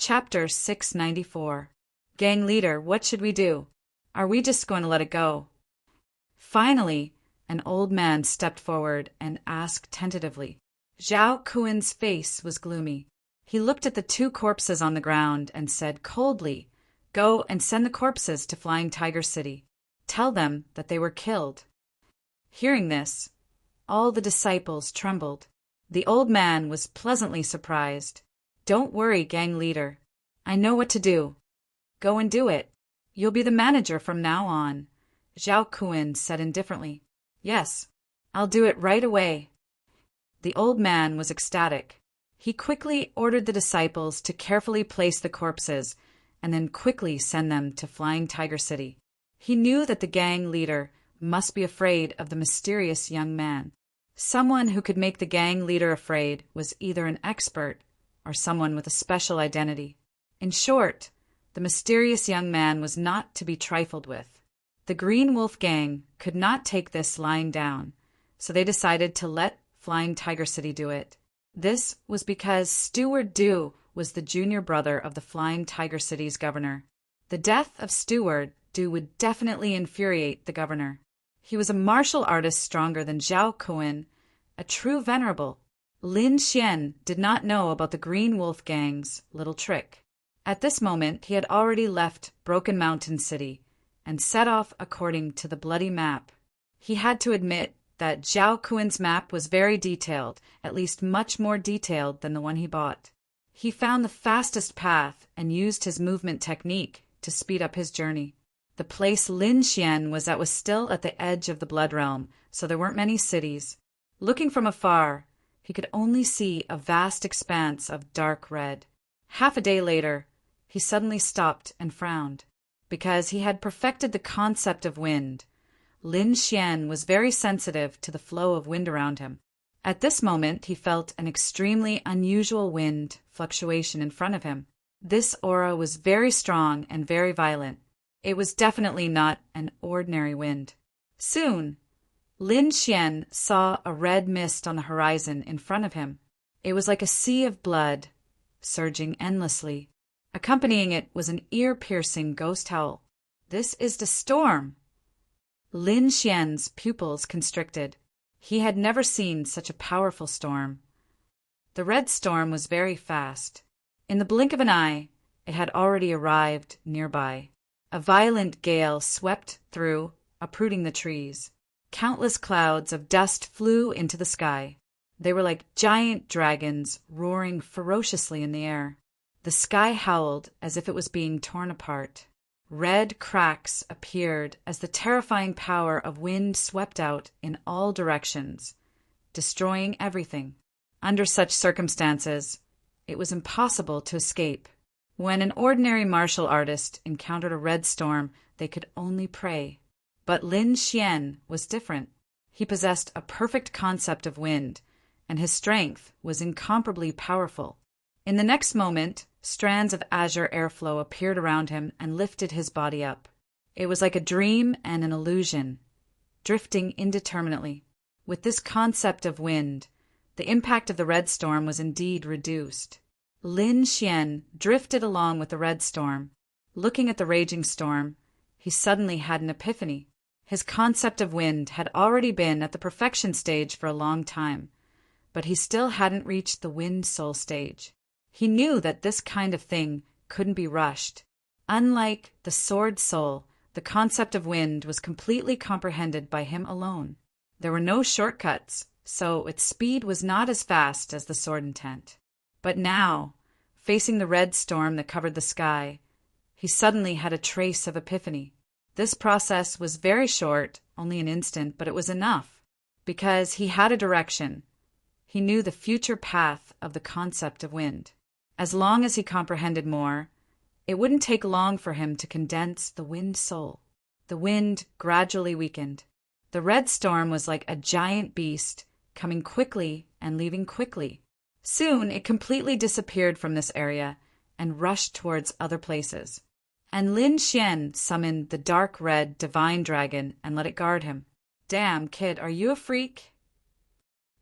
Chapter 694. Gang leader, what should we do? Are we just going to let it go? Finally, an old man stepped forward and asked tentatively. Zhao Kuen's face was gloomy. He looked at the two corpses on the ground and said coldly, "Go and send the corpses to Flying Tiger City. Tell them that they were killed." Hearing this, all the disciples trembled. The old man was pleasantly surprised. "Don't worry, gang leader. I know what to do. Go and do it. You'll be the manager from now on," Zhao Kun said indifferently. "Yes, I'll do it right away." The old man was ecstatic. He quickly ordered the disciples to carefully place the corpses and then quickly send them to Flying Tiger City. He knew that the gang leader must be afraid of the mysterious young man. Someone who could make the gang leader afraid was either an expert or someone with a special identity. In short, the mysterious young man was not to be trifled with. The Green Wolf gang could not take this lying down, so they decided to let Flying Tiger City do it. This was because Steward Du was the junior brother of the Flying Tiger City's governor. The death of Steward Du would definitely infuriate the governor. He was a martial artist stronger than Zhao Kun, a true venerable. Lin Xian did not know about the Green Wolf gang's little trick. At this moment, he had already left Broken Mountain City and set off according to the bloody map. He had to admit that Zhao Kun's map was very detailed, at least much more detailed than the one he bought. He found the fastest path and used his movement technique to speed up his journey. The place Lin Xian was at was still at the edge of the Blood Realm, so there weren't many cities. Looking from afar, he could only see a vast expanse of dark red. Half a day later, he suddenly stopped and frowned. Because he had perfected the concept of wind, Lin Xian was very sensitive to the flow of wind around him. At this moment, he felt an extremely unusual wind fluctuation in front of him. This aura was very strong and very violent. It was definitely not an ordinary wind. Soon, Lin Xian saw a red mist on the horizon in front of him. It was like a sea of blood, surging endlessly. Accompanying it was an ear-piercing ghost howl. "This is the storm!" Lin Xian's pupils constricted. He had never seen such a powerful storm. The red storm was very fast. In the blink of an eye, it had already arrived nearby. A violent gale swept through, uprooting the trees. Countless clouds of dust flew into the sky. They were like giant dragons roaring ferociously in the air. The sky howled as if it was being torn apart. Red cracks appeared as the terrifying power of wind swept out in all directions, destroying everything. Under such circumstances, it was impossible to escape. When an ordinary martial artist encountered a red storm, they could only pray. But Lin Xian was different. He possessed a perfect concept of wind, and his strength was incomparably powerful. In the next moment, strands of azure airflow appeared around him and lifted his body up. It was like a dream and an illusion, drifting indeterminately. With this concept of wind, the impact of the red storm was indeed reduced. Lin Xian drifted along with the red storm. Looking at the raging storm, he suddenly had an epiphany. His concept of wind had already been at the perfection stage for a long time, but he still hadn't reached the wind soul stage. He knew that this kind of thing couldn't be rushed. Unlike the sword soul, the concept of wind was completely comprehended by him alone. There were no shortcuts, so its speed was not as fast as the sword intent. But now, facing the red storm that covered the sky, he suddenly had a trace of epiphany. This process was very short, only an instant, but it was enough, because he had a direction. He knew the future path of the concept of wind. As long as he comprehended more, it wouldn't take long for him to condense the wind soul. The wind gradually weakened. The red storm was like a giant beast, coming quickly and leaving quickly. Soon it completely disappeared from this area and rushed towards other places. And Lin Xian summoned the dark red divine dragon and let it guard him. "Damn, kid, are you a freak?"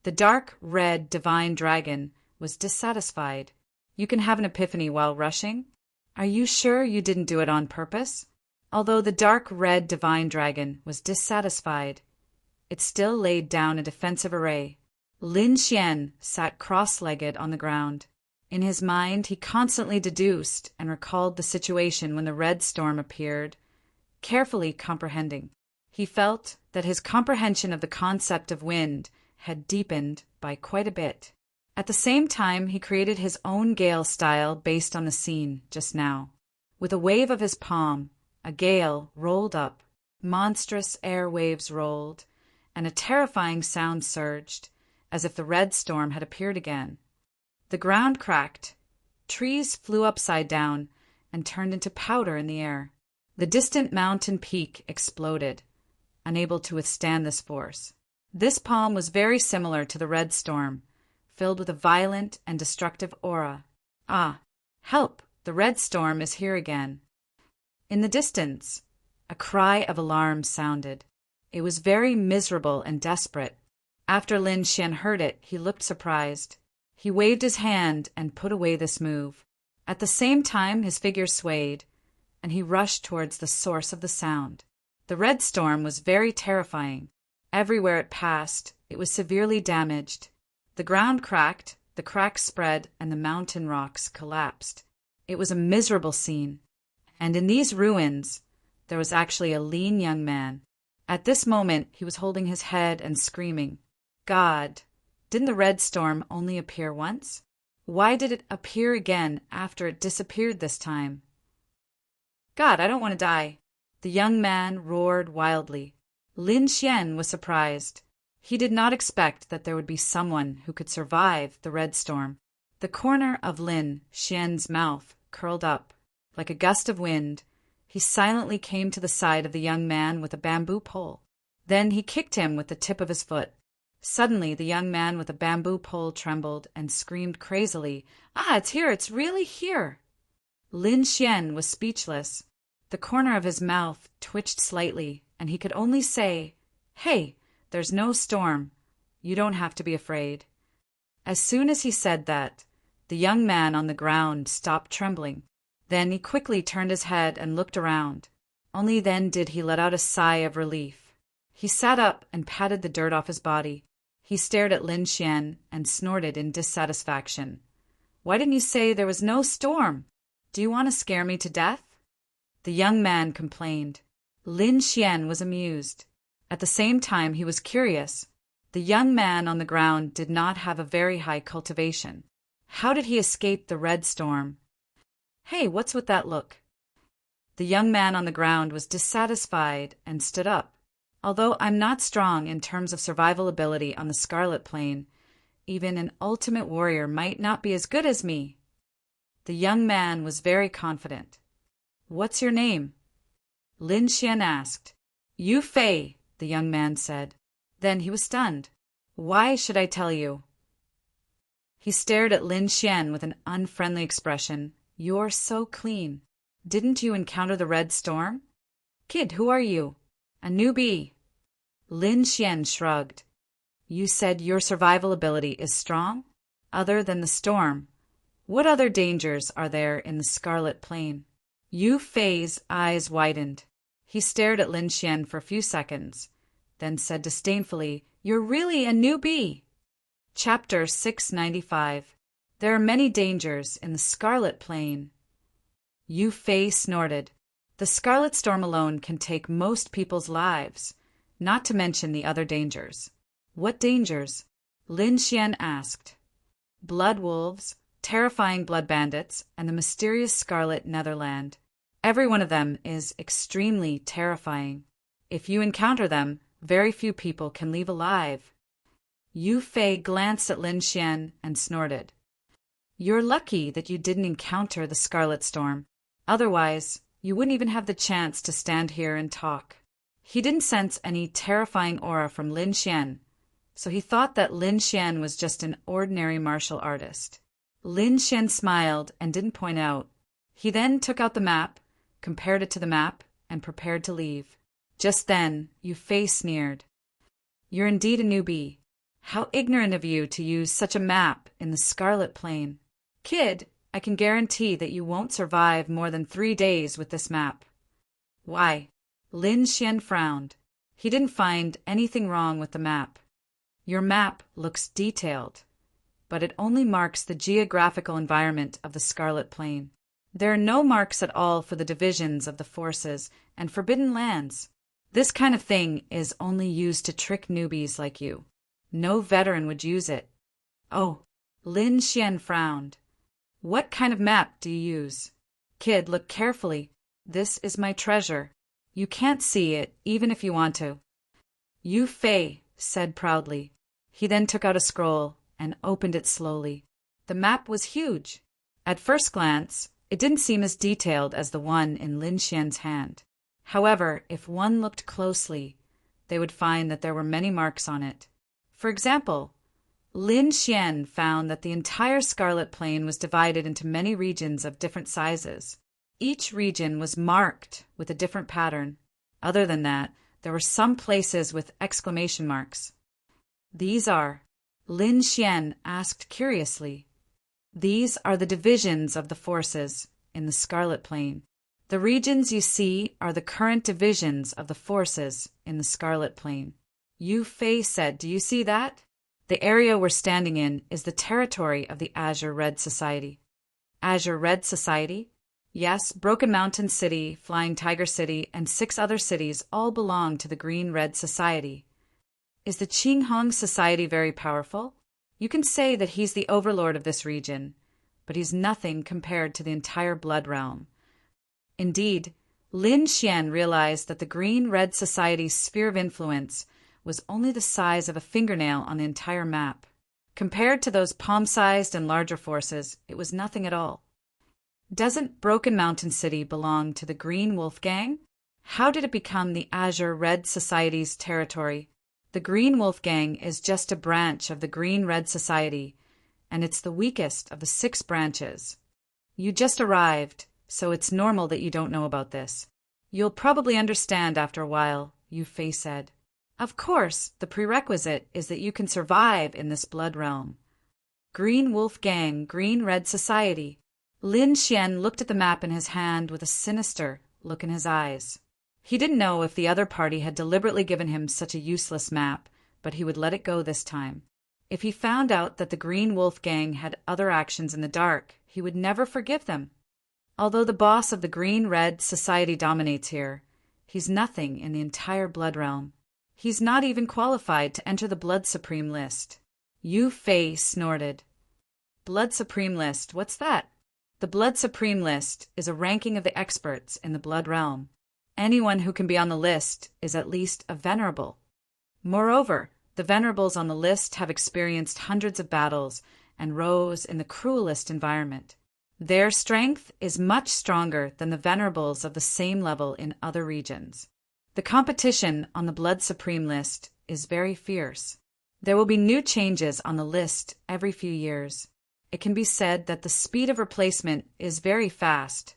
The dark red divine dragon was dissatisfied. You can have an epiphany while rushing? Are you sure you didn't do it on purpose? Although the dark red divine dragon was dissatisfied, it still laid down a defensive array. Lin Xian sat cross-legged on the ground. In his mind, he constantly deduced and recalled the situation when the red storm appeared, carefully comprehending. He felt that his comprehension of the concept of wind had deepened by quite a bit. At the same time, he created his own gale style based on the scene just now. With a wave of his palm, a gale rolled up, monstrous air waves rolled, and a terrifying sound surged, as if the red storm had appeared again. The ground cracked, trees flew upside down, and turned into powder in the air. The distant mountain peak exploded, unable to withstand this force. This palm was very similar to the red storm, filled with a violent and destructive aura. Ah, help! The red storm is here again. In the distance, a cry of alarm sounded. It was very miserable and desperate. After Lin Xian heard it, he looked surprised. He waved his hand and put away this move. At the same time, his figure swayed, and he rushed towards the source of the sound. The red storm was very terrifying. Everywhere it passed, it was severely damaged. The ground cracked, the cracks spread, and the mountain rocks collapsed. It was a miserable scene. And in these ruins, there was actually a lean young man. At this moment, he was holding his head and screaming, "God, didn't the red storm only appear once? Why did it appear again after it disappeared this time? God, I don't want to die." The young man roared wildly. Lin Xian was surprised. He did not expect that there would be someone who could survive the red storm. The corner of Lin Xian's mouth curled up. Like a gust of wind, he silently came to the side of the young man with a bamboo pole. Then he kicked him with the tip of his foot. Suddenly, the young man with the bamboo pole trembled and screamed crazily, "Ah, it's here! It's really here!" Lin Xian was speechless. The corner of his mouth twitched slightly, and he could only say, "Hey, there's no storm. You don't have to be afraid." As soon as he said that, the young man on the ground stopped trembling. Then he quickly turned his head and looked around. Only then did he let out a sigh of relief. He sat up and patted the dirt off his body. He stared at Lin Xian and snorted in dissatisfaction. "Why didn't you say there was no storm? Do you want to scare me to death?" The young man complained. Lin Xian was amused. At the same time, he was curious. The young man on the ground did not have a very high cultivation. How did he escape the red storm? "Hey, what's with that look?" The young man on the ground was dissatisfied and stood up. "Although I'm not strong in terms of survival ability on the Scarlet Plain, even an ultimate warrior might not be as good as me." The young man was very confident. "What's your name?" Lin Xian asked. "Yu Fei," the young man said. Then he was stunned. "Why should I tell you?" He stared at Lin Xian with an unfriendly expression. "You're so clean. Didn't you encounter the red storm?" "Kid, who are you?" "A newbie." Lin Xian shrugged. "You said your survival ability is strong? Other than the storm, what other dangers are there in the Scarlet Plain?" Yu Fei's eyes widened. He stared at Lin Xian for a few seconds, then said disdainfully, "You're really a newbie." Chapter 695. There are many dangers in the Scarlet Plain. Yu Fei snorted. The Scarlet Storm alone can take most people's lives, not to mention the other dangers. "What dangers?" Lin Xian asked. "Blood wolves, terrifying blood bandits, and the mysterious Scarlet Netherland. Every one of them is extremely terrifying. If you encounter them, very few people can leave alive." Yu Fei glanced at Lin Xian and snorted. "You're lucky that you didn't encounter the Scarlet Storm. Otherwise, you wouldn't even have the chance to stand here and talk." He didn't sense any terrifying aura from Lin Xian, so he thought that Lin Xian was just an ordinary martial artist. Lin Xian smiled and didn't point out. He then took out the map, compared it to the map, and prepared to leave. Just then, Yu Fei sneered. "You're indeed a newbie. How ignorant of you to use such a map in the Scarlet Plain. Kid, I can guarantee that you won't survive more than 3 days with this map." "Why?" Lin Xian frowned. He didn't find anything wrong with the map. "Your map looks detailed, but it only marks the geographical environment of the Scarlet Plain. There are no marks at all for the divisions of the forces and forbidden lands. This kind of thing is only used to trick newbies like you. No veteran would use it." "Oh," Lin Xian frowned. "What kind of map do you use?" "Kid, look carefully. This is my treasure. You can't see it, even if you want to," Yu Fei said proudly. He then took out a scroll and opened it slowly. The map was huge. At first glance, it didn't seem as detailed as the one in Lin Xian's hand. However, if one looked closely, they would find that there were many marks on it. For example, Lin Xian found that the entire Scarlet Plain was divided into many regions of different sizes. Each region was marked with a different pattern. Other than that, there were some places with exclamation marks. "These are," Lin Xian asked curiously. "These are the divisions of the forces in the Scarlet Plain. The regions you see are the current divisions of the forces in the Scarlet Plain." Yu Fei said, "Do you see that? The area we're standing in is the territory of the Azure Red Society." "Azure Red Society?" "Yes, Broken Mountain City, Flying Tiger City, and 6 other cities all belong to the Green Red Society." "Is the Qinghong Society very powerful?" "You can say that he's the overlord of this region, but he's nothing compared to the entire Blood Realm." Indeed, Lin Xian realized that the Green Red Society's sphere of influence was only the size of a fingernail on the entire map. Compared to those palm-sized and larger forces, it was nothing at all. "Doesn't Broken Mountain City belong to the Green Wolf Gang? How did it become the Azure Red Society's territory?" "The Green Wolf Gang is just a branch of the Green Red Society, and it's the weakest of the 6 branches. You just arrived, so it's normal that you don't know about this. You'll probably understand after a while," Yu Fei said. "Of course, the prerequisite is that you can survive in this blood realm." Green Wolf Gang, Green Red Society. Lin Xian looked at the map in his hand with a sinister look in his eyes. He didn't know if the other party had deliberately given him such a useless map, but he would let it go this time. If he found out that the Green Wolf Gang had other actions in the dark, he would never forgive them. Although the boss of the Green Red Society dominates here, he's nothing in the entire Blood Realm. He's not even qualified to enter the Blood Supreme list. Yu Fei snorted. "Blood Supreme list, what's that?" "The Blood Supreme list is a ranking of the experts in the Blood Realm. Anyone who can be on the list is at least a venerable. Moreover, the venerables on the list have experienced hundreds of battles and rose in the cruelest environment. Their strength is much stronger than the venerables of the same level in other regions. The competition on the Blood Supreme list is very fierce. There will be new changes on the list every few years. It can be said that the speed of replacement is very fast."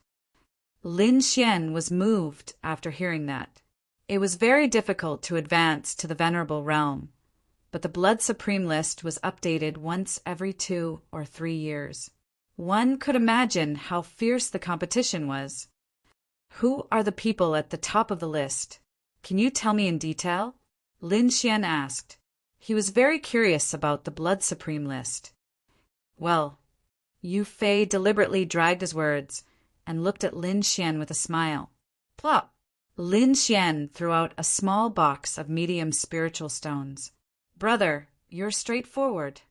Lin Xian was moved after hearing that. It was very difficult to advance to the Venerable Realm, but the Blood Supreme list was updated once every 2 or 3 years. One could imagine how fierce the competition was. "Who are the people at the top of the list? Can you tell me in detail?" Lin Xian asked. He was very curious about the Blood Supreme list. "Well," Yu Fei deliberately dragged his words and looked at Lin Xian with a smile. Plop! Lin Xian threw out a small box of medium spiritual stones. "Brother, you're straightforward."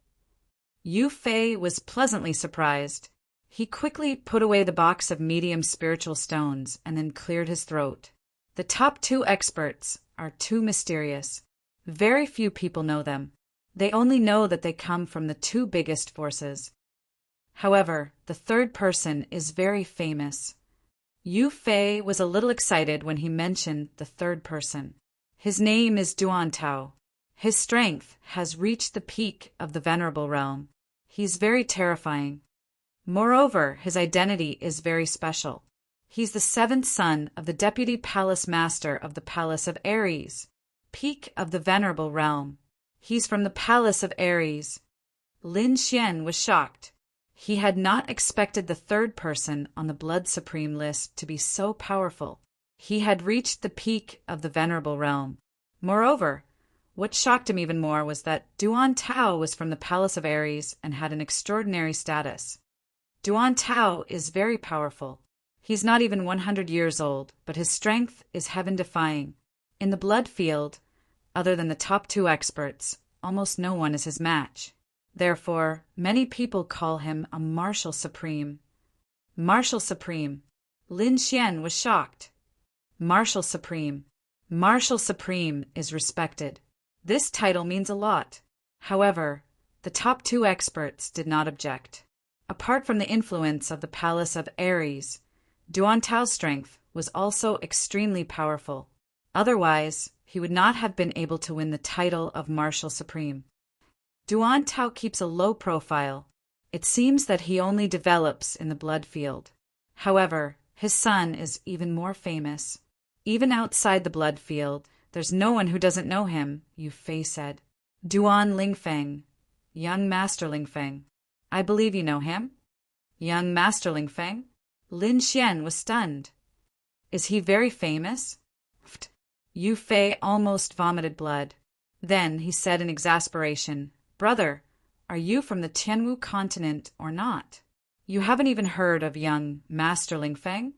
Yu Fei was pleasantly surprised. He quickly put away the box of medium spiritual stones and then cleared his throat. "The top 2 experts are too mysterious. Very few people know them. They only know that they come from the 2 biggest forces. However, the 3rd person is very famous." Yu Fei was a little excited when he mentioned the 3rd person. "His name is Duan Tao. His strength has reached the peak of the Venerable Realm. He's very terrifying. Moreover, his identity is very special. He's the 7th son of the Deputy Palace Master of the Palace of Ares, peak of the Venerable Realm. He's from the Palace of Ares." Lin Xian was shocked. He had not expected the third person on the Blood Supreme list to be so powerful. He had reached the peak of the venerable realm. Moreover, what shocked him even more was that Duan Tao was from the Palace of Ares and had an extraordinary status. Duan Tao is very powerful. He's not even 100 years old, but his strength is heaven-defying. In the blood field, other than the top 2 experts, almost no one is his match. Therefore, many people call him a Martial Supreme. Martial Supreme. Lin Xian was shocked. Martial Supreme. Martial Supreme is respected. This title means a lot. However, the top 2 experts did not object. Apart from the influence of the Palace of Ares, Duan Tao's strength was also extremely powerful. Otherwise, he would not have been able to win the title of Martial Supreme. Duan Tao keeps a low profile. It seems that he only develops in the blood field. However, his son is even more famous. Even outside the blood field, there's no one who doesn't know him, Yu Fei said. Duan Lingfeng, young Master Lingfeng. I believe you know him? Young Master Lingfeng? Lin Xian was stunned. Is he very famous? Yu Fei almost vomited blood. Then he said in exasperation, Brother, are you from the Tianwu continent or not? You haven't even heard of young Master Lingfeng?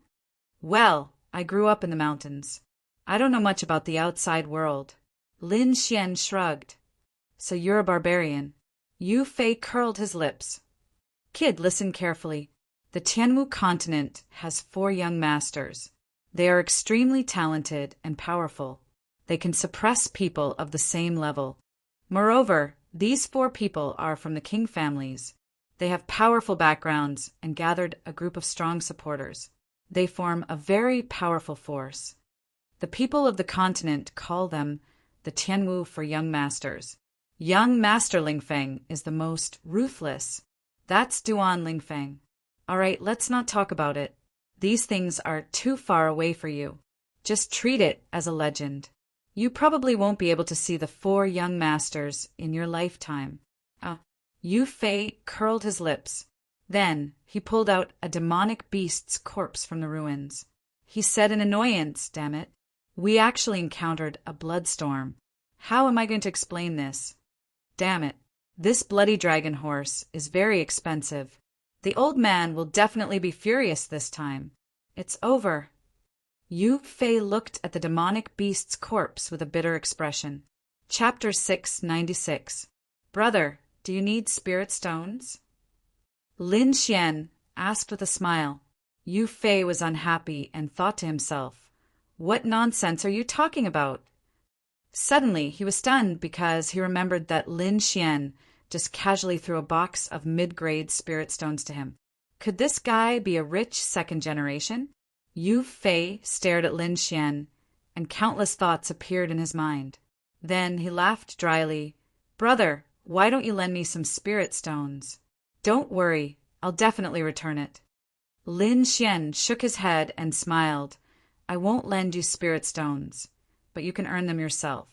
Well, I grew up in the mountains. I don't know much about the outside world. Lin Xian shrugged. So you're a barbarian. Yu Fei curled his lips. Kid, listen carefully. The Tianwu continent has 4 young masters. They are extremely talented and powerful. They can suppress people of the same level. Moreover, these 4 people are from the king families. They have powerful backgrounds and gathered a group of strong supporters. They form a very powerful force. The people of the continent call them the Tianwu for young masters. Young Master Lingfeng is the most ruthless. That's Duan Lingfeng. All right, let's not talk about it. These things are too far away for you. Just treat it as a legend. You probably won't be able to see the 4 young masters in your lifetime. Yu Fei curled his lips. Then he pulled out a demonic beast's corpse from the ruins. He said in annoyance, damn it. We actually encountered a bloodstorm. How am I going to explain this? Damn it. This bloody dragon horse is very expensive. The old man will definitely be furious this time. It's over. Yu Fei looked at the demonic beast's corpse with a bitter expression. Chapter 696. Brother, do you need spirit stones? Lin Xian asked with a smile. Yu Fei was unhappy and thought to himself, what nonsense are you talking about? Suddenly, he was stunned because he remembered that Lin Xian just casually threw a box of mid-grade spirit stones to him. Could this guy be a rich second generation? Yu Fei stared at Lin Xian, and countless thoughts appeared in his mind. Then he laughed dryly. Brother, why don't you lend me some spirit stones? Don't worry, I'll definitely return it. Lin Xian shook his head and smiled. I won't lend you spirit stones, but you can earn them yourself.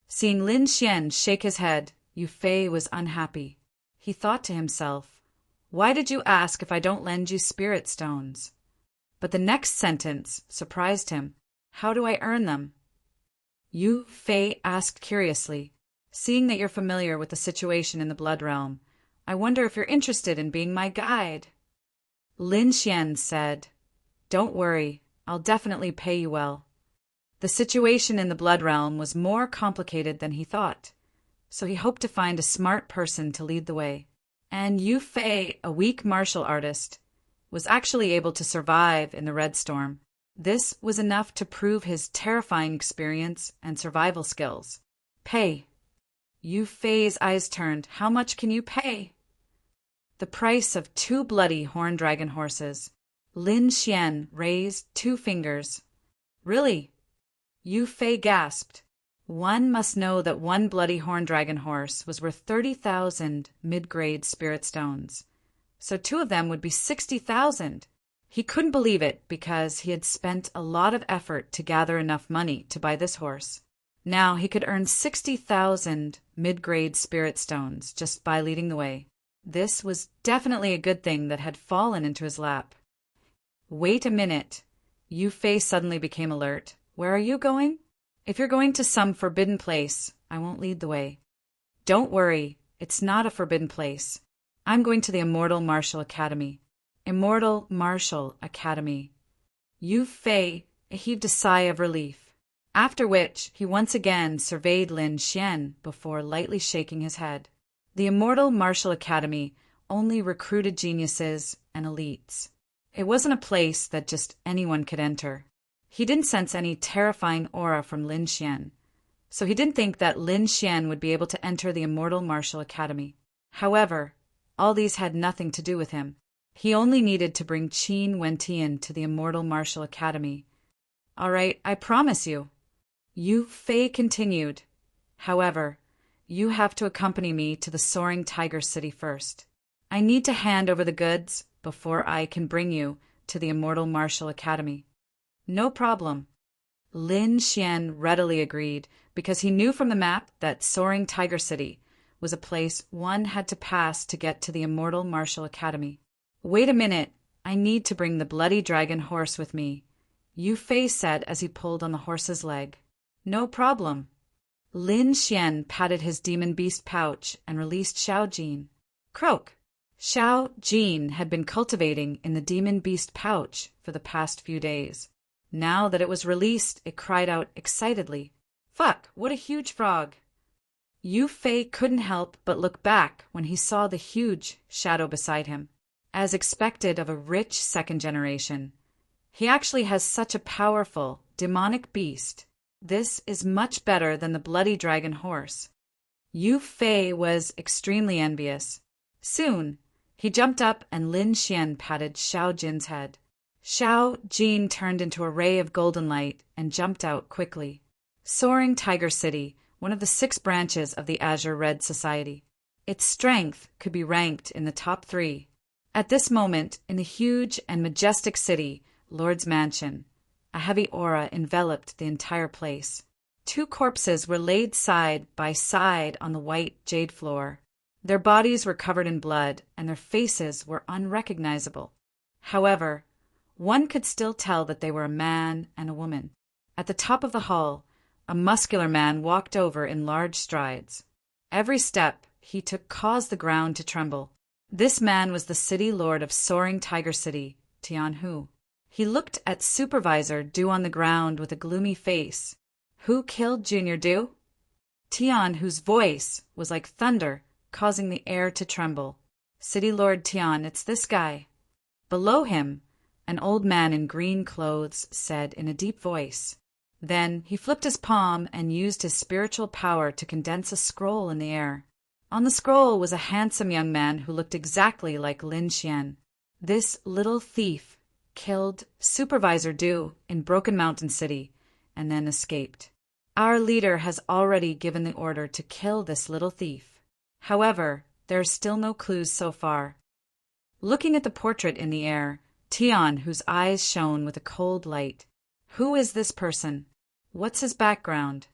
Seeing Lin Xian shake his head, Yu Fei was unhappy. He thought to himself, why did you ask if I don't lend you spirit stones? But the next sentence surprised him. How do I earn them? Yu Fei asked curiously, seeing that you're familiar with the situation in the blood realm, I wonder if you're interested in being my guide. Lin Xian said, don't worry, I'll definitely pay you well. The situation in the blood realm was more complicated than he thought, so he hoped to find a smart person to lead the way. And Yu Fei, a weak martial artist, was actually able to survive in the Red Storm. This was enough to prove his terrifying experience and survival skills. Pay. Yu Fei's eyes turned. How much can you pay? The price of 2 bloody horned dragon horses. Lin Xian raised 2 fingers. Really? Yu Fei gasped. One must know that 1 bloody horned dragon horse was worth 30,000 mid-grade spirit stones. So 2 of them would be 60,000. He couldn't believe it because he had spent a lot of effort to gather enough money to buy this horse. Now he could earn 60,000 mid-grade spirit stones just by leading the way. This was definitely a good thing that had fallen into his lap. Wait a minute. Yu Fei suddenly became alert. Where are you going? If you're going to some forbidden place, I won't lead the way. Don't worry, it's not a forbidden place. I'm going to the Immortal Martial Academy. Immortal Martial Academy. Yu Fei heaved a sigh of relief, after which he once again surveyed Lin Xian before lightly shaking his head. The Immortal Martial Academy only recruited geniuses and elites. It wasn't a place that just anyone could enter. He didn't sense any terrifying aura from Lin Xian, so he didn't think that Lin Xian would be able to enter the Immortal Martial Academy. However, all these had nothing to do with him. He only needed to bring Qin Wentian to the Immortal Martial Academy. All right, I promise you. Yu Fei continued. However, you have to accompany me to the Soaring Tiger City first. I need to hand over the goods before I can bring you to the Immortal Martial Academy. No problem. Lin Xian readily agreed because he knew from the map that Soaring Tiger City was a place one had to pass to get to the Immortal Martial Academy. Wait a minute, I need to bring the bloody dragon horse with me, Yu Fei said as he pulled on the horse's leg. No problem. Lin Xian patted his demon beast pouch and released Xiao Jin. Croak! Xiao Jin had been cultivating in the demon beast pouch for the past few days. Now that it was released, it cried out excitedly. Fuck, what a huge frog! Yu Fei couldn't help but look back when he saw the huge shadow beside him. As expected of a rich second generation, he actually has such a powerful, demonic beast. This is much better than the bloody dragon horse. Yu Fei was extremely envious. Soon, he jumped up and Lin Xian patted Xiao Jin's head. Xiao Jin turned into a ray of golden light and jumped out quickly. Soaring Tiger City, one of the 6 branches of the Azure Red Society. Its strength could be ranked in the top 3. At this moment, in the huge and majestic city, Lord's Mansion, a heavy aura enveloped the entire place. 2 corpses were laid side by side on the white jade floor. Their bodies were covered in blood, and their faces were unrecognizable. However, one could still tell that they were a man and a woman. At the top of the hall, a muscular man walked over in large strides. Every step he took caused the ground to tremble. This man was the city lord of Soaring Tiger City, Tian Hu. He looked at Supervisor Du on the ground with a gloomy face. Who killed Junior Du? Tian Hu's voice was like thunder, causing the air to tremble. City Lord Tian, it's this guy. Below him, an old man in green clothes said in a deep voice. Then he flipped his palm and used his spiritual power to condense a scroll in the air. On the scroll was a handsome young man who looked exactly like Lin Xian. This little thief killed Supervisor Du in Broken Mountain City and then escaped. Our leader has already given the order to kill this little thief. However, there are still no clues so far. Looking at the portrait in the air, Tian, whose eyes shone with a cold light. Who is this person? What's his background?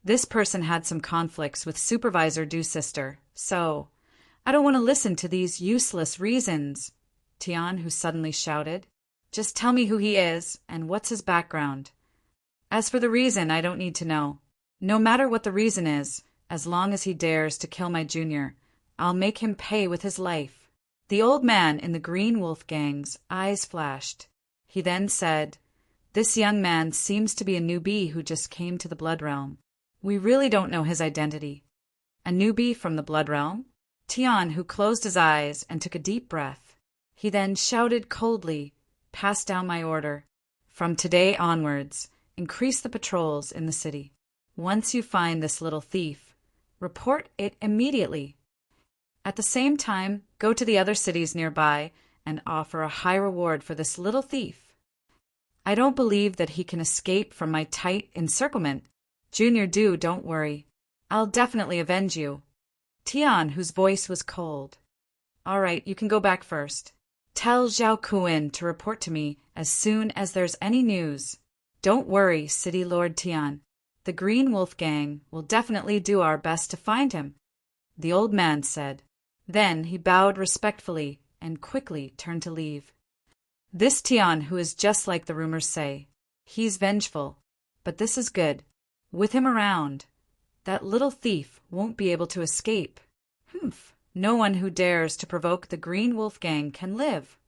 This person had some conflicts with Supervisor Du's sister, so I don't want to listen to these useless reasons, Tian, who suddenly shouted. Just tell me who he is and what's his background. As for the reason, I don't need to know. No matter what the reason is, as long as he dares to kill my junior, I'll make him pay with his life. The old man in the Green Wolf Gang's eyes flashed. He then said, This young man seems to be a newbie who just came to the Blood Realm. We really don't know his identity. A newbie from the Blood Realm? Tian, who closed his eyes and took a deep breath. He then shouted coldly, Pass down my order. From today onwards, increase the patrols in the city. Once you find this little thief, report it immediately. At the same time, go to the other cities nearby and offer a high reward for this little thief. I don't believe that he can escape from my tight encirclement. Junior Du, don't worry. I'll definitely avenge you. Tian, whose voice was cold. All right, you can go back first. Tell Zhao Kuan to report to me as soon as there's any news. Don't worry, City Lord Tian. The Green Wolf Gang will definitely do our best to find him. The old man said. Then he bowed respectfully and quickly turned to leave. This Tian, who is just like the rumors say. He's vengeful, but this is good. With him around, that little thief won't be able to escape. Humph! No one who dares to provoke the Green Wolf Gang can live.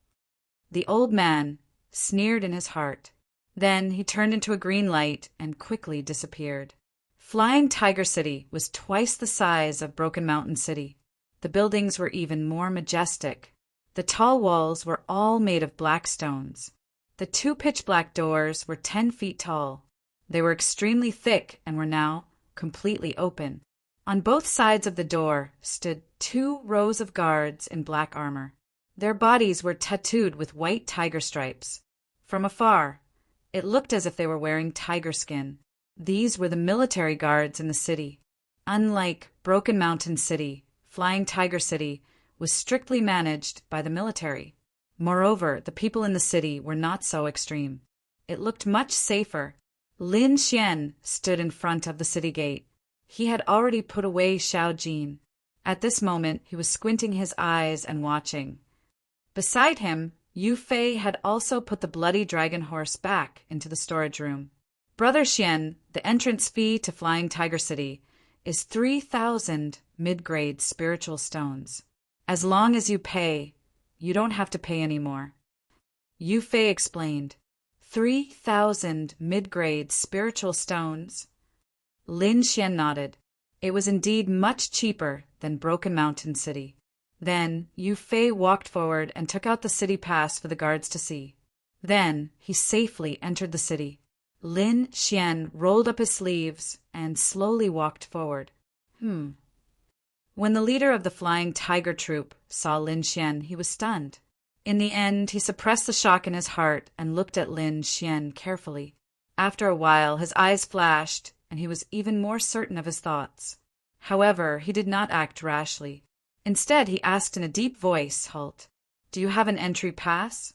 The old man sneered in his heart. Then he turned into a green light and quickly disappeared. Flying Tiger City was twice the size of Broken Mountain City. The buildings were even more majestic. The tall walls were all made of black stones. The 2 pitch-black doors were 10 feet tall. They were extremely thick and were now completely open. On both sides of the door stood 2 rows of guards in black armor. Their bodies were tattooed with white tiger stripes. From afar, it looked as if they were wearing tiger skin. These were the military guards in the city. Unlike Broken Mountain City, Flying Tiger City was strictly managed by the military. Moreover, the people in the city were not so extreme. It looked much safer. Lin Xian stood in front of the city gate. He had already put away Xiao Jin. At this moment, he was squinting his eyes and watching. Beside him, Yu Fei had also put the bloody dragon horse back into the storage room. Brother Xian, the entrance fee to Flying Tiger City is 3,000 mid-grade spiritual stones. As long as you pay, you don't have to pay anymore. Yu Fei explained. 3,000 mid-grade spiritual stones. Lin Xian nodded. It was indeed much cheaper than Broken Mountain City. Then Yu Fei walked forward and took out the city pass for the guards to see. Then he safely entered the city. Lin Xian rolled up his sleeves and slowly walked forward. When the leader of the Flying Tiger Troop saw Lin Xian, he was stunned. In the end, he suppressed the shock in his heart and looked at Lin Xian carefully. After a while, his eyes flashed, and he was even more certain of his thoughts. However, he did not act rashly. Instead, he asked in a deep voice, "Halt. Do you have an entry pass?"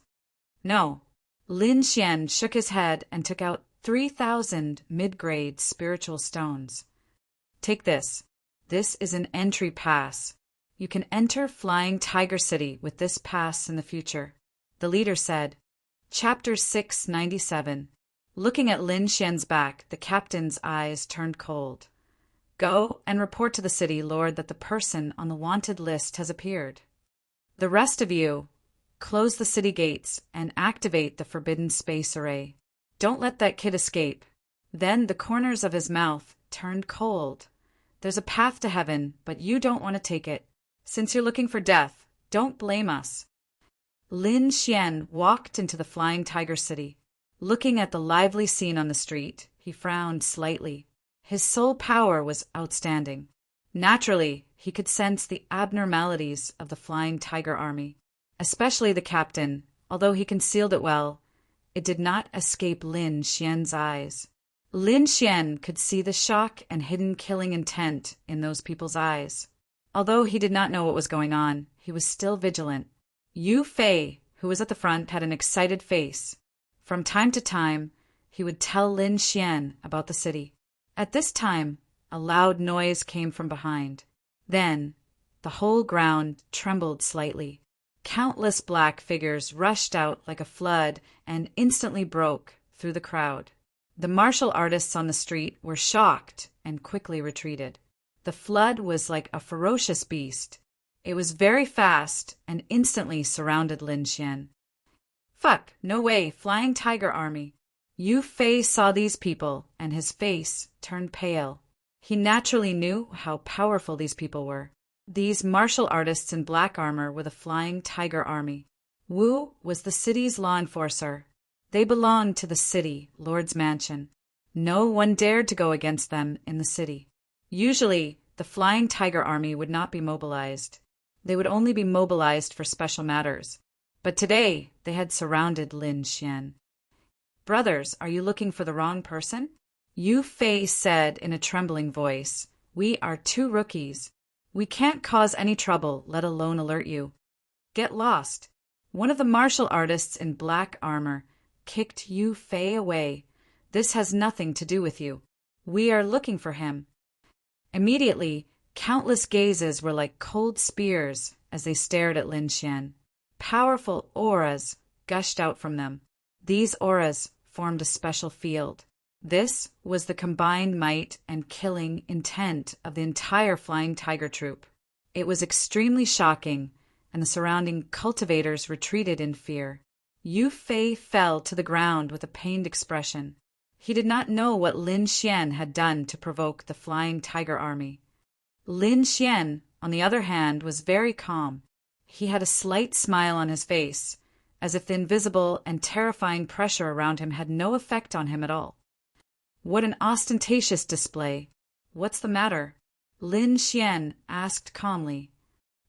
"No." Lin Xian shook his head and took out 3,000 mid-grade spiritual stones. "Take this. This is an entry pass. You can enter Flying Tiger City with this pass in the future," the leader said. Chapter 697. Looking at Lin Xian's back, the captain's eyes turned cold. "Go and report to the city lord that the person on the wanted list has appeared. The rest of you, close the city gates and activate the forbidden space array. Don't let that kid escape." Then the corners of his mouth turned cold. "There's a path to heaven, but you don't want to take it. Since you're looking for death, don't blame us." Lin Xian walked into the Flying Tiger City. Looking at the lively scene on the street, he frowned slightly. His soul power was outstanding. Naturally, he could sense the abnormalities of the Flying Tiger Army, especially the captain. Although he concealed it well, it did not escape Lin Xian's eyes. Lin Xian could see the shock and hidden killing intent in those people's eyes. Although he did not know what was going on, he was still vigilant. Yu Fei, who was at the front, had an excited face. From time to time, he would tell Lin Xian about the city. At this time, a loud noise came from behind. Then, the whole ground trembled slightly. Countless black figures rushed out like a flood and instantly broke through the crowd. The martial artists on the street were shocked and quickly retreated. The flood was like a ferocious beast. It was very fast and instantly surrounded Lin Xian. "Fuck, no way, Flying Tiger Army." Yu Fei saw these people and his face turned pale. He naturally knew how powerful these people were. These martial artists in black armor were the Flying Tiger Army. Wu was the city's law enforcer. They belonged to the city lord's mansion. No one dared to go against them in the city. Usually, the Flying Tiger Army would not be mobilized. They would only be mobilized for special matters. But today, they had surrounded Lin Xian. "Brothers, are you looking for the wrong person?" Yu Fei said in a trembling voice. "We are 2 rookies. We can't cause any trouble, let alone alert you. Get lost." One of the martial artists in black armor kicked Yu Fei away. "This has nothing to do with you. We are looking for him." Immediately, Countless gazes were like cold spears as they stared at Lin Xian. Powerful auras gushed out from them. These auras formed a special field. This was the combined might and killing intent of the entire Flying Tiger troop. It was extremely shocking, and the surrounding cultivators retreated in fear. Yu Fei fell to the ground with a pained expression. He did not know what Lin Xian had done to provoke the Flying Tiger army. Lin Xian, on the other hand, was very calm. He had a slight smile on his face, as if the invisible and terrifying pressure around him had no effect on him at all. What an ostentatious display! What's the matter? Lin Xian asked calmly.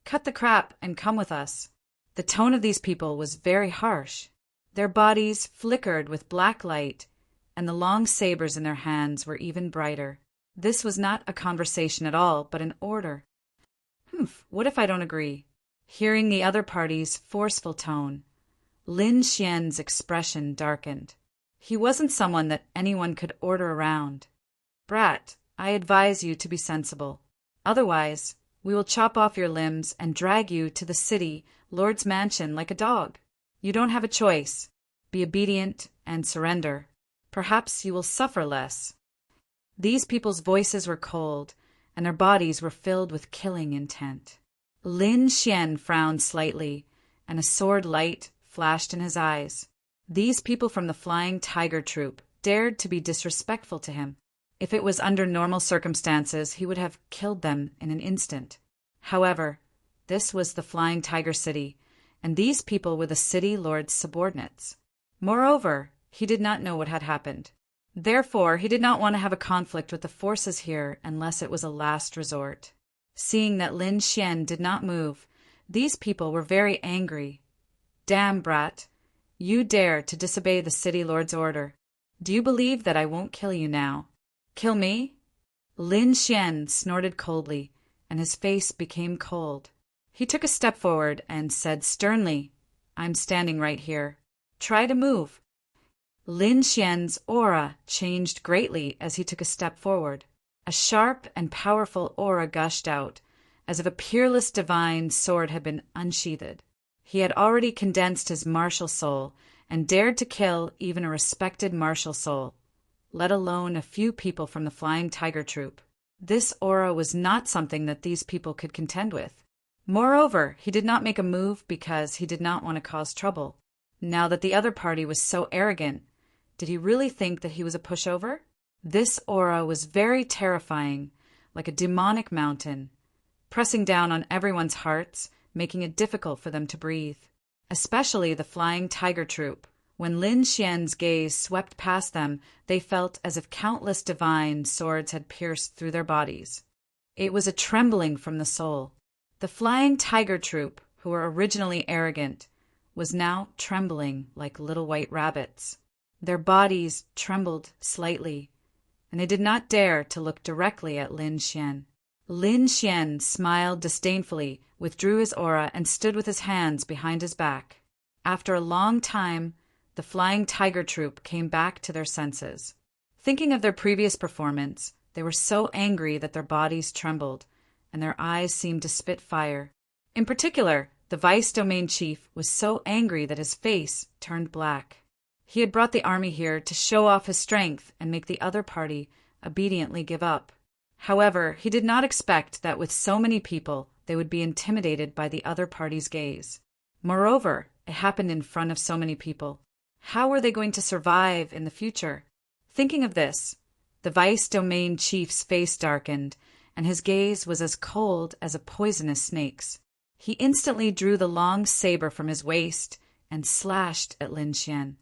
Cut the crap and come with us. The tone of these people was very harsh. Their bodies flickered with black light, and the long sabers in their hands were even brighter. This was not a conversation at all, but an order. What if I don't agree? Hearing the other party's forceful tone, Lin Xian's expression darkened. He wasn't someone that anyone could order around. Brat, I advise you to be sensible. Otherwise, we will chop off your limbs and drag you to the city lord's mansion like a dog. You don't have a choice. Be obedient and surrender. Perhaps you will suffer less. These people's voices were cold, and their bodies were filled with killing intent. Lin Xian frowned slightly, and a sword light flashed in his eyes. These people from the Flying Tiger troop dared to be disrespectful to him. If it was under normal circumstances, he would have killed them in an instant. However, this was the Flying Tiger City, and these people were the city lord's subordinates. Moreover, he did not know what had happened. Therefore, he did not want to have a conflict with the forces here unless it was a last resort. Seeing that Lin Xian did not move, these people were very angry. Damn, brat! You dare to disobey the city lord's order. Do you believe that I won't kill you now? Kill me? Lin Xian snorted coldly, and his face became cold. He took a step forward and said sternly, I'm standing right here. Try to move. Lin Xian's aura changed greatly as he took a step forward. A sharp and powerful aura gushed out, as if a peerless divine sword had been unsheathed. He had already condensed his martial soul and dared to kill even a respected martial soul, let alone a few people from the Flying Tiger troop. This aura was not something that these people could contend with. Moreover, he did not make a move because he did not want to cause trouble. Now that the other party was so arrogant, did he really think that he was a pushover? This aura was very terrifying, like a demonic mountain, pressing down on everyone's hearts, making it difficult for them to breathe. Especially the Flying Tiger troop. When Lin Xian's gaze swept past them, they felt as if countless divine swords had pierced through their bodies. It was a trembling from the soul. The Flying Tiger troop, who were originally arrogant, was now trembling like little white rabbits. Their bodies trembled slightly, and they did not dare to look directly at Lin Xian. Lin Xian smiled disdainfully, withdrew his aura, and stood with his hands behind his back. After a long time, the Flying Tiger troop came back to their senses. Thinking of their previous performance, they were so angry that their bodies trembled, and their eyes seemed to spit fire. In particular, the vice domain chief was so angry that his face turned black. He had brought the army here to show off his strength and make the other party obediently give up. However, he did not expect that with so many people, they would be intimidated by the other party's gaze. Moreover, it happened in front of so many people. How were they going to survive in the future? Thinking of this, the vice domain chief's face darkened, and his gaze was as cold as a poisonous snake's. He instantly drew the long saber from his waist and slashed at Lin Xian.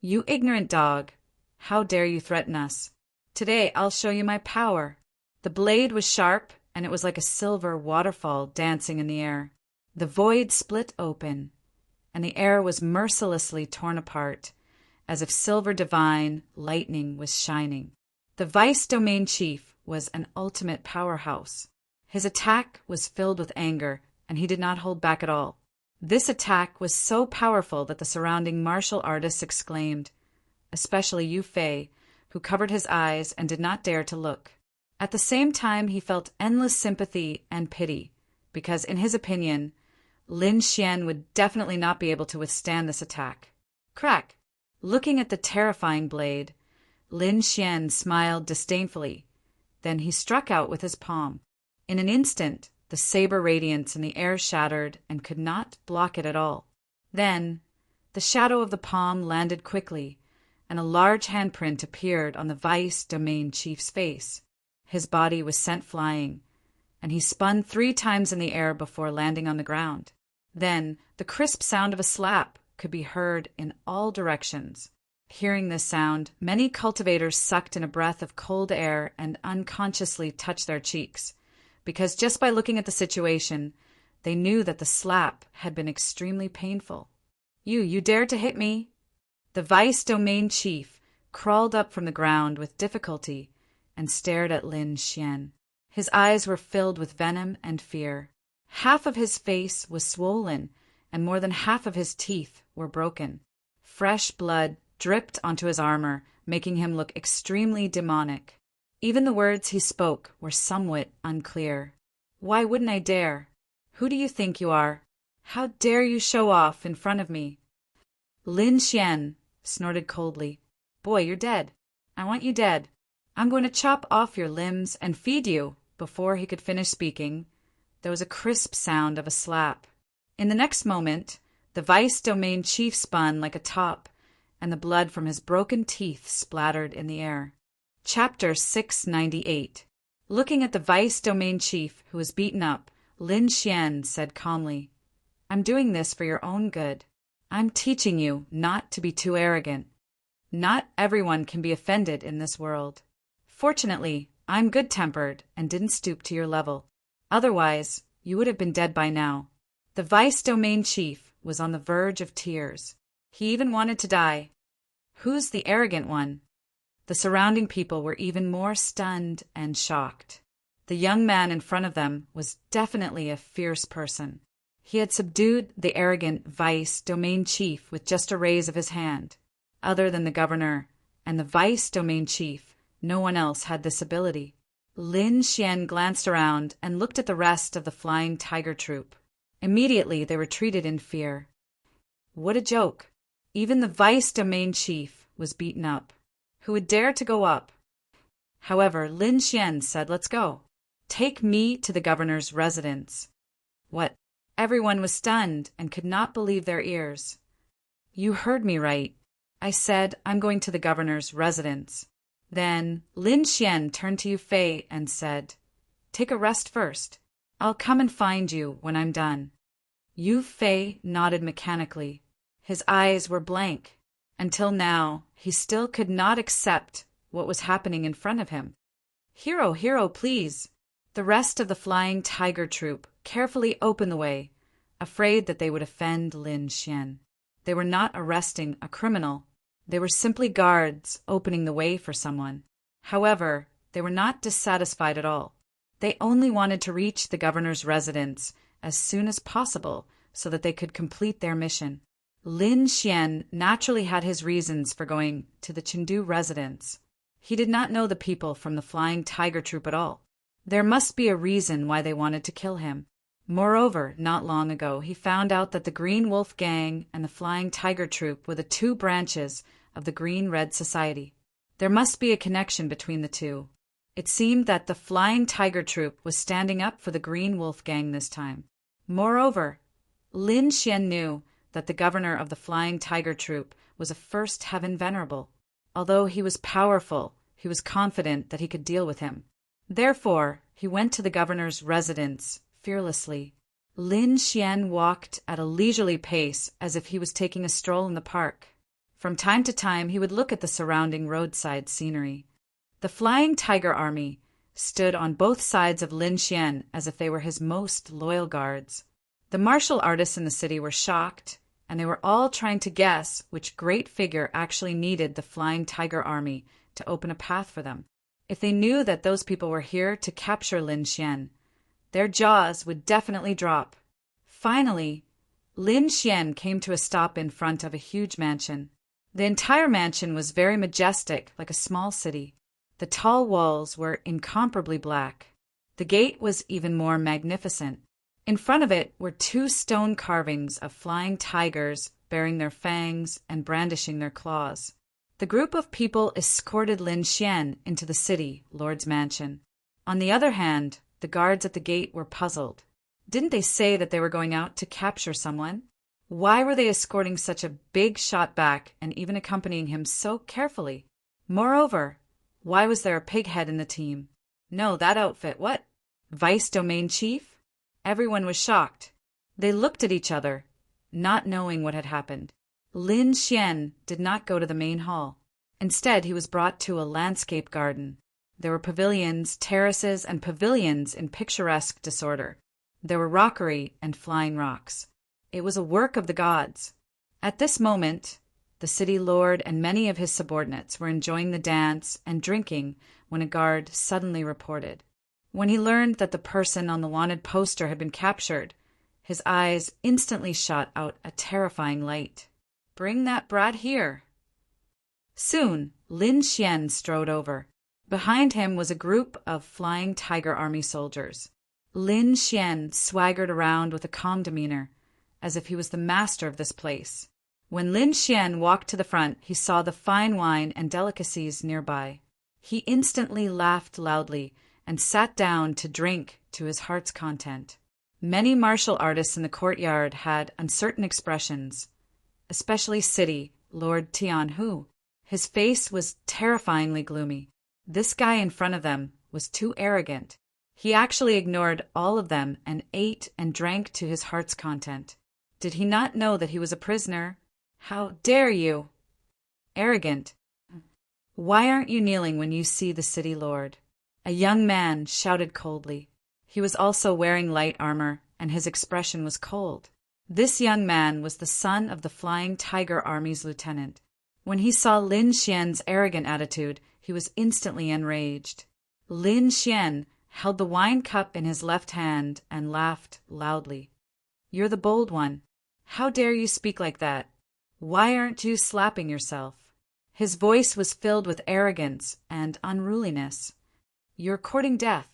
You ignorant dog! How dare you threaten us? Today I'll show you my power. The blade was sharp, and it was like a silver waterfall dancing in the air. The void split open, and the air was mercilessly torn apart, as if silver divine lightning was shining. The vice domain chief was an ultimate powerhouse. His attack was filled with anger, and he did not hold back at all. This attack was so powerful that the surrounding martial artists exclaimed, especially Yu Fei, who covered his eyes and did not dare to look. At the same time, he felt endless sympathy and pity, because in his opinion, Lin Xian would definitely not be able to withstand this attack. Crack! Looking at the terrifying blade, Lin Xian smiled disdainfully. Then he struck out with his palm. In an instant, the saber radiance in the air shattered and could not block it at all. Then, the shadow of the palm landed quickly, and a large handprint appeared on the Vice Domain Chief's face. His body was sent flying, and he spun 3 times in the air before landing on the ground. Then, the crisp sound of a slap could be heard in all directions. Hearing this sound, many cultivators sucked in a breath of cold air and unconsciously touched their cheeks, because just by looking at the situation, they knew that the slap had been extremely painful. You dared to hit me?" The Vice Domain Chief crawled up from the ground with difficulty and stared at Lin Xian. His eyes were filled with venom and fear. Half of his face was swollen, and more than half of his teeth were broken. Fresh blood dripped onto his armor, making him look extremely demonic. Even the words he spoke were somewhat unclear. "Why wouldn't I dare? Who do you think you are? How dare you show off in front of me?" Lin Xian snorted coldly. "Boy, you're dead. I want you dead. I'm going to chop off your limbs and feed you." Before he could finish speaking, there was a crisp sound of a slap. In the next moment, the Vice Domain Chief spun like a top, and the blood from his broken teeth splattered in the air. Chapter 698. Looking at the Vice Domain Chief, who was beaten up, Lin Xian said calmly, "I'm doing this for your own good. I'm teaching you not to be too arrogant. Not everyone can be offended in this world. Fortunately, I'm good-tempered and didn't stoop to your level. Otherwise, you would have been dead by now." The Vice Domain Chief was on the verge of tears. He even wanted to die. Who's the arrogant one? The surrounding people were even more stunned and shocked. The young man in front of them was definitely a fierce person. He had subdued the arrogant Vice Domain Chief with just a raise of his hand. Other than the governor and the Vice Domain Chief, no one else had this ability. Lin Xian glanced around and looked at the rest of the Flying Tiger Troop. Immediately, they retreated in fear. What a joke! Even the Vice Domain Chief was beaten up. Who would dare to go up? However, Lin Xian said, "Let's go. Take me to the governor's residence." What? Everyone was stunned and could not believe their ears. "You heard me right. I said I'm going to the governor's residence." Then Lin Xian turned to Yu Fei and said, "Take a rest first. I'll come and find you when I'm done." Yu Fei nodded mechanically. His eyes were blank. Until now, he still could not accept what was happening in front of him. Hero, please." The rest of the Flying Tiger Troop carefully opened the way, afraid that they would offend Lin Xian. They were not arresting a criminal. They were simply guards opening the way for someone. However, they were not dissatisfied at all. They only wanted to reach the governor's residence as soon as possible so that they could complete their mission. Lin Xian naturally had his reasons for going to the Chengdu residence. He did not know the people from the Flying Tiger Troop at all. There must be a reason why they wanted to kill him. Moreover, not long ago, he found out that the Green Wolf Gang and the Flying Tiger Troop were the 2 branches of the Green-Red Society. There must be a connection between the two. It seemed that the Flying Tiger Troop was standing up for the Green Wolf Gang this time. Moreover, Lin Xian knew that the governor of the Flying Tiger Troop was a First Heaven Venerable. Although he was powerful, he was confident that he could deal with him. Therefore, he went to the governor's residence fearlessly. Lin Xian walked at a leisurely pace as if he was taking a stroll in the park. From time to time, he would look at the surrounding roadside scenery. The Flying Tiger Army stood on both sides of Lin Xian as if they were his most loyal guards. The martial artists in the city were shocked, and they were all trying to guess which great figure actually needed the Flying Tiger Army to open a path for them. If they knew that those people were here to capture Lin Xian, their jaws would definitely drop. Finally, Lin Xian came to a stop in front of a huge mansion. The entire mansion was very majestic, like a small city. The tall walls were incomparably black. The gate was even more magnificent. In front of it were 2 stone carvings of flying tigers baring their fangs and brandishing their claws. The group of people escorted Lin Xian into the city lord's mansion. On the other hand, the guards at the gate were puzzled. Didn't they say that they were going out to capture someone? Why were they escorting such a big shot back and even accompanying him so carefully? Moreover, why was there a pig head in the team? No, that outfit, what? Vice Domain Chief? Everyone was shocked. They looked at each other, not knowing what had happened. Lin Xian did not go to the main hall. Instead, he was brought to a landscape garden. There were pavilions, terraces, and pavilions in picturesque disorder. There were rockery and flying rocks. It was a work of the gods. At this moment, the city lord and many of his subordinates were enjoying the dance and drinking when a guard suddenly reported. When he learned that the person on the wanted poster had been captured, his eyes instantly shot out a terrifying light. "Bring that brat here." Soon, Lin Xian strode over. Behind him was a group of flying tiger army soldiers. Lin Xian swaggered around with a calm demeanor, as if he was the master of this place. When Lin Xian walked to the front, he saw the fine wine and delicacies nearby. He instantly laughed loudly and sat down to drink to his heart's content. Many martial artists in the courtyard had uncertain expressions, especially City Lord Tianhu. His face was terrifyingly gloomy. This guy in front of them was too arrogant. He actually ignored all of them and ate and drank to his heart's content. Did he not know that he was a prisoner? How dare you? Arrogant. Why aren't you kneeling when you see the city lord? A young man shouted coldly. He was also wearing light armor, and his expression was cold. This young man was the son of the Flying Tiger Army's lieutenant. When he saw Lin Xian's arrogant attitude, he was instantly enraged. Lin Xian held the wine cup in his left hand and laughed loudly. "You're the bold one. How dare you speak like that? Why aren't you slapping yourself?" His voice was filled with arrogance and unruliness. "You're courting death."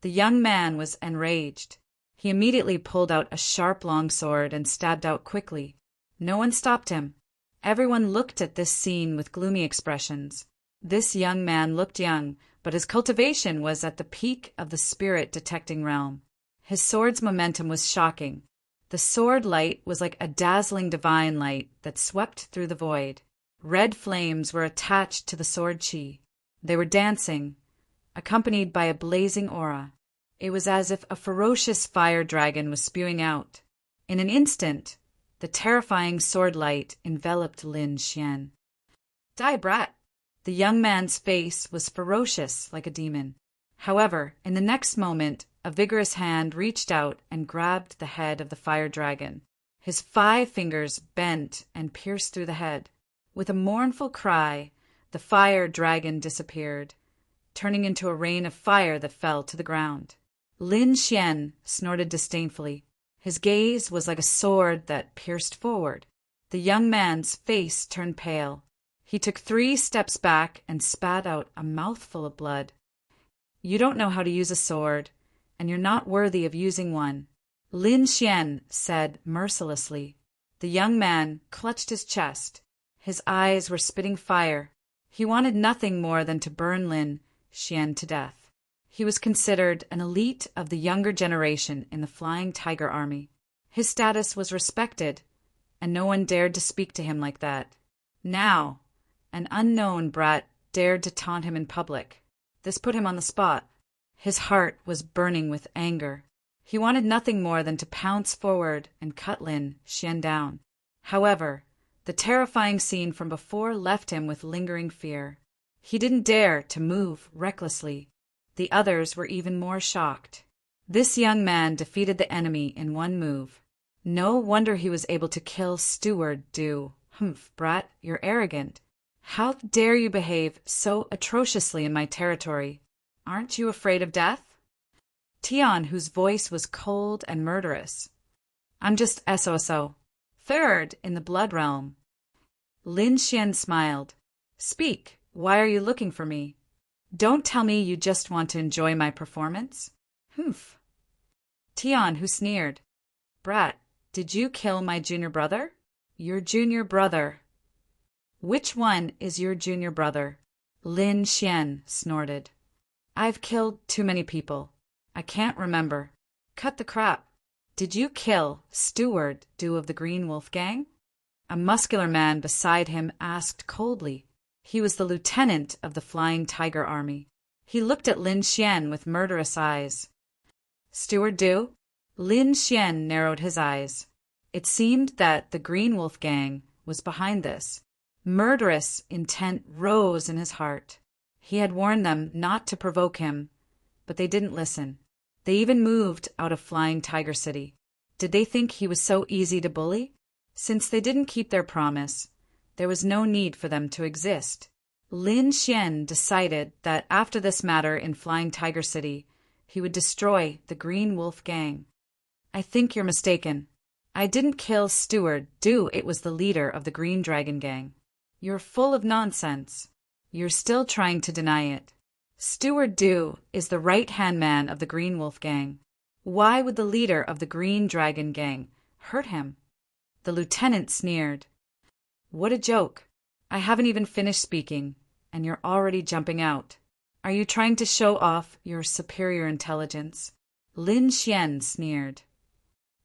The young man was enraged. He immediately pulled out a sharp long sword and stabbed out quickly. No one stopped him. Everyone looked at this scene with gloomy expressions. This young man looked young, but his cultivation was at the peak of the spirit-detecting realm. His sword's momentum was shocking. The sword light was like a dazzling divine light that swept through the void. Red flames were attached to the sword chi. They were dancing, accompanied by a blazing aura. It was as if a ferocious fire dragon was spewing out. In an instant, the terrifying sword light enveloped Lin Xian. "Die, brat!" The young man's face was ferocious like a demon. However, in the next moment, a vigorous hand reached out and grabbed the head of the fire dragon. His 5 fingers bent and pierced through the head. With a mournful cry, the fire dragon disappeared, turning into a rain of fire that fell to the ground. Lin Xian snorted disdainfully. His gaze was like a sword that pierced forward. The young man's face turned pale. He took 3 steps back and spat out a mouthful of blood. "You don't know how to use a sword, and you're not worthy of using one," Lin Xian said mercilessly. The young man clutched his chest. His eyes were spitting fire. He wanted nothing more than to burn Lin Xian to death. He was considered an elite of the younger generation in the Flying Tiger Army. His status was respected, and no one dared to speak to him like that. Now, an unknown brat dared to taunt him in public. This put him on the spot. His heart was burning with anger. He wanted nothing more than to pounce forward and cut Lin Xian down. However, the terrifying scene from before left him with lingering fear. He didn't dare to move recklessly. The others were even more shocked. This young man defeated the enemy in one move. No wonder he was able to kill Steward Du. "Humph, brat, you're arrogant. How dare you behave so atrociously in my territory? Aren't you afraid of death?" Tian, whose voice was cold and murderous. "I'm just SOSO. Third in the blood realm." Lin Xian smiled. "Speak. Why are you looking for me?" Don't tell me you just want to enjoy my performance. Humph. Tion, who sneered. Brat, did you kill my junior brother? Your junior brother. Which one is your junior brother? Lin Xian snorted. I've killed too many people. I can't remember. Cut the crap. Did you kill Steward Du of the Green Wolf Gang? A muscular man beside him asked coldly. He was the lieutenant of the Flying Tiger Army. He looked at Lin Xian with murderous eyes. Steward Du? Lin Xian narrowed his eyes. It seemed that the Green Wolf Gang was behind this. Murderous intent rose in his heart. He had warned them not to provoke him, but they didn't listen. They even moved out of Flying Tiger City. Did they think he was so easy to bully? Since they didn't keep their promise, there was no need for them to exist. Lin Xian decided that after this matter in Flying Tiger City, he would destroy the Green Wolf Gang. I think you're mistaken. I didn't kill Steward Du, it was the leader of the Green Dragon Gang. You're full of nonsense. You're still trying to deny it. Steward Du is the right-hand man of the Green Wolf Gang. Why would the leader of the Green Dragon Gang hurt him? The lieutenant sneered. What a joke. I haven't even finished speaking, and you're already jumping out. Are you trying to show off your superior intelligence? Lin Xian sneered.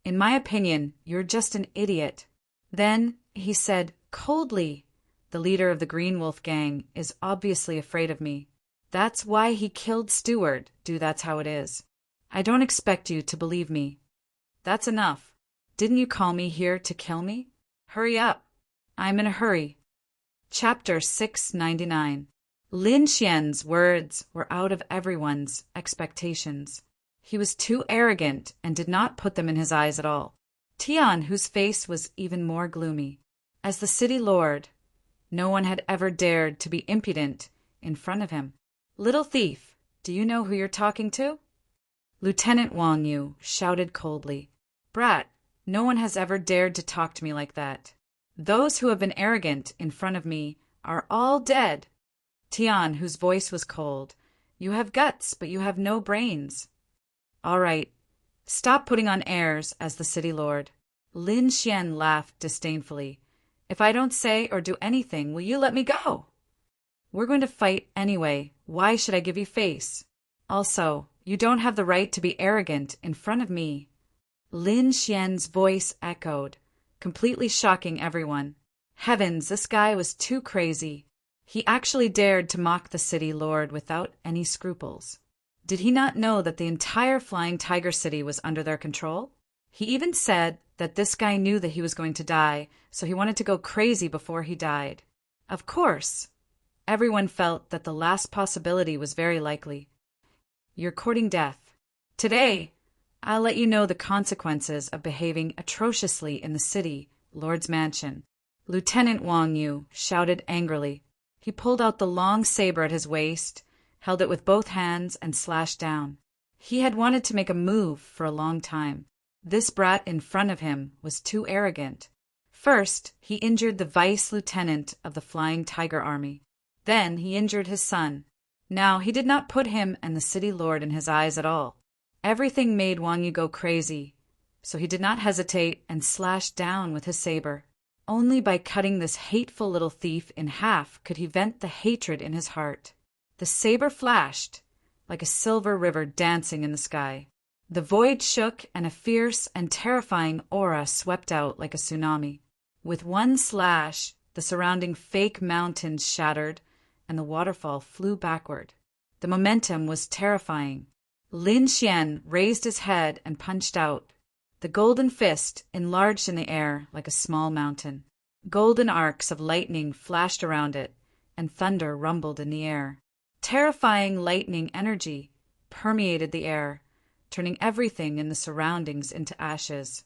In my opinion, you're just an idiot. Then he said coldly, the leader of the Green Wolf Gang is obviously afraid of me. That's why he killed Steward Du, that's how it is. I don't expect you to believe me. That's enough. Didn't you call me here to kill me? Hurry up. I'm in a hurry. Chapter 699. Lin Xian's words were out of everyone's expectations. He was too arrogant and did not put them in his eyes at all. Tion, whose face was even more gloomy. As the city lord, no one had ever dared to be impudent in front of him. Little thief, do you know who you're talking to? Lieutenant Wang Yu shouted coldly. Brat, no one has ever dared to talk to me like that. Those who have been arrogant in front of me are all dead. Tian, whose voice was cold. You have guts, but you have no brains. All right, stop putting on airs as the city lord. Lin Xian laughed disdainfully. If I don't say or do anything, will you let me go? We're going to fight anyway. Why should I give you face? Also, you don't have the right to be arrogant in front of me. Lin Xian's voice echoed, completely shocking everyone. Heavens, this guy was too crazy. He actually dared to mock the city lord without any scruples. Did he not know that the entire Flying Tiger City was under their control? He even said that this guy knew that he was going to die, so he wanted to go crazy before he died. Of course, everyone felt that the last possibility was very likely. You're courting death. Today, I'll let you know the consequences of behaving atrociously in the city, Lord's mansion. Lieutenant Wang Yu shouted angrily. He pulled out the long saber at his waist, held it with both hands, and slashed down. He had wanted to make a move for a long time. This brat in front of him was too arrogant. First, he injured the vice lieutenant of the Flying Tiger Army. Then he injured his son. Now he did not put him and the city lord in his eyes at all. Everything made Wang Yu go crazy, so he did not hesitate and slashed down with his saber. Only by cutting this hateful little thief in half could he vent the hatred in his heart. The saber flashed, like a silver river dancing in the sky. The void shook and a fierce and terrifying aura swept out like a tsunami. With one slash, the surrounding fake mountains shattered and the waterfall flew backward. The momentum was terrifying. Lin Xian raised his head and punched out. The golden fist enlarged in the air like a small mountain. Golden arcs of lightning flashed around it, and thunder rumbled in the air. Terrifying lightning energy permeated the air, turning everything in the surroundings into ashes.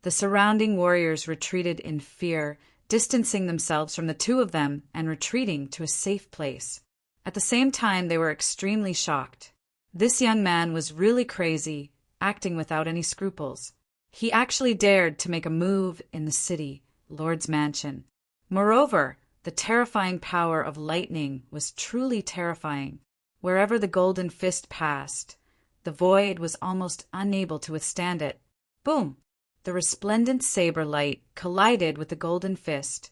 The surrounding warriors retreated in fear, distancing themselves from the two of them and retreating to a safe place. At the same time, they were extremely shocked. This young man was really crazy, acting without any scruples. He actually dared to make a move in the city, Lord's mansion. Moreover, the terrifying power of lightning was truly terrifying. Wherever the golden fist passed, the void was almost unable to withstand it. Boom! The resplendent saber light collided with the golden fist,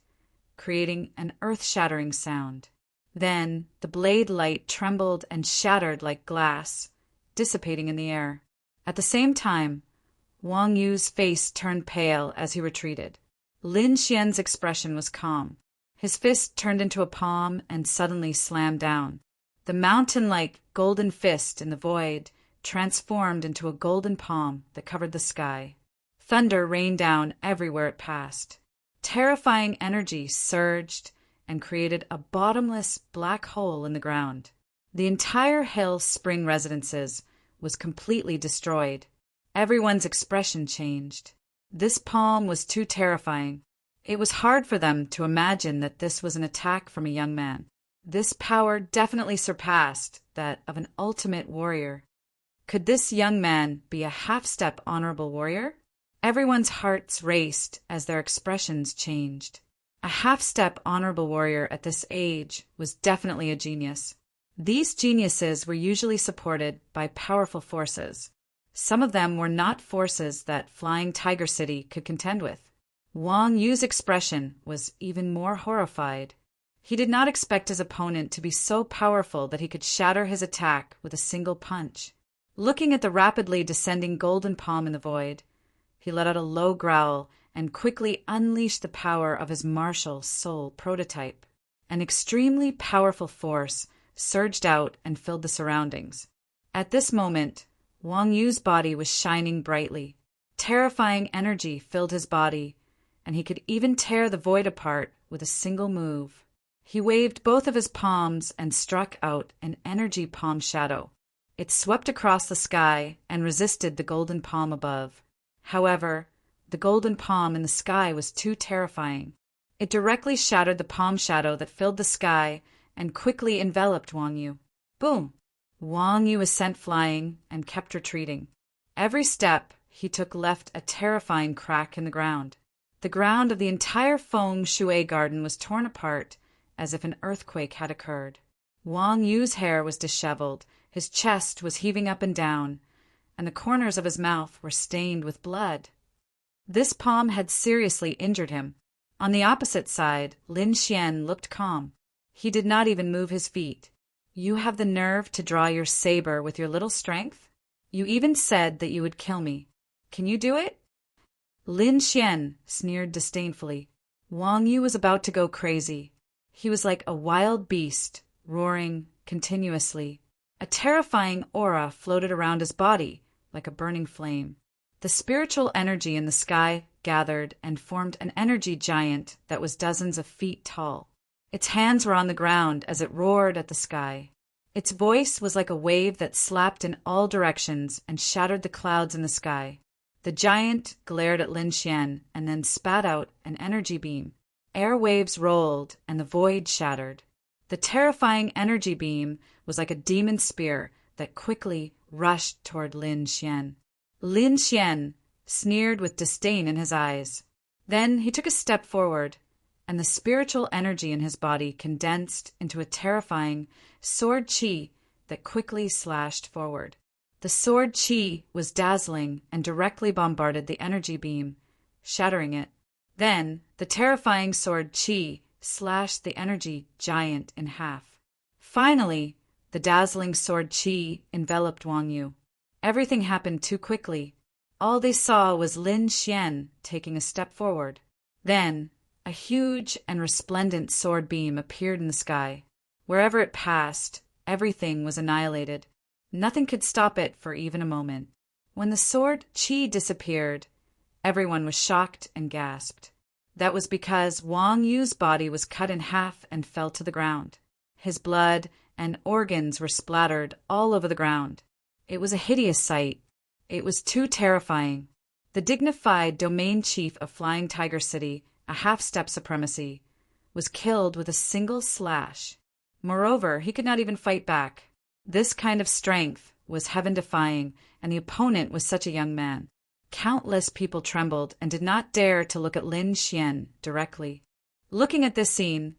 creating an earth-shattering sound. Then the blade light trembled and shattered like glass, dissipating in the air. At the same time, Wang Yu's face turned pale as he retreated. Lin Xian's expression was calm. His fist turned into a palm and suddenly slammed down. The mountain-like golden fist in the void transformed into a golden palm that covered the sky. Thunder rained down everywhere it passed. Terrifying energy surged and created a bottomless black hole in the ground. The entire Hill Spring residences was completely destroyed. Everyone's expression changed. This palm was too terrifying. It was hard for them to imagine that this was an attack from a young man. This power definitely surpassed that of an ultimate warrior. Could this young man be a half-step honorable warrior? Everyone's hearts raced as their expressions changed. A half-step honorable warrior at this age was definitely a genius. These geniuses were usually supported by powerful forces. Some of them were not forces that Flying Tiger City could contend with. Wang Yu's expression was even more horrified. He did not expect his opponent to be so powerful that he could shatter his attack with a single punch. Looking at the rapidly descending golden palm in the void, he let out a low growl and quickly unleashed the power of his martial soul prototype. An extremely powerful force surged out and filled the surroundings. At this moment, Wang Yu's body was shining brightly. Terrifying energy filled his body, and he could even tear the void apart with a single move. He waved both of his palms and struck out an energy palm shadow. It swept across the sky and resisted the golden palm above. However, the golden palm in the sky was too terrifying. It directly shattered the palm shadow that filled the sky and quickly enveloped Wang Yu. Boom! Wang Yu was sent flying and kept retreating. Every step he took left a terrifying crack in the ground. The ground of the entire Feng Shui garden was torn apart as if an earthquake had occurred. Wang Yu's hair was disheveled, his chest was heaving up and down, and the corners of his mouth were stained with blood. This palm had seriously injured him. On the opposite side, Lin Xian looked calm. He did not even move his feet. You have the nerve to draw your saber with your little strength? You even said that you would kill me. Can you do it? Lin Xian sneered disdainfully. Wang Yu was about to go crazy. He was like a wild beast, roaring continuously. A terrifying aura floated around his body, like a burning flame. The spiritual energy in the sky gathered and formed an energy giant that was dozens of feet tall. Its hands were on the ground as it roared at the sky. Its voice was like a wave that slapped in all directions and shattered the clouds in the sky. The giant glared at Lin Xian and then spat out an energy beam. Air waves rolled and the void shattered. The terrifying energy beam was like a demon spear that quickly rushed toward Lin Xian. Lin Xian sneered with disdain in his eyes. Then he took a step forward, and the spiritual energy in his body condensed into a terrifying sword qi that quickly slashed forward. The sword qi was dazzling and directly bombarded the energy beam, shattering it. Then the terrifying sword qi slashed the energy giant in half. Finally, the dazzling sword qi enveloped Wang Yu. Everything happened too quickly. All they saw was Lin Xian taking a step forward. Then, a huge and resplendent sword beam appeared in the sky. Wherever it passed, everything was annihilated. Nothing could stop it for even a moment. When the sword qi disappeared, everyone was shocked and gasped. That was because Wang Yu's body was cut in half and fell to the ground. His blood and organs were splattered all over the ground. It was a hideous sight. It was too terrifying. The dignified domain chief of Flying Tiger City, a half-step supremacy, was killed with a single slash. Moreover, he could not even fight back. This kind of strength was heaven-defying, and the opponent was such a young man. Countless people trembled and did not dare to look at Lin Xian directly. Looking at this scene,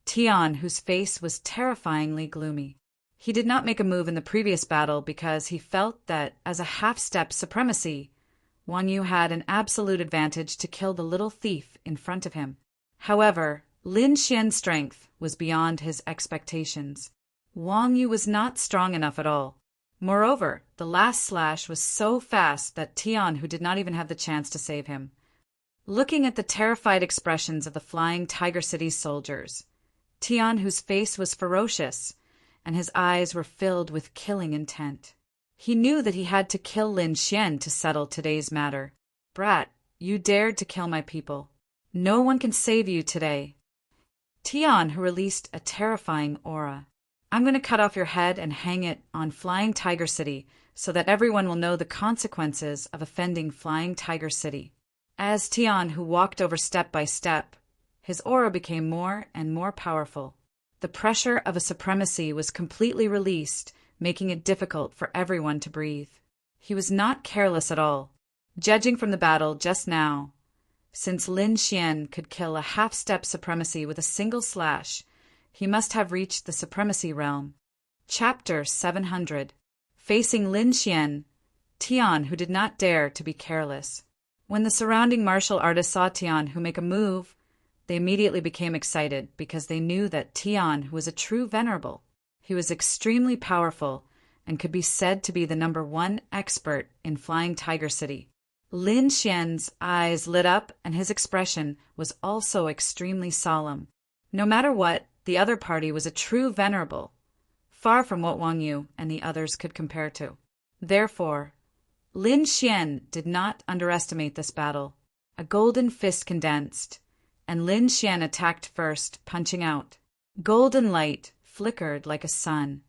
Tian, whose face was terrifyingly gloomy. He did not make a move in the previous battle because he felt that, as a half-step supremacy, Wang Yu had an absolute advantage to kill the little thief in front of him. However, Lin Xian's strength was beyond his expectations. Wang Yu was not strong enough at all. Moreover, the last slash was so fast that Tian, who did not even have the chance to save him. Looking at the terrified expressions of the flying Tiger City soldiers, Tian, whose face was ferocious, and his eyes were filled with killing intent. He knew that he had to kill Lin Xian to settle today's matter. "Brat, you dared to kill my people. No one can save you today." Tian, who released a terrifying aura. "I'm going to cut off your head and hang it on Flying Tiger City so that everyone will know the consequences of offending Flying Tiger City." As Tian, who walked over step by step, his aura became more and more powerful. The pressure of a supremacy was completely released, making it difficult for everyone to breathe. He was not careless at all. Judging from the battle just now, since Lin Xian could kill a half-step supremacy with a single slash, he must have reached the supremacy realm. Chapter 700. Facing Lin Xian, Tian, who did not dare to be careless. When the surrounding martial artists saw Tian, who make a move, they immediately became excited because they knew that Tian was a true venerable. He was extremely powerful and could be said to be the #1 expert in Flying Tiger City. Lin Xian's eyes lit up and his expression was also extremely solemn. No matter what, the other party was a true venerable, far from what Wang Yu and the others could compare to. Therefore, Lin Xian did not underestimate this battle. A golden fist condensed, and Lin Xian attacked first, punching out. Golden light flickered like a sun,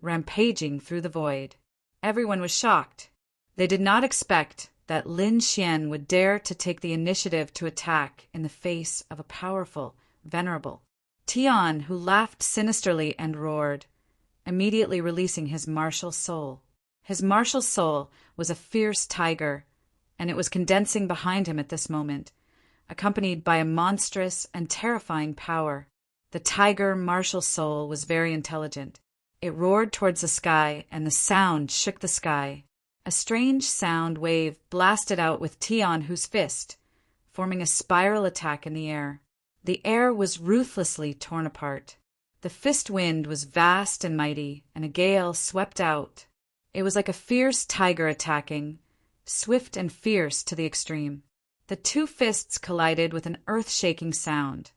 rampaging through the void. Everyone was shocked. They did not expect that Lin Xian would dare to take the initiative to attack in the face of a powerful venerable. Tian, who laughed sinisterly and roared, immediately releasing his martial soul. His martial soul was a fierce tiger, and it was condensing behind him at this moment, accompanied by a monstrous and terrifying power. The tiger martial soul was very intelligent. It roared towards the sky, and the sound shook the sky. A strange sound wave blasted out with Tian, whose fist, forming a spiral attack in the air. The air was ruthlessly torn apart. The fist wind was vast and mighty, and a gale swept out. It was like a fierce tiger attacking, swift and fierce to the extreme. The two fists collided with an earth-shaking sound,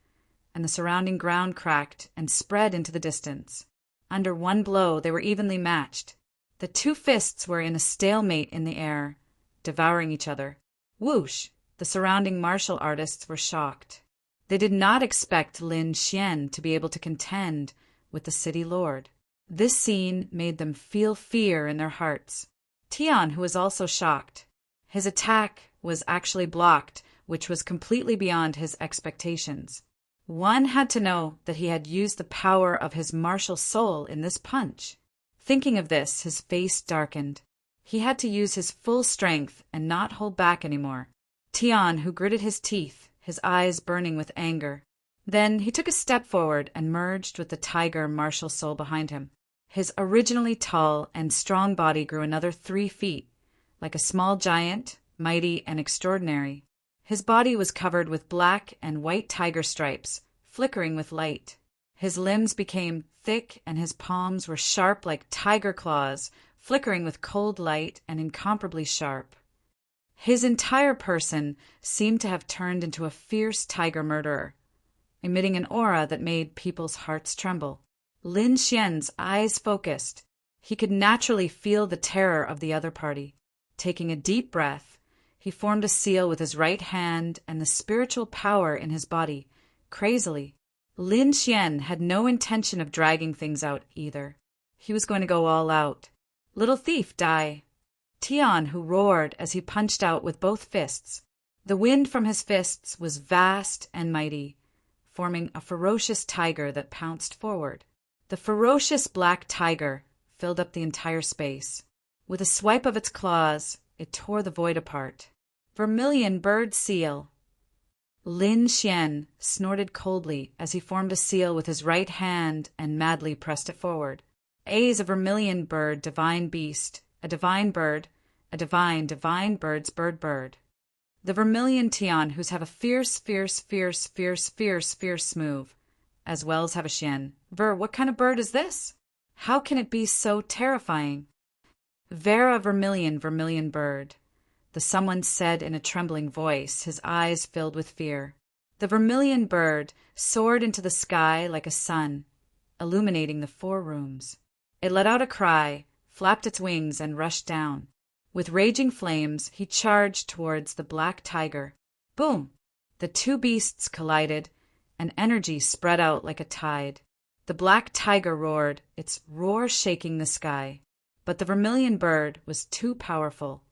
and the surrounding ground cracked and spread into the distance. Under one blow, they were evenly matched. The two fists were in a stalemate in the air, devouring each other. Whoosh! The surrounding martial artists were shocked. They did not expect Lin Xian to be able to contend with the city lord. This scene made them feel fear in their hearts. Tian, who was also shocked. His attack was actually blocked, which was completely beyond his expectations. One had to know that he had used the power of his martial soul in this punch. Thinking of this, his face darkened. He had to use his full strength and not hold back anymore. Tian, who gritted his teeth, his eyes burning with anger. Then he took a step forward and merged with the tiger martial soul behind him. His originally tall and strong body grew another 3 feet, like a small giant, mighty and extraordinary. His body was covered with black and white tiger stripes, flickering with light. His limbs became thick and his palms were sharp like tiger claws, flickering with cold light and incomparably sharp. His entire person seemed to have turned into a fierce tiger murderer, emitting an aura that made people's hearts tremble. Lin Xian's eyes focused. He could naturally feel the terror of the other party. Taking a deep breath, he formed a seal with his right hand and the spiritual power in his body, crazily. Lin Xian had no intention of dragging things out either. He was going to go all out. "Little thief, die!" Tian, who roared as he punched out with both fists. The wind from his fists was vast and mighty, forming a ferocious tiger that pounced forward. The ferocious black tiger filled up the entire space. With a swipe of its claws, it tore the void apart. Vermilion bird seal. Lin Xian snorted coldly as he formed a seal with his right hand and madly pressed it forward. A is a vermilion bird, divine beast, a divine bird, a divine bird's bird. The vermilion Tian, who's have a fierce move, as well as have a Xian. What kind of bird is this? How can it be so terrifying? Vera vermilion bird, the someone said in a trembling voice, his eyes filled with fear. The vermilion bird soared into the sky like a sun, illuminating the 4 rooms. It let out a cry, flapped its wings, and rushed down. With raging flames, he charged towards the black tiger. Boom! The 2 beasts collided, and energy spread out like a tide. The black tiger roared, its roar shaking the sky. But the vermilion bird was too powerful.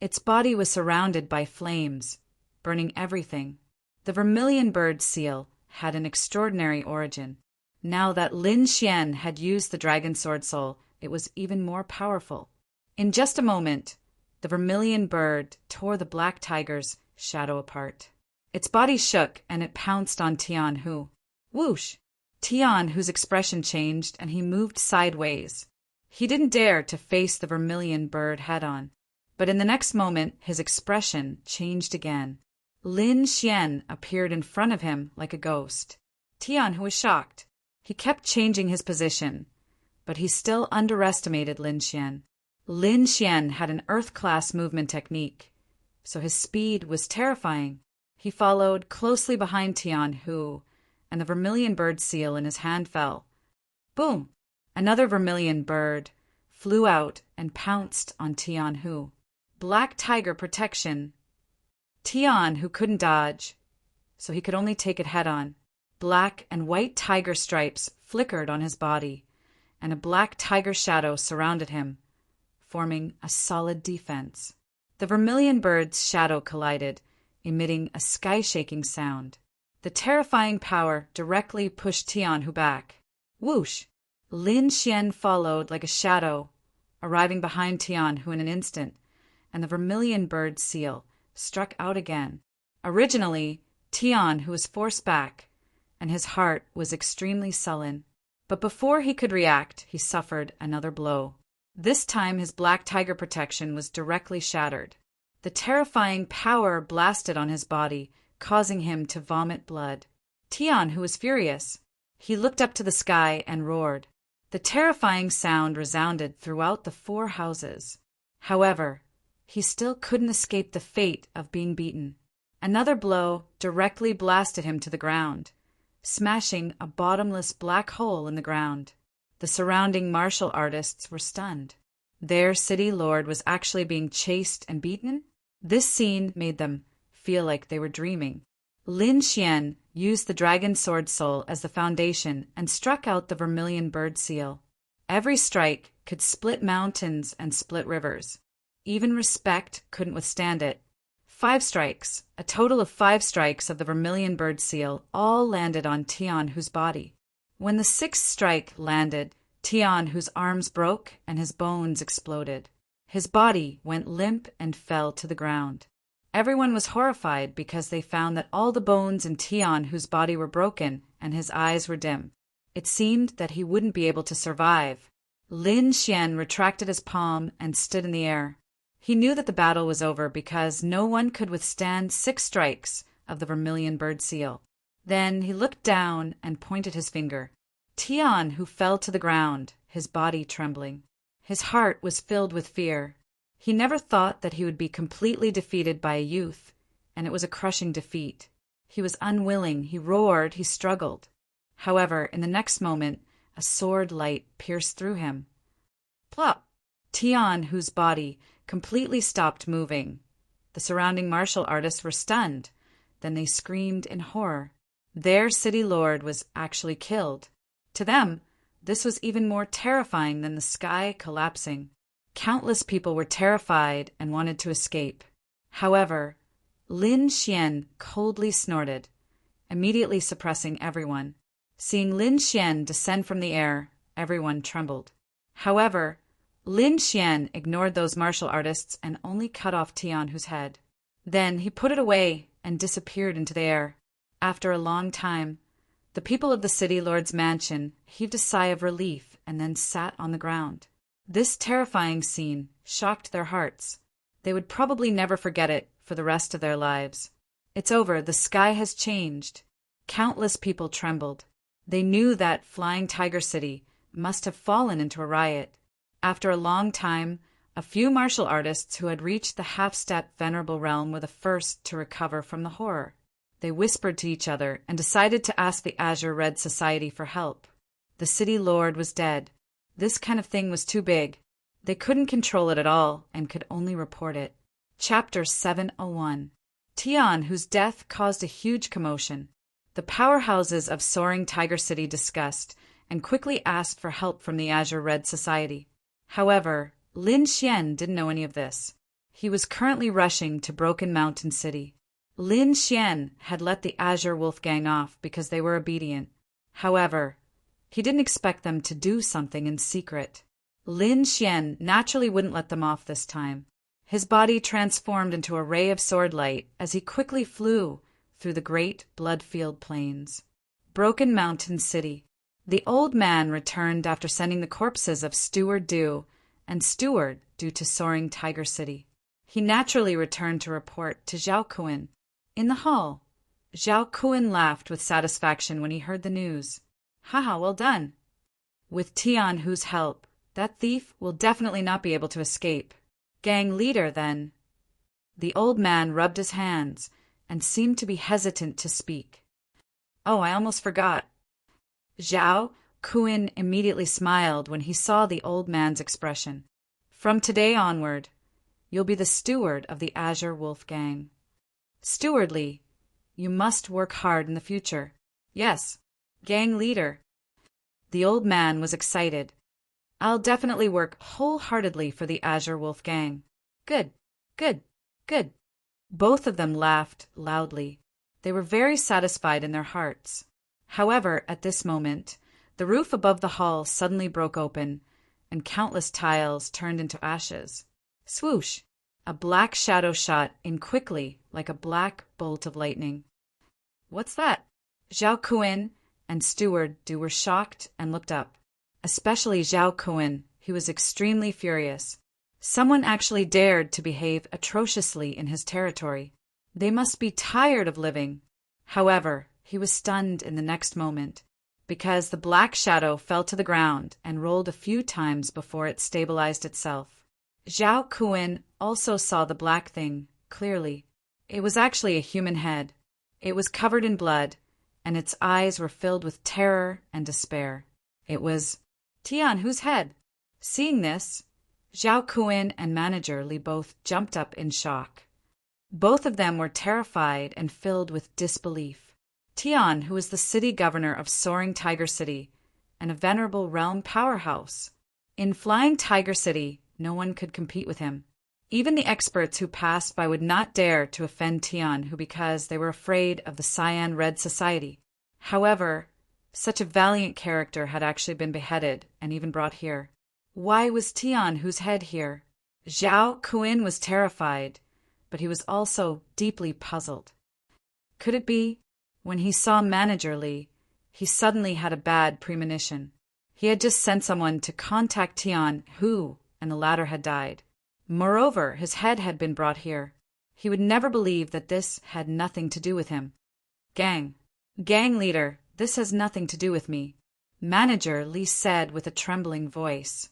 Its body was surrounded by flames, burning everything. The vermilion bird seal had an extraordinary origin. Now that Lin Xian had used the dragon sword soul, it was even more powerful. In just a moment, the vermilion bird tore the black tiger's shadow apart. Its body shook and it pounced on Tian Hu. Whoosh! Tian Hu's expression changed and he moved sideways. He didn't dare to face the vermilion bird head-on. But in the next moment, his expression changed again. Lin Xian appeared in front of him like a ghost. Tian Hu was shocked. He kept changing his position, but he still underestimated Lin Xian. Lin Xian had an Earth-class movement technique, so his speed was terrifying. He followed closely behind Tian Hu, and the vermilion bird seal in his hand fell. Boom! Another vermilion bird flew out and pounced on Tian Hu. Black tiger protection. Tian Hu couldn't dodge, so he could only take it head-on. Black and white tiger stripes flickered on his body, and a black tiger shadow surrounded him, forming a solid defense. The vermilion bird's shadow collided, emitting a sky-shaking sound. The terrifying power directly pushed Tian Hu back. Whoosh! Lin Xian followed like a shadow, arriving behind Tian Hu in an instant, and the vermilion bird seal struck out again. Originally, Tian Hu was forced back, and his heart was extremely sullen. But before he could react, he suffered another blow. This time his black tiger protection was directly shattered. The terrifying power blasted on his body, causing him to vomit blood. Tian Hu was furious. He looked up to the sky and roared. The terrifying sound resounded throughout the 4 houses. However, he still couldn't escape the fate of being beaten. Another blow directly blasted him to the ground, smashing a bottomless black hole in the ground. The surrounding martial artists were stunned. Their city lord was actually being chased and beaten? This scene made them feel like they were dreaming. Lin Xian used the dragon sword soul as the foundation and struck out the vermilion bird seal. Every strike could split mountains and split rivers. Even respect couldn't withstand it. 5 strikes, a total of 5 strikes of the vermilion bird seal, all landed on Tian Hu's body. When the 6th strike landed, Tian Hu's arms broke and his bones exploded. His body went limp and fell to the ground. Everyone was horrified because they found that all the bones in Tian Hu's body were broken and his eyes were dim. It seemed that he wouldn't be able to survive. Lin Xian retracted his palm and stood in the air. He knew that the battle was over because no one could withstand 6 strikes of the vermilion bird seal. Then he looked down and pointed his finger. Tian Hu fell to the ground, his body trembling. His heart was filled with fear. He never thought that he would be completely defeated by a youth, and it was a crushing defeat. He was unwilling, he roared, he struggled. However, in the next moment, a sword light pierced through him. Plop! Tian Hu's body completely stopped moving. The surrounding martial artists were stunned. Then they screamed in horror. Their city lord was actually killed. To them, this was even more terrifying than the sky collapsing. Countless people were terrified and wanted to escape. However, Lin Xian coldly snorted, immediately suppressing everyone. Seeing Lin Xian descend from the air, everyone trembled. However, Lin Xian ignored those martial artists and only cut off Tian Hu's head. Then he put it away and disappeared into the air. After a long time, the people of the city lord's mansion heaved a sigh of relief and then sat on the ground. This terrifying scene shocked their hearts. They would probably never forget it for the rest of their lives. It's over, the sky has changed. Countless people trembled. They knew that Flying Tiger City must have fallen into a riot. After a long time, a few martial artists who had reached the half-step venerable realm were the first to recover from the horror. They whispered to each other and decided to ask the Azure Red Society for help. The city lord was dead. This kind of thing was too big. They couldn't control it at all and could only report it. Chapter 701. Tian, whose death caused a huge commotion. The powerhouses of Soaring Tiger City discussed and quickly asked for help from the Azure Red Society. However, Lin Xian didn't know any of this. He was currently rushing to Broken Mountain City. Lin Xian had let the Azure Wolf Gang off because they were obedient. However, he didn't expect them to do something in secret. Lin Xian naturally wouldn't let them off this time. His body transformed into a ray of sword light as he quickly flew through the great blood-filled plains. Broken Mountain City. The old man returned after sending the corpses of Steward Du and Steward due to Soaring Tiger City. He naturally returned to report to Zhao Kuan. In the hall, Zhao Kuan laughed with satisfaction when he heard the news. Haha, well done. With Tian Hu's help, that thief will definitely not be able to escape. Gang leader, then. The old man rubbed his hands and seemed to be hesitant to speak. Oh, I almost forgot. Zhao Kuan immediately smiled when he saw the old man's expression. From today onward, you'll be the steward of the Azure Wolf Gang. Stewardly, you must work hard in the future. Yes, gang leader. The old man was excited. I'll definitely work wholeheartedly for the Azure Wolf Gang. Good, good, good. Both of them laughed loudly. They were very satisfied in their hearts. However, at this moment, the roof above the hall suddenly broke open, and countless tiles turned into ashes. Swoosh! A black shadow shot in quickly like a black bolt of lightning. What's that? Zhao Kuan and Steward Du were shocked and looked up. Especially Zhao Kuan, who was extremely furious. Someone actually dared to behave atrociously in his territory. They must be tired of living. However, he was stunned in the next moment, because the black shadow fell to the ground and rolled a few times before it stabilized itself. Zhao Kuan also saw the black thing clearly. It was actually a human head. It was covered in blood, and its eyes were filled with terror and despair. It was Tian Hu's head. Seeing this, Zhao Kuan and Manager Li both jumped up in shock. Both of them were terrified and filled with disbelief. Tian, who was the city governor of Soaring Tiger City and a venerable realm powerhouse. In Flying Tiger City, no one could compete with him. Even the experts who passed by would not dare to offend Tian Hu because they were afraid of the Cyan Red Society. However, such a valiant character had actually been beheaded and even brought here. Why was Tian Hu's head here? Zhao Kuan was terrified, but he was also deeply puzzled. Could it be, when he saw Manager Li, he suddenly had a bad premonition? He had just sent someone to contact Tian Hu, and the latter had died. Moreover, his head had been brought here. He would never believe that this had nothing to do with him. Gang leader, this has nothing to do with me, Manager Li said with a trembling voice.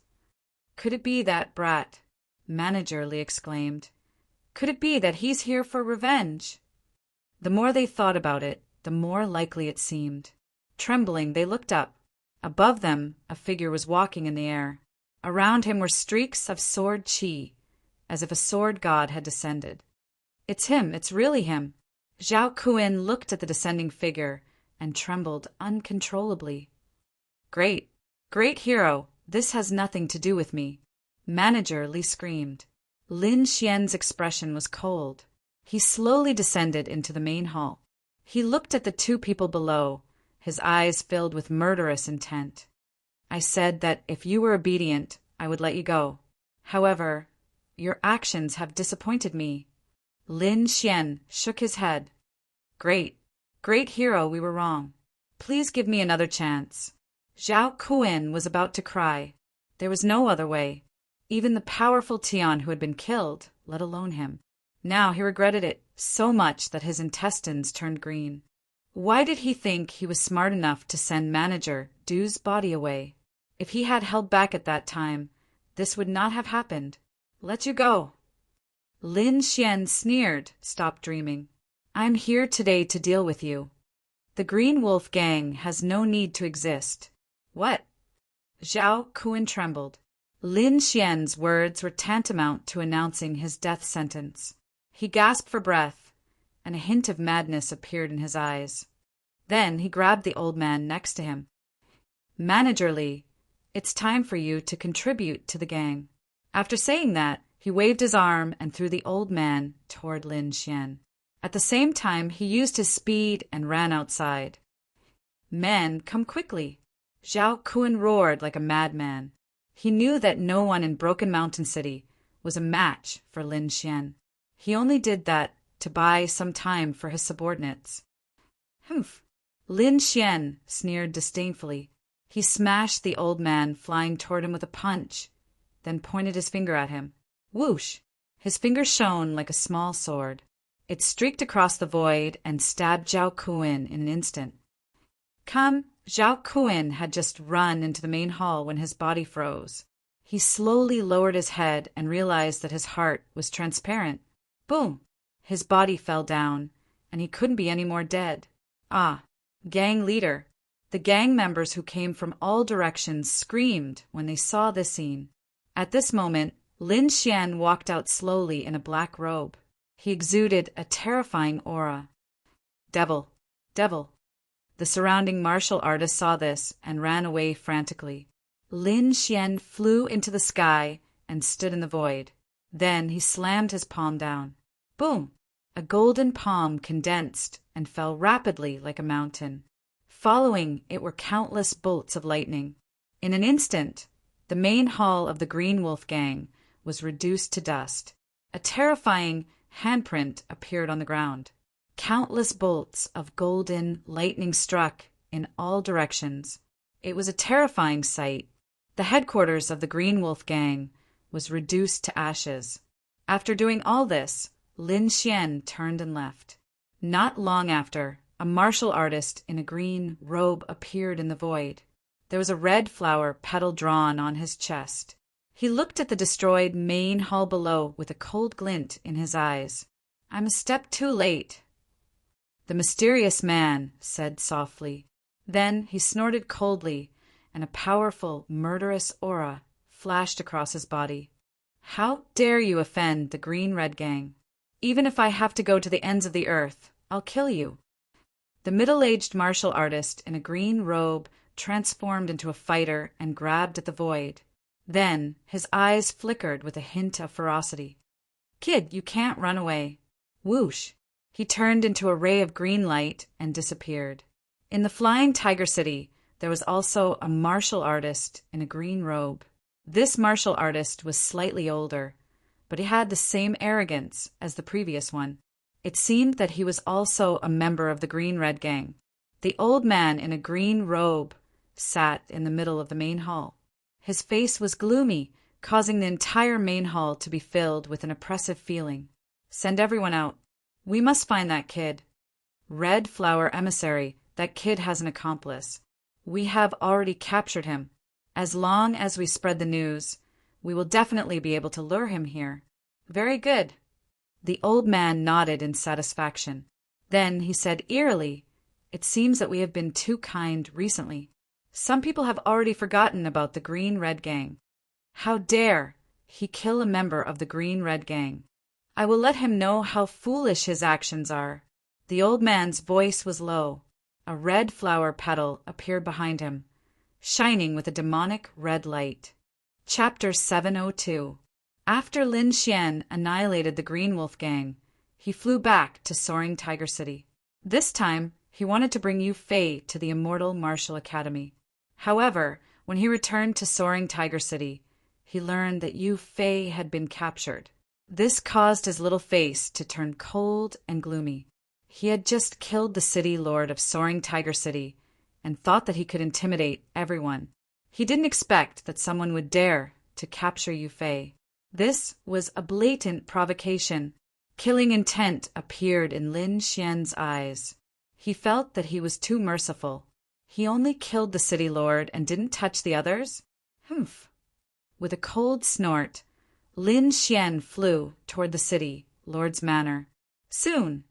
Could it be that brat? Manager Li exclaimed. Could it be that he's here for revenge? The more they thought about it, the more likely it seemed. Trembling, they looked up. Above them, a figure was walking in the air. Around him were streaks of sword chi, as if a sword god had descended. It's him, it's really him. Zhao Kuan looked at the descending figure and trembled uncontrollably. Great hero, this has nothing to do with me, Manager Li screamed. Lin Xian's expression was cold. He slowly descended into the main hall. He looked at the two people below, his eyes filled with murderous intent. I said that if you were obedient, I would let you go. However, your actions have disappointed me. Lin Xian shook his head. Great hero, we were wrong. Please give me another chance. Zhao Kun was about to cry. There was no other way. Even the powerful Tian who had been killed, let alone him. Now he regretted it so much that his intestines turned green. Why did he think he was smart enough to send manager Du's body away? If he had held back at that time, this would not have happened. Let you go. Lin Xian sneered. Stop dreaming. I'm here today to deal with you. The Green Wolf Gang has no need to exist. What? Zhao Kun trembled. Lin Xian's words were tantamount to announcing his death sentence. He gasped for breath, and a hint of madness appeared in his eyes. Then he grabbed the old man next to him. Manager Li, it's time for you to contribute to the gang. After saying that, he waved his arm and threw the old man toward Lin Xian. At the same time, he used his speed and ran outside. Men, come quickly. Zhao Kun roared like a madman. He knew that no one in Broken Mountain City was a match for Lin Xian. He only did that to buy some time for his subordinates. Humph! Lin Xian sneered disdainfully. He smashed the old man flying toward him with a punch, then pointed his finger at him. Whoosh! His finger shone like a small sword. It streaked across the void and stabbed Zhao Kun in an instant. Come! Zhao Kun had just run into the main hall when his body froze. He slowly lowered his head and realized that his heart was transparent. Boom! His body fell down, and he couldn't be any more dead. Ah, gang leader. The gang members who came from all directions screamed when they saw this scene. At this moment, Lin Xian walked out slowly in a black robe. He exuded a terrifying aura. Devil! Devil! The surrounding martial artists saw this and ran away frantically. Lin Xian flew into the sky and stood in the void. Then he slammed his palm down. Boom! A golden palm condensed and fell rapidly like a mountain. Following it were countless bolts of lightning. In an instant, the main hall of the Green Wolf Gang was reduced to dust. A terrifying handprint appeared on the ground. Countless bolts of golden lightning struck in all directions. It was a terrifying sight. The headquarters of the Green Wolf Gang was reduced to ashes. After doing all this, Lin Xian turned and left. Not long after, a martial artist in a green robe appeared in the void. There was a red flower petal drawn on his chest. He looked at the destroyed main hall below with a cold glint in his eyes. I'm a step too late. The mysterious man said softly. Then he snorted coldly, and a powerful, murderous aura flashed across his body. How dare you offend the Green-Red Gang? Even if I have to go to the ends of the earth, I'll kill you. The middle-aged martial artist in a green robe transformed into a fighter and grabbed at the void. Then his eyes flickered with a hint of ferocity. Kid, you can't run away. Whoosh! He turned into a ray of green light and disappeared. In the Flying Tiger City, there was also a martial artist in a green robe. This martial artist was slightly older, but he had the same arrogance as the previous one. It seemed that he was also a member of the Green-Red Gang. The old man in a green robe sat in the middle of the main hall. His face was gloomy, causing the entire main hall to be filled with an oppressive feeling. Send everyone out. We must find that kid. Red Flower Emissary, that kid has an accomplice. We have already captured him. As long as we spread the news, we will definitely be able to lure him here. Very good. The old man nodded in satisfaction. Then he said eerily, It seems that we have been too kind recently. Some people have already forgotten about the Green-Red Gang. How dare he kill a member of the Green-Red Gang? I will let him know how foolish his actions are. The old man's voice was low. A red flower petal appeared behind him, shining with a demonic red light. Chapter 702. After Lin Xian annihilated the Green Wolf Gang, he flew back to Soaring Tiger City. This time, he wanted to bring Yu Fei to the Immortal Martial Academy. However, when he returned to Soaring Tiger City, he learned that Yu Fei had been captured. This caused his little face to turn cold and gloomy. He had just killed the city lord of Soaring Tiger City, and thought that he could intimidate everyone. He didn't expect that someone would dare to capture Yu Fei. This was a blatant provocation. Killing intent appeared in Lin Xian's eyes. He felt that he was too merciful. He only killed the city lord and didn't touch the others? Humph. With a cold snort, Lin Xian flew toward the city, Lord's Manor. Soon,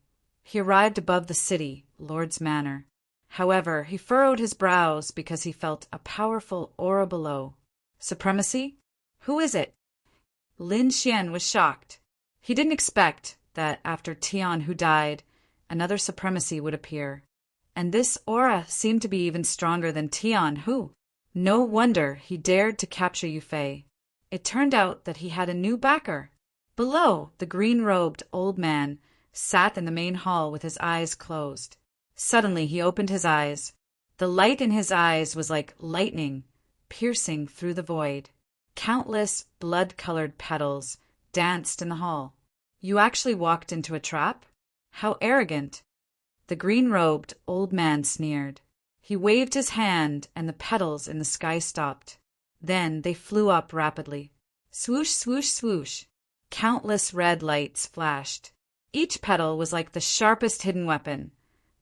he arrived above the city, Lord's Manor. However, he furrowed his brows because he felt a powerful aura below. Supremacy? Who is it? Lin Xian was shocked. He didn't expect that after Tian who died, another supremacy would appear. And this aura seemed to be even stronger than Tian who. No wonder he dared to capture Yu Fei. It turned out that he had a new backer. Below, the green-robed old man sat in the main hall with his eyes closed. Suddenly he opened his eyes. The light in his eyes was like lightning, piercing through the void. Countless blood-colored petals danced in the hall. You actually walked into a trap? How arrogant! The green-robed old man sneered. He waved his hand and the petals in the sky stopped. Then they flew up rapidly. Swoosh, swoosh, swoosh. Countless red lights flashed. Each petal was like the sharpest hidden weapon,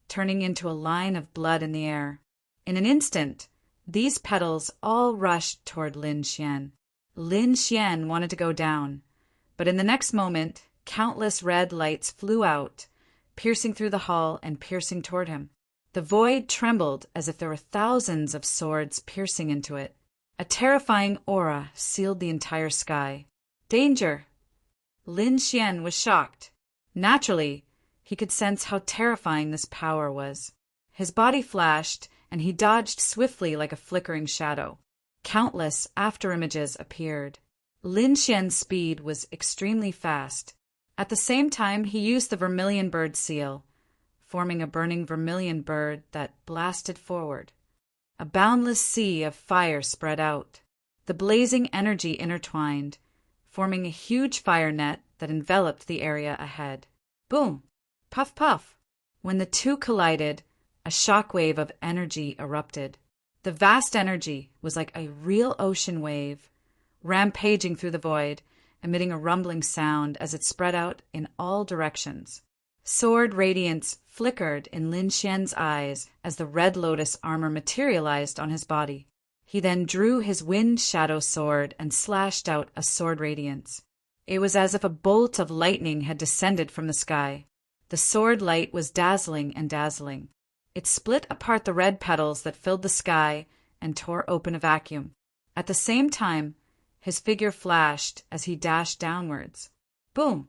turning into a line of blood in the air. In an instant, these petals all rushed toward Lin Xian. Lin Xian wanted to go down, but in the next moment, countless red lights flew out, piercing through the hall and piercing toward him. The void trembled as if there were thousands of swords piercing into it. A terrifying aura sealed the entire sky. Danger! Lin Xian was shocked. Naturally, he could sense how terrifying this power was. His body flashed, and he dodged swiftly like a flickering shadow. Countless afterimages appeared. Lin Xian's speed was extremely fast. At the same time, he used the vermilion bird seal, forming a burning vermilion bird that blasted forward. A boundless sea of fire spread out. The blazing energy intertwined, forming a huge fire net that enveloped the area ahead. Boom! Puff, puff! When the two collided, a shockwave of energy erupted. The vast energy was like a real ocean wave, rampaging through the void, emitting a rumbling sound as it spread out in all directions. Sword radiance flickered in Lin Xian's eyes as the red lotus armor materialized on his body. He then drew his wind shadow sword and slashed out a sword radiance. It was as if a bolt of lightning had descended from the sky. The sword light was dazzling and dazzling. It split apart the red petals that filled the sky and tore open a vacuum. At the same time, his figure flashed as he dashed downwards. Boom!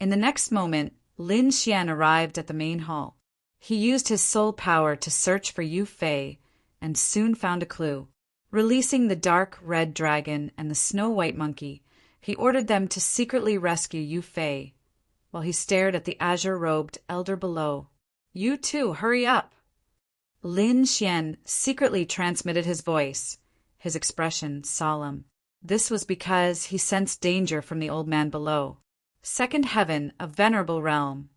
In the next moment, Lin Xian arrived at the main hall. He used his soul power to search for Yu Fei and soon found a clue. Releasing the dark red dragon and the snow-white monkey, he ordered them to secretly rescue Yu Fei, while he stared at the azure-robed elder below. You too, hurry up! Lin Xian secretly transmitted his voice, his expression solemn. This was because he sensed danger from the old man below. Second heaven, a venerable realm.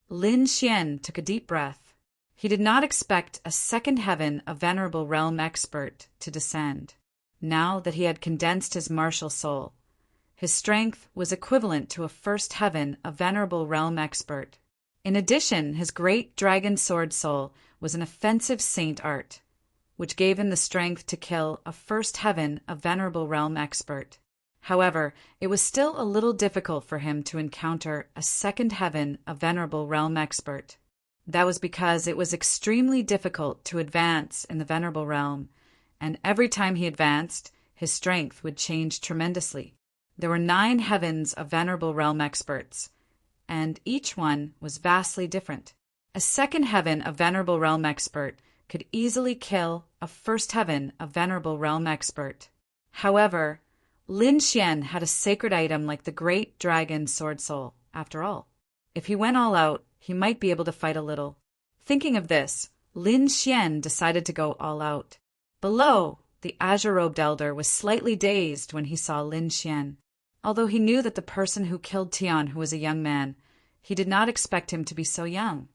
Lin Xian took a deep breath. He did not expect a second heaven, a venerable realm expert, to descend. Now that he had condensed his martial soul, his strength was equivalent to a first heaven, a venerable realm expert. In addition, his great dragon sword soul was an offensive saint art, which gave him the strength to kill a first heaven, a venerable realm expert. However, it was still a little difficult for him to encounter a second heaven, a venerable realm expert. That was because it was extremely difficult to advance in the venerable realm, and every time he advanced, his strength would change tremendously. There were 9 heavens of venerable realm experts, and each one was vastly different. A second heaven, a venerable realm expert, could easily kill a first heaven, a venerable realm expert. However, Lin Xian had a sacred item like the great dragon sword soul, after all. If he went all out, he might be able to fight a little. Thinking of this, Lin Xian decided to go all out. Below, the azure-robed elder was slightly dazed when he saw Lin Xian. Although he knew that the person who killed Tian who was a young man, he did not expect him to be so young.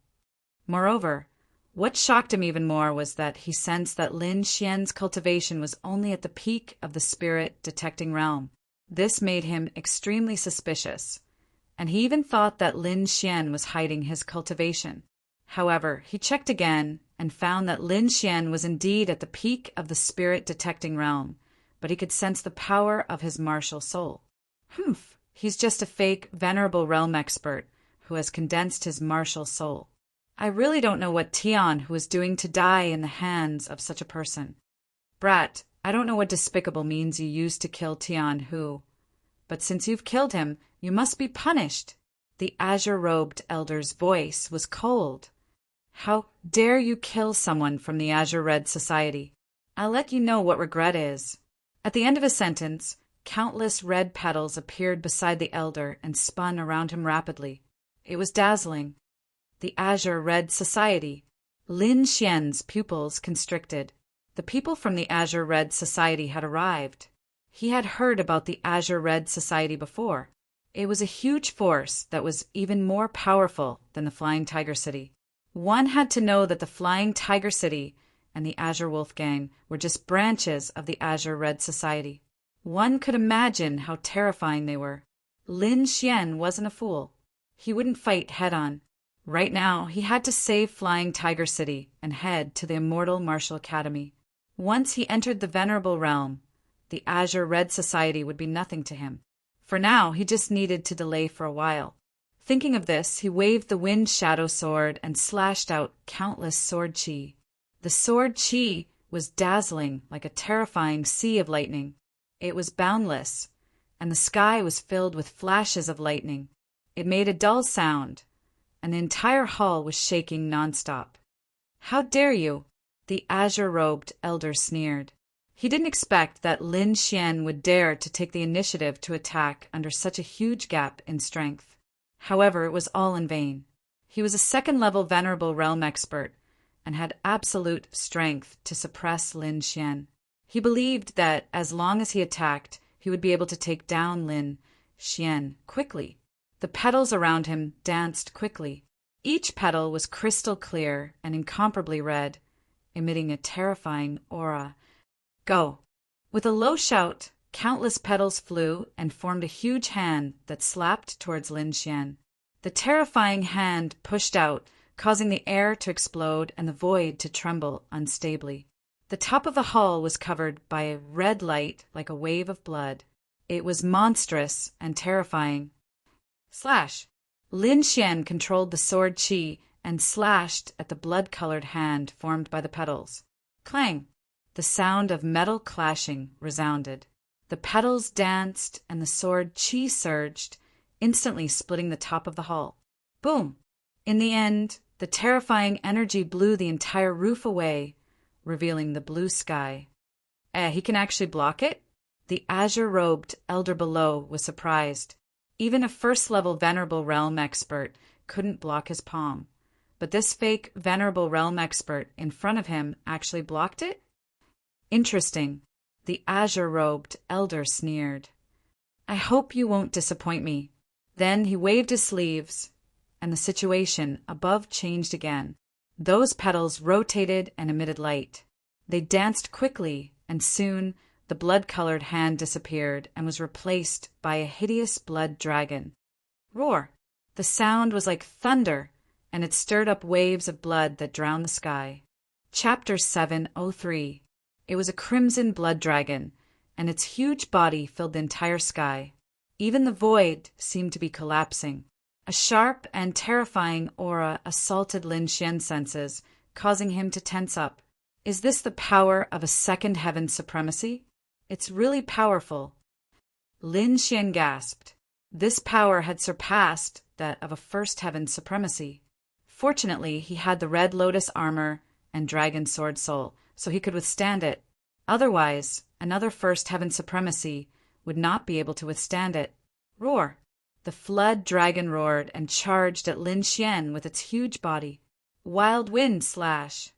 Moreover, What shocked him even more was that he sensed that Lin Xian's cultivation was only at the peak of the spirit-detecting realm. This made him extremely suspicious, and he even thought that Lin Xian was hiding his cultivation. However, he checked again and found that Lin Xian was indeed at the peak of the spirit-detecting realm, but he could sense the power of his martial soul. Humph, he's just a fake venerable realm expert who has condensed his martial soul. I really don't know what Tian Hu is doing to die in the hands of such a person. Brat, I don't know what despicable means you used to kill Tian Hu, but since you've killed him, you must be punished. The azure-robed elder's voice was cold. How dare you kill someone from the Azure Red Society? I'll let you know what regret is. At the end of his sentence, countless red petals appeared beside the elder and spun around him rapidly. It was dazzling. The Azure Red Society. Lin Xian's pupils constricted. The people from the Azure Red Society had arrived. He had heard about the Azure Red Society before. It was a huge force that was even more powerful than the Flying Tiger City. One had to know that the Flying Tiger City and the Azure Wolf Gang were just branches of the Azure Red Society. One could imagine how terrifying they were. Lin Xian wasn't a fool. He wouldn't fight head-on. Right now, he had to save Flying Tiger City and head to the Immortal Martial Academy. Once he entered the Venerable Realm, the Azure Red Society would be nothing to him. For now, he just needed to delay for a while. Thinking of this, he waved the Wind Shadow Sword and slashed out countless sword chi. The sword chi was dazzling like a terrifying sea of lightning. It was boundless, and the sky was filled with flashes of lightning. It made a dull sound, and the entire hall was shaking nonstop. How dare you? The azure-robed elder sneered. He didn't expect that Lin Xian would dare to take the initiative to attack under such a huge gap in strength. However, it was all in vain. He was a second-level Venerable Realm expert and had absolute strength to suppress Lin Xian. He believed that as long as he attacked, he would be able to take down Lin Xian quickly. The petals around him danced quickly. Each petal was crystal clear and incomparably red, emitting a terrifying aura. Go! With a low shout, countless petals flew and formed a huge hand that slapped towards Lin Xian. The terrifying hand pushed out, causing the air to explode and the void to tremble unstably. The top of the hall was covered by a red light like a wave of blood. It was monstrous and terrifying. Slash! Lin Xian controlled the sword chi and slashed at the blood-colored hand formed by the petals. Clang! The sound of metal clashing resounded. The petals danced and the sword chi surged, instantly splitting the top of the hall. Boom! In the end, the terrifying energy blew the entire roof away, revealing the blue sky. He can actually block it? The azure-robed elder below was surprised. Even a first-level Venerable Realm expert couldn't block his palm. But this fake Venerable Realm expert in front of him actually blocked it? Interesting. The azure-robed elder sneered. I hope you won't disappoint me. Then he waved his sleeves, and the situation above changed again. Those petals rotated and emitted light. They danced quickly, and soon the blood-colored hand disappeared and was replaced by a hideous blood dragon. Roar! The sound was like thunder, and it stirred up waves of blood that drowned the sky. Chapter 703. It was a crimson blood dragon, and its huge body filled the entire sky. Even the void seemed to be collapsing. A sharp and terrifying aura assaulted Lin Xian's senses, causing him to tense up. Is this the power of a second heaven supremacy? It's really powerful. Lin Xian gasped. This power had surpassed that of a first heaven supremacy. Fortunately, he had the red lotus armor and dragon sword soul, so he could withstand it. Otherwise, another first heaven supremacy would not be able to withstand it. Roar! The flood dragon roared and charged at Lin Xian with its huge body. Wild wind slash!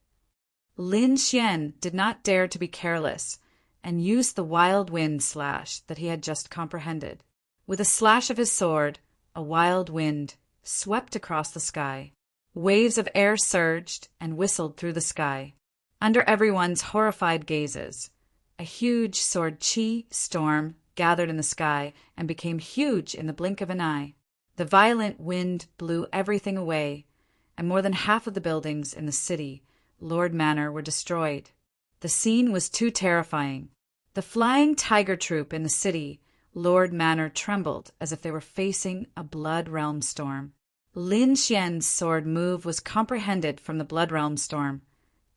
Lin Xian did not dare to be careless and used the wild wind slash that he had just comprehended. With a slash of his sword, a wild wind swept across the sky. Waves of air surged and whistled through the sky. Under everyone's horrified gazes, a huge sword chi storm gathered in the sky and became huge in the blink of an eye. The violent wind blew everything away, and more than half of the buildings in the city, Lord Manor, were destroyed. The scene was too terrifying. The flying tiger troop in the city, Lord Manor, trembled as if they were facing a blood realm storm. Lin Xian's sword move was comprehended from the blood realm storm,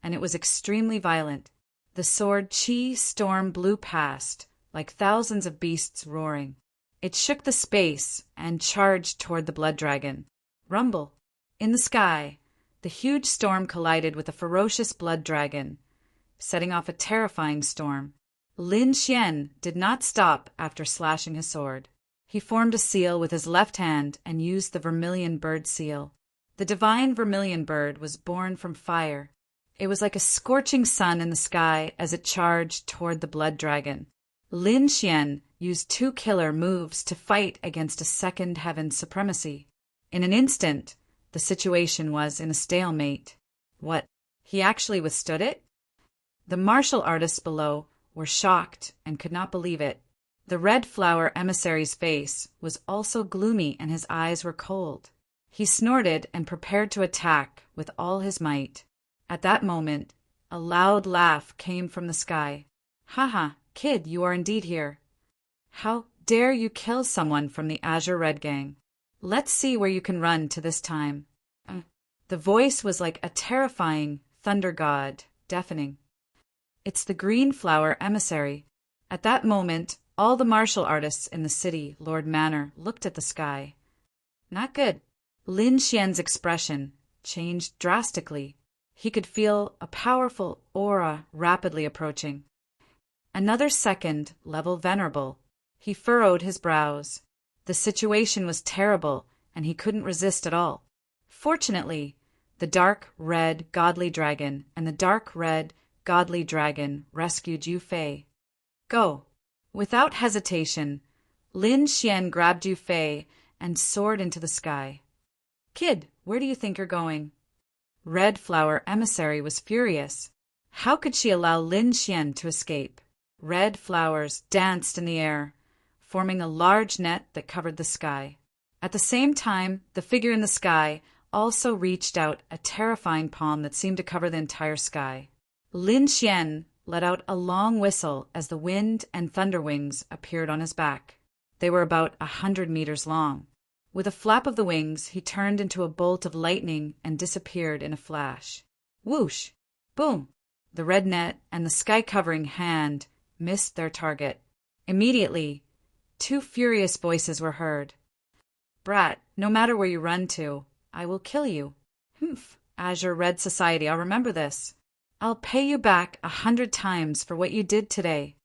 and it was extremely violent. The sword chi storm blew past, like thousands of beasts roaring. It shook the space and charged toward the blood dragon. Rumble! In the sky, the huge storm collided with a ferocious blood dragon, setting off a terrifying storm. Lin Xian did not stop after slashing his sword. He formed a seal with his left hand and used the vermilion bird seal. The divine vermilion bird was born from fire. It was like a scorching sun in the sky as it charged toward the blood dragon. Lin Xian used 2 killer moves to fight against a second heaven supremacy. In an instant, the situation was in a stalemate. What? He actually withstood it? The martial artists below were shocked and could not believe it. The red flower emissary's face was also gloomy and his eyes were cold. He snorted and prepared to attack with all his might. At that moment, a loud laugh came from the sky. "Haha, kid, you are indeed here. How dare you kill someone from the Azure Red Gang? Let's see where you can run to this time." The voice was like a terrifying thunder god, deafening. "It's the green flower emissary." At that moment, all the martial artists in the city, Lord Manor, looked at the sky. Not good. Lin Xian's expression changed drastically. He could feel a powerful aura rapidly approaching. Another second level venerable. He furrowed his brows. The situation was terrible, and he couldn't resist at all. Fortunately, the dark red godly dragon and the dark red godly dragon rescued Yu Fei. Go. Without hesitation, Lin Xian grabbed Yu Fei and soared into the sky. Kid, where do you think you're going? Red Flower Emissary was furious. How could she allow Lin Xian to escape? Red flowers danced in the air, forming a large net that covered the sky. At the same time, the figure in the sky also reached out a terrifying palm that seemed to cover the entire sky. Lin Xian let out a long whistle as the wind and thunder wings appeared on his back. They were about 100 meters long. With a flap of the wings, he turned into a bolt of lightning and disappeared in a flash. Whoosh! Boom! The red net and the sky-covering hand missed their target. Immediately, 2 furious voices were heard. Brat, no matter where you run to, I will kill you. Humph, Azure Red Society, I'll remember this. I'll pay you back 100 times for what you did today.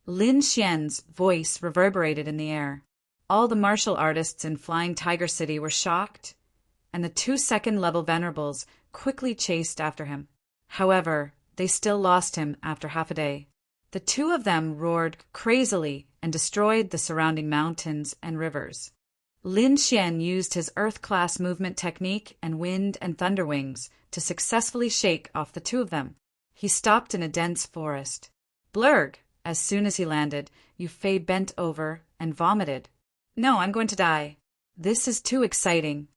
Lin Xian's voice reverberated in the air. All the martial artists in Flying Tiger City were shocked, and the 2 second-level venerables quickly chased after him. However, they still lost him after half a day. The 2 of them roared crazily and destroyed the surrounding mountains and rivers. Lin Xian used his Earth-class movement technique and wind and thunder wings to successfully shake off the 2 of them. He stopped in a dense forest. Blurg! As soon as he landed, Yu Fei bent over and vomited. No, I'm going to die. This is too exciting.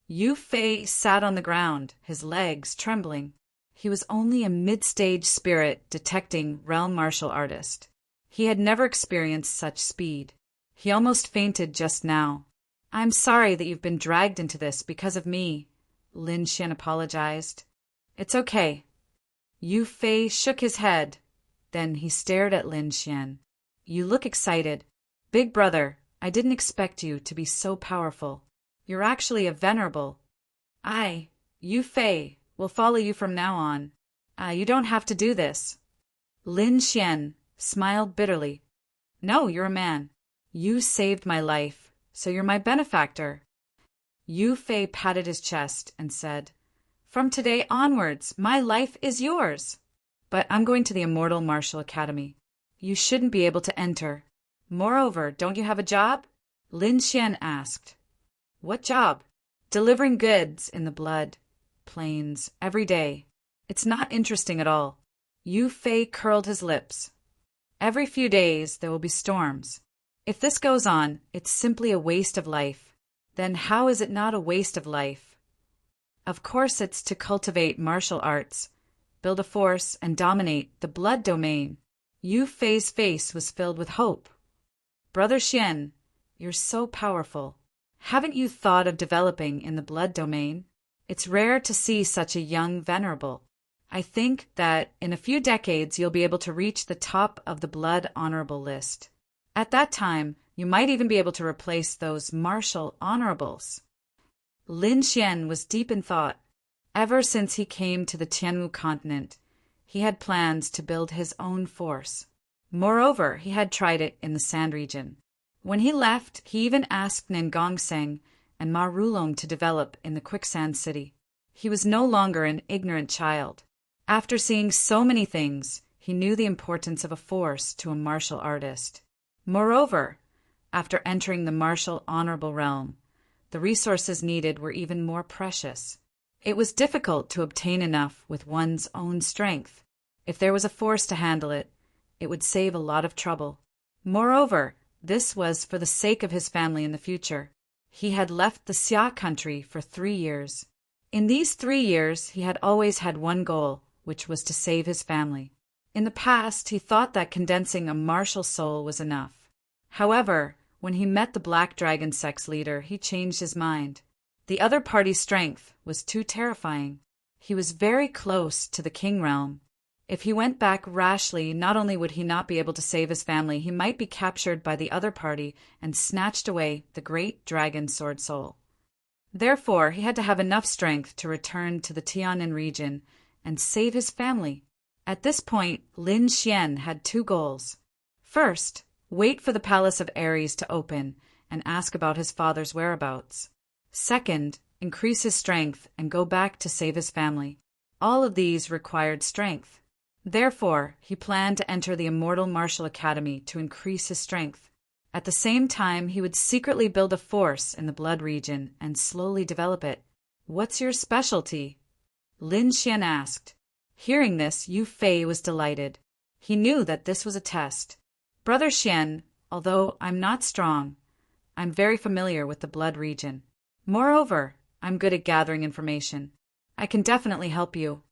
Yu Fei sat on the ground, his legs trembling. He was only a mid-stage spirit detecting realm martial artist. He had never experienced such speed. He almost fainted just now. I'm sorry that you've been dragged into this because of me, Lin Xian apologized. It's okay. Yu Fei shook his head. Then he stared at Lin Xian. You look excited. Big brother, I didn't expect you to be so powerful. You're actually a venerable. I, Yu Fei, will follow you from now on. You don't have to do this. Lin Xian smiled bitterly. No, you're a man. You saved my life, so you're my benefactor. Yu Fei patted his chest and said, From today onwards, my life is yours. But I'm going to the Immortal Martial Academy. You shouldn't be able to enter. Moreover, don't you have a job? Lin Xian asked. What job? delivering goods in the blood plains every day. It's not interesting at all. Yu Fei curled his lips. Every few days there will be storms. If this goes on, it's simply a waste of life. Then how is it not a waste of life? Of course it's to cultivate martial arts, build a force, and dominate the blood domain. Yu Fei's face was filled with hope. Brother Xian, you're so powerful. Haven't you thought of developing in the blood domain? It's rare to see such a young venerable. I think that in a few decades you'll be able to reach the top of the blood honorable list. At that time, you might even be able to replace those martial honorables. Lin Xian was deep in thought. Ever since he came to the Tianwu continent, he had plans to build his own force. Moreover, he had tried it in the Sand region. When he left, he even asked Nengongsheng and Ma Rulong to develop in the Quicksand City. He was no longer an ignorant child. After seeing so many things, he knew the importance of a force to a martial artist. Moreover, after entering the martial honorable realm, the resources needed were even more precious. It was difficult to obtain enough with one's own strength. If there was a force to handle it, it would save a lot of trouble. Moreover, this was for the sake of his family in the future. He had left the Xia country for 3 years. In these 3 years, he had always had one goal, which was to save his family. In the past, he thought that condensing a martial soul was enough. However, when he met the Black Dragon sect's leader, he changed his mind. The other party's strength was too terrifying. He was very close to the King realm. If he went back rashly, not only would he not be able to save his family, he might be captured by the other party and snatched away the great dragon sword soul. Therefore, he had to have enough strength to return to the Tianan region and save his family. At this point, Lin Xian had 2 goals. First, wait for the Palace of Ares to open and ask about his father's whereabouts. Second, increase his strength and go back to save his family. All of these required strength. Therefore, he planned to enter the Immortal Martial Academy to increase his strength. At the same time, he would secretly build a force in the blood region and slowly develop it. What's your specialty? Lin Xian asked. Hearing this, Yu Fei was delighted. He knew that this was a test. Brother Xian, although I'm not strong, I'm very familiar with the blood region. Moreover, I'm good at gathering information. I can definitely help you.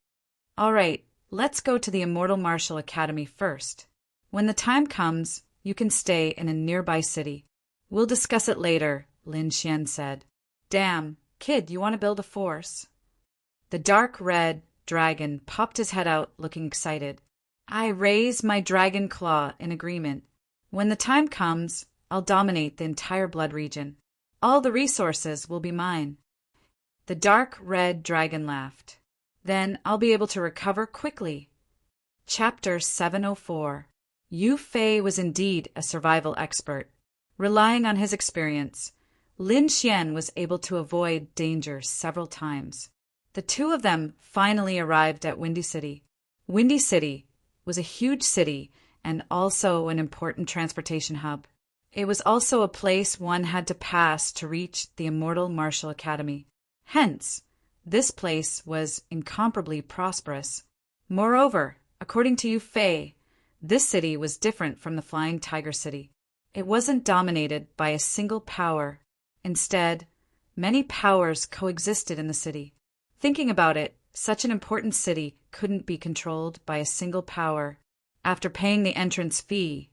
All right, let's go to the Immortal Martial Academy first. When the time comes, you can stay in a nearby city. We'll discuss it later, Lin Xian said. Damn, kid, you want to build a force? The dark red dragon popped his head out, looking excited. I raise my dragon claw in agreement. When the time comes, I'll dominate the entire blood region. All the resources will be mine. The dark red dragon laughed. Then I'll be able to recover quickly. Chapter 704. Yu Fei was indeed a survival expert. Relying on his experience, Lin Xian was able to avoid danger several times. The 2 of them finally arrived at Windy City. Windy City was a huge city and also an important transportation hub. It was also a place one had to pass to reach the Immortal Martial Academy. Hence, this place was incomparably prosperous. Moreover, according to Yu Fei, this city was different from the Flying Tiger City. It wasn't dominated by a single power. Instead, many powers coexisted in the city. Thinking about it, such an important city couldn't be controlled by a single power. After paying the entrance fee,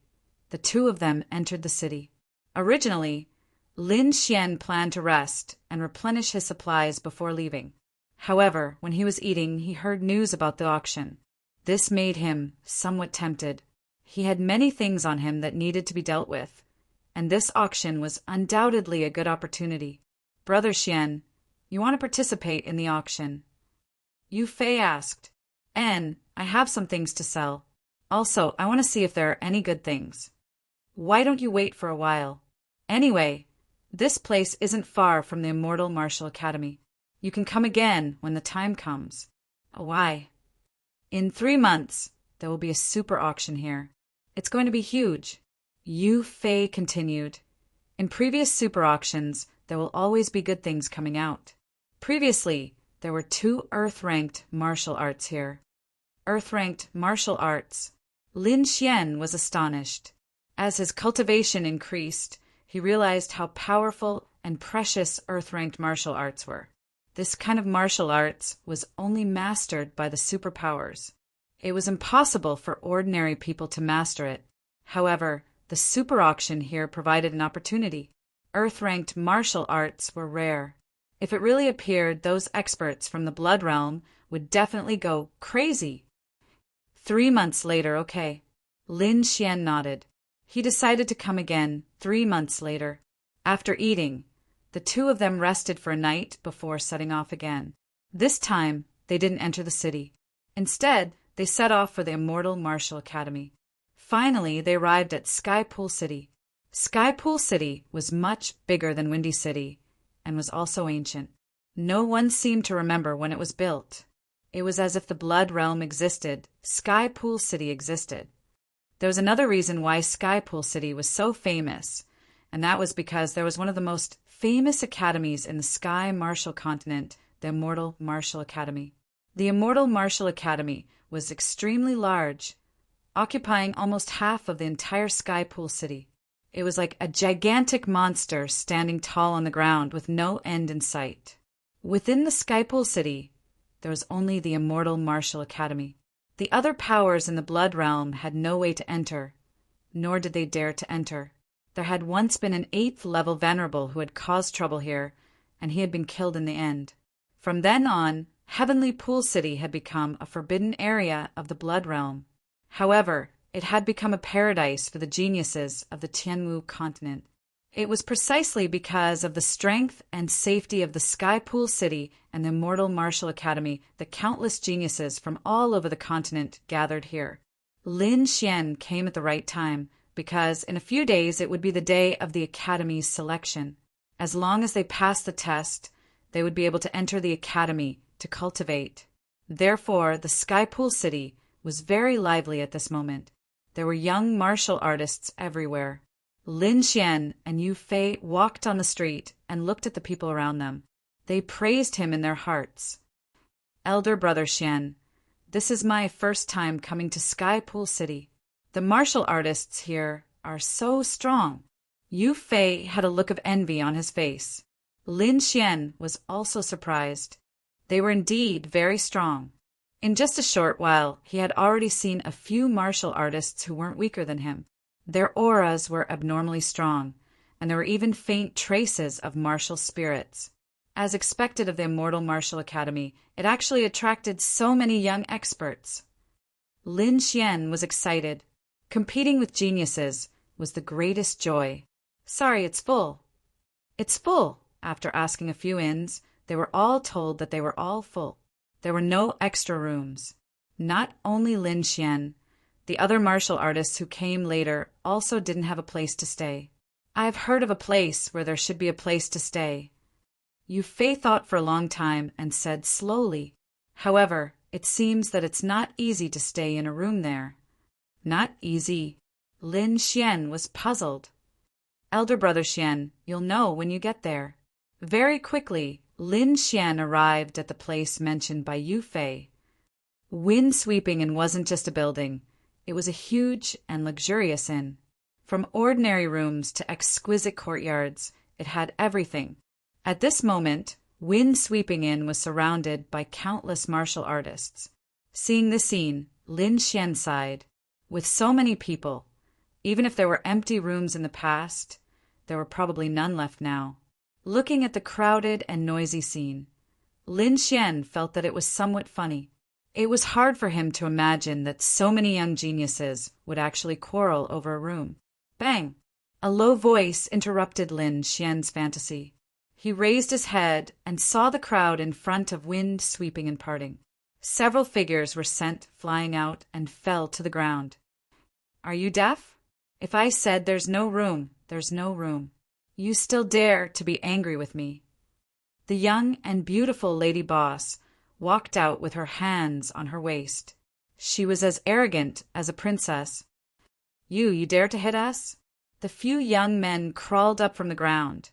the 2 of them entered the city. Originally, Lin Xian planned to rest and replenish his supplies before leaving. However, when he was eating, he heard news about the auction. This made him somewhat tempted. He had many things on him that needed to be dealt with, and this auction was undoubtedly a good opportunity. Brother Xian, you want to participate in the auction? Yu Fei asked. And I have some things to sell. Also, I want to see if there are any good things. Why don't you wait for a while? Anyway, this place isn't far from the Immortal Martial Academy. You can come again when the time comes. Why? In 3 months, there will be a super auction here. It's going to be huge. Yu Fei continued. In previous super auctions, there will always be good things coming out. Previously, there were 2 Earth-ranked martial arts here. Earth-ranked martial arts. Lin Xian was astonished. As his cultivation increased, he realized how powerful and precious Earth-ranked martial arts were. This kind of martial arts was only mastered by the superpowers. It was impossible for ordinary people to master it. However, the super auction here provided an opportunity. Earth-ranked martial arts were rare. If it really appeared, those experts from the Blood Realm would definitely go crazy. 3 months later, okay. Lin Xian nodded. He decided to come again 3 months later. After eating, the 2 of them rested for a night before setting off again. This time, they didn't enter the city. Instead, they set off for the Immortal Martial Academy. Finally, they arrived at Sky Pool City. Sky Pool City was much bigger than Windy City and was also ancient. No one seemed to remember when it was built. It was as if the Blood Realm existed. Sky Pool City existed. There was another reason why Sky Pool City was so famous, and that was because there was one of the most famous academies in the Sky Martial Continent, the Immortal Martial Academy. The Immortal Martial Academy was extremely large, occupying almost half of the entire Sky Pool City. It was like a gigantic monster standing tall on the ground with no end in sight. Within the Sky Pool City, there was only the Immortal Martial Academy. The other powers in the Blood Realm had no way to enter, nor did they dare to enter. There had once been an 8th-level venerable who had caused trouble here, and he had been killed in the end. From then on, Heavenly Pool City had become a forbidden area of the Blood Realm. However, it had become a paradise for the geniuses of the Tianwu continent. It was precisely because of the strength and safety of the Sky Pool City and the Immortal Martial Academy that countless geniuses from all over the continent gathered here. Lin Xian came at the right time, because in a few days it would be the day of the Academy's selection. As long as they passed the test, they would be able to enter the Academy to cultivate. Therefore, the Sky Pool City was very lively at this moment. There were young martial artists everywhere. Lin Xian and Yu Fei walked on the street and looked at the people around them. They praised him in their hearts. Elder Brother Xian, this is my first time coming to Sky Pool City. The martial artists here are so strong. Yu Fei had a look of envy on his face. Lin Xian was also surprised. They were indeed very strong. In just a short while, he had already seen a few martial artists who weren't weaker than him. Their auras were abnormally strong, and there were even faint traces of martial spirits. As expected of the Immortal Martial Academy, it actually attracted so many young experts. Lin Xian was excited. Competing with geniuses was the greatest joy. Sorry, it's full. It's full. After asking a few inns, they were all told that they were all full. There were no extra rooms. Not only Lin Xian, the other martial artists who came later also didn't have a place to stay. I've heard of a place where there should be a place to stay. Yu Fei thought for a long time and said slowly, however, it seems that it's not easy to stay in a room there. Not easy. Lin Xian was puzzled. Elder Brother Xian, you'll know when you get there. Very quickly, Lin Xian arrived at the place mentioned by Yu Fei. Wind Sweeping Inn wasn't just a building. It was a huge and luxurious inn. From ordinary rooms to exquisite courtyards, it had everything. At this moment, Wind Sweeping Inn was surrounded by countless martial artists. Seeing the scene, Lin Xian sighed. With so many people, even if there were empty rooms in the past, there were probably none left now. Looking at the crowded and noisy scene, Lin Xian felt that it was somewhat funny. It was hard for him to imagine that so many young geniuses would actually quarrel over a room. Bang! A low voice interrupted Lin Xian's fantasy. He raised his head and saw the crowd in front of Wind Sweeping and parting. Several figures were sent flying out and fell to the ground. Are you deaf? If I said there's no room, there's no room. You still dare to be angry with me. The young and beautiful lady boss walked out with her hands on her waist. She was as arrogant as a princess. You dare to hit us? The few young men crawled up from the ground.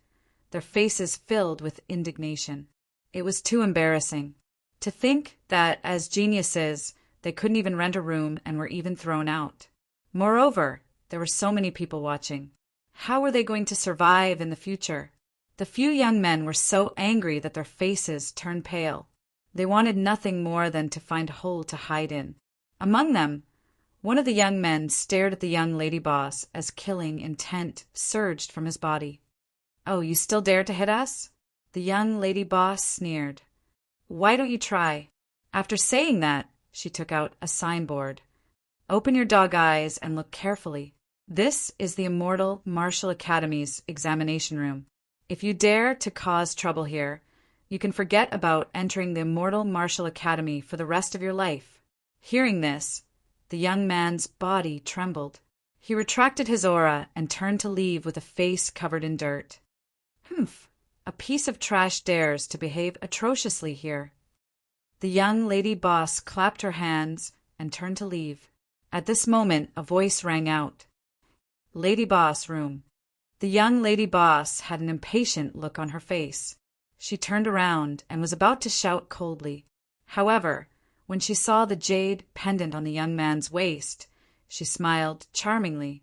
their faces filled with indignation. It was too embarrassing. To think that, as geniuses, they couldn't even rent a room and were even thrown out. Moreover, there were so many people watching. How were they going to survive in the future? The few young men were so angry that their faces turned pale. They wanted nothing more than to find a hole to hide in. Among them, one of the young men stared at the young lady boss as killing intent surged from his body. "Oh, you still dare to hit us?" The young lady boss sneered. "Why don't you try?" After saying that, she took out a signboard. "Open your dog eyes and look carefully. This is the Immortal Martial Academy's examination room. If you dare to cause trouble here, you can forget about entering the Immortal Martial Academy for the rest of your life." Hearing this, the young man's body trembled. He retracted his aura and turned to leave with a face covered in dirt. "Humph, a piece of trash dares to behave atrociously here." The young lady boss clapped her hands and turned to leave. At this moment, a voice rang out. "Lady Boss room." The young lady boss had an impatient look on her face. She turned around and was about to shout coldly. However, when she saw the jade pendant on the young man's waist, she smiled charmingly.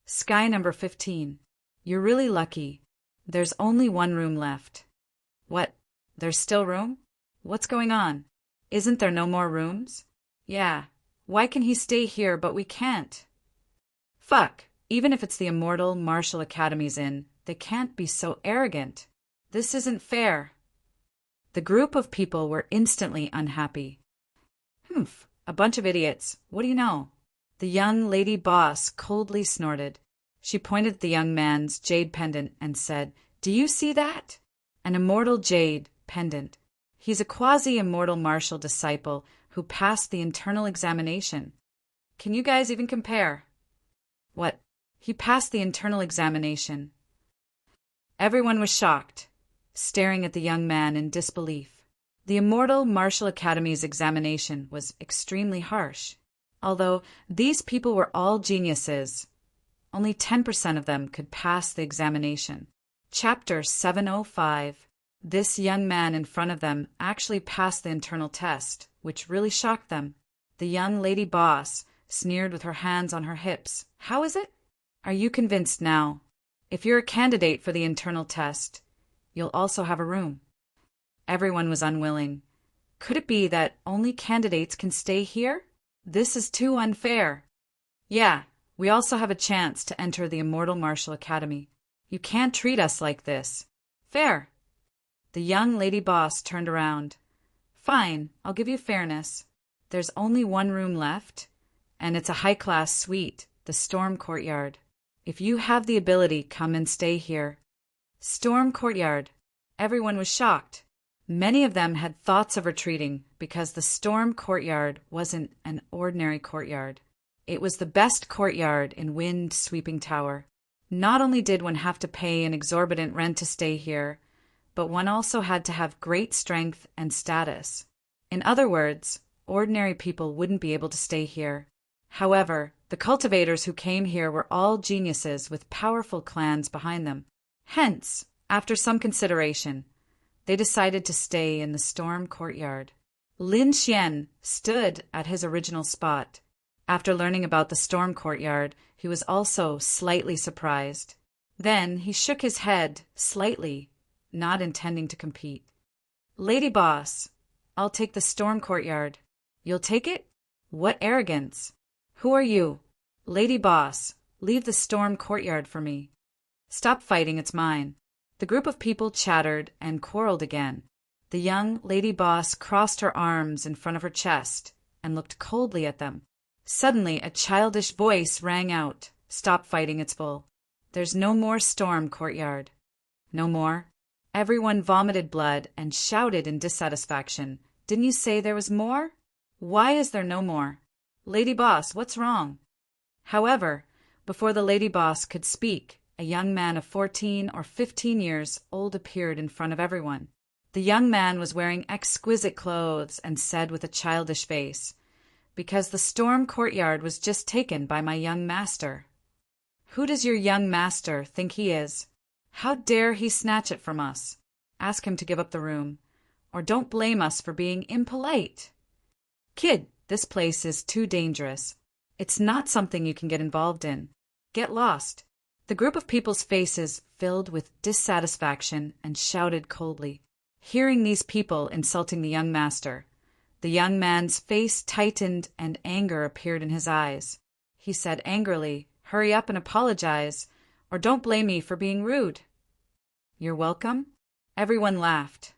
"Sky number 15. You're really lucky. There's only one room left." "What? There's still room? What's going on? Isn't there no more rooms?" "Yeah. Why can he stay here but we can't?" "Fuck. Even if it's the Immortal Martial Academy's in, they can't be so arrogant. This isn't fair." The group of people were instantly unhappy. "Humph, a bunch of idiots. What do you know?" The young lady boss coldly snorted. She pointed at the young man's jade pendant and said, "Do you see that? An immortal jade pendant. He's a quasi-immortal martial disciple who passed the internal examination. Can you guys even compare?" "What? He passed the internal examination?" Everyone was shocked, staring at the young man in disbelief. The Immortal Martial Academy's examination was extremely harsh. Although these people were all geniuses, only 10% of them could pass the examination. Chapter 705. This young man in front of them actually passed the internal test, which really shocked them. The young lady boss sneered with her hands on her hips. "How is it? Are you convinced now? If you're a candidate for the internal test, you'll also have a room." Everyone was unwilling. Could it be that only candidates can stay here? This is too unfair. "Yeah, we also have a chance to enter the Immortal Martial Academy. You can't treat us like this." "Fair." The young lady boss turned around. "Fine, I'll give you fairness. There's only one room left, and it's a high-class suite, the Storm Courtyard. If you have the ability, come and stay here." Storm Courtyard. Everyone was shocked. Many of them had thoughts of retreating because the Storm Courtyard wasn't an ordinary courtyard. It was the best courtyard in Wind Sweeping Tower. Not only did one have to pay an exorbitant rent to stay here, but one also had to have great strength and status. In other words, ordinary people wouldn't be able to stay here. However, the cultivators who came here were all geniuses with powerful clans behind them. Hence, after some consideration, they decided to stay in the Storm Courtyard. Lin Xian stood at his original spot. After learning about the Storm Courtyard, he was also slightly surprised. Then he shook his head slightly, not intending to compete. "Lady Boss, I'll take the Storm Courtyard." "You'll take it? What arrogance! Who are you?" "Lady Boss, leave the Storm Courtyard for me." "Stop fighting, it's mine." The group of people chattered and quarreled again. The young lady boss crossed her arms in front of her chest and looked coldly at them. Suddenly, a childish voice rang out, "Stop fighting, it's full. There's no more Storm Courtyard." "No more?" Everyone vomited blood and shouted in dissatisfaction. "Didn't you say there was more? Why is there no more? Lady Boss, what's wrong?" However, before the lady boss could speak, a young man of 14 or 15 years old appeared in front of everyone. The young man was wearing exquisite clothes and said with a childish face, "Because the Storm Courtyard was just taken by my young master." "Who does your young master think he is?" How dare he snatch it from us? Ask him to give up the room, or don't blame us for being impolite. Kid, this place is too dangerous. It's not something you can get involved in. Get lost. The group of people's faces filled with dissatisfaction and shouted coldly. Hearing these people insulting the young master, the young man's face tightened and anger appeared in his eyes. He said angrily, "Hurry up and apologize, or don't blame me for being rude." "You're welcome?" Everyone laughed.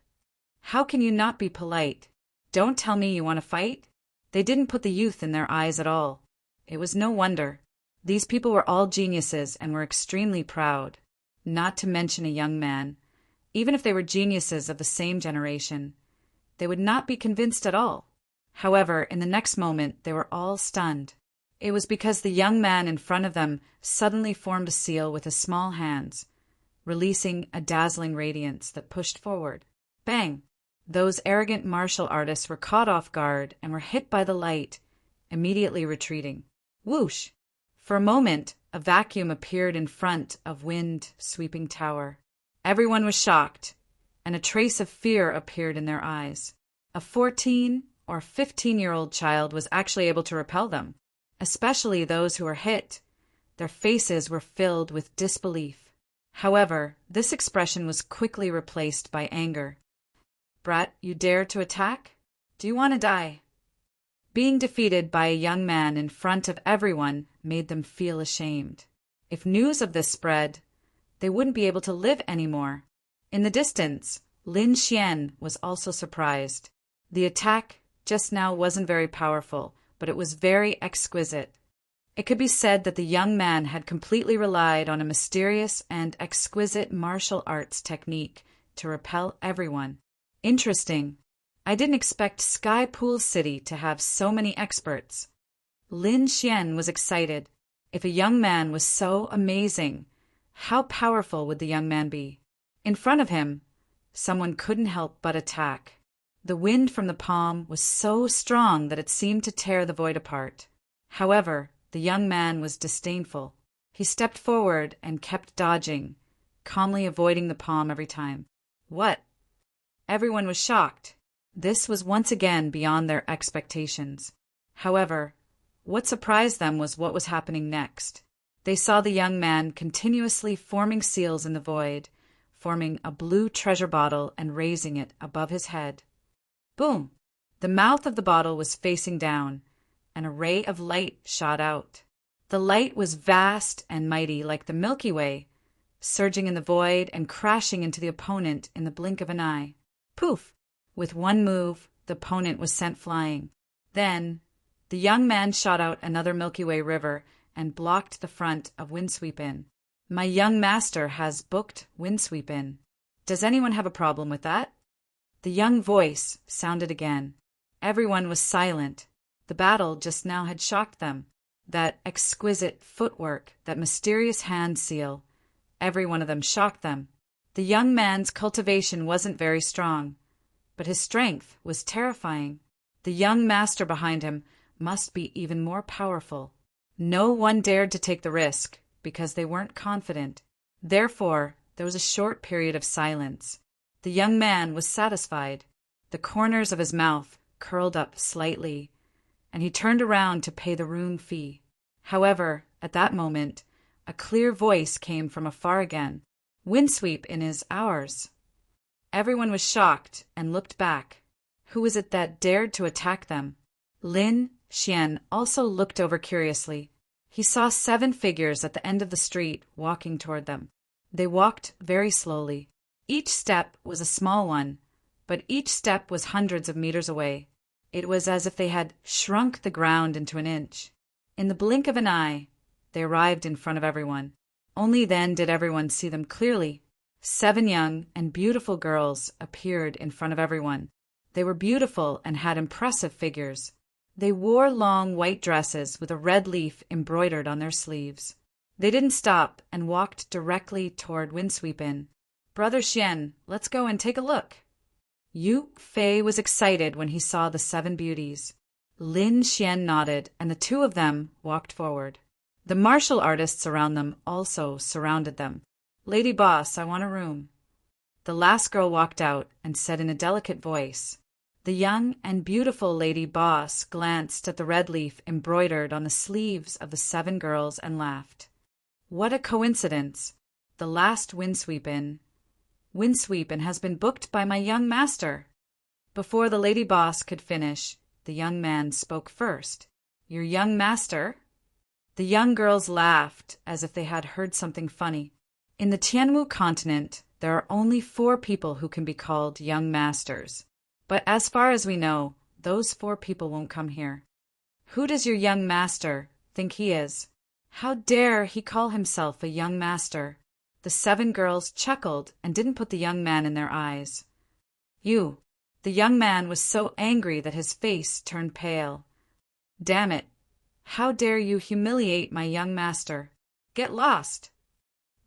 "How can you not be polite? Don't tell me you want to fight?" They didn't put the youth in their eyes at all. It was no wonder. These people were all geniuses and were extremely proud, not to mention a young man. Even if they were geniuses of the same generation, they would not be convinced at all. However, in the next moment, they were all stunned. It was because the young man in front of them suddenly formed a seal with his small hands, releasing a dazzling radiance that pushed forward. Bang! Those arrogant martial artists were caught off guard and were hit by the light, immediately retreating. Whoosh! For a moment, a vacuum appeared in front of wind-sweeping tower. Everyone was shocked, and a trace of fear appeared in their eyes. A 14 or 15-year-old child was actually able to repel them, especially those who were hit. Their faces were filled with disbelief. However, this expression was quickly replaced by anger. "Brat, you dare to attack? Do you want to die?" Being defeated by a young man in front of everyone made them feel ashamed. If news of this spread, they wouldn't be able to live anymore. In the distance, Lin Xian was also surprised. The attack just now wasn't very powerful, but it was very exquisite. It could be said that the young man had completely relied on a mysterious and exquisite martial arts technique to repel everyone. Interesting. I didn't expect Sky Pool City to have so many experts. Lin Xian was excited. If a young man was so amazing, how powerful would the young man be? In front of him, someone couldn't help but attack. The wind from the palm was so strong that it seemed to tear the void apart. However, the young man was disdainful. He stepped forward and kept dodging, calmly avoiding the palm every time. What? Everyone was shocked. This was once again beyond their expectations. However, what surprised them was what was happening next. They saw the young man continuously forming seals in the void, forming a blue treasure bottle and raising it above his head. Boom! The mouth of the bottle was facing down, and a ray of light shot out. The light was vast and mighty like the Milky Way, surging in the void and crashing into the opponent in the blink of an eye. Poof! With one move, the opponent was sent flying. Then, the young man shot out another Milky Way river and blocked the front of Windsweep Inn. My young master has booked Windsweep Inn. Does anyone have a problem with that? The young voice sounded again. Everyone was silent. The battle just now had shocked them. That exquisite footwork, that mysterious hand seal, every one of them shocked them. The young man's cultivation wasn't very strong, but his strength was terrifying. The young master behind him must be even more powerful. No one dared to take the risk because they weren't confident. Therefore, there was a short period of silence. The young man was satisfied. The corners of his mouth curled up slightly, and he turned around to pay the room fee. However, at that moment, a clear voice came from afar again. Windsweep Inn is ours. Everyone was shocked and looked back. Who was it that dared to attack them? Lin Xian also looked over curiously. He saw 7 figures at the end of the street walking toward them. They walked very slowly. Each step was a small one, but each step was hundreds of meters away. It was as if they had shrunk the ground into an inch. In the blink of an eye, they arrived in front of everyone. Only then did everyone see them clearly. 7 young and beautiful girls appeared in front of everyone. They were beautiful and had impressive figures. They wore long white dresses with a red leaf embroidered on their sleeves. They didn't stop and walked directly toward Windsweep Inn. Brother Xian, let's go and take a look. Yu Fei was excited when he saw the 7 beauties. Lin Xian nodded, and the 2 of them walked forward. The martial artists around them also surrounded them. Lady Boss, I want a room. The last girl walked out and said in a delicate voice. The young and beautiful Lady Boss glanced at the red leaf embroidered on the sleeves of the 7 girls and laughed. What a coincidence! The last windsweep has been booked by my young master. Before the Lady Boss could finish, the young man spoke first. Your young master? The young girls laughed as if they had heard something funny. In the Tianwu continent, there are only 4 people who can be called young masters. But as far as we know, those 4 people won't come here. Who does your young master think he is? How dare he call himself a young master? The 7 girls chuckled and didn't put the young man in their eyes. You. The young man was so angry that his face turned pale. Damn it. How dare you humiliate my young master? Get lost.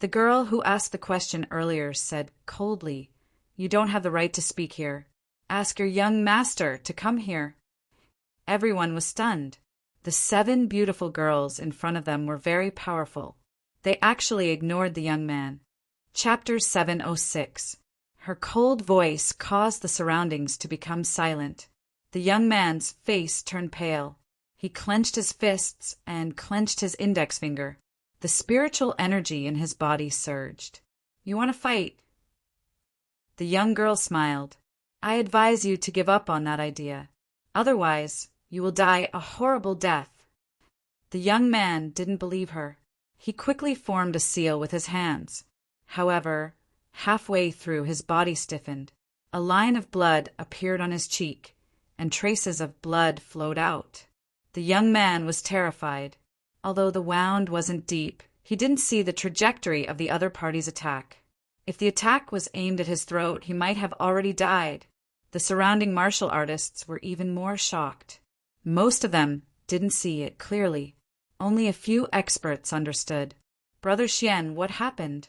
The girl who asked the question earlier said coldly, You don't have the right to speak here. Ask your young master to come here. Everyone was stunned. The 7 beautiful girls in front of them were very powerful. They actually ignored the young man. Chapter 706. Her cold voice caused the surroundings to become silent. The young man's face turned pale. He clenched his fists and clenched his index finger. The spiritual energy in his body surged. You want to fight? The young girl smiled. I advise you to give up on that idea. Otherwise, you will die a horrible death. The young man didn't believe her. He quickly formed a seal with his hands. However, halfway through his body stiffened. A line of blood appeared on his cheek, and traces of blood flowed out. The young man was terrified. Although the wound wasn't deep, he didn't see the trajectory of the other party's attack. If the attack was aimed at his throat, he might have already died. The surrounding martial artists were even more shocked. Most of them didn't see it clearly. Only a few experts understood. Brother Xian, what happened?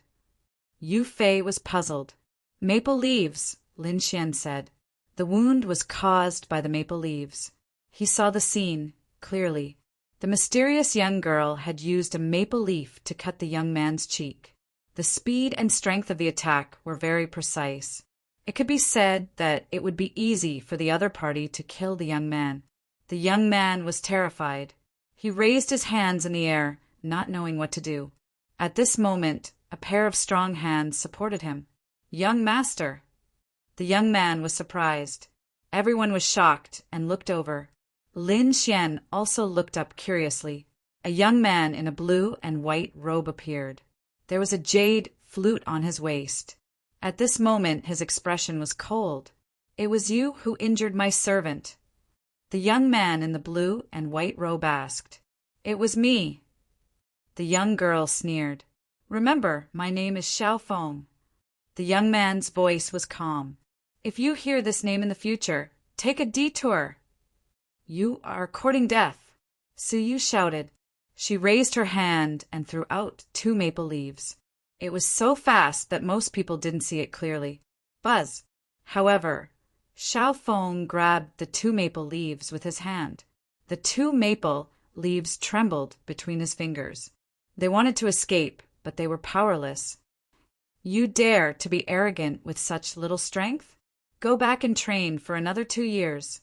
Yu Fei was puzzled. Maple leaves, Lin Xian said. The wound was caused by the maple leaves. He saw the scene clearly. The mysterious young girl had used a maple leaf to cut the young man's cheek. The speed and strength of the attack were very precise. It could be said that it would be easy for the other party to kill the young man. The young man was terrified. He raised his hands in the air, not knowing what to do. At this moment, a pair of strong hands supported him. Young master! The young man was surprised. Everyone was shocked and looked over. Lin Xian also looked up curiously. A young man in a blue and white robe appeared. There was a jade flute on his waist. At this moment his expression was cold. It was you who injured my servant. The young man in the blue and white robe asked. It was me. The young girl sneered. Remember, my name is Xiao Feng. The young man's voice was calm. If you hear this name in the future, take a detour. You are courting death, Su Yu shouted. She raised her hand and threw out 2 maple leaves. It was so fast that most people didn't see it clearly. Buzz! However, Xiao Feng grabbed the 2 maple leaves with his hand. The 2 maple leaves trembled between his fingers. They wanted to escape, but they were powerless. You dare to be arrogant with such little strength? Go back and train for another 2 years.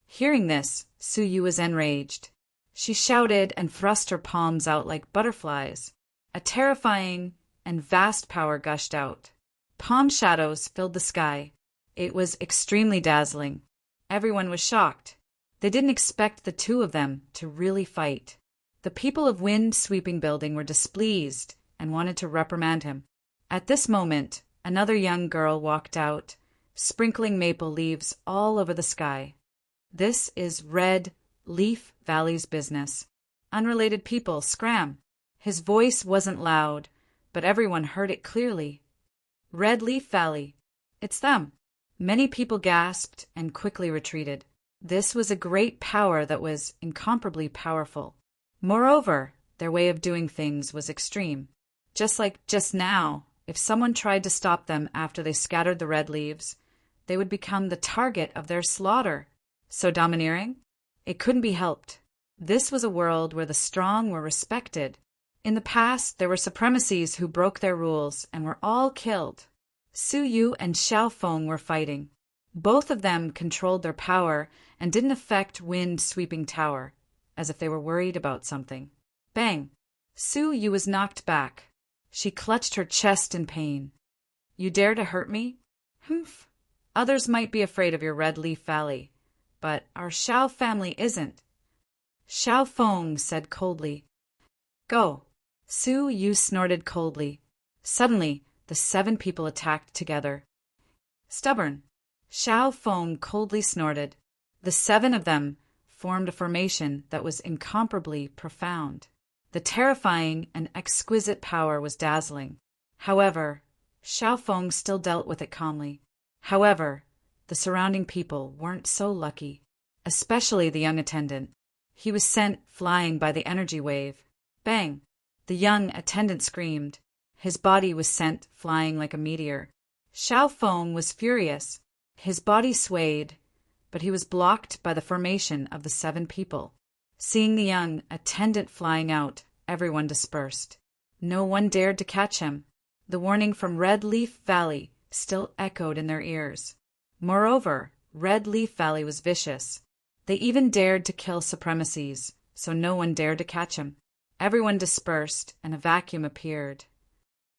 Hearing this, Su Yu was enraged. She shouted and thrust her palms out like butterflies. A terrifying and vast power gushed out. Palm shadows filled the sky. It was extremely dazzling. Everyone was shocked. They didn't expect the 2 of them to really fight. The people of Wind Sweeping Building were displeased and wanted to reprimand him. At this moment, another young girl walked out, sprinkling maple leaves all over the sky. This is Red Leaf Valley's business. Unrelated people, scram. His voice wasn't loud, but everyone heard it clearly. Red Leaf Valley. It's them. Many people gasped and quickly retreated. This was a great power that was incomparably powerful. Moreover, their way of doing things was extreme. Just like just now, if someone tried to stop them after they scattered the red leaves, they would become the target of their slaughter. So domineering? It couldn't be helped. This was a world where the strong were respected. In the past, there were supremacies who broke their rules and were all killed. Su Yu and Xiao Feng were fighting. Both of them controlled their power and didn't affect Wind Sweeping Tower, as if they were worried about something. Bang! Su Yu was knocked back. She clutched her chest in pain. You dare to hurt me? Humph! Others might be afraid of your Red Leaf Valley, but our Xiao family isn't. Xiao Feng said coldly. Go. Su Yu snorted coldly. Suddenly, the 7 people attacked together. Stubborn. Xiao Feng coldly snorted. The 7 of them formed a formation that was incomparably profound. The terrifying and exquisite power was dazzling. However, Xiao Feng still dealt with it calmly. However, the surrounding people weren't so lucky, especially the young attendant. He was sent flying by the energy wave. Bang! The young attendant screamed. His body was sent flying like a meteor. Xiao Feng was furious. His body swayed, but he was blocked by the formation of the 7 people. Seeing the young attendant flying out, everyone dispersed. No one dared to catch him. The warning from Red Leaf Valley still echoed in their ears. Moreover, Red Leaf Valley was vicious. They even dared to kill supremacies, so no one dared to catch him. Everyone dispersed, and a vacuum appeared.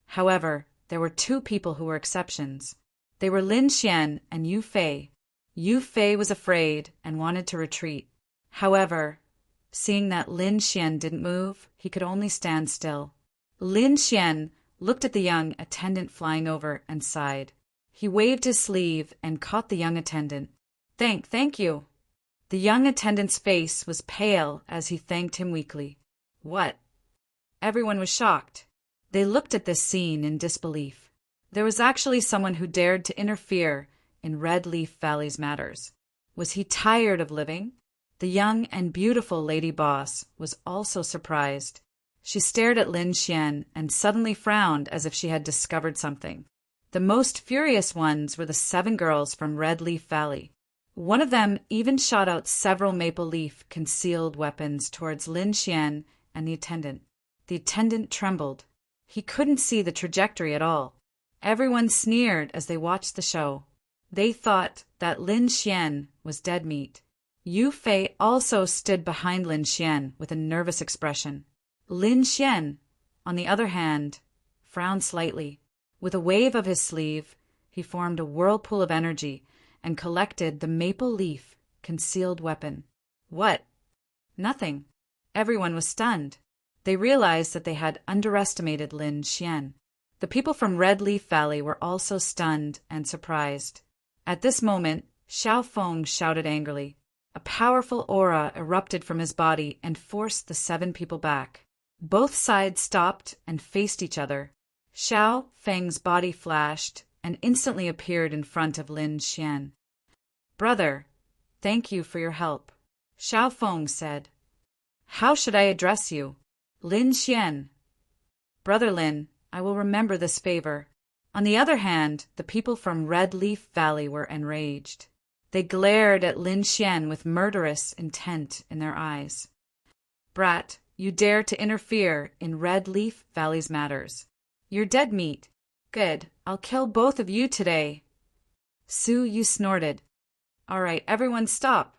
However, there were 2 people who were exceptions. They were Lin Xian and Yu Fei. Yu Fei was afraid and wanted to retreat. However, seeing that Lin Xian didn't move, he could only stand still. Lin Xian looked at the young attendant flying over and sighed. He waved his sleeve and caught the young attendant. Thank you. The young attendant's face was pale as he thanked him weakly. What? Everyone was shocked. They looked at this scene in disbelief. There was actually someone who dared to interfere in Red Leaf Valley's matters. Was he tired of living? The young and beautiful lady boss was also surprised. She stared at Lin Xian and suddenly frowned as if she had discovered something. The most furious ones were the 7 girls from Red Leaf Valley. One of them even shot out several maple leaf concealed weapons towards Lin Xian and the attendant. The attendant trembled. He couldn't see the trajectory at all. Everyone sneered as they watched the show. They thought that Lin Xian was dead meat. Yu Fei also stood behind Lin Xian with a nervous expression. Lin Xian, on the other hand, frowned slightly. With a wave of his sleeve, he formed a whirlpool of energy and collected the maple leaf concealed weapon. What? Nothing. Everyone was stunned. They realized that they had underestimated Lin Xian. The people from Red Leaf Valley were also stunned and surprised. At this moment, Xiao Feng shouted angrily. A powerful aura erupted from his body and forced the 7 people back. Both sides stopped and faced each other. Xiao Feng's body flashed and instantly appeared in front of Lin Xian. Brother, thank you for your help, Xiao Feng said. How should I address you? Lin Xian. Brother Lin, I will remember this favor. On the other hand, the people from Red Leaf Valley were enraged. They glared at Lin Xian with murderous intent in their eyes. Brat, you dare to interfere in Red Leaf Valley's matters. You're dead meat. Good, I'll kill both of you today. Su Yu snorted. All right, everyone stop.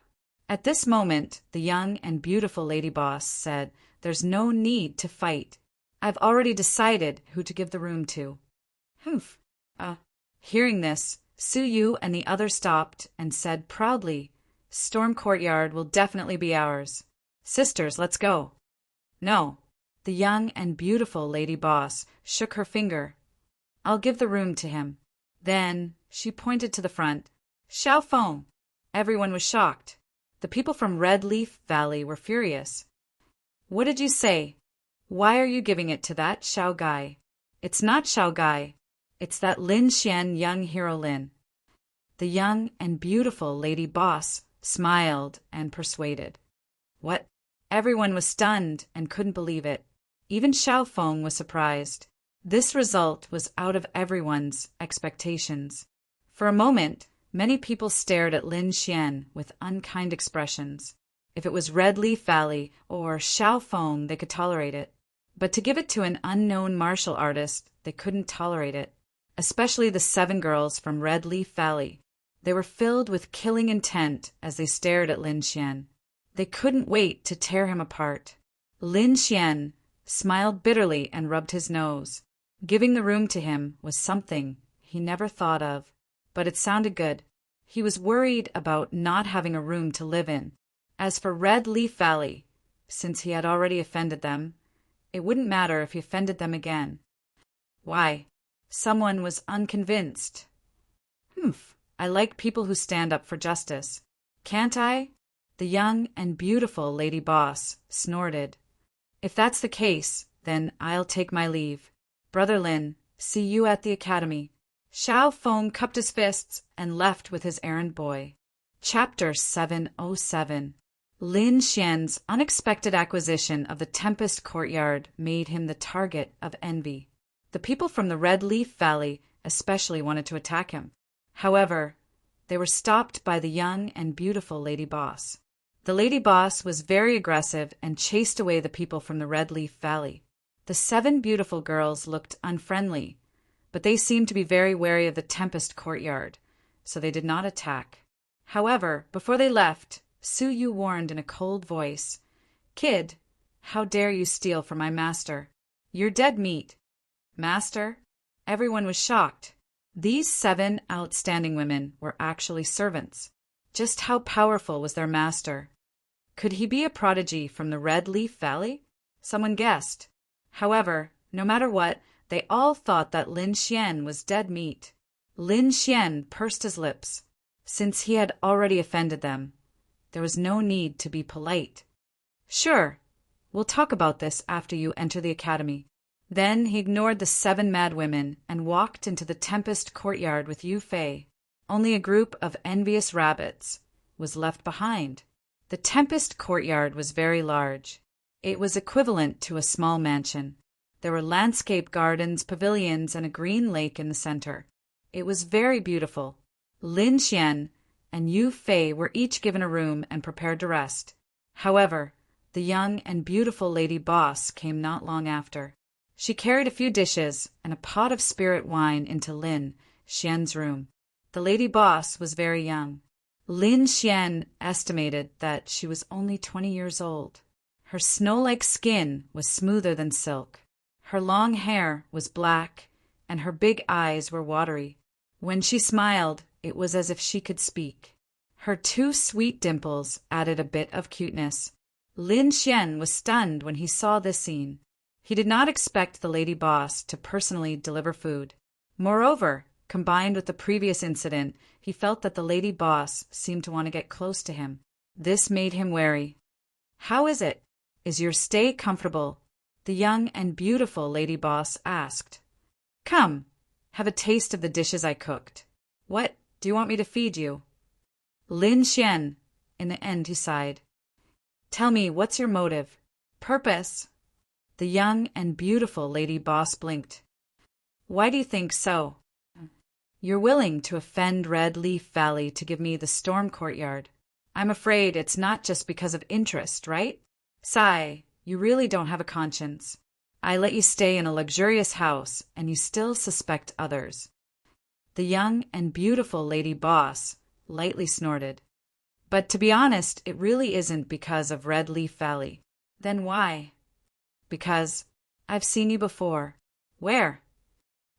At this moment, the young and beautiful lady boss said, There's no need to fight. I've already decided who to give the room to. Humph. Hearing this, Su Yu and the others stopped and said proudly, Storm Courtyard will definitely be ours. Sisters, let's go. No. The young and beautiful lady boss shook her finger. I'll give the room to him. Then she pointed to the front. Xiao Feng. Everyone was shocked. The people from Red Leaf Valley were furious. What did you say? Why are you giving it to that Xiao Gai? It's not Xiao Gai. It's that Lin Xian young hero Lin. The young and beautiful lady boss smiled and persuaded. What? Everyone was stunned and couldn't believe it. Even Xiao Feng was surprised. This result was out of everyone's expectations. For a moment, many people stared at Lin Xian with unkind expressions. If it was Red Leaf Valley or Xiao Feng, they could tolerate it. But to give it to an unknown martial artist, they couldn't tolerate it, especially the 7 girls from Red Leaf Valley. They were filled with killing intent as they stared at Lin Xian. They couldn't wait to tear him apart. Lin Xian smiled bitterly and rubbed his nose. Giving the room to him was something he never thought of, but it sounded good. He was worried about not having a room to live in. As for Red Leaf Valley, since he had already offended them, it wouldn't matter if he offended them again. Why? Someone was unconvinced. I like people who stand up for justice. Can't I? The young and beautiful lady boss snorted. If that's the case, then I'll take my leave. Brother Lin, see you at the academy. Xiao Feng cupped his fists and left with his errand boy. Chapter 707. Lin Xian's unexpected acquisition of the Tempest Courtyard made him the target of envy. The people from the Red Leaf Valley especially wanted to attack him. However, they were stopped by the young and beautiful Lady Boss. The Lady Boss was very aggressive and chased away the people from the Red Leaf Valley. The 7 beautiful girls looked unfriendly, but they seemed to be very wary of the Tempest Courtyard, so they did not attack. However, before they left, Su Yu warned in a cold voice, "Kid, how dare you steal from my master? You're dead meat." Master? Everyone was shocked. These 7 outstanding women were actually servants. Just how powerful was their master? Could he be a prodigy from the Red Leaf Valley? Someone guessed. However, no matter what, they all thought that Lin Xian was dead meat. Lin Xian pursed his lips. Since he had already offended them, there was no need to be polite. "Sure, we'll talk about this after you enter the academy." Then he ignored the 7 mad women and walked into the Tempest Courtyard with Yu Fei. Only a group of envious rabbits was left behind. The Tempest Courtyard was very large. It was equivalent to a small mansion. There were landscape gardens, pavilions, and a green lake in the center. It was very beautiful. Lin Xian and Yu Fei were each given a room and prepared to rest. However, the young and beautiful Lady Boss came not long after. She carried a few dishes and a pot of spirit wine into Lin Xian's room. The Lady Boss was very young. Lin Xian estimated that she was only 20 years old. Her snow-like skin was smoother than silk. Her long hair was black, and her big eyes were watery. When she smiled, it was as if she could speak. Her 2 sweet dimples added a bit of cuteness. Lin Xian was stunned when he saw this scene. He did not expect the Lady Boss to personally deliver food. Moreover, combined with the previous incident, he felt that the Lady Boss seemed to want to get close to him. This made him wary. "How is it? Is your stay comfortable?" the young and beautiful Lady Boss asked. "Come, have a taste of the dishes I cooked." "What do you want me to feed you?" Lin Xian, in the end he sighed. "Tell me, what's your motive?" "Purpose." The young and beautiful Lady Boss blinked. "Why do you think so?" "You're willing to offend Red Leaf Valley to give me the Storm Courtyard. I'm afraid it's not just because of interest, right? Sigh, you really don't have a conscience. I let you stay in a luxurious house, and you still suspect others." The young and beautiful Lady Boss lightly snorted. "But to be honest, it really isn't because of Red Leaf Valley." "Then why?" "Because I've seen you before." "Where?"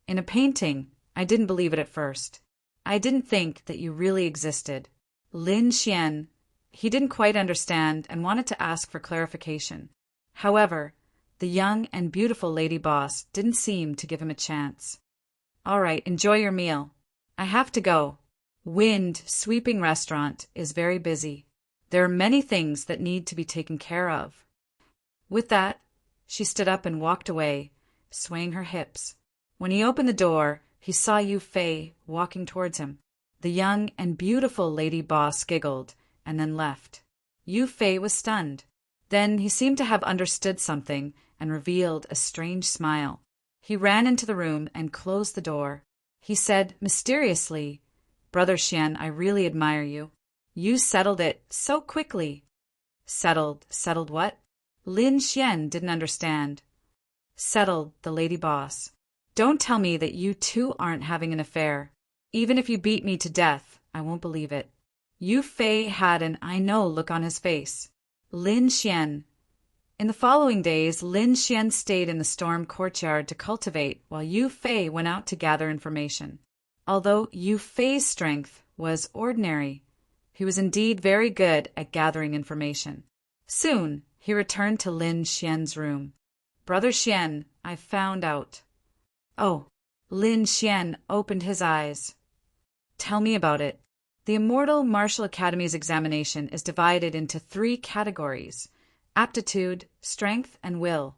"In a painting. I didn't believe it at first. I didn't think that you really existed." Lin Xian, he didn't quite understand and wanted to ask for clarification. However, the young and beautiful Lady Boss didn't seem to give him a chance. "All right, enjoy your meal. I have to go. Wind Sweeping Restaurant is very busy. There are many things that need to be taken care of." With that, she stood up and walked away, swaying her hips. When he opened the door, he saw Yu Fei walking towards him. The young and beautiful Lady Boss giggled and then left. Yu Fei was stunned. Then he seemed to have understood something and revealed a strange smile. He ran into the room and closed the door. He said mysteriously, "Brother Xian, I really admire you. You settled it so quickly." Settled what? Lin Xian didn't understand. settled the lady boss. Don't tell me that you two aren't having an affair. Even if you beat me to death, I won't believe it. Yu Fei had an I know look on his face. Lin Xian. In the following days, Lin Xian stayed in the storm courtyard to cultivate while Yu Fei went out to gather information. Although Yu Fei's strength was ordinary, he was indeed very good at gathering information. Soon, he returned to Lin Xian's room. Brother Xian, I found out. Oh, Lin Xian opened his eyes. Tell me about it. The Immortal Martial Academy's examination is divided into 3 categories: aptitude, strength, and will.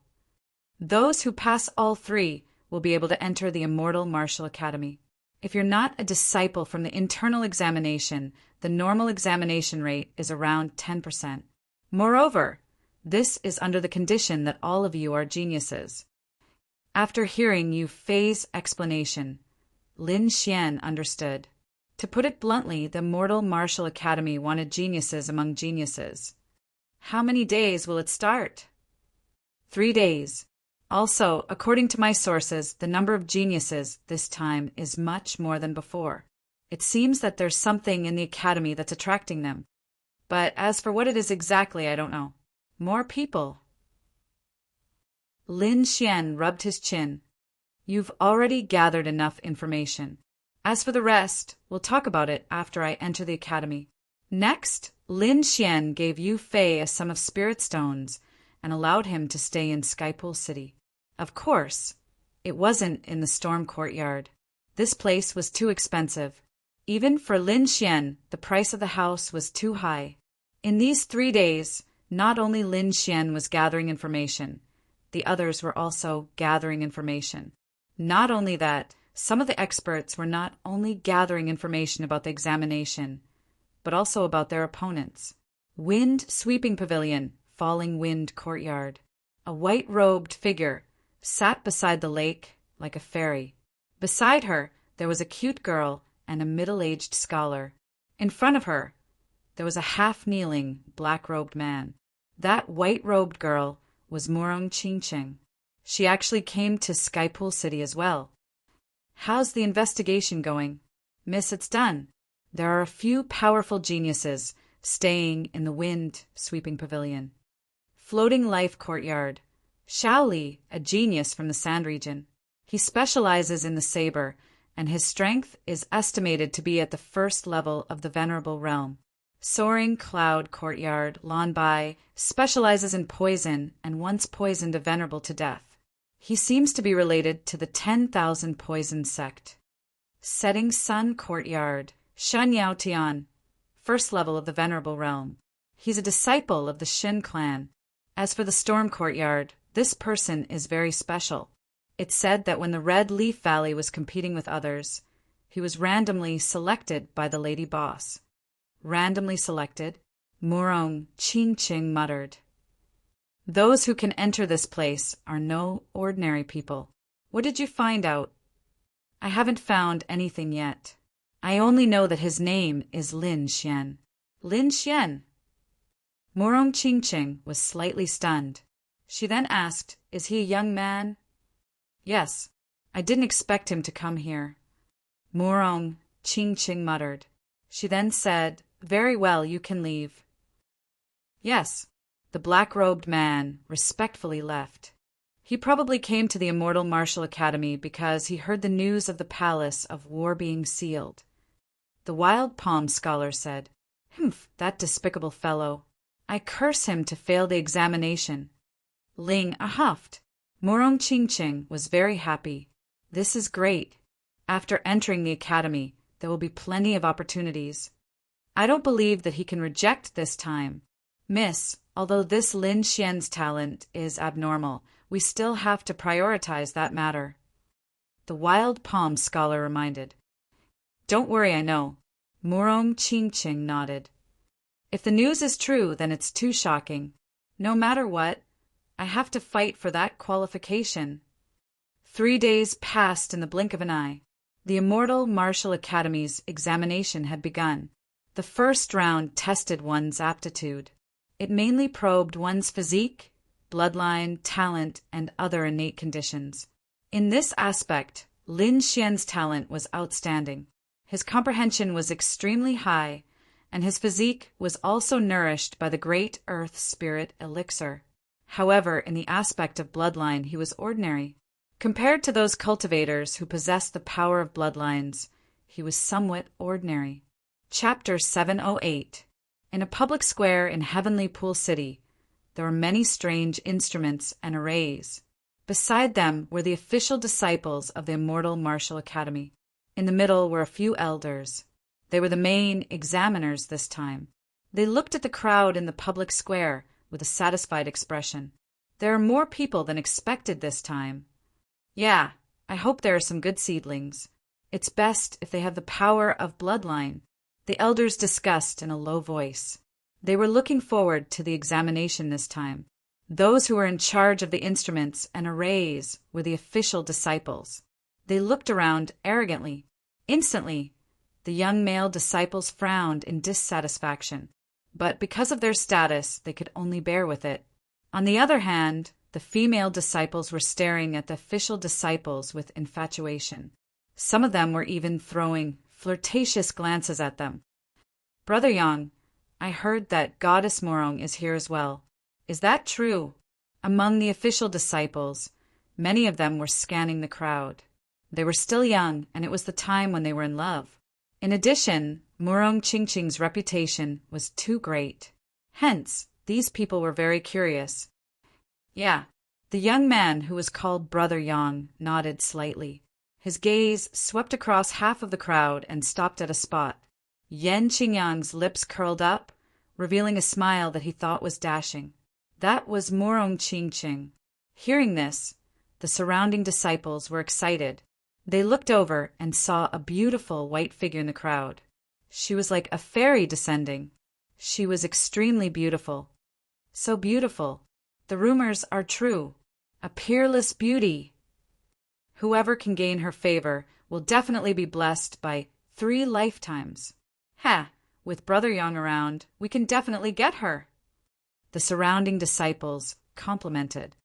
Those who pass all 3 will be able to enter the Immortal Martial Academy. If you're not a disciple from the internal examination, the normal examination rate is around 10%. Moreover, this is under the condition that all of you are geniuses. After hearing Yu Fei's explanation, Lin Xian understood. To put it bluntly, the Immortal Martial Academy wanted geniuses among geniuses. How many days will it start? 3 days. Also, according to my sources, the number of geniuses this time is much more than before. It seems that there's something in the academy that's attracting them. But as for what it is exactly, I don't know. More people. Lin Xian rubbed his chin. You've already gathered enough information. As for the rest, we'll talk about it after I enter the academy. Next, Lin Xian gave Yu Fei a sum of spirit stones and allowed him to stay in Skypool City. Of course, it wasn't in the storm courtyard. This place was too expensive. Even for Lin Xian, the price of the house was too high. In these 3 days, not only Lin Xian was gathering information, the others were also gathering information. Not only that, some of the experts were not only gathering information about the examination, but also about their opponents. Wind Sweeping Pavilion, Falling Wind Courtyard. A white-robed figure sat beside the lake like a fairy. Beside her, there was a cute girl and a middle-aged scholar. In front of her, there was a half-kneeling, black-robed man. That white-robed girl was Murong Qingqing. She actually came to Skypool City as well. How's the investigation going? Miss, it's done. There are a few powerful geniuses staying in the Wind Sweeping Pavilion. Floating Life Courtyard. Shaoli, a genius from the Sand region. He specializes in the saber, and his strength is estimated to be at the 1st level of the Venerable Realm. Soaring Cloud Courtyard, Lanbai, specializes in poison and once poisoned a Venerable to death. He seems to be related to the 10,000 Poison Sect. Setting Sun Courtyard, Shan Yao Tian, 1st level of the Venerable Realm. He's a disciple of the Shin clan. As for the Storm Courtyard, this person is very special. It's said that when the Red Leaf Valley was competing with others, he was randomly selected by the Lady Boss. Randomly selected, Murong Qingqing muttered. Those who can enter this place are no ordinary people. What did you find out? I haven't found anything yet. I only know that his name is Lin Xian. Lin Xian? Murong Qingqing was slightly stunned. She then asked, is he a young man? Yes. I didn't expect him to come here. Murong Qingqing muttered. She then said, very well, you can leave. Yes. The black-robed man respectfully left. He probably came to the Immortal Martial Academy because he heard the news of the palace of war being sealed. The Wild Palm Scholar said, Humph, that despicable fellow. I curse him to fail the examination. Ling huffed. Murong Qingqing was very happy. This is great. After entering the academy, there will be plenty of opportunities. I don't believe that he can reject this time. Miss, although this Lin Xian's talent is abnormal, we still have to prioritize that matter. The Wild Palm Scholar reminded. Don't worry, I know. Murong Qingqing nodded. If the news is true, then it's too shocking. No matter what, I have to fight for that qualification. 3 days passed in the blink of an eye. The Immortal Martial Academy's examination had begun. The first round tested one's aptitude. It mainly probed one's physique, bloodline, talent, and other innate conditions. In this aspect, Lin Xian's talent was outstanding. His comprehension was extremely high, and his physique was also nourished by the great earth spirit elixir. However, in the aspect of bloodline, he was ordinary. Compared to those cultivators who possessed the power of bloodlines, he was somewhat ordinary. Chapter 708. In a public square in Heavenly Pool City, there were many strange instruments and arrays. Beside them were the official disciples of the immortal martial academy. In the middle were a few elders. They were the main examiners this time. They looked at the crowd in the public square with a satisfied expression. There are more people than expected this time. Yeah, I hope there are some good seedlings. It's best if they have the power of bloodline, the elders discussed in a low voice. They were looking forward to the examination this time. Those who were in charge of the instruments and arrays were the official disciples. They looked around arrogantly. Instantly, the young male disciples frowned in dissatisfaction, but because of their status, they could only bear with it. On the other hand, the female disciples were staring at the official disciples with infatuation. Some of them were even throwing flirtatious glances at them. Brother Yang, I heard that Goddess Morong is here as well. Is that true? Among the official disciples, many of them were scanning the crowd. They were still young, and it was the time when they were in love. In addition, Murong Qingqing's reputation was too great. Hence, these people were very curious. Yeah, the young man who was called Brother Yang nodded slightly. His gaze swept across half of the crowd and stopped at a spot. Yan Qingyang's lips curled up, revealing a smile that he thought was dashing. That was Murong Qingqing. Hearing this, the surrounding disciples were excited. They looked over and saw a beautiful white figure in the crowd. She was like a fairy descending. She was extremely beautiful. So beautiful. The rumors are true. A peerless beauty. Whoever can gain her favor will definitely be blessed by 3 lifetimes. Ha! With Brother Yang around, we can definitely get her. The surrounding disciples complimented.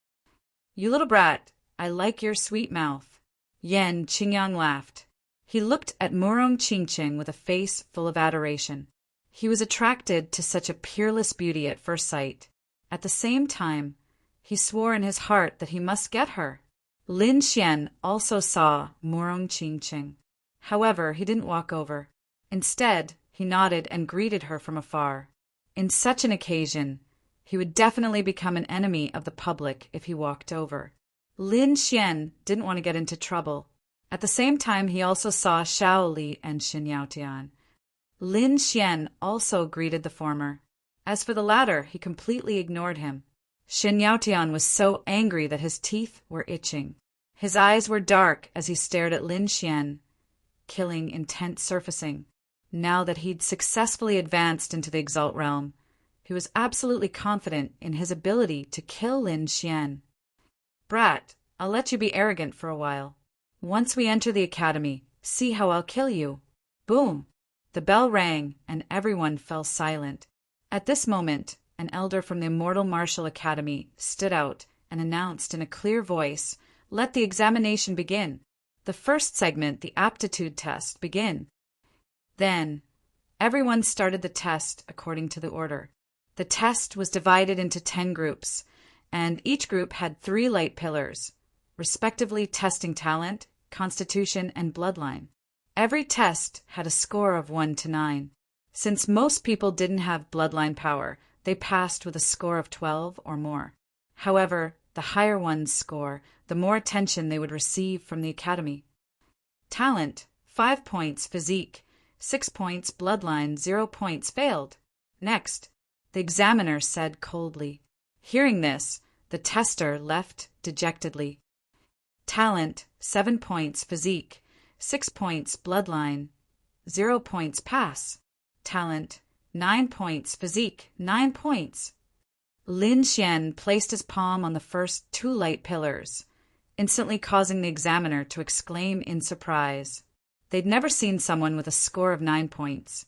You little brat, I like your sweet mouth. Yan Qingyang laughed. He looked at Murong Qingqing with a face full of adoration. He was attracted to such a peerless beauty at first sight. At the same time, he swore in his heart that he must get her. Lin Xian also saw Murong Qingqing. However, he didn't walk over. Instead, he nodded and greeted her from afar. In such an occasion, he would definitely become an enemy of the public if he walked over. Lin Xian didn't want to get into trouble. At the same time, he also saw Xiao Li and Xin Yaotian. Lin Xian also greeted the former. As for the latter, he completely ignored him. Xin Yaotian was so angry that his teeth were itching. His eyes were dark as he stared at Lin Xian, killing intent surfacing. Now that he'd successfully advanced into the Exalt realm, he was absolutely confident in his ability to kill Lin Xian. Brat, I'll let you be arrogant for a while. Once we enter the academy, see how I'll kill you. Boom! The bell rang, and everyone fell silent. At this moment, an elder from the Immortal Martial Academy stood out and announced in a clear voice, "Let the examination begin. The first segment, the aptitude test, begin." Then, everyone started the test according to the order. The test was divided into 10 groups, and each group had 3 light pillars, respectively testing talent, constitution, and bloodline. Every test had a score of 1 to 9. Since most people didn't have bloodline power, they passed with a score of 12 or more. However, the higher ones score, the more attention they would receive from the academy. Talent, 5 points; physique, 6 points; bloodline, 0 points. Failed. Next, the examiner said coldly. Hearing this, the tester left dejectedly. Talent, 7 points; physique, 6 points; bloodline, 0 points. Pass. Talent, 9 points; physique, 9 points. Lin Xian placed his palm on the first 2 light pillars, instantly causing the examiner to exclaim in surprise. They'd never seen someone with a score of 9 points,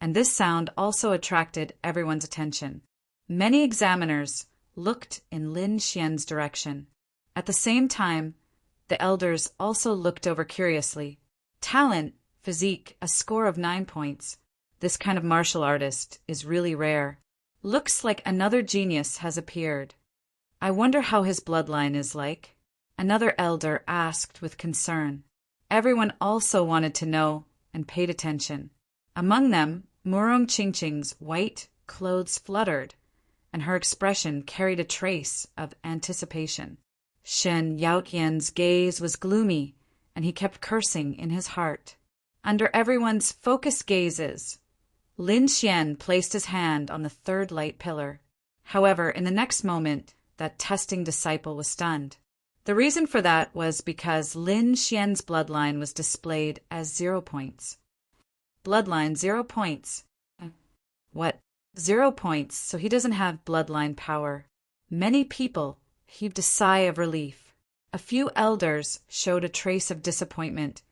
and this sound also attracted everyone's attention. Many examiners looked in Lin Xian's direction. At the same time, the elders also looked over curiously. Talent, physique, a score of 9 points. This kind of martial artist is really rare. Looks like another genius has appeared. I wonder how his bloodline is like. Another elder asked with concern. Everyone also wanted to know and paid attention. Among them, Murong Qingqing's white clothes fluttered, and her expression carried a trace of anticipation. Shen Yaotian's gaze was gloomy, and he kept cursing in his heart. Under everyone's focused gazes, Lin Xian placed his hand on the third light pillar. However, in the next moment, that testing disciple was stunned. The reason for that was because Lin Xian's bloodline was displayed as 0 points. Bloodline 0 points. What? 0 points, so he doesn't have bloodline power. Many people heaved a sigh of relief. A few elders showed a trace of disappointment,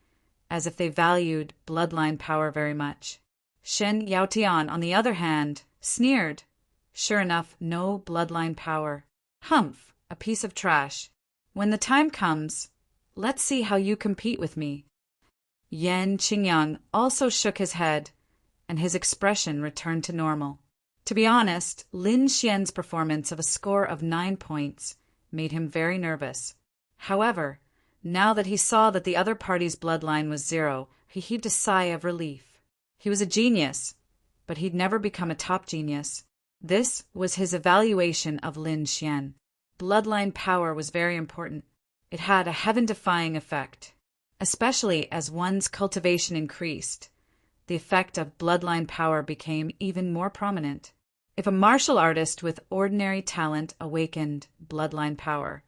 as if they valued bloodline power very much. Shen Yaotian, on the other hand, sneered. Sure enough, no bloodline power. Humph, a piece of trash. When the time comes, let's see how you compete with me. Yan Qingyang also shook his head, and his expression returned to normal. To be honest, Lin Xian's performance of a score of 9 points made him very nervous. However, now that he saw that the other party's bloodline was 0, he heaved a sigh of relief. He was a genius, but he'd never become a top genius. This was his evaluation of Lin Xian. Bloodline power was very important. It had a heaven-defying effect. Especially as one's cultivation increased, the effect of bloodline power became even more prominent. If a martial artist with ordinary talent awakened bloodline power,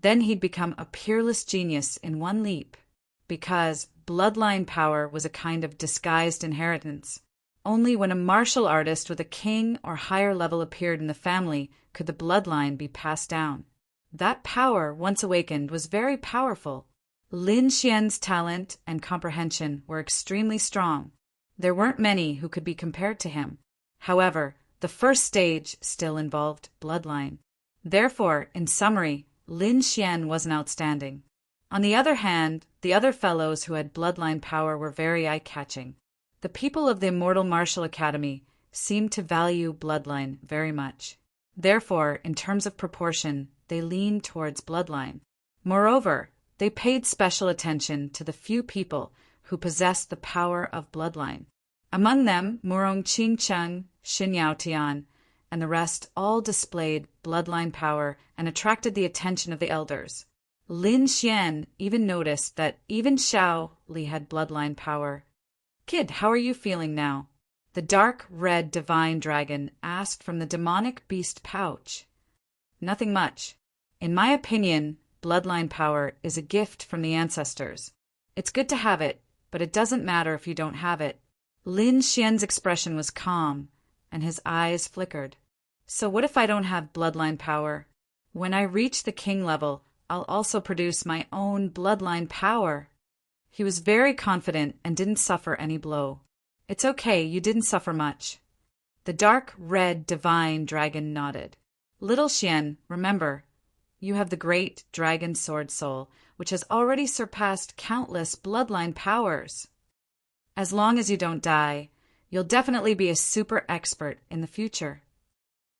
then he'd become a peerless genius in one leap, because bloodline power was a kind of disguised inheritance. Only when a martial artist with a king or higher level appeared in the family could the bloodline be passed down. That power, once awakened, was very powerful. Lin Xian's talent and comprehension were extremely strong. There weren't many who could be compared to him. However, the first stage still involved bloodline. Therefore, in summary, Lin Xian wasn't outstanding. On the other hand, the other fellows who had bloodline power were very eye-catching. The people of the Immortal Martial Academy seemed to value bloodline very much. Therefore, in terms of proportion, they leaned towards bloodline. Moreover, they paid special attention to the few people who possessed the power of bloodline. Among them, Murong Qingcheng, Xin Yaotian, and the rest all displayed bloodline power and attracted the attention of the elders. Lin Xian even noticed that even Xiao Li had bloodline power. "Kid, how are you feeling now?" The dark red divine dragon asked from the demonic beast pouch. "Nothing much. In my opinion, bloodline power is a gift from the ancestors. It's good to have it, but it doesn't matter if you don't have it." Lin Xian's expression was calm, and his eyes flickered. "So what if I don't have bloodline power? When I reach the king level, I'll also produce my own bloodline power." He was very confident and didn't suffer any blow. "It's okay, you didn't suffer much." The dark red divine dragon nodded. "Little Xian, remember, you have the great dragon sword soul, which has already surpassed countless bloodline powers. As long as you don't die, you'll definitely be a super expert in the future."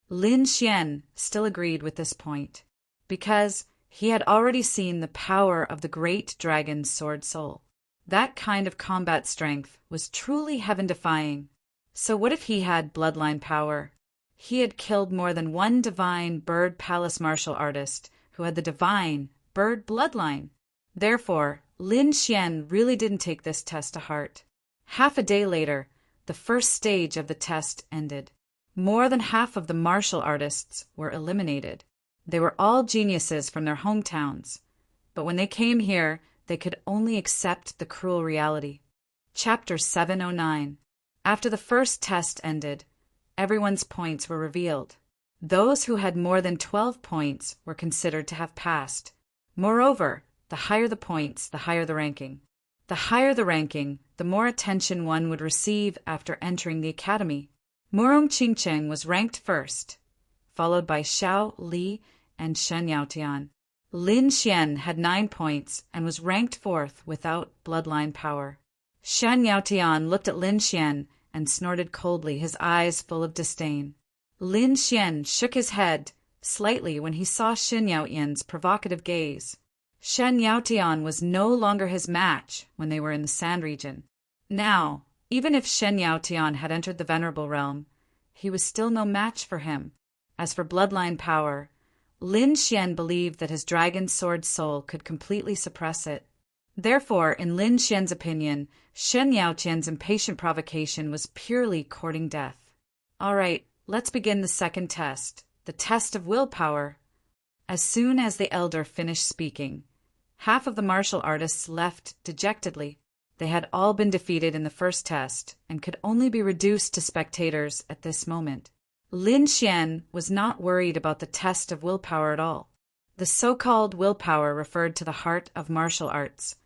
Lin Xian still agreed with this point, because he had already seen the power of the great dragon's sword soul. That kind of combat strength was truly heaven-defying. So what if he had bloodline power? He had killed more than one divine bird palace martial artist who had the divine bird bloodline. Therefore, Lin Xian really didn't take this test to heart. Half a day later, the first stage of the test ended. More than half of the martial artists were eliminated. They were all geniuses from their hometowns, but when they came here, they could only accept the cruel reality. Chapter 709. After the first test ended, everyone's points were revealed. Those who had more than 12 points were considered to have passed. Moreover, the higher the points, the higher the ranking. The higher the ranking, the more attention one would receive after entering the academy. Murong Qingcheng was ranked first, followed by Xiao Li and Shen Yaotian. Lin Xian had 9 points and was ranked 4th without bloodline power. Shen Yaotian looked at Lin Xian and snorted coldly, his eyes full of disdain. Lin Xian shook his head slightly when he saw Shen Yaotian's provocative gaze. Shen Yaotian was no longer his match when they were in the Sand region. Now, even if Shen Yaotian had entered the Venerable Realm, he was still no match for him. As for bloodline power, Lin Xian believed that his dragon sword soul could completely suppress it. Therefore, in Lin Xian's opinion, Shen Yaotian's impatient provocation was purely courting death. All right, let's begin the second test, the test of willpower. As soon as the elder finished speaking, half of the martial artists left dejectedly. They had all been defeated in the first test and could only be reduced to spectators at this moment. Lin Xian was not worried about the test of willpower at all. The so-called willpower referred to the heart of martial arts,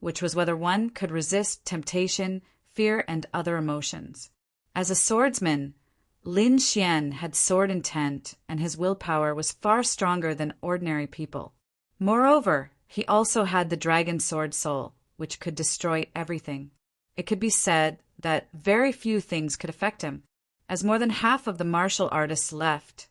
which was whether one could resist temptation, fear, and other emotions. As a swordsman, Lin Xian had sword intent, and his willpower was far stronger than ordinary people. Moreover, he also had the dragon sword soul, which could destroy everything. It could be said that very few things could affect him. As more than half of the martial artists left,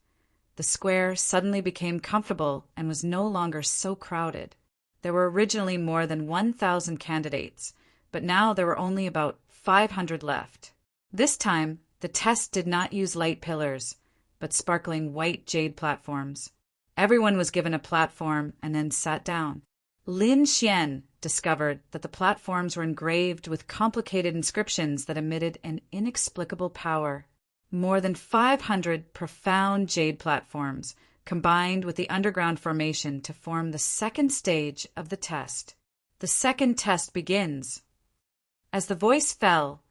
the square suddenly became comfortable and was no longer so crowded. There were originally more than 1,000 candidates, but now there were only about 500 left. This time, the test did not use light pillars, but sparkling white jade platforms. Everyone was given a platform and then sat down. Lin Xian discovered that the platforms were engraved with complicated inscriptions that emitted an inexplicable power. More than 500 profound jade platforms combined with the underground formation to form the second stage of the test. The second test begins. As the voice fell,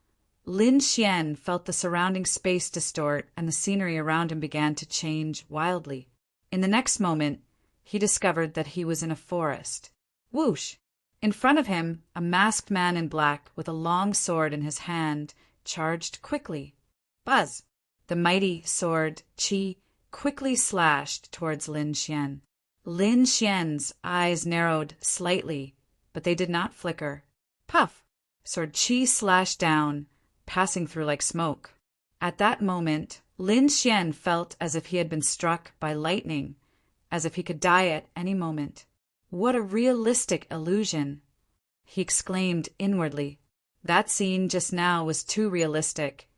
Lin Xian felt the surrounding space distort and the scenery around him began to change wildly. In the next moment, he discovered that he was in a forest. Whoosh! In front of him, a masked man in black with a long sword in his hand charged quickly. Buzz! The mighty sword Qi quickly slashed towards Lin Xian. Lin Xian's eyes narrowed slightly, but they did not flicker. Puff! Sword Qi slashed down, passing through like smoke. At that moment, Lin Xian felt as if he had been struck by lightning, as if he could die at any moment. What a realistic illusion! He exclaimed inwardly. That scene just now was too realistic,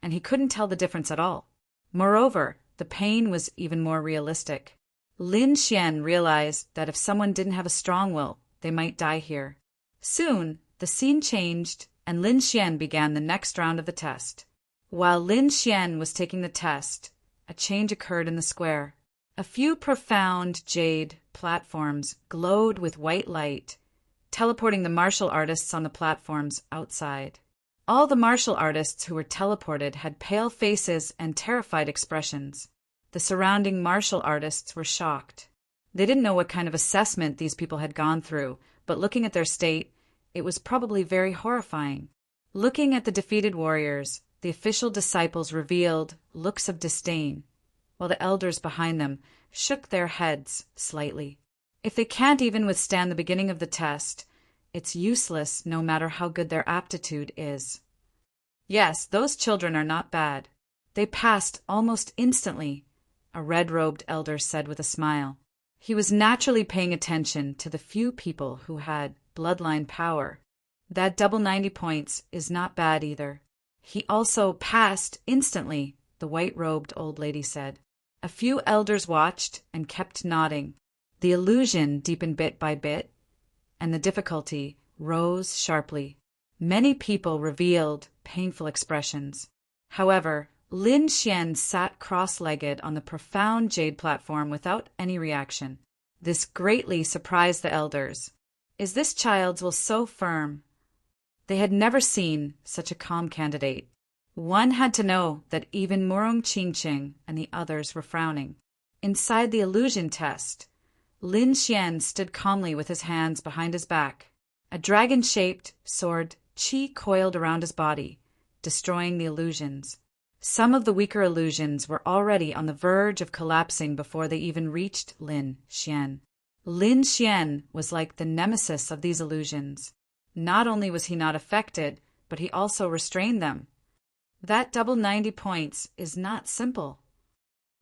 and he couldn't tell the difference at all. Moreover, the pain was even more realistic. Lin Xian realized that if someone didn't have a strong will, they might die here. Soon, the scene changed, and Lin Xian began the next round of the test. While Lin Xian was taking the test, a change occurred in the square. A few profound jade platforms glowed with white light, teleporting the martial artists on the platforms outside. All the martial artists who were teleported had pale faces and terrified expressions. The surrounding martial artists were shocked. They didn't know what kind of assessment these people had gone through, but looking at their state, it was probably very horrifying. Looking at the defeated warriors, the official disciples revealed looks of disdain, while the elders behind them shook their heads slightly. If they can't even withstand the beginning of the test, it's useless no matter how good their aptitude is. Yes, those children are not bad. They passed almost instantly, a red-robed elder said with a smile. He was naturally paying attention to the few people who had bloodline power. That double 90 points is not bad either. He also passed instantly, the white-robed old lady said. A few elders watched and kept nodding. The illusion deepened bit by bit, and the difficulty rose sharply. Many people revealed painful expressions. However, Lin Xian sat cross-legged on the profound jade platform without any reaction. This greatly surprised the elders. Is this child's will so firm? They had never seen such a calm candidate. One had to know that even Murong Qingqing and the others were frowning. Inside the illusion test, Lin Xian stood calmly with his hands behind his back. A dragon-shaped sword Qi coiled around his body, destroying the illusions. Some of the weaker illusions were already on the verge of collapsing before they even reached Lin Xian. Lin Xian was like the nemesis of these illusions. Not only was he not affected, but he also restrained them. That double 90 points is not simple.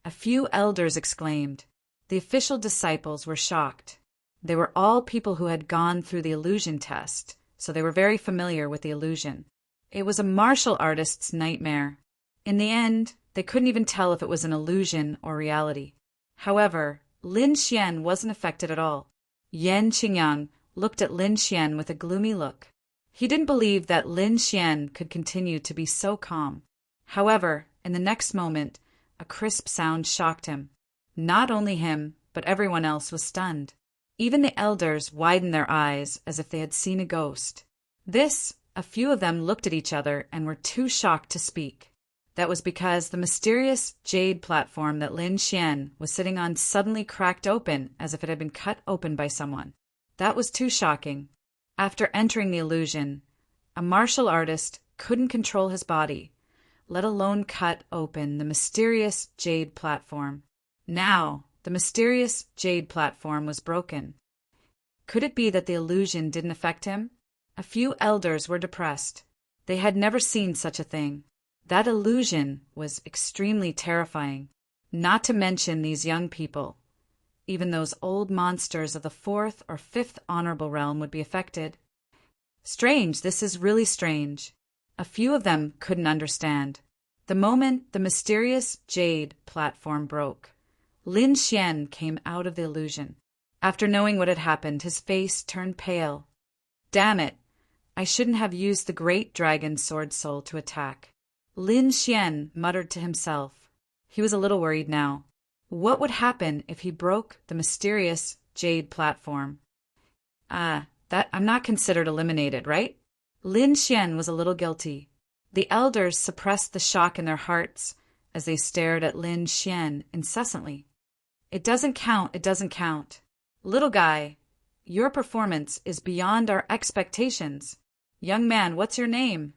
A few elders exclaimed. The official disciples were shocked. They were all people who had gone through the illusion test, so they were very familiar with the illusion. It was a martial artist's nightmare. In the end, they couldn't even tell if it was an illusion or reality. However, Lin Xian wasn't affected at all. Yan Qingyang looked at Lin Xian with a gloomy look. He didn't believe that Lin Xian could continue to be so calm. However, in the next moment, a crisp sound shocked him. Not only him, but everyone else was stunned. Even the elders widened their eyes as if they had seen a ghost. A few of them looked at each other and were too shocked to speak. That was because the mysterious jade platform that Lin Xian was sitting on suddenly cracked open as if it had been cut open by someone. That was too shocking. After entering the illusion, a martial artist couldn't control his body, let alone cut open the mysterious jade platform. Now, the mysterious jade platform was broken. Could it be that the illusion didn't affect him? A few elders were depressed. They had never seen such a thing. That illusion was extremely terrifying, not to mention these young people. Even those old monsters of the 4th or 5th honorable realm would be affected. Strange, this is really strange. A few of them couldn't understand. The moment the mysterious jade platform broke, Lin Xian came out of the illusion. After knowing what had happened, his face turned pale. Damn it! I shouldn't have used the great dragon sword soul to attack. Lin Xian muttered to himself. He was a little worried now. What would happen if he broke the mysterious jade platform? I'm not considered eliminated, right? Lin Xian was a little guilty. The elders suppressed the shock in their hearts as they stared at Lin Xian incessantly. It doesn't count, it doesn't count. Little guy, your performance is beyond our expectations. Young man, what's your name?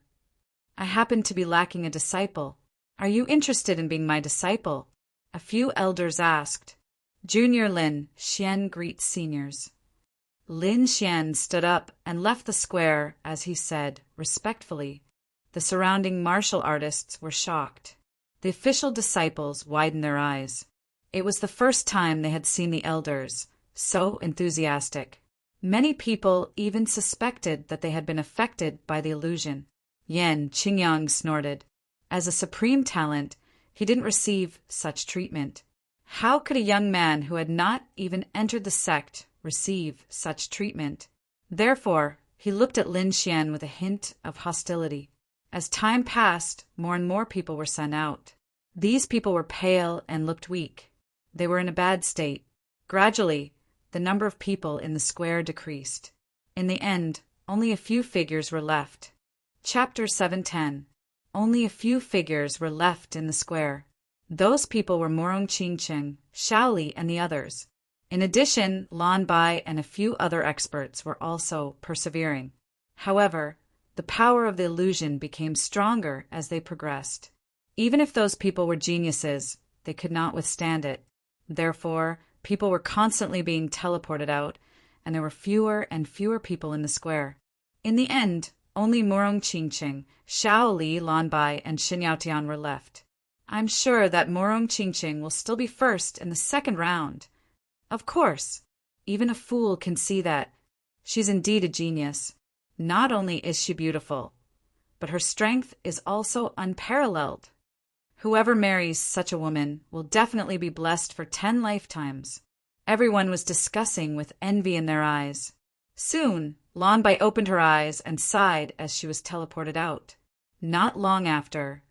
I happen to be lacking a disciple. Are you interested in being my disciple? A few elders asked. Junior Lin Xian greets seniors. Lin Xian stood up and left the square as he said, respectfully. The surrounding martial artists were shocked. The official disciples widened their eyes. It was the first time they had seen the elders so enthusiastic. Many people even suspected that they had been affected by the illusion. Yan Qingyang snorted. As a supreme talent, he didn't receive such treatment. How could a young man who had not even entered the sect receive such treatment? Therefore, he looked at Lin Xian with a hint of hostility. As time passed, more and more people were sent out. These people were pale and looked weak. They were in a bad state. Gradually, the number of people in the square decreased. In the end, only a few figures were left. Chapter 710. Only a few figures were left in the square. Those people were Morong Qingcheng, Shaoli, and the others. In addition, Lan Bai and a few other experts were also persevering. However, the power of the illusion became stronger as they progressed. Even if those people were geniuses, they could not withstand it. Therefore, people were constantly being teleported out, and there were fewer and fewer people in the square. In the end, only Morong Qingcheng, Shaoli, Lan Bai, and Xin Yaotian were left. I'm sure that Morong Qingcheng will still be first in the second round. Of course, even a fool can see that. She's indeed a genius. Not only is she beautiful, but her strength is also unparalleled. Whoever marries such a woman will definitely be blessed for 10 lifetimes. Everyone was discussing with envy in their eyes. Soon, Lan Bai opened her eyes and sighed as she was teleported out. Not long after,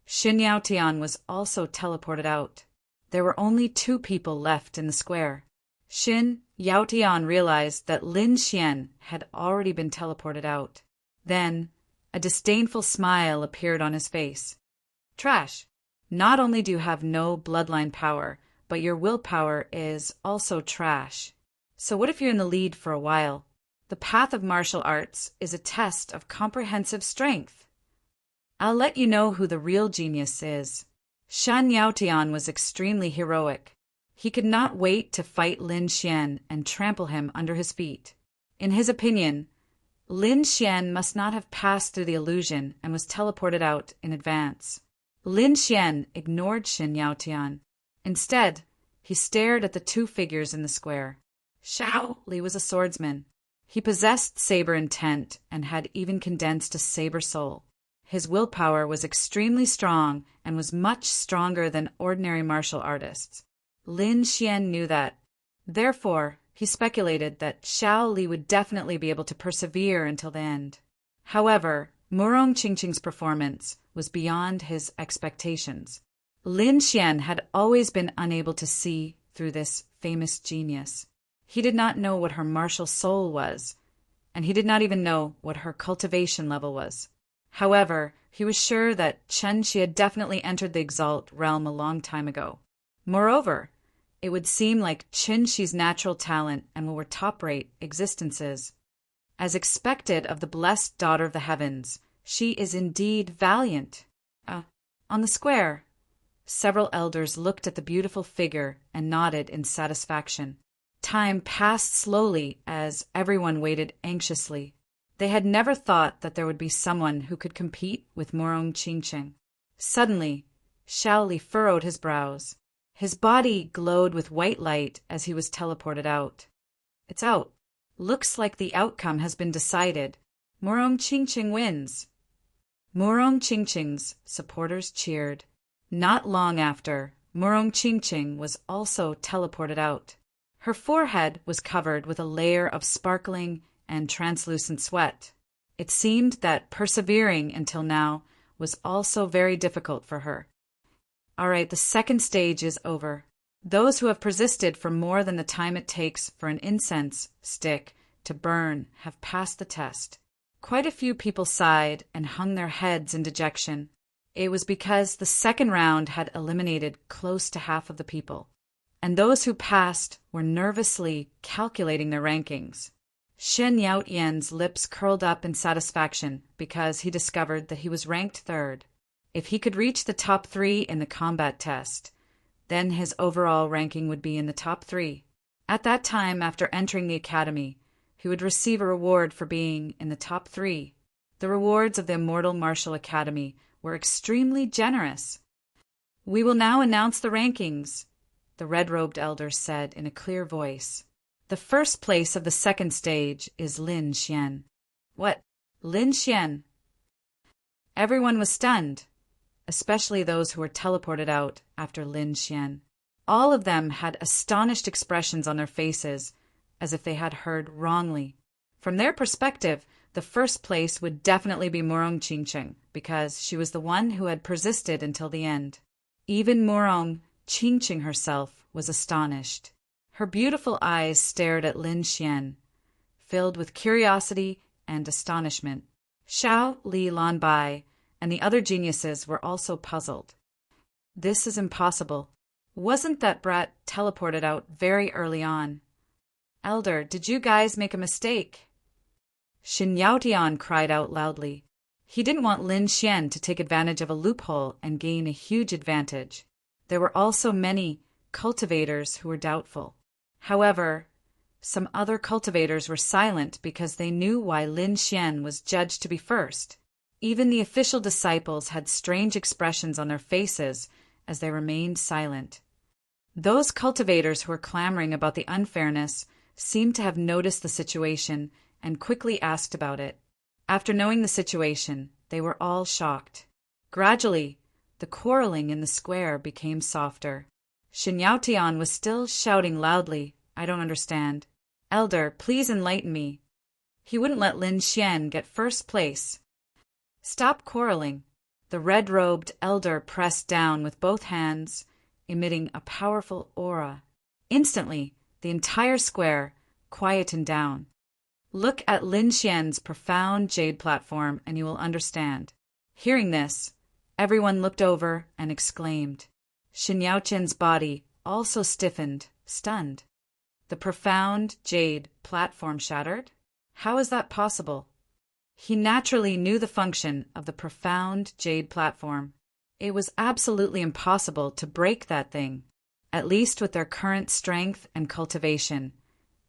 Xin Yaotian was also teleported out. There were only 2 people left in the square. Xin Yaotian realized that Lin Xian had already been teleported out. Then, a disdainful smile appeared on his face. Trash. Not only do you have no bloodline power, but your willpower is also trash. So what if you're in the lead for a while? The path of martial arts is a test of comprehensive strength. I'll let you know who the real genius is. Shan Yaotian was extremely heroic. He could not wait to fight Lin Xian and trample him under his feet. In his opinion, Lin Xian must not have passed through the illusion and was teleported out in advance. Lin Xian ignored Shan Yaotian. Instead, he stared at the two figures in the square. Xiao Li was a swordsman. He possessed saber intent and had even condensed a saber soul. His willpower was extremely strong and was much stronger than ordinary martial artists. Lin Xian knew that. Therefore, he speculated that Xiao Li would definitely be able to persevere until the end. However, Murong Qingqing's performance was beyond his expectations. Lin Xian had always been unable to see through this famous genius. He did not know what her martial soul was, and he did not even know what her cultivation level was. However, he was sure that Chen Xi had definitely entered the Exalt realm a long time ago. Moreover, it would seem like Chen Xi's natural talent and were top-rate existences. As expected of the blessed daughter of the heavens, she is indeed valiant. On the square, several elders looked at the beautiful figure and nodded in satisfaction. Time passed slowly as everyone waited anxiously. They had never thought that there would be someone who could compete with Murong Qingqing. Suddenly, Xiao Li furrowed his brows. His body glowed with white light as he was teleported out. It's out. Looks like the outcome has been decided. Murong Qingqing wins. Murong Qingqing's supporters cheered. Not long after, Murong Qingqing was also teleported out. Her forehead was covered with a layer of sparkling and translucent sweat. It seemed that persevering until now was also very difficult for her. All right, the second stage is over. Those who have persisted for more than the time it takes for an incense stick to burn have passed the test. Quite a few people sighed and hung their heads in dejection. It was because the second round had eliminated close to half of the people, and those who passed were nervously calculating their rankings. Shen Yaotian's lips curled up in satisfaction because he discovered that he was ranked third. If he could reach the top 3 in the combat test, then his overall ranking would be in the top 3. At that time, after entering the academy, he would receive a reward for being in the top 3. The rewards of the Immortal Martial Academy were extremely generous. We will now announce the rankings, the red-robed elder said in a clear voice. The first place of the second stage is Lin Xian. What? Lin Xian? Everyone was stunned, especially those who were teleported out after Lin Xian. All of them had astonished expressions on their faces, as if they had heard wrongly. From their perspective, the first place would definitely be Murong Qingqing, because she was the one who had persisted until the end. Even Murong Qingqing herself was astonished. Her beautiful eyes stared at Lin Xian, filled with curiosity and astonishment. Xiao Li Lanbai and the other geniuses were also puzzled. This is impossible. Wasn't that brat teleported out very early on? Elder, did you guys make a mistake? Shin Yaotian cried out loudly. He didn't want Lin Xian to take advantage of a loophole and gain a huge advantage. There were also many cultivators who were doubtful. However, some other cultivators were silent because they knew why Lin Xian was judged to be first. Even the official disciples had strange expressions on their faces as they remained silent. Those cultivators who were clamoring about the unfairness seemed to have noticed the situation and quickly asked about it. After knowing the situation, they were all shocked. Gradually, the quarreling in the square became softer. Shin Yaotian was still shouting loudly, I don't understand. Elder, please enlighten me. He wouldn't let Lin Xian get first place. Stop quarreling. The red-robed elder pressed down with both hands, emitting a powerful aura. Instantly, the entire square quietened down. Look at Lin Xian's profound jade platform and you will understand. Hearing this, everyone looked over and exclaimed. Shin Yaotian's body also stiffened, stunned. The profound jade platform shattered? How is that possible? He naturally knew the function of the profound jade platform. It was absolutely impossible to break that thing, at least with their current strength and cultivation.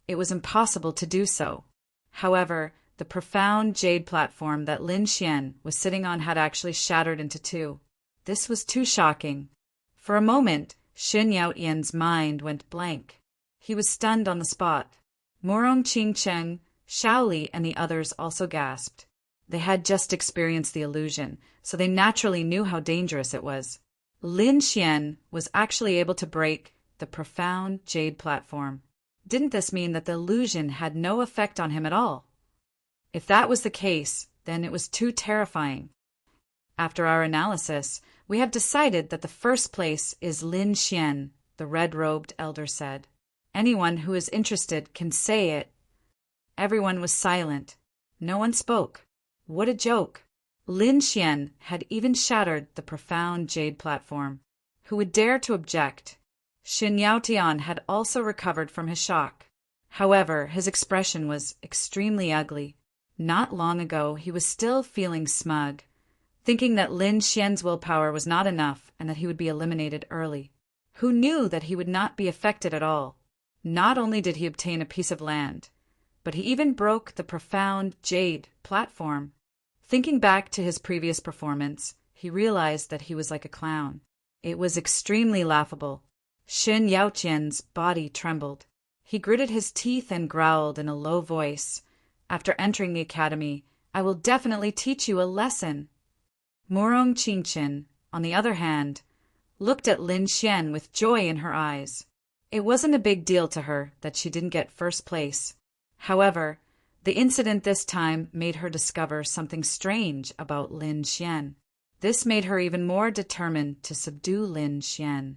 It was impossible to do so. However, the profound jade platform that Lin Xian was sitting on had actually shattered into two. This was too shocking. For a moment, Xin Yaotian's mind went blank. He was stunned on the spot. Morong Qingcheng, Shaoli, and the others also gasped. They had just experienced the illusion, so they naturally knew how dangerous it was. Lin Xian was actually able to break the profound jade platform. Didn't this mean that the illusion had no effect on him at all? If that was the case, then it was too terrifying. After our analysis, we have decided that the first place is Lin Xian, the red-robed elder said. Anyone who is interested can say it. Everyone was silent. No one spoke. What a joke. Lin Xian had even shattered the profound jade platform. Who would dare to object? Xin Yaotian had also recovered from his shock. However, his expression was extremely ugly. Not long ago, he was still feeling smug, thinking that Lin Xian's willpower was not enough and that he would be eliminated early. Who knew that he would not be affected at all? Not only did he obtain a piece of land, but he even broke the profound jade platform. Thinking back to his previous performance, he realized that he was like a clown. It was extremely laughable. Xin Yaotian's body trembled. He gritted his teeth and growled in a low voice, "After entering the academy, I will definitely teach you a lesson." Morong Qingchen, on the other hand, looked at Lin Xian with joy in her eyes. It wasn't a big deal to her that she didn't get first place. However, the incident this time made her discover something strange about Lin Xian. This made her even more determined to subdue Lin Xian.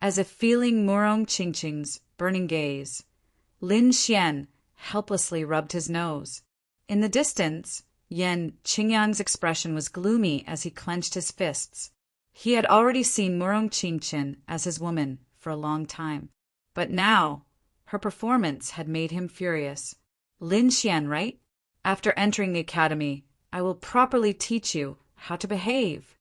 As if feeling Morong Qingchen's burning gaze, Lin Xian helplessly rubbed his nose. In the distance, Yan Qingyang's expression was gloomy as he clenched his fists. He had already seen Morong Qingchen as his woman for a long time, but now her performance had made him furious. Lin Xian, right? After entering the academy, I will properly teach you how to behave.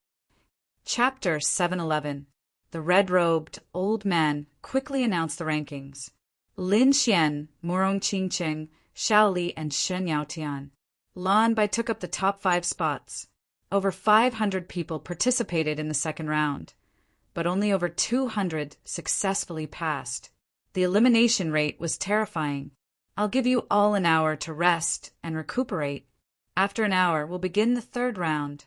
Chapter 711. The red-robed old man quickly announced the rankings. Lin Xian, Morong Qingcheng, Shaoli, and Shen Yaotian. Lan Bai took up the top 5 spots. Over 500 people participated in the second round, but only over 200 successfully passed. The elimination rate was terrifying. I'll give you all an hour to rest and recuperate. After an hour, we'll begin the third round.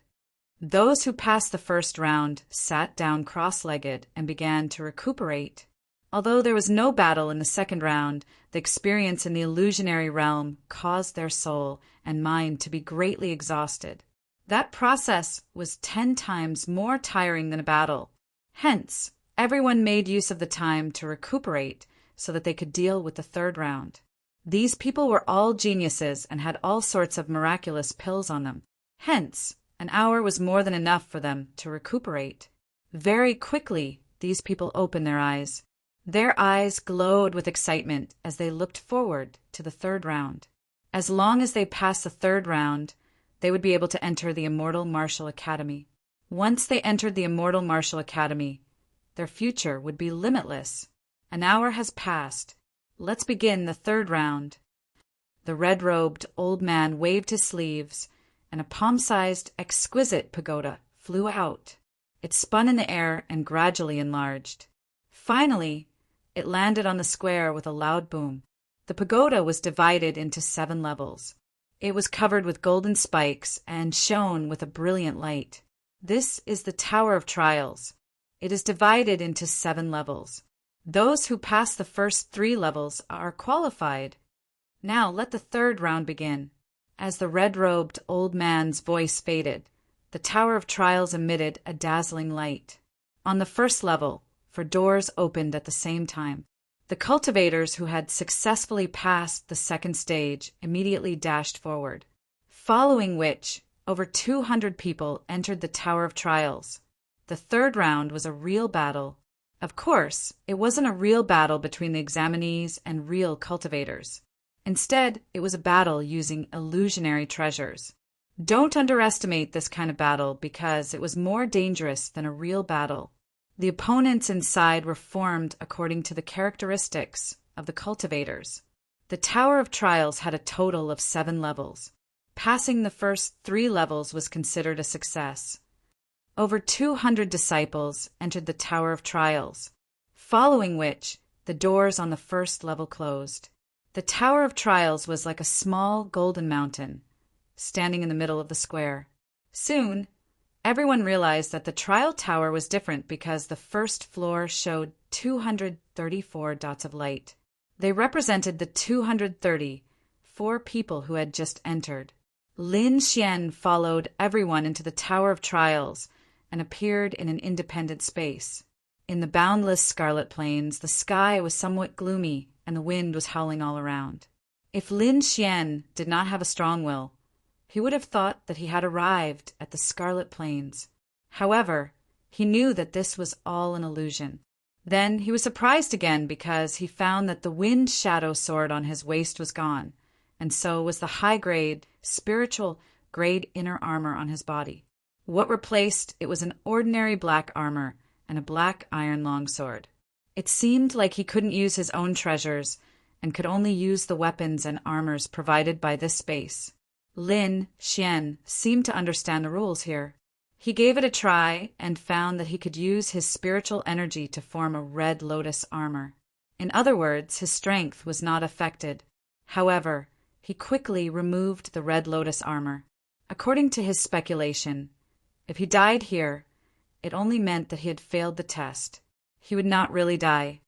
Those who passed the first round sat down cross-legged and began to recuperate. Although there was no battle in the second round, the experience in the illusionary realm caused their soul and mind to be greatly exhausted. That process was 10 times more tiring than a battle. Hence, everyone made use of the time to recuperate so that they could deal with the third round. These people were all geniuses and had all sorts of miraculous pills on them. Hence, an hour was more than enough for them to recuperate. Very quickly, these people opened their eyes. Their eyes glowed with excitement as they looked forward to the third round. As long as they passed the third round, they would be able to enter the Immortal Martial Academy. Once they entered the Immortal Martial Academy, their future would be limitless. An hour has passed. Let's begin the third round. The red-robed old man waved his sleeves, and a palm-sized, exquisite pagoda flew out. It spun in the air and gradually enlarged. Finally, it landed on the square with a loud boom. The pagoda was divided into 7 levels. It was covered with golden spikes and shone with a brilliant light. This is the Tower of Trials. It is divided into 7 levels. Those who pass the first 3 levels are qualified. Now let the third round begin. As the red-robed old man's voice faded, the Tower of Trials emitted a dazzling light. On the first level, 4 doors opened at the same time. The cultivators who had successfully passed the second stage immediately dashed forward, following which over 200 people entered the Tower of Trials. The third round was a real battle. Of course, it wasn't a real battle between the examinees and real cultivators. Instead, it was a battle using illusionary treasures. Don't underestimate this kind of battle because it was more dangerous than a real battle. The opponents inside were formed according to the characteristics of the cultivators. The Tower of Trials had a total of 7 levels. Passing the first 3 levels was considered a success. Over 200 disciples entered the Tower of Trials, following which the doors on the first level closed. The Tower of Trials was like a small golden mountain, standing in the middle of the square. Soon, everyone realized that the trial tower was different because the first floor showed 234 dots of light. They represented the 234 people who had just entered. Lin Xian followed everyone into the Tower of Trials and appeared in an independent space. In the boundless scarlet plains, the sky was somewhat gloomy and the wind was howling all around. If Lin Xian did not have a strong will, he would have thought that he had arrived at the scarlet plains. However, he knew that this was all an illusion. Then he was surprised again because he found that the wind shadow sword on his waist was gone, and so was the high-grade, spiritual grade inner armor on his body. What replaced it was an ordinary black armor and a black iron longsword. It seemed like he couldn't use his own treasures and could only use the weapons and armors provided by this space. Lin Xian seemed to understand the rules here. He gave it a try and found that he could use his spiritual energy to form a red lotus armor. In other words, his strength was not affected. However, he quickly removed the red lotus armor. According to his speculation, if he died here, it only meant that he had failed the test. He would not really die.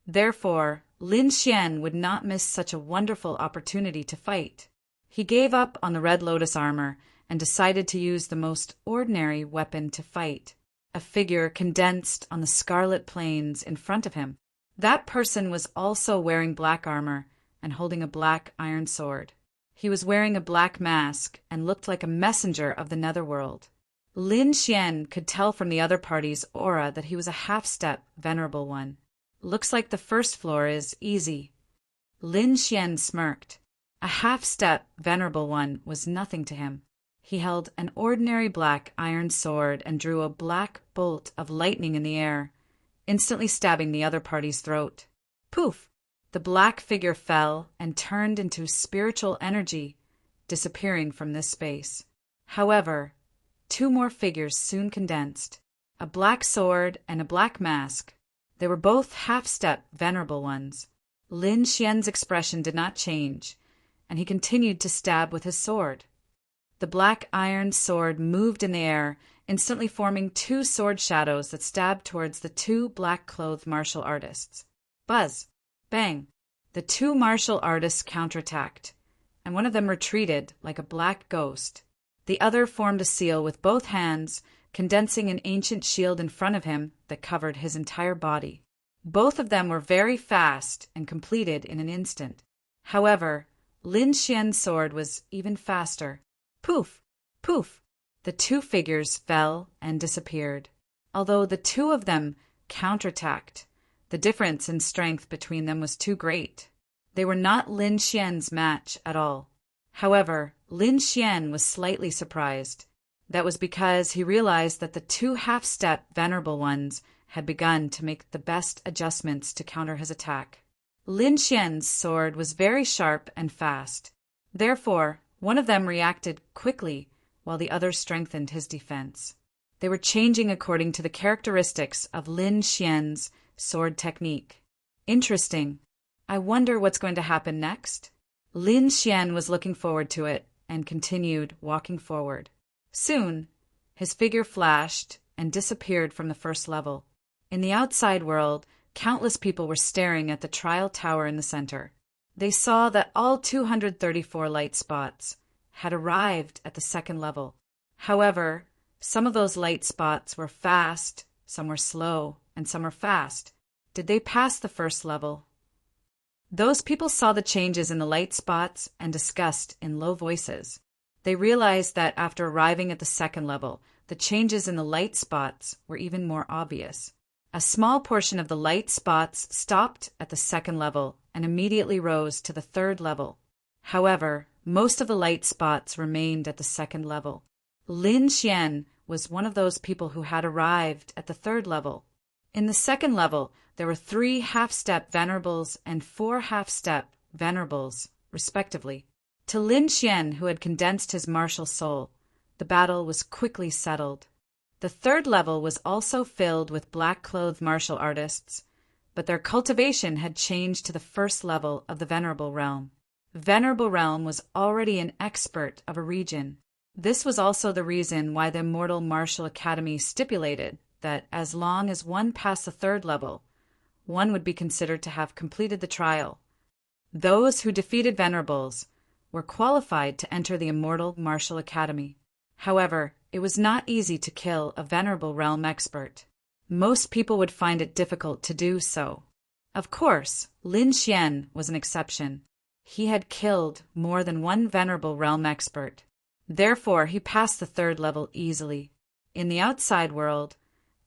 Therefore, Lin Xian would not miss such a wonderful opportunity to fight. He gave up on the red lotus armor and decided to use the most ordinary weapon to fight, a figure condensed on the scarlet plains in front of him. That person was also wearing black armor and holding a black iron sword. He was wearing a black mask and looked like a messenger of the netherworld. Lin Xian could tell from the other party's aura that he was a half-step venerable one. Looks like the first floor is easy. Lin Xian smirked. A half-step venerable one was nothing to him. He held an ordinary black iron sword and drew a black bolt of lightning in the air, instantly stabbing the other party's throat. Poof! The black figure fell and turned into spiritual energy, disappearing from this space. However, 2 more figures soon condensed, a black sword and a black mask. They were both half-step venerable ones. Lin Xian's expression did not change, and he continued to stab with his sword. The black iron sword moved in the air, instantly forming 2 sword shadows that stabbed towards the 2 black-clothed martial artists. Buzz! Bang! The 2 martial artists counterattacked, and one of them retreated like a black ghost. The other formed a seal with both hands, condensing an ancient shield in front of him that covered his entire body. Both of them were very fast and completed in an instant. However, Lin Xian's sword was even faster. Poof! Poof! The 2 figures fell and disappeared. Although the 2 of them counterattacked, the difference in strength between them was too great. They were not Lin Xian's match at all. However, Lin Xian was slightly surprised. That was because he realized that the 2 half-step venerable ones had begun to make the best adjustments to counter his attack. Lin Xian's sword was very sharp and fast. Therefore, one of them reacted quickly while the other strengthened his defense. They were changing according to the characteristics of Lin Xian's sword technique. Interesting. I wonder what's going to happen next? Lin Xian was looking forward to it and continued walking forward. Soon, his figure flashed and disappeared from the first level. In the outside world, countless people were staring at the trial tower in the center. They saw that all 234 light spots had arrived at the second level. However, some of those light spots were fast, some were slow, and some were fast. Did they pass the first level? Those people saw the changes in the light spots and discussed in low voices. They realized that after arriving at the second level, the changes in the light spots were even more obvious. A small portion of the light spots stopped at the second level and immediately rose to the third level. However, most of the light spots remained at the second level. Lin Xian was one of those people who had arrived at the third level. In the second level, there were 3 half-step venerables and 4 half-step venerables, respectively. To Lin Xian, who had condensed his martial soul, the battle was quickly settled. The third level was also filled with black-clothed martial artists, but their cultivation had changed to the first level of the Venerable Realm. Venerable Realm was already an expert of a region. This was also the reason why the Immortal Martial Academy stipulated that as long as one passed the third level, one would be considered to have completed the trial. Those who defeated Venerables were qualified to enter the Immortal Martial Academy. However, it was not easy to kill a Venerable Realm expert. Most people would find it difficult to do so. Of course, Lin Xian was an exception. He had killed more than one Venerable Realm expert. Therefore, he passed the third level easily. In the outside world,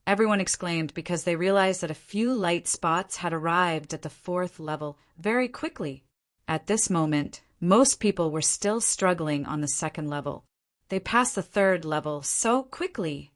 everyone exclaimed because they realized that a few light spots had arrived at the fourth level very quickly. At this moment, most people were still struggling on the second level. They passed the third level so quickly.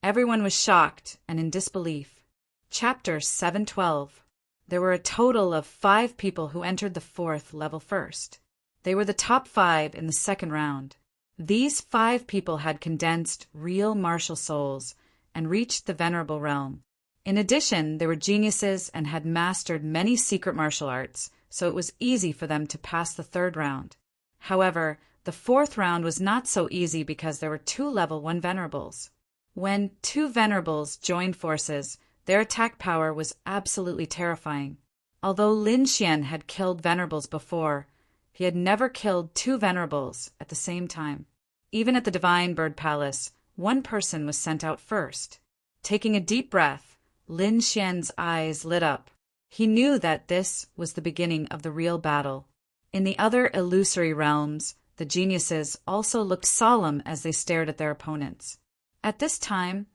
Everyone was shocked and in disbelief. Chapter 712. There were a total of 5 people who entered the fourth level first. They were the top 5 in the second round. These 5 people had condensed real martial souls and reached the Venerable Realm. In addition, they were geniuses and had mastered many secret martial arts, so it was easy for them to pass the third round. However, the fourth round was not so easy because there were 2 level 1 Venerables. When 2 Venerables joined forces, their attack power was absolutely terrifying. Although Lin Xian had killed Venerables before, he had never killed 2 Venerables at the same time. Even at the Divine Bird Palace, one person was sent out first. Taking a deep breath, Lin Xian's eyes lit up. He knew that this was the beginning of the real battle. In the other illusory realms, the geniuses also looked solemn as they stared at their opponents. At this time,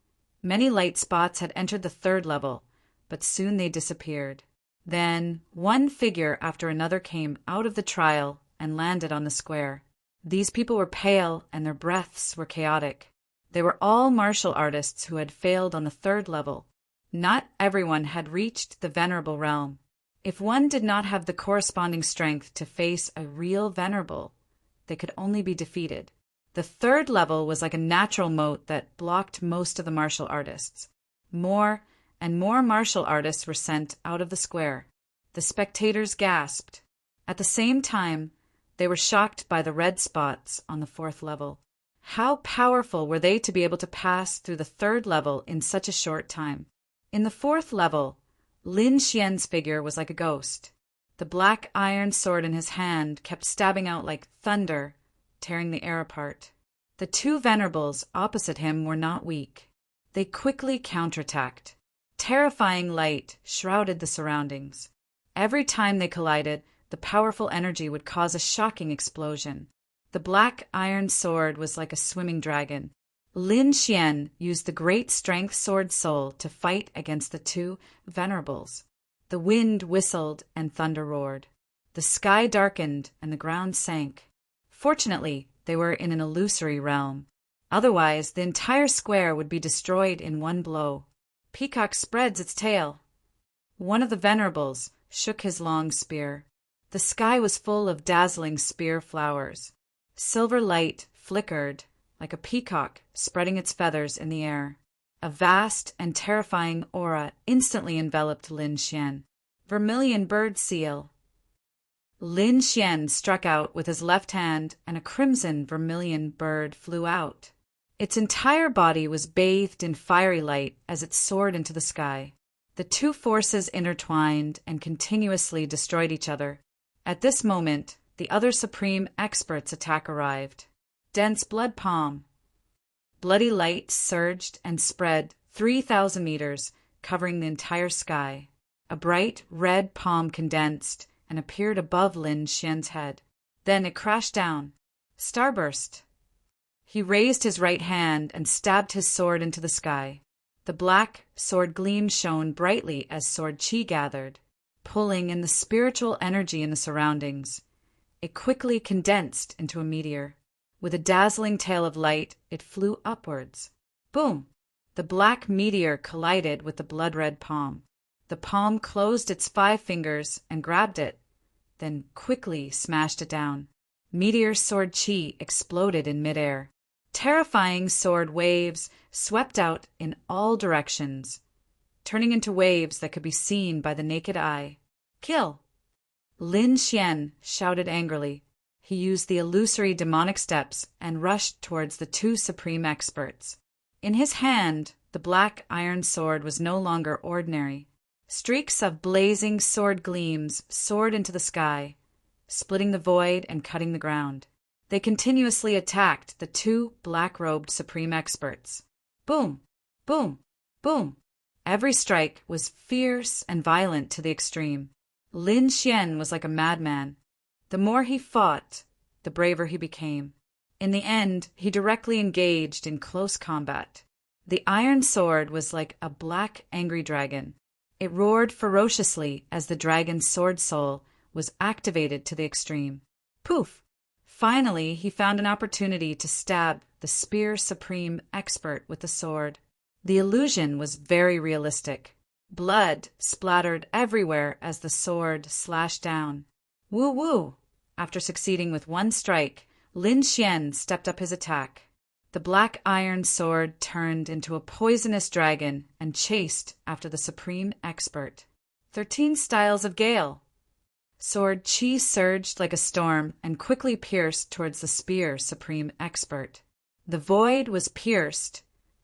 many light spots had entered the third level, but soon they disappeared. Then, one figure after another came out of the trial and landed on the square. These people were pale and their breaths were chaotic. They were all martial artists who had failed on the third level. Not everyone had reached the Venerable Realm. If one did not have the corresponding strength to face a real Venerable, they could only be defeated. The third level was like a natural moat that blocked most of the martial artists. More and more martial artists were sent out of the square. The spectators gasped. At the same time, they were shocked by the red spots on the fourth level. How powerful were they to be able to pass through the third level in such a short time? In the fourth level, Lin Xian's figure was like a ghost. The black iron sword in his hand kept stabbing out like thunder, tearing the air apart. The 2 Venerables opposite him were not weak. They quickly counterattacked. Terrifying light shrouded the surroundings. Every time they collided, the powerful energy would cause a shocking explosion. The black iron sword was like a swimming dragon. Lin Xian used the great strength sword soul to fight against the 2 Venerables. The wind whistled and thunder roared. The sky darkened and the ground sank. Fortunately, they were in an illusory realm. Otherwise, the entire square would be destroyed in one blow. Peacock spreads its tail. One of the Venerables shook his long spear. The sky was full of dazzling spear flowers. Silver light flickered like a peacock spreading its feathers in the air. A vast and terrifying aura instantly enveloped Lin Xian. Vermilion bird seal. Lin Xian struck out with his left hand and a crimson vermilion bird flew out. Its entire body was bathed in fiery light as it soared into the sky. The 2 forces intertwined and continuously destroyed each other. At this moment, the other supreme expert's attack arrived. Dense blood palm. Bloody light surged and spread 3,000 meters, covering the entire sky. A bright red palm condensed and appeared above Lin Xian's head. Then it crashed down. Starburst. He raised his right hand and stabbed his sword into the sky. The black sword gleam shone brightly as sword chi gathered, pulling in the spiritual energy in the surroundings. It quickly condensed into a meteor. With a dazzling tail of light, it flew upwards. Boom! The black meteor collided with the blood-red palm. The palm closed its 5 fingers and grabbed it, then quickly smashed it down. Meteor sword chi exploded in midair. Terrifying sword waves swept out in all directions, turning into waves that could be seen by the naked eye. Kill! Lin Xian shouted angrily. He used the illusory demonic steps and rushed towards the 2 supreme experts. In his hand, the black iron sword was no longer ordinary. Streaks of blazing sword gleams soared into the sky, splitting the void and cutting the ground. They continuously attacked the 2 black-robed supreme experts. Boom! Boom! Boom! Every strike was fierce and violent to the extreme. Lin Xian was like a madman. The more he fought, the braver he became. In the end, he directly engaged in close combat. The iron sword was like a black, angry dragon. It roared ferociously as the dragon's sword soul was activated to the extreme. Poof! Finally, he found an opportunity to stab the Spear Supreme expert with the sword. The illusion was very realistic. Blood splattered everywhere as the sword slashed down. Woo-woo! After succeeding with 1 strike, Lin Xian stepped up his attack. The black iron sword turned into a poisonous dragon and chased after the supreme expert. 13 styles of Gale. Sword chi surged like a storm and quickly pierced towards the Spear Supreme expert. The void was pierced,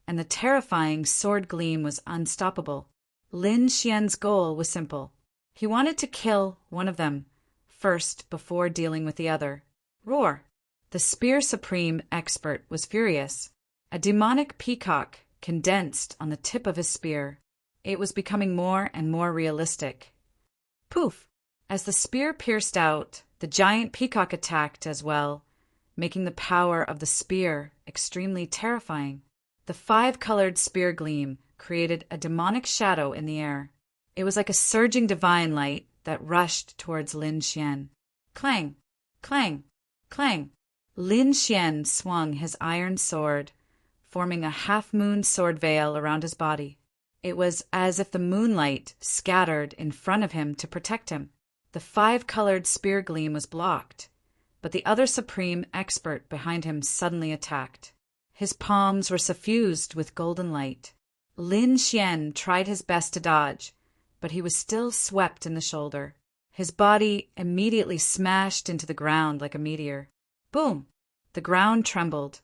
and the terrifying sword gleam was unstoppable. Lin Xian's goal was simple. He wanted to kill one of them first before dealing with the other. Roar! The Spear Supreme expert was furious. A demonic peacock condensed on the tip of his spear. It was becoming more and more realistic. Poof! As the spear pierced out, the giant peacock attacked as well, making the power of the spear extremely terrifying. The 5-colored spear gleam created a demonic shadow in the air. It was like a surging divine light that rushed towards Lin Xian. Clang! Clang! Clang! Lin Xian swung his iron sword, forming a half-moon sword veil around his body. It was as if the moonlight scattered in front of him to protect him. The 5-colored spear gleam was blocked, but the other supreme expert behind him suddenly attacked. His palms were suffused with golden light. Lin Xian tried his best to dodge, but he was still swept in the shoulder. His body immediately smashed into the ground like a meteor. Boom! The ground trembled,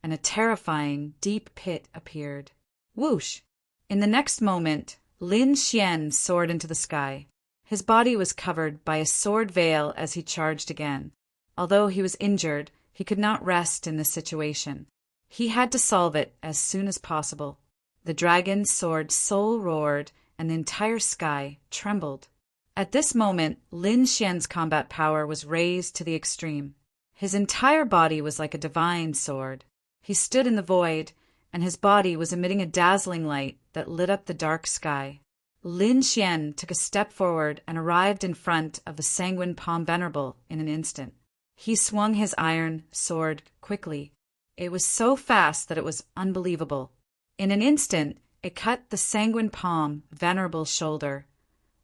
and a terrifying, deep pit appeared. Whoosh! In the next moment, Lin Xian soared into the sky. His body was covered by a sword veil as he charged again. Although he was injured, he could not rest in this situation. He had to solve it as soon as possible. The dragon's sword soul roared, and the entire sky trembled. At this moment, Lin Xian's combat power was raised to the extreme. His entire body was like a divine sword. He stood in the void, and his body was emitting a dazzling light that lit up the dark sky. Lin Xian took a step forward and arrived in front of the Sanguine Palm Venerable in an instant. He swung his iron sword quickly. It was so fast that it was unbelievable. In an instant, it cut the Sanguine Palm Venerable's shoulder,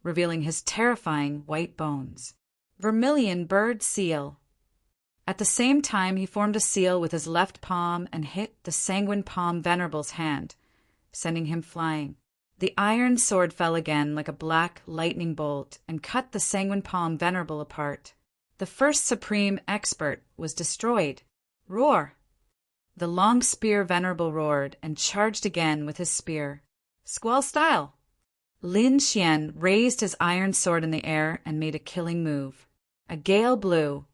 revealing his terrifying white bones. Vermilion Bird Seal. At the same time, he formed a seal with his left palm and hit the Sanguine Palm Venerable's hand, sending him flying. The iron sword fell again like a black lightning bolt and cut the Sanguine Palm Venerable apart. The first supreme expert was destroyed. Roar! The long spear Venerable roared and charged again with his spear. Squall style! Lin Xian raised his iron sword in the air and made a killing move. A gale blew,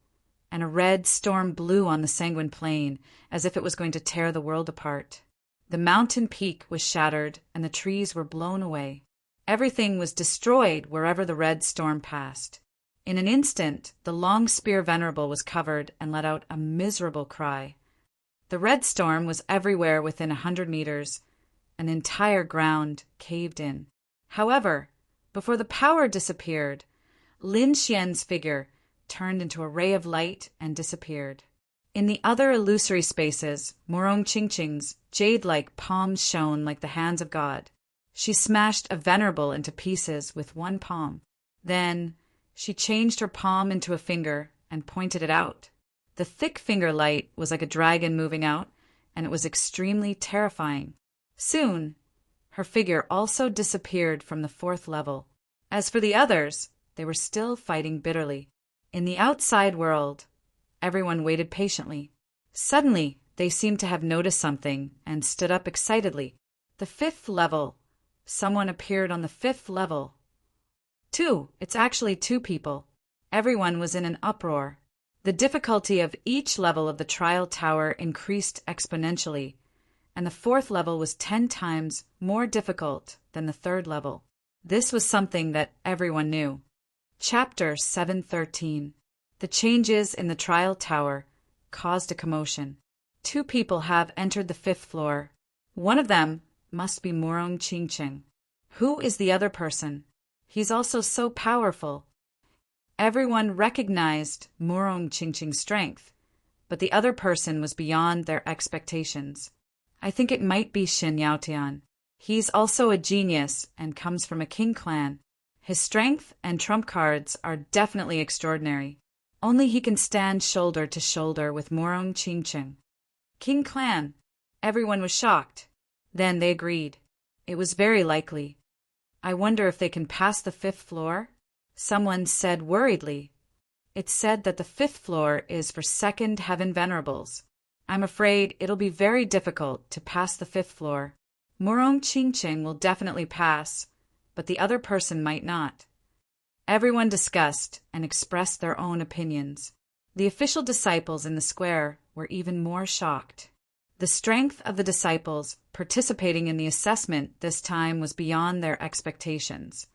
and a red storm blew on the Sanguine Plain as if it was going to tear the world apart. The mountain peak was shattered, and the trees were blown away. Everything was destroyed wherever the red storm passed. In an instant, the long spear Venerable was covered and let out a miserable cry. The red storm was everywhere within 100 meters, and the entire ground caved in. However, before the power disappeared, Lin Xian's figure turned into a ray of light and disappeared. In the other illusory spaces, Morong Chingching's jade-like palms shone like the hands of God. She smashed a venerable into pieces with one palm. Then she changed her palm into a finger and pointed it out. The thick finger light was like a dragon moving out, and it was extremely terrifying. Soon, her figure also disappeared from the 4th level. As for the others, they were still fighting bitterly. In the outside world, everyone waited patiently. Suddenly, they seemed to have noticed something and stood up excitedly. The 5th level. Someone appeared on the 5th level. 2. It's actually 2 people. Everyone was in an uproar. The difficulty of each level of the trial tower increased exponentially, and the 4th level was 10 times more difficult than the 3rd level. This was something that everyone knew. Chapter 713. The changes in the trial tower caused a commotion. 2 people have entered the 5th floor. One of them must be Morong Chingching. Who is the other person? He's also so powerful. Everyone recognized Morong Chingching's strength, but the other person was beyond their expectations. I think it might be Xin Yaotian. He's also a genius and comes from a king clan. His strength and trump cards are definitely extraordinary. Only he can stand shoulder to shoulder with Morong Chingching. King clan. Everyone was shocked. Then they agreed. It was very likely. I wonder if they can pass the 5th floor? Someone said worriedly. It's said that the 5th floor is for 2nd Heaven Venerables. I'm afraid it'll be very difficult to pass the 5th floor. Morong Chingching will definitely pass, but the other person might not. Everyone discussed and expressed their own opinions. The official disciples in the square were even more shocked. The strength of the disciples participating in the assessment this time was beyond their expectations,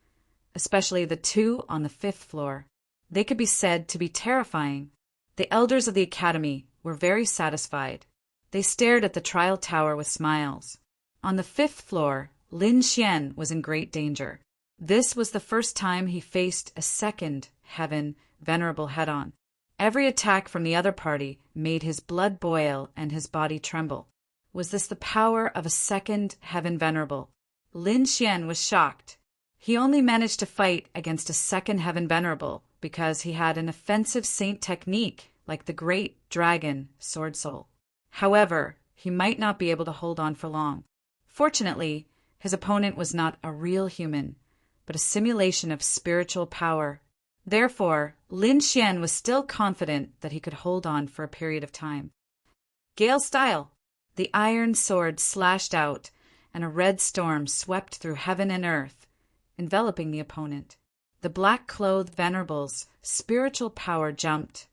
especially the 2 on the 5th floor. They could be said to be terrifying. The elders of the academy were very satisfied. They stared at the trial tower with smiles. On the 5th floor, Lin Xian was in great danger. This was the first time he faced a 2nd Heaven Venerable head-on. Every attack from the other party made his blood boil and his body tremble. Was this the power of a 2nd Heaven Venerable? Lin Xian was shocked. He only managed to fight against a 2nd Heaven Venerable because he had an offensive saint technique like the great dragon Sword Soul. However, he might not be able to hold on for long. Fortunately, his opponent was not a real human, but a simulation of spiritual power. Therefore, Lin Xian was still confident that he could hold on for a period of time. Gale style! The iron sword slashed out, and a red storm swept through heaven and earth, enveloping the opponent. The black-clothed venerables' spiritual power jumped,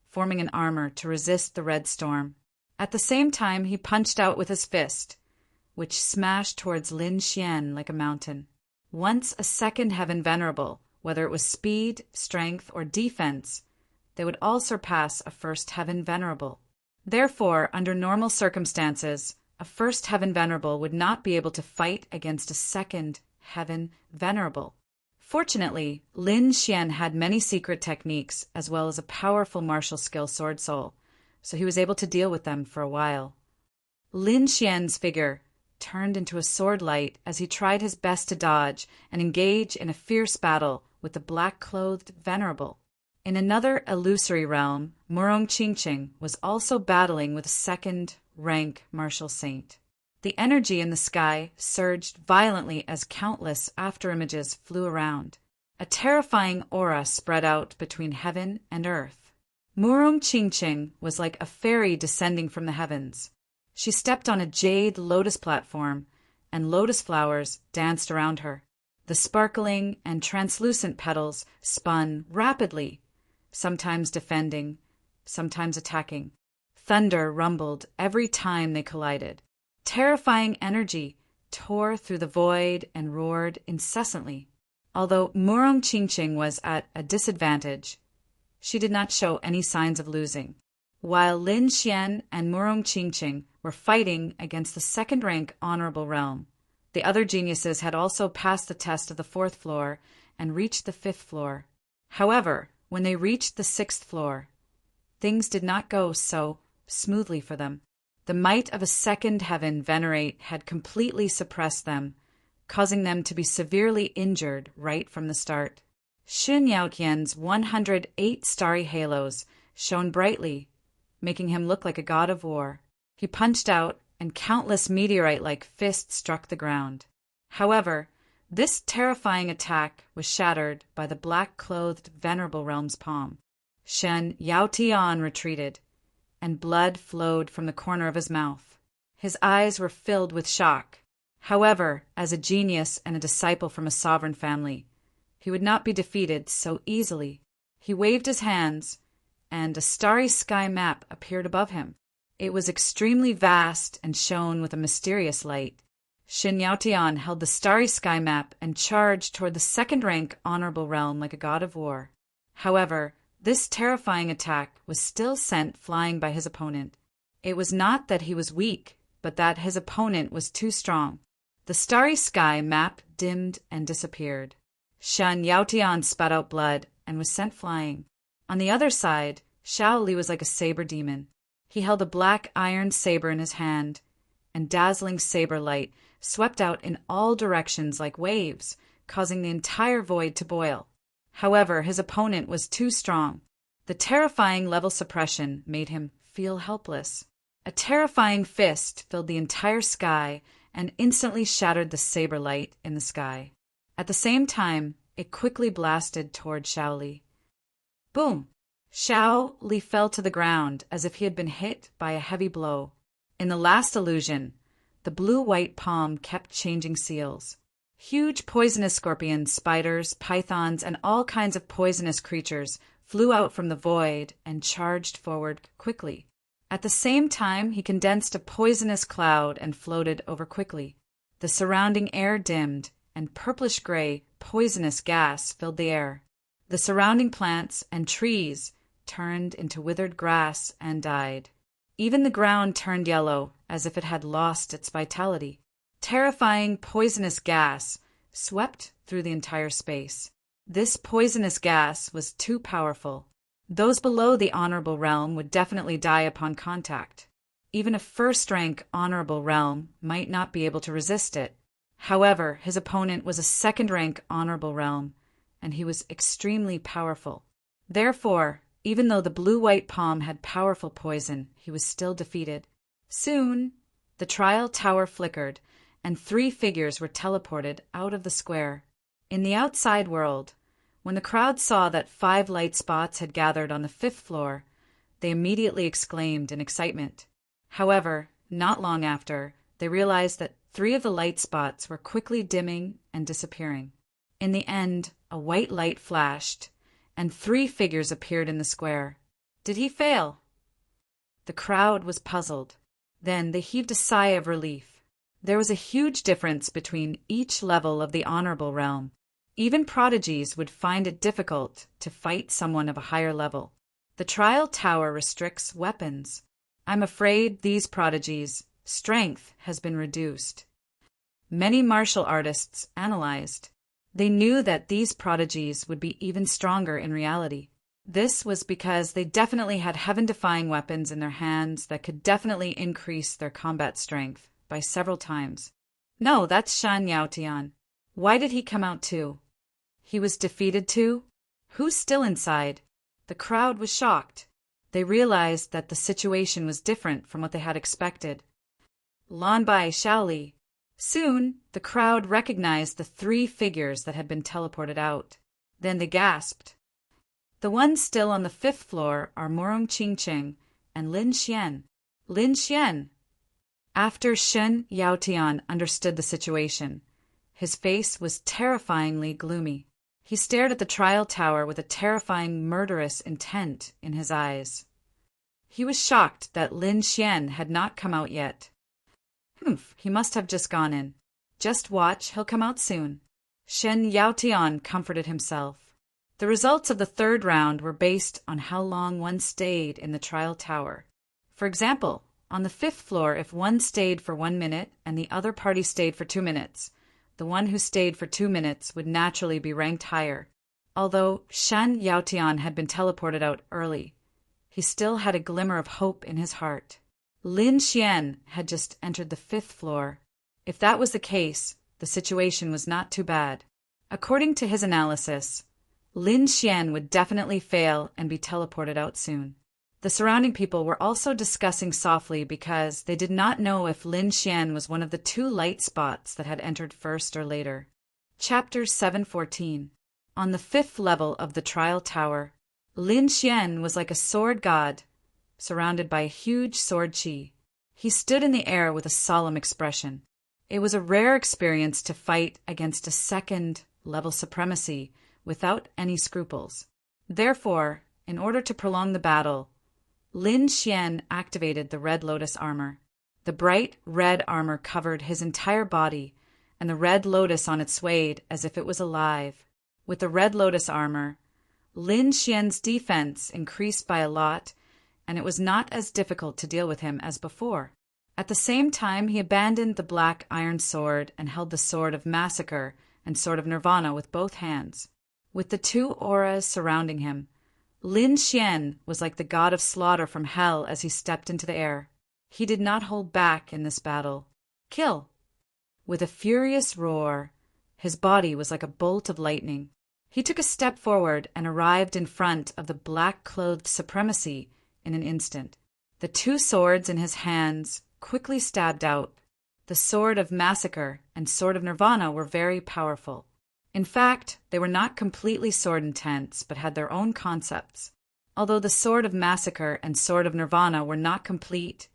forming an armor to resist the red storm. At the same time, he punched out with his fist, which smashed towards Lin Xian like a mountain. Once a 2nd Heaven Venerable, whether it was speed, strength, or defense, they would all surpass a 1st Heaven Venerable. Therefore, under normal circumstances, a 1st Heaven Venerable would not be able to fight against a 2nd Heaven Venerable. Fortunately, Lin Xian had many secret techniques as well as a powerful martial skill Sword Soul, so he was able to deal with them for a while. Lin Xian's figure turned into a sword light as he tried his best to dodge and engage in a fierce battle with the black-clothed Venerable. In another illusory realm, Morong Chingching was also battling with a 2nd rank martial saint. The energy in the sky surged violently as countless afterimages flew around. A terrifying aura spread out between heaven and earth. Morong Chingching was like a fairy descending from the heavens. She stepped on a jade lotus platform, and lotus flowers danced around her. The sparkling and translucent petals spun rapidly, sometimes defending, sometimes attacking. Thunder rumbled every time they collided. Terrifying energy tore through the void and roared incessantly. Although Morong Chingching was at a disadvantage, she did not show any signs of losing. While Lin Xian and Morong Chingching were fighting against the 2nd rank honorable realm, the other geniuses had also passed the test of the 4th floor and reached the 5th floor. However, When they reached the 6th floor, things did not go so smoothly for them. The might of a second heaven venerate had completely suppressed them, causing them to be severely injured right from the start. Shun Yaotian's 108 starry halos shone brightly, making him look like a god of war. He punched out, and countless meteorite-like fists struck the ground. However, this terrifying attack was shattered by the black-clothed Venerable Realm's palm. Shen Yaotian retreated, and blood flowed from the corner of his mouth. His eyes were filled with shock. However, as a genius and a disciple from a sovereign family, he would not be defeated so easily. He waved his hands, and a starry sky map appeared above him. It was extremely vast and shone with a mysterious light. Shin Yaotian held the starry sky map and charged toward the second-rank honorable realm like a god of war. However, this terrifying attack was still sent flying by his opponent. It was not that he was weak, but that his opponent was too strong. The starry sky map dimmed and disappeared. Shan Yaotian spat out blood and was sent flying. On the other side, Shaoli was like a saber demon. He held a black iron saber in his hand, and dazzling saber light swept out in all directions like waves, causing the entire void to boil. However, his opponent was too strong. The terrifying level suppression made him feel helpless. A terrifying fist filled the entire sky and instantly shattered the saber light in the sky. At the same time, it quickly blasted toward Shaoli. Boom! Shaoli fell to the ground as if he had been hit by a heavy blow. In the last illusion, the blue-white palm kept changing seals. Huge poisonous scorpions, spiders, pythons, and all kinds of poisonous creatures flew out from the void and charged forward quickly. At the same time, he condensed a poisonous cloud and floated over quickly. The surrounding air dimmed, and purplish-gray, poisonous gas filled the air. The surrounding plants and trees turned into withered grass and died. Even the ground turned yellow, as if it had lost its vitality. Terrifying poisonous gas swept through the entire space. This poisonous gas was too powerful. Those below the honorable realm would definitely die upon contact. Even a first-rank honorable realm might not be able to resist it. However, his opponent was a second-rank honorable realm, and he was extremely powerful. Therefore, even though the blue-white palm had powerful poison, he was still defeated. Soon, the trial tower flickered, and 3 figures were teleported out of the square. In the outside world, when the crowd saw that 5 light spots had gathered on the 5th floor, they immediately exclaimed in excitement. However, not long after, they realized that 3 of the light spots were quickly dimming and disappearing. In the end, a white light flashed, and 3 figures appeared in the square. Did he fail? The crowd was puzzled. Then they heaved a sigh of relief. There was a huge difference between each level of the honorable realm. Even prodigies would find it difficult to fight someone of a higher level. The trial tower restricts weapons. I'm afraid these prodigies' strength has been reduced. Many martial artists analyzed. They knew that these prodigies would be even stronger in reality. This was because they definitely had heaven-defying weapons in their hands that could definitely increase their combat strength by several times. No, that's Shan Yaotian. Why did he come out too? He was defeated too? Who's still inside? The crowd was shocked. They realized that the situation was different from what they had expected. Lan Bai Shaoli. Soon, the crowd recognized the 3 figures that had been teleported out. Then they gasped. The ones still on the 5th floor are Morong Qingqing and Lin Xian. Lin Xian. After Shen Yaotian understood the situation, his face was terrifyingly gloomy. He stared at the trial tower with a terrifying, murderous intent in his eyes. He was shocked that Lin Xian had not come out yet. He must have just gone in. Just watch, he'll come out soon. Shen Yaotian comforted himself. The results of the 3rd round were based on how long one stayed in the trial tower. For example, on the 5th floor, if one stayed for 1 minute and the other party stayed for 2 minutes, the one who stayed for 2 minutes would naturally be ranked higher. Although Shan Yaotian had been teleported out early, he still had a glimmer of hope in his heart. Lin Xian had just entered the 5th floor. If that was the case, the situation was not too bad. According to his analysis, Lin Xian would definitely fail and be teleported out soon. The surrounding people were also discussing softly because they did not know if Lin Xian was one of the 2 light spots that had entered first or later. Chapter 714. On the 5th level of the trial tower, Lin Xian was like a sword god, surrounded by a huge sword chi. He stood in the air with a solemn expression. It was a rare experience to fight against a 2nd level supremacy without any scruples. Therefore, in order to prolong the battle, Lin Xian activated the Red Lotus armor. The bright red armor covered his entire body, and the Red Lotus on it swayed as if it was alive. With the Red Lotus armor, Lin Xian's defense increased by a lot, and it was not as difficult to deal with him as before. At the same time, he abandoned the black iron sword and held the Sword of Massacre and Sword of Nirvana with both hands. With the 2 auras surrounding him, Lin Xian was like the god of slaughter from hell as he stepped into the air. He did not hold back in this battle. Kill! With a furious roar, his body was like a bolt of lightning. He took a step forward and arrived in front of the black-clothed supremacy in an instant. The 2 swords in his hands quickly stabbed out. The Sword of Massacre and Sword of Nirvana were very powerful. In fact, they were not completely sword intense, but had their own concepts. Although the Sword of Massacre and Sword of Nirvana were not complete,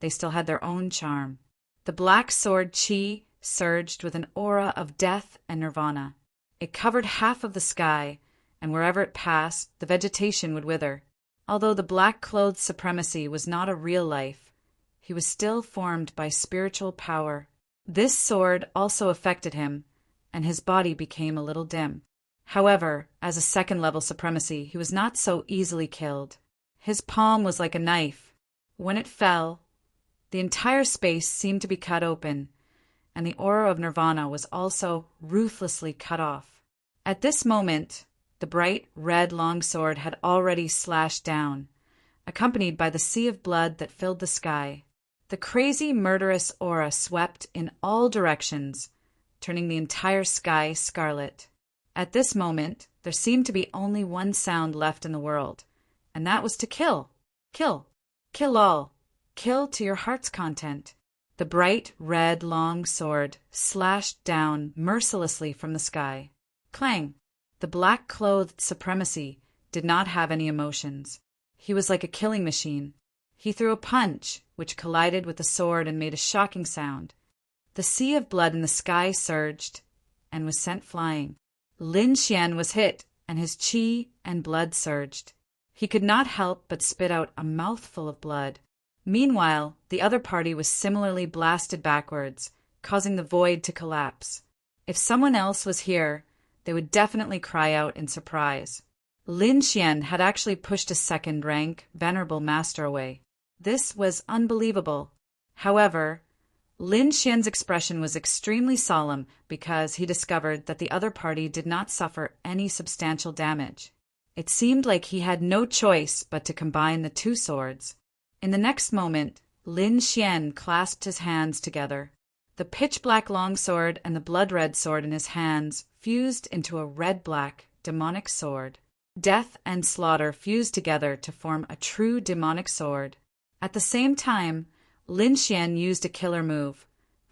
they still had their own charm. The black sword chi surged with an aura of death and nirvana. It covered half of the sky, and wherever it passed, the vegetation would wither. Although the black-clothed supremacy was not a real life, he was still formed by spiritual power. This sword also affected him, and his body became a little dim. However, as a 2nd-level supremacy, he was not so easily killed. His palm was like a knife. When it fell, the entire space seemed to be cut open, and the aura of nirvana was also ruthlessly cut off. At this moment, the bright red longsword had already slashed down, accompanied by the sea of blood that filled the sky. The crazy, murderous aura swept in all directions, turning the entire sky scarlet. At this moment, there seemed to be only one sound left in the world, and that was to kill. Kill. Kill all. Kill to your heart's content. The bright red long sword slashed down mercilessly from the sky. Clang! The black-clothed supremacy did not have any emotions. He was like a killing machine. He threw a punch, which collided with the sword and made a shocking sound. The sea of blood in the sky surged and was sent flying. Lin Xian was hit, and his chi and blood surged. He could not help but spit out a mouthful of blood. Meanwhile, the other party was similarly blasted backwards, causing the void to collapse. If someone else was here, they would definitely cry out in surprise. Lin Xian had actually pushed a 2nd-rank venerable master away. This was unbelievable. However, Lin Xian's expression was extremely solemn because he discovered that the other party did not suffer any substantial damage. It seemed like he had no choice but to combine the 2 swords. In the next moment, Lin Xian clasped his hands together. The pitch-black longsword and the blood-red sword in his hands fused into a red-black demonic sword. Death and slaughter fused together to form a true demonic sword. At the same time, Lin Xian used a killer move,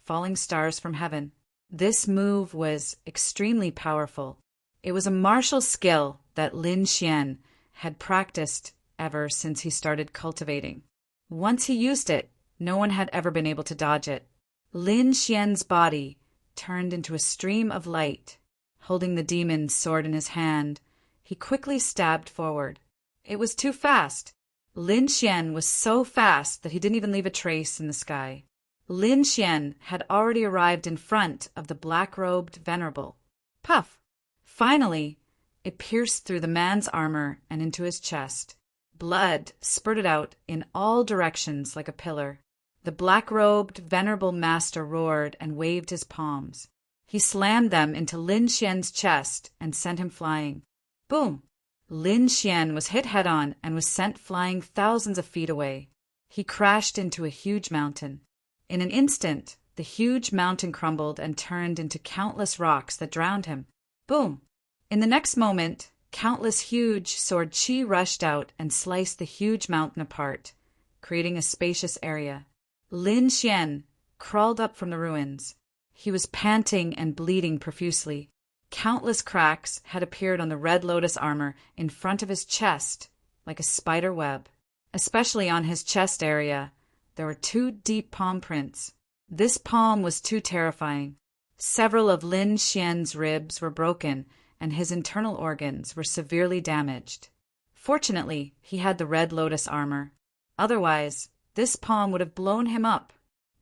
Falling Stars from Heaven. This move was extremely powerful. It was a martial skill that Lin Xian had practiced ever since he started cultivating. Once he used it, no one had ever been able to dodge it. Lin Xian's body turned into a stream of light. Holding the demon's sword in his hand, he quickly stabbed forward. It was too fast. Lin Xian was so fast that he didn't even leave a trace in the sky. Lin Xian had already arrived in front of the black-robed venerable. Puff! Finally, it pierced through the man's armor and into his chest. Blood spurted out in all directions like a pillar. The black-robed venerable master roared and waved his palms. He slammed them into Lin Xian's chest and sent him flying. Boom! Lin Xian was hit head-on and was sent flying thousands of feet away. He crashed into a huge mountain. In an instant, the huge mountain crumbled and turned into countless rocks that drowned him. Boom! In the next moment, countless huge sword chi rushed out and sliced the huge mountain apart, creating a spacious area. Lin Xian crawled up from the ruins. He was panting and bleeding profusely. Countless cracks had appeared on the red lotus armor in front of his chest, like a spider web. Especially on his chest area, there were 2 deep palm prints. This palm was too terrifying. Several of Lin Xian's ribs were broken, and his internal organs were severely damaged. Fortunately, he had the red lotus armor. Otherwise, this palm would have blown him up.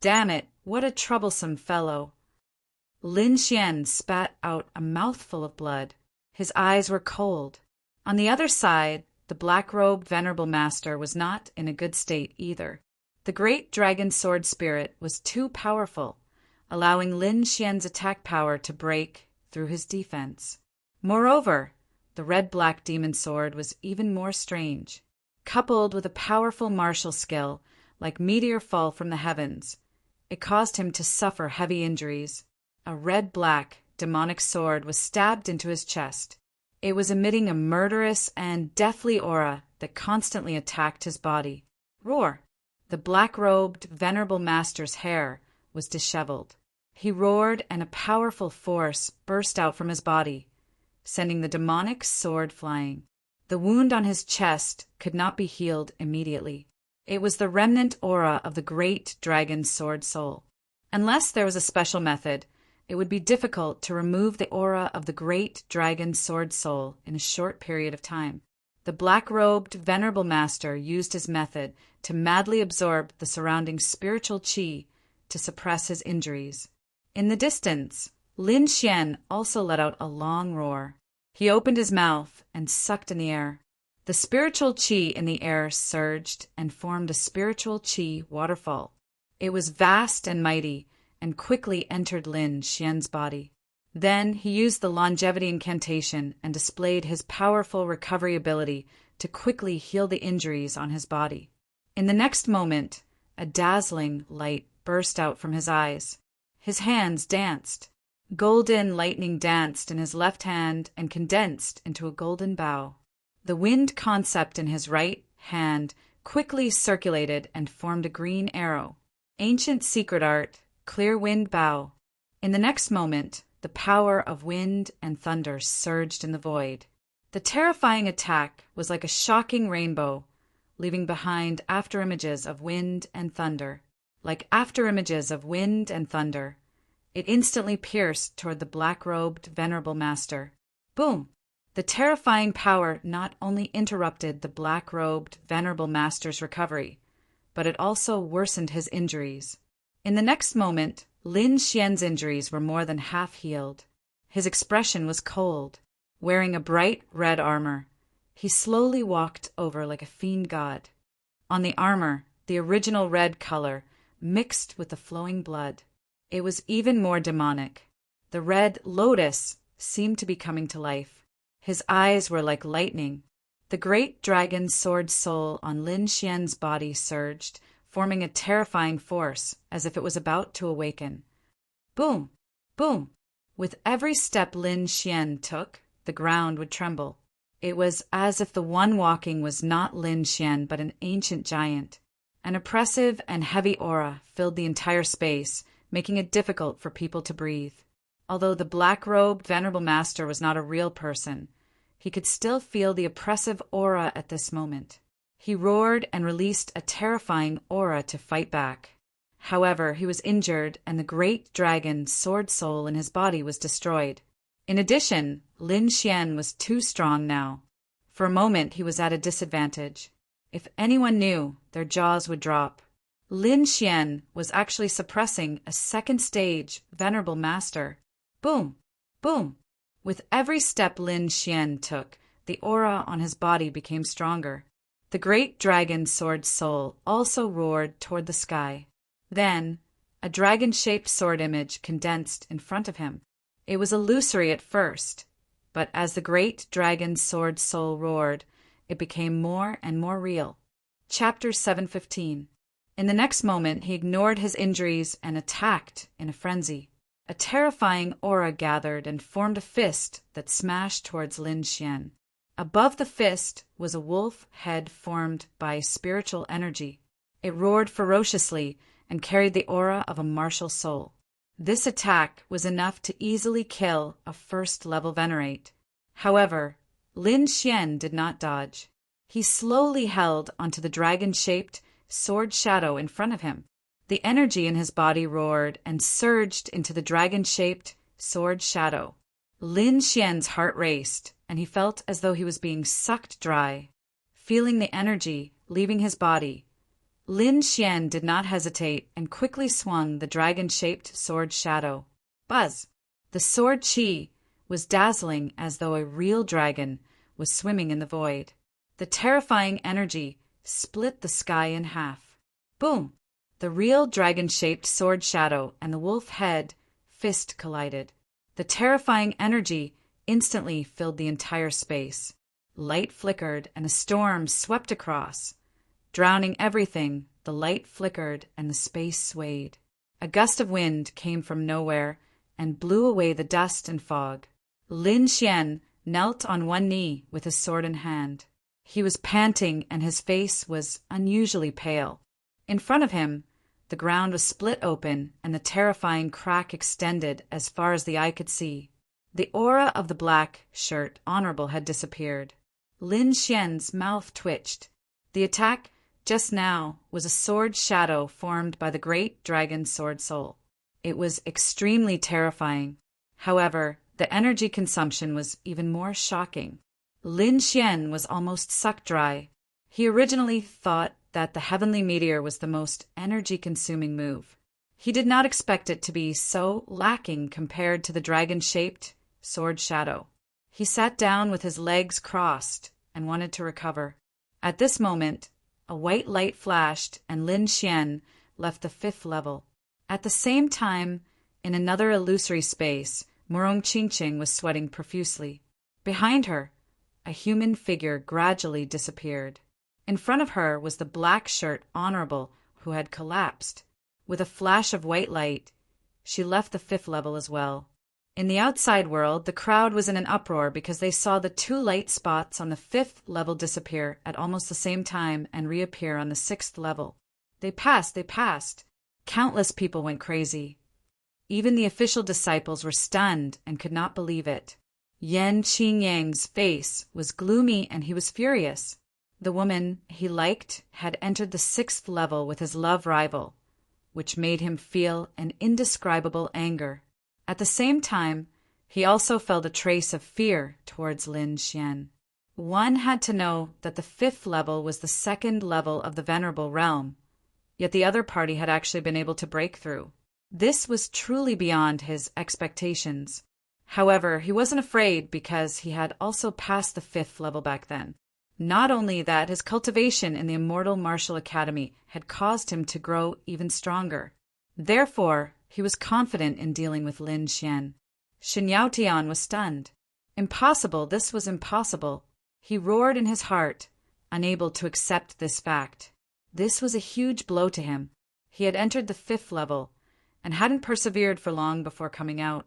Damn it, what a troublesome fellow. Lin Xian spat out a mouthful of blood. His eyes were cold. On the other side, the black-robed venerable master was not in a good state either. The great dragon sword spirit was too powerful, allowing Lin Xian's attack power to break through his defense. Moreover, the red-black demon sword was even more strange. Coupled with a powerful martial skill, like meteor fall from the heavens, it caused him to suffer heavy injuries. A red-black demonic sword was stabbed into his chest. It was emitting a murderous and deathly aura that constantly attacked his body. Roar! The black-robed, venerable master's hair was disheveled. He roared, and a powerful force burst out from his body, sending the demonic sword flying. The wound on his chest could not be healed immediately. It was the remnant aura of the great dragon sword soul. Unless there was a special method, it would be difficult to remove the aura of the great dragon sword soul in a short period of time. The black-robed, venerable master used his method to madly absorb the surrounding spiritual qi to suppress his injuries. In the distance, Lin Xian also let out a long roar. He opened his mouth and sucked in the air. The spiritual qi in the air surged and formed a spiritual qi waterfall. It was vast and mighty, and quickly entered Lin Xian's body. Then he used the longevity incantation and displayed his powerful recovery ability to quickly heal the injuries on his body. In the next moment, a dazzling light burst out from his eyes. His hands danced. Golden lightning danced in his left hand and condensed into a golden bow. The wind concept in his right hand quickly circulated and formed a green arrow. Ancient secret art, clear wind bow. In the next moment, the power of wind and thunder surged in the void. The terrifying attack was like a shocking rainbow, leaving behind afterimages of wind and thunder. Like afterimages of wind and thunder, it instantly pierced toward the black-robed venerable master. Boom! The terrifying power not only interrupted the black-robed venerable master's recovery, but it also worsened his injuries. In the next moment, Lin Xian's injuries were more than half healed. His expression was cold. Wearing a bright red armor, he slowly walked over like a fiend god. On the armor, the original red color mixed with the flowing blood. It was even more demonic. The red lotus seemed to be coming to life. His eyes were like lightning. The great dragon sword soul on Lin Xian's body surged, forming a terrifying force as if it was about to awaken. Boom! Boom! With every step Lin Xian took, the ground would tremble. It was as if the one walking was not Lin Xian but an ancient giant. An oppressive and heavy aura filled the entire space, making it difficult for people to breathe. Although the black-robed venerable master was not a real person, he could still feel the oppressive aura at this moment. He roared and released a terrifying aura to fight back. However, he was injured, and the great dragon sword soul in his body was destroyed. In addition, Lin Xian was too strong now. For a moment, he was at a disadvantage. If anyone knew, their jaws would drop. Lin Xian was actually suppressing a second-stage venerable master. Boom! Boom! With every step Lin Xian took, the aura on his body became stronger. The great dragon sword soul also roared toward the sky. Then, a dragon-shaped sword image condensed in front of him. It was illusory at first, but as the great dragon's sword soul roared, it became more and more real. Chapter 715. In the next moment, he ignored his injuries and attacked in a frenzy. A terrifying aura gathered and formed a fist that smashed towards Lin Xian. Above the fist was a wolf head formed by spiritual energy. It roared ferociously and carried the aura of a martial soul. This attack was enough to easily kill a first-level venerate. However, Lin Xian did not dodge. He slowly held onto the dragon-shaped sword shadow in front of him. The energy in his body roared and surged into the dragon-shaped sword shadow. Lin Xian's heart raced, and he felt as though he was being sucked dry. Feeling the energy leaving his body, Lin Xian did not hesitate and quickly swung the dragon-shaped sword shadow. Buzz! The sword chi was dazzling as though a real dragon was swimming in the void. The terrifying energy split the sky in half. Boom! The real dragon-shaped sword shadow and the wolf head fist collided. The terrifying energy instantly filled the entire space. Light flickered and a storm swept across. Drowning everything, the light flickered and the space swayed. A gust of wind came from nowhere and blew away the dust and fog. Lin Xian knelt on one knee with his sword in hand. He was panting and his face was unusually pale. In front of him, the ground was split open and the terrifying crack extended as far as the eye could see. The aura of the black shirt honorable had disappeared. Lin Xian's mouth twitched. The attack just now was a sword shadow formed by the great dragon sword soul. It was extremely terrifying. However, the energy consumption was even more shocking. Lin Xian was almost sucked dry. He originally thought that the heavenly meteor was the most energy-consuming move. He did not expect it to be so lacking compared to the dragon-shaped sword shadow. He sat down with his legs crossed and wanted to recover. At this moment, a white light flashed and Lin Xian left the 5th level. At the same time, in another illusory space, Murong Qingqing was sweating profusely. Behind her, a human figure gradually disappeared. In front of her was the black shirt honorable who had collapsed. With a flash of white light, she left the 5th level as well. In the outside world, the crowd was in an uproar because they saw the 2 light spots on the 5th level disappear at almost the same time and reappear on the 6th level. They passed. Countless people went crazy. Even the official disciples were stunned and could not believe it. Yan Qingyang's face was gloomy and he was furious. The woman he liked had entered the 6th level with his love rival, which made him feel an indescribable anger. At the same time, he also felt a trace of fear towards Lin Xian. One had to know that the 5th level was the 2nd level of the Venerable Realm, yet the other party had actually been able to break through. This was truly beyond his expectations. However, he wasn't afraid because he had also passed the 5th level back then. Not only that, his cultivation in the Immortal Martial Academy had caused him to grow even stronger. Therefore, he was confident in dealing with Lin Xian. Shen Yaotian was stunned. Impossible, this was impossible. He roared in his heart, unable to accept this fact. This was a huge blow to him. He had entered the 5th level and hadn't persevered for long before coming out.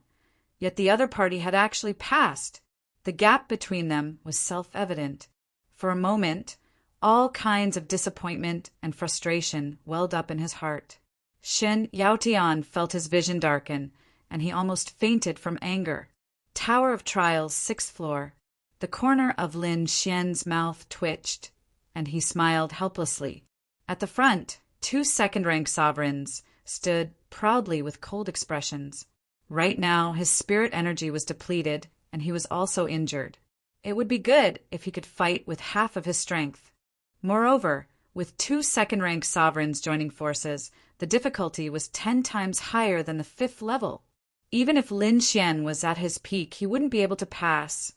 Yet the other party had actually passed. The gap between them was self-evident. For a moment, all kinds of disappointment and frustration welled up in his heart. Shen Yaotian felt his vision darken, and he almost fainted from anger. Tower of Trials, 6th floor. The corner of Lin Xian's mouth twitched, and he smiled helplessly. At the front, 2 second-rank sovereigns stood proudly with cold expressions. Right now, his spirit energy was depleted, and he was also injured. It would be good if he could fight with half of his strength. Moreover, with 2 second-rank sovereigns joining forces, the difficulty was 10 times higher than the 5th level. Even if Lin Xian was at his peak, he wouldn't be able to pass,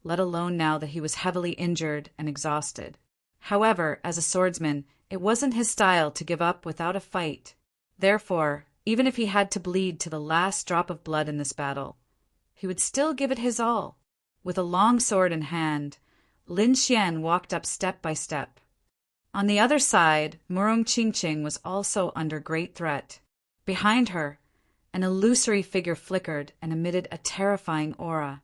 let alone now that he was heavily injured and exhausted. However, as a swordsman, it wasn't his style to give up without a fight. Therefore, even if he had to bleed to the last drop of blood in this battle, he would still give it his all. With a long sword in hand, Lin Xian walked up step by step. On the other side, Murong Qingqing was also under great threat. Behind her, an illusory figure flickered and emitted a terrifying aura,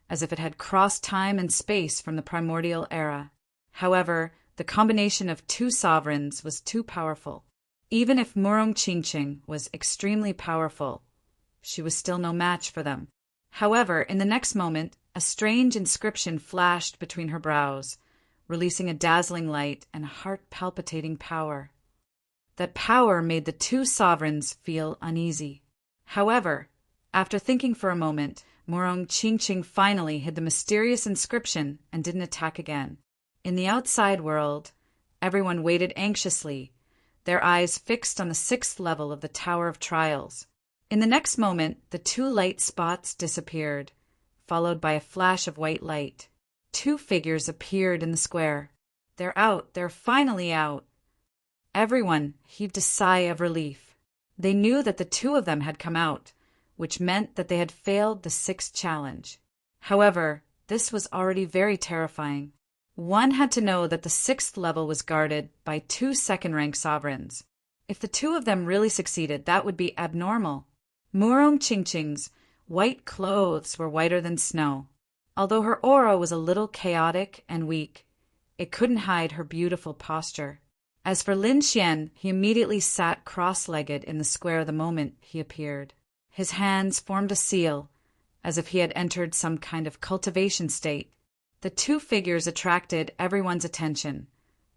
as if it had crossed time and space from the primordial era. However, the combination of two sovereigns was too powerful. Even if Murong Qingqing was extremely powerful, she was still no match for them. However, in the next moment, a strange inscription flashed between her brows, releasing a dazzling light and heart-palpitating power. That power made the two sovereigns feel uneasy. However, after thinking for a moment, Murong Qingqing finally hid the mysterious inscription and didn't attack again. In the outside world, everyone waited anxiously, their eyes fixed on the 6th level of the Tower of Trials. In the next moment, the two light spots disappeared, followed by a flash of white light. Two figures appeared in the square. They're out. They're finally out. Everyone heaved a sigh of relief. They knew that the two of them had come out, which meant that they had failed the 6th challenge. However, this was already very terrifying. One had to know that the 6th level was guarded by two second-rank sovereigns. If the two of them really succeeded, that would be abnormal. Murong Qingqing's white clothes were whiter than snow. Although her aura was a little chaotic and weak, it couldn't hide her beautiful posture. As for Lin Xian, he immediately sat cross-legged in the square the moment he appeared. His hands formed a seal, as if he had entered some kind of cultivation state. The two figures attracted everyone's attention,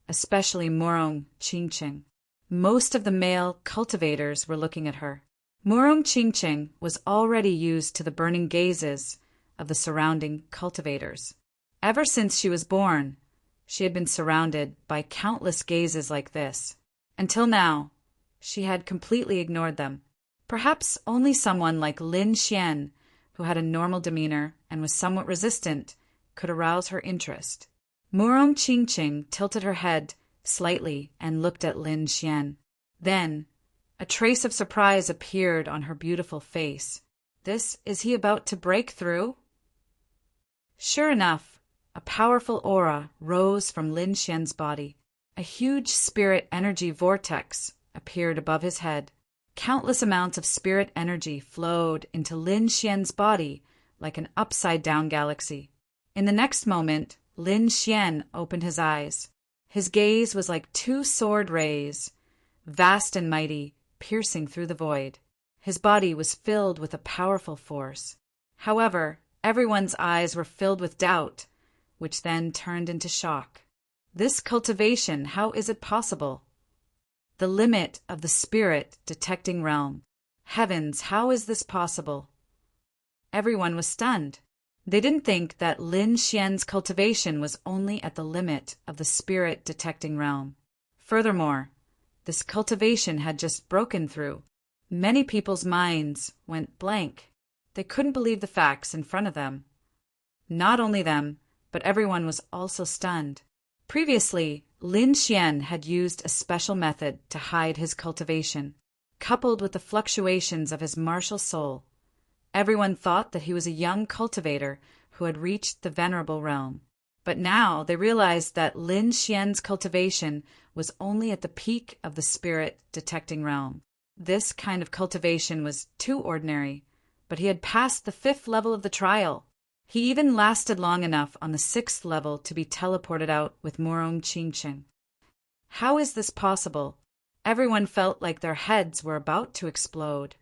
especially Murong Qingqing. Most of the male cultivators were looking at her. Murong Qingqing was already used to the burning gazes of the surrounding cultivators. Ever since she was born, she had been surrounded by countless gazes like this. Until now, she had completely ignored them. Perhaps only someone like Lin Xian, who had a normal demeanor and was somewhat resistant, could arouse her interest. Murong Qingqing tilted her head slightly and looked at Lin Xian. Then, a trace of surprise appeared on her beautiful face. Is he about to break through? Sure enough, a powerful aura rose from Lin Xian's body. A huge spirit energy vortex appeared above his head. Countless amounts of spirit energy flowed into Lin Xian's body like an upside-down galaxy. In the next moment, Lin Xian opened his eyes. His gaze was like two sword rays, vast and mighty, piercing through the void. His body was filled with a powerful force. However, everyone's eyes were filled with doubt, which then turned into shock. This cultivation, how is it possible? The limit of the spirit detecting realm. Heavens, how is this possible? Everyone was stunned. They didn't think that Lin Xian's cultivation was only at the limit of the spirit detecting realm. Furthermore, this cultivation had just broken through. Many people's minds went blank. They couldn't believe the facts in front of them. Not only them, but everyone was also stunned. Previously, Lin Xian had used a special method to hide his cultivation. Coupled with the fluctuations of his martial soul, everyone thought that he was a young cultivator who had reached the venerable realm. But now they realized that Lin Xian's cultivation was only at the peak of the spirit detecting realm. This kind of cultivation was too ordinary, but he had passed the 5th level of the trial. He even lasted long enough on the 6th level to be teleported out with Murong Qingqing. How is this possible? Everyone felt like their heads were about to explode.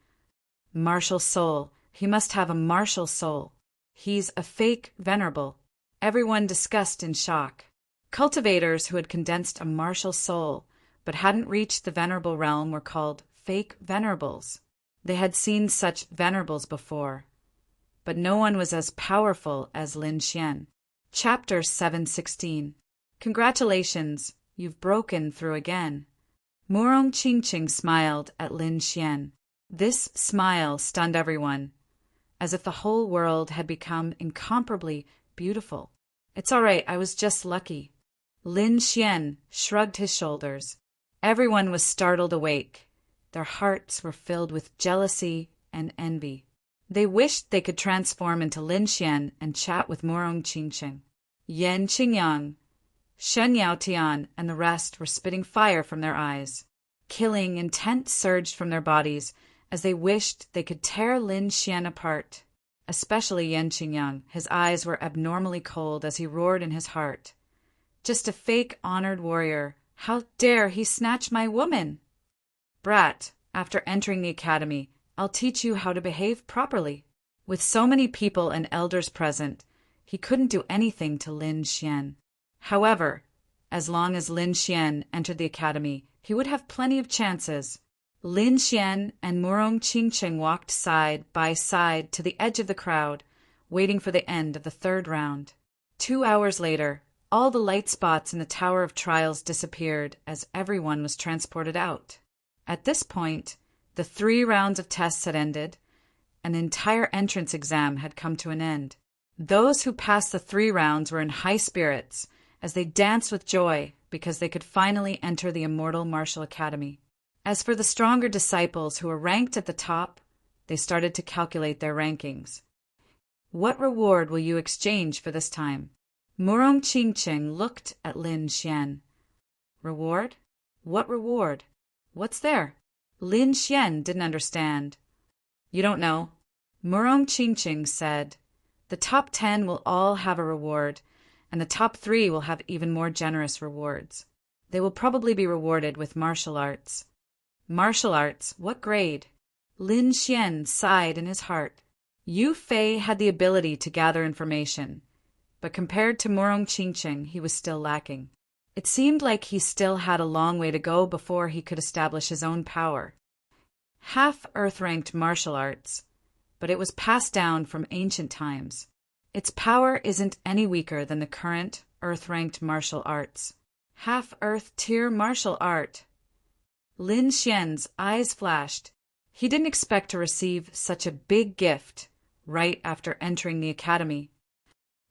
Martial soul. He must have a martial soul. He's a fake venerable. Everyone discussed in shock. Cultivators who had condensed a martial soul but hadn't reached the venerable realm were called fake venerables. They had seen such venerables before, but no one was as powerful as Lin Xian. Chapter 716. Congratulations, you've broken through again. Murong Qingqing smiled at Lin Xian. This smile stunned everyone, as if the whole world had become incomparably beautiful. It's all right, I was just lucky. Lin Xian shrugged his shoulders. Everyone was startled awake. Their hearts were filled with jealousy and envy. They wished they could transform into Lin Xian and chat with Morong Qingqing. Yan Qingyang, Shen Yaotian, and the rest were spitting fire from their eyes. Killing intent surged from their bodies as they wished they could tear Lin Xian apart. Especially Yan Qingyang, his eyes were abnormally cold as he roared in his heart. Just a fake honored warrior. How dare he snatch my woman? Brat, after entering the academy, I'll teach you how to behave properly. With so many people and elders present, he couldn't do anything to Lin Xian. However, as long as Lin Xian entered the academy, he would have plenty of chances. Lin Xian and Morong Qingqing walked side by side to the edge of the crowd, waiting for the end of the third round. 2 hours later, all the light spots in the Tower of Trials disappeared as everyone was transported out. At this point, the 3 rounds of tests had ended, and the entire entrance exam had come to an end. Those who passed the 3 rounds were in high spirits as they danced with joy because they could finally enter the Immortal Martial Academy. As for the stronger disciples who were ranked at the top, they started to calculate their rankings. What reward will you exchange for this time? Morong Qingqing looked at Lin Xian. Reward? What reward? What's there? Lin Xian didn't understand. You don't know. Morong Qingqing said, the top 10 will all have a reward, and the top 3 will have even more generous rewards. They will probably be rewarded with martial arts. Martial arts? What grade? Lin Xian sighed in his heart. Yu Fei had the ability to gather information, but compared to Morong Qingqing, he was still lacking. It seemed like he still had a long way to go before he could establish his own power. Half Earth-ranked martial arts, but it was passed down from ancient times. Its power isn't any weaker than the current Earth-ranked martial arts. Half Earth tier martial art. Lin Xian's eyes flashed. He didn't expect to receive such a big gift right after entering the academy.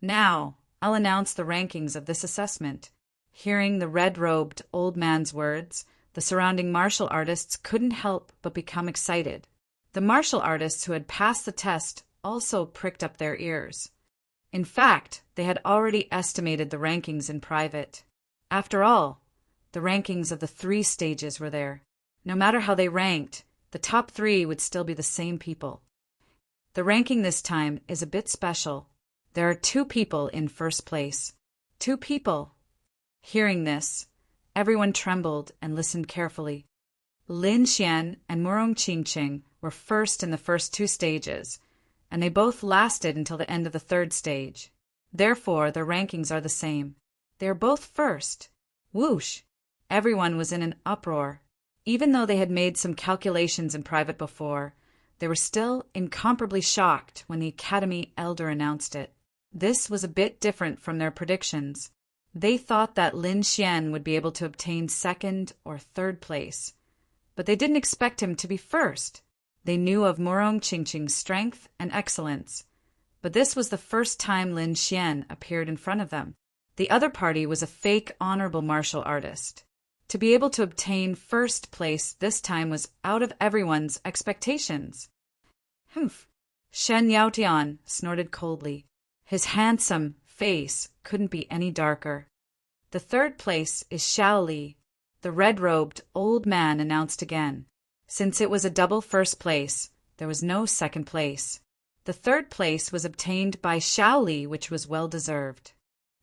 Now, I'll announce the rankings of this assessment. Hearing the red-robed old man's words, the surrounding martial artists couldn't help but become excited. The martial artists who had passed the test also pricked up their ears. In fact, they had already estimated the rankings in private. After all, the rankings of the 3 stages were there. No matter how they ranked, the top 3 would still be the same people. The ranking this time is a bit special. There are 2 people in first place. 2 people. Hearing this, everyone trembled and listened carefully. Lin Xian and Morong Qingqing were first in the first 2 stages, and they both lasted until the end of the 3rd stage. Therefore, their rankings are the same. They are both first. Whoosh! Everyone was in an uproar. Even though they had made some calculations in private before, they were still incomparably shocked when the Academy elder announced it. This was a bit different from their predictions. They thought that Lin Xian would be able to obtain 2nd or 3rd place, but they didn't expect him to be first. They knew of Morong Qingqing's strength and excellence, but this was the first time Lin Xian appeared in front of them. The other party was a fake honorable martial artist. To be able to obtain 1st place this time was out of everyone's expectations. Humph! Shen Yaotian snorted coldly. His handsome face couldn't be any darker. The 3rd place is Xiao Li. The red-robed old man announced again. Since it was a double 1st place, there was no 2nd place. The 3rd place was obtained by Xiao Li, which was well-deserved.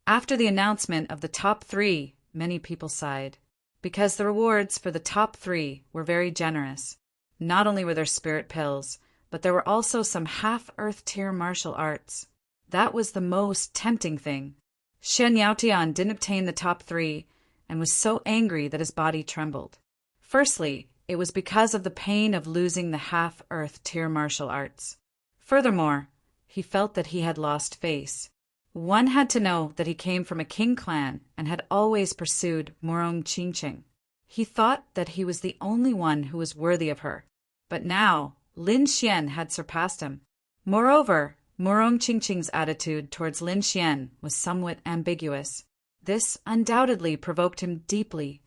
After the announcement of the top 3, many people sighed, because the rewards for the top 3 were very generous. Not only were there spirit pills, but there were also some half-Earth tier martial arts. That was the most tempting thing. Shen Yaotian didn't obtain the top 3 and was so angry that his body trembled. Firstly, it was because of the pain of losing the half-Earth tier martial arts. Furthermore, he felt that he had lost face. One had to know that he came from a king clan and had always pursued Morong Qingqing. He thought that he was the only one who was worthy of her. But now, Lin Xian had surpassed him. Moreover, Morong Qingqing's attitude towards Lin Xian was somewhat ambiguous. This undoubtedly provoked him deeply.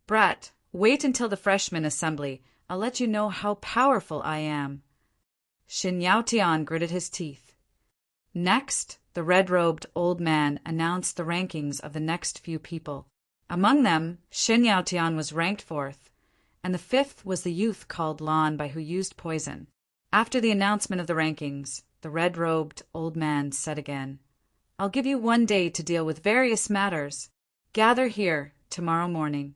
Brat, wait until the freshman assembly. I'll let you know how powerful I am. Xin Yaotian gritted his teeth. Next, the red-robed old man announced the rankings of the next few people. Among them, Xin Yaotian was ranked fourth, and the fifth was the youth called Lan by who used poison. After the announcement of the rankings, the red-robed old man said again, "I'll give you 1 day to deal with various matters. Gather here tomorrow morning."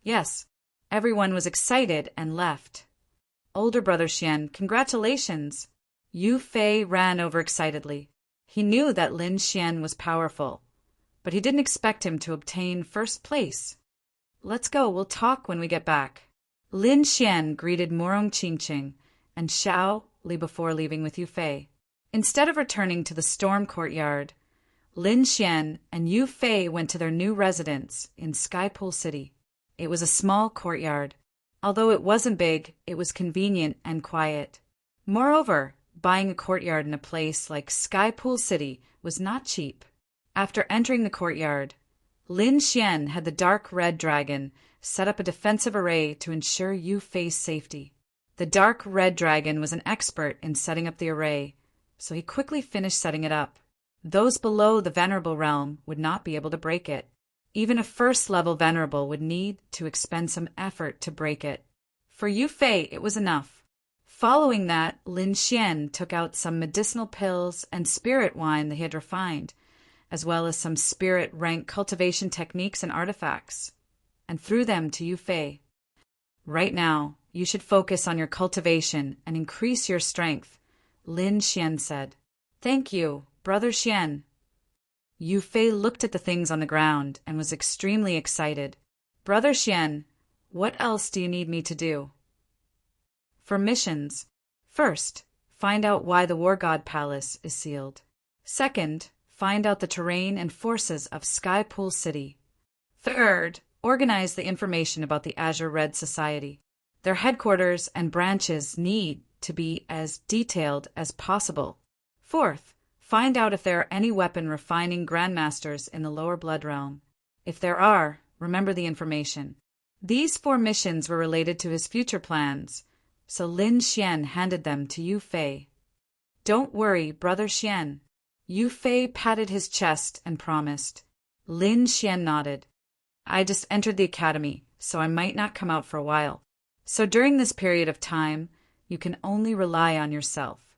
Yes, everyone was excited and left. Older brother Xian, congratulations! Yu Fei ran over excitedly. He knew that Lin Xian was powerful, but he didn't expect him to obtain first place. "Let's go, we'll talk when we get back." Lin Xian greeted Murong Qingqing and Xiao Li before leaving with Yu Fei. Instead of returning to the storm courtyard, Lin Xian and Yu Fei went to their new residence in Skypool City. It was a small courtyard. Although it wasn't big, it was convenient and quiet. Moreover, buying a courtyard in a place like Skypool City was not cheap. After entering the courtyard, Lin Xian had the dark red dragon set up a defensive array to ensure Yu Fei's safety. The dark red dragon was an expert in setting up the array, so he quickly finished setting it up. Those below the Venerable realm would not be able to break it. Even a first-level Venerable would need to expend some effort to break it. For Yu Fei, it was enough. Following that, Lin Xian took out some medicinal pills and spirit wine that he had refined, as well as some spirit rank cultivation techniques and artifacts, and threw them to Yu Fei. "Right now, you should focus on your cultivation and increase your strength," Lin Xian said. "Thank you, Brother Xian." Yu Fei looked at the things on the ground and was extremely excited. "Brother Xian, what else do you need me to do?" "For missions. First, find out why the War God Palace is sealed. Second, find out the terrain and forces of Skypool City. Third, organize the information about the Azure Red Society. Their headquarters and branches need to be as detailed as possible. Fourth, find out if there are any weapon refining grandmasters in the lower blood realm. If there are, remember the information." These 4 missions were related to his future plans, so Lin Xian handed them to Yu Fei. "Don't worry, Brother Xian." Yu Fei patted his chest and promised. Lin Xian nodded. "I just entered the academy, so I might not come out for a while. So during this period of time, you can only rely on yourself.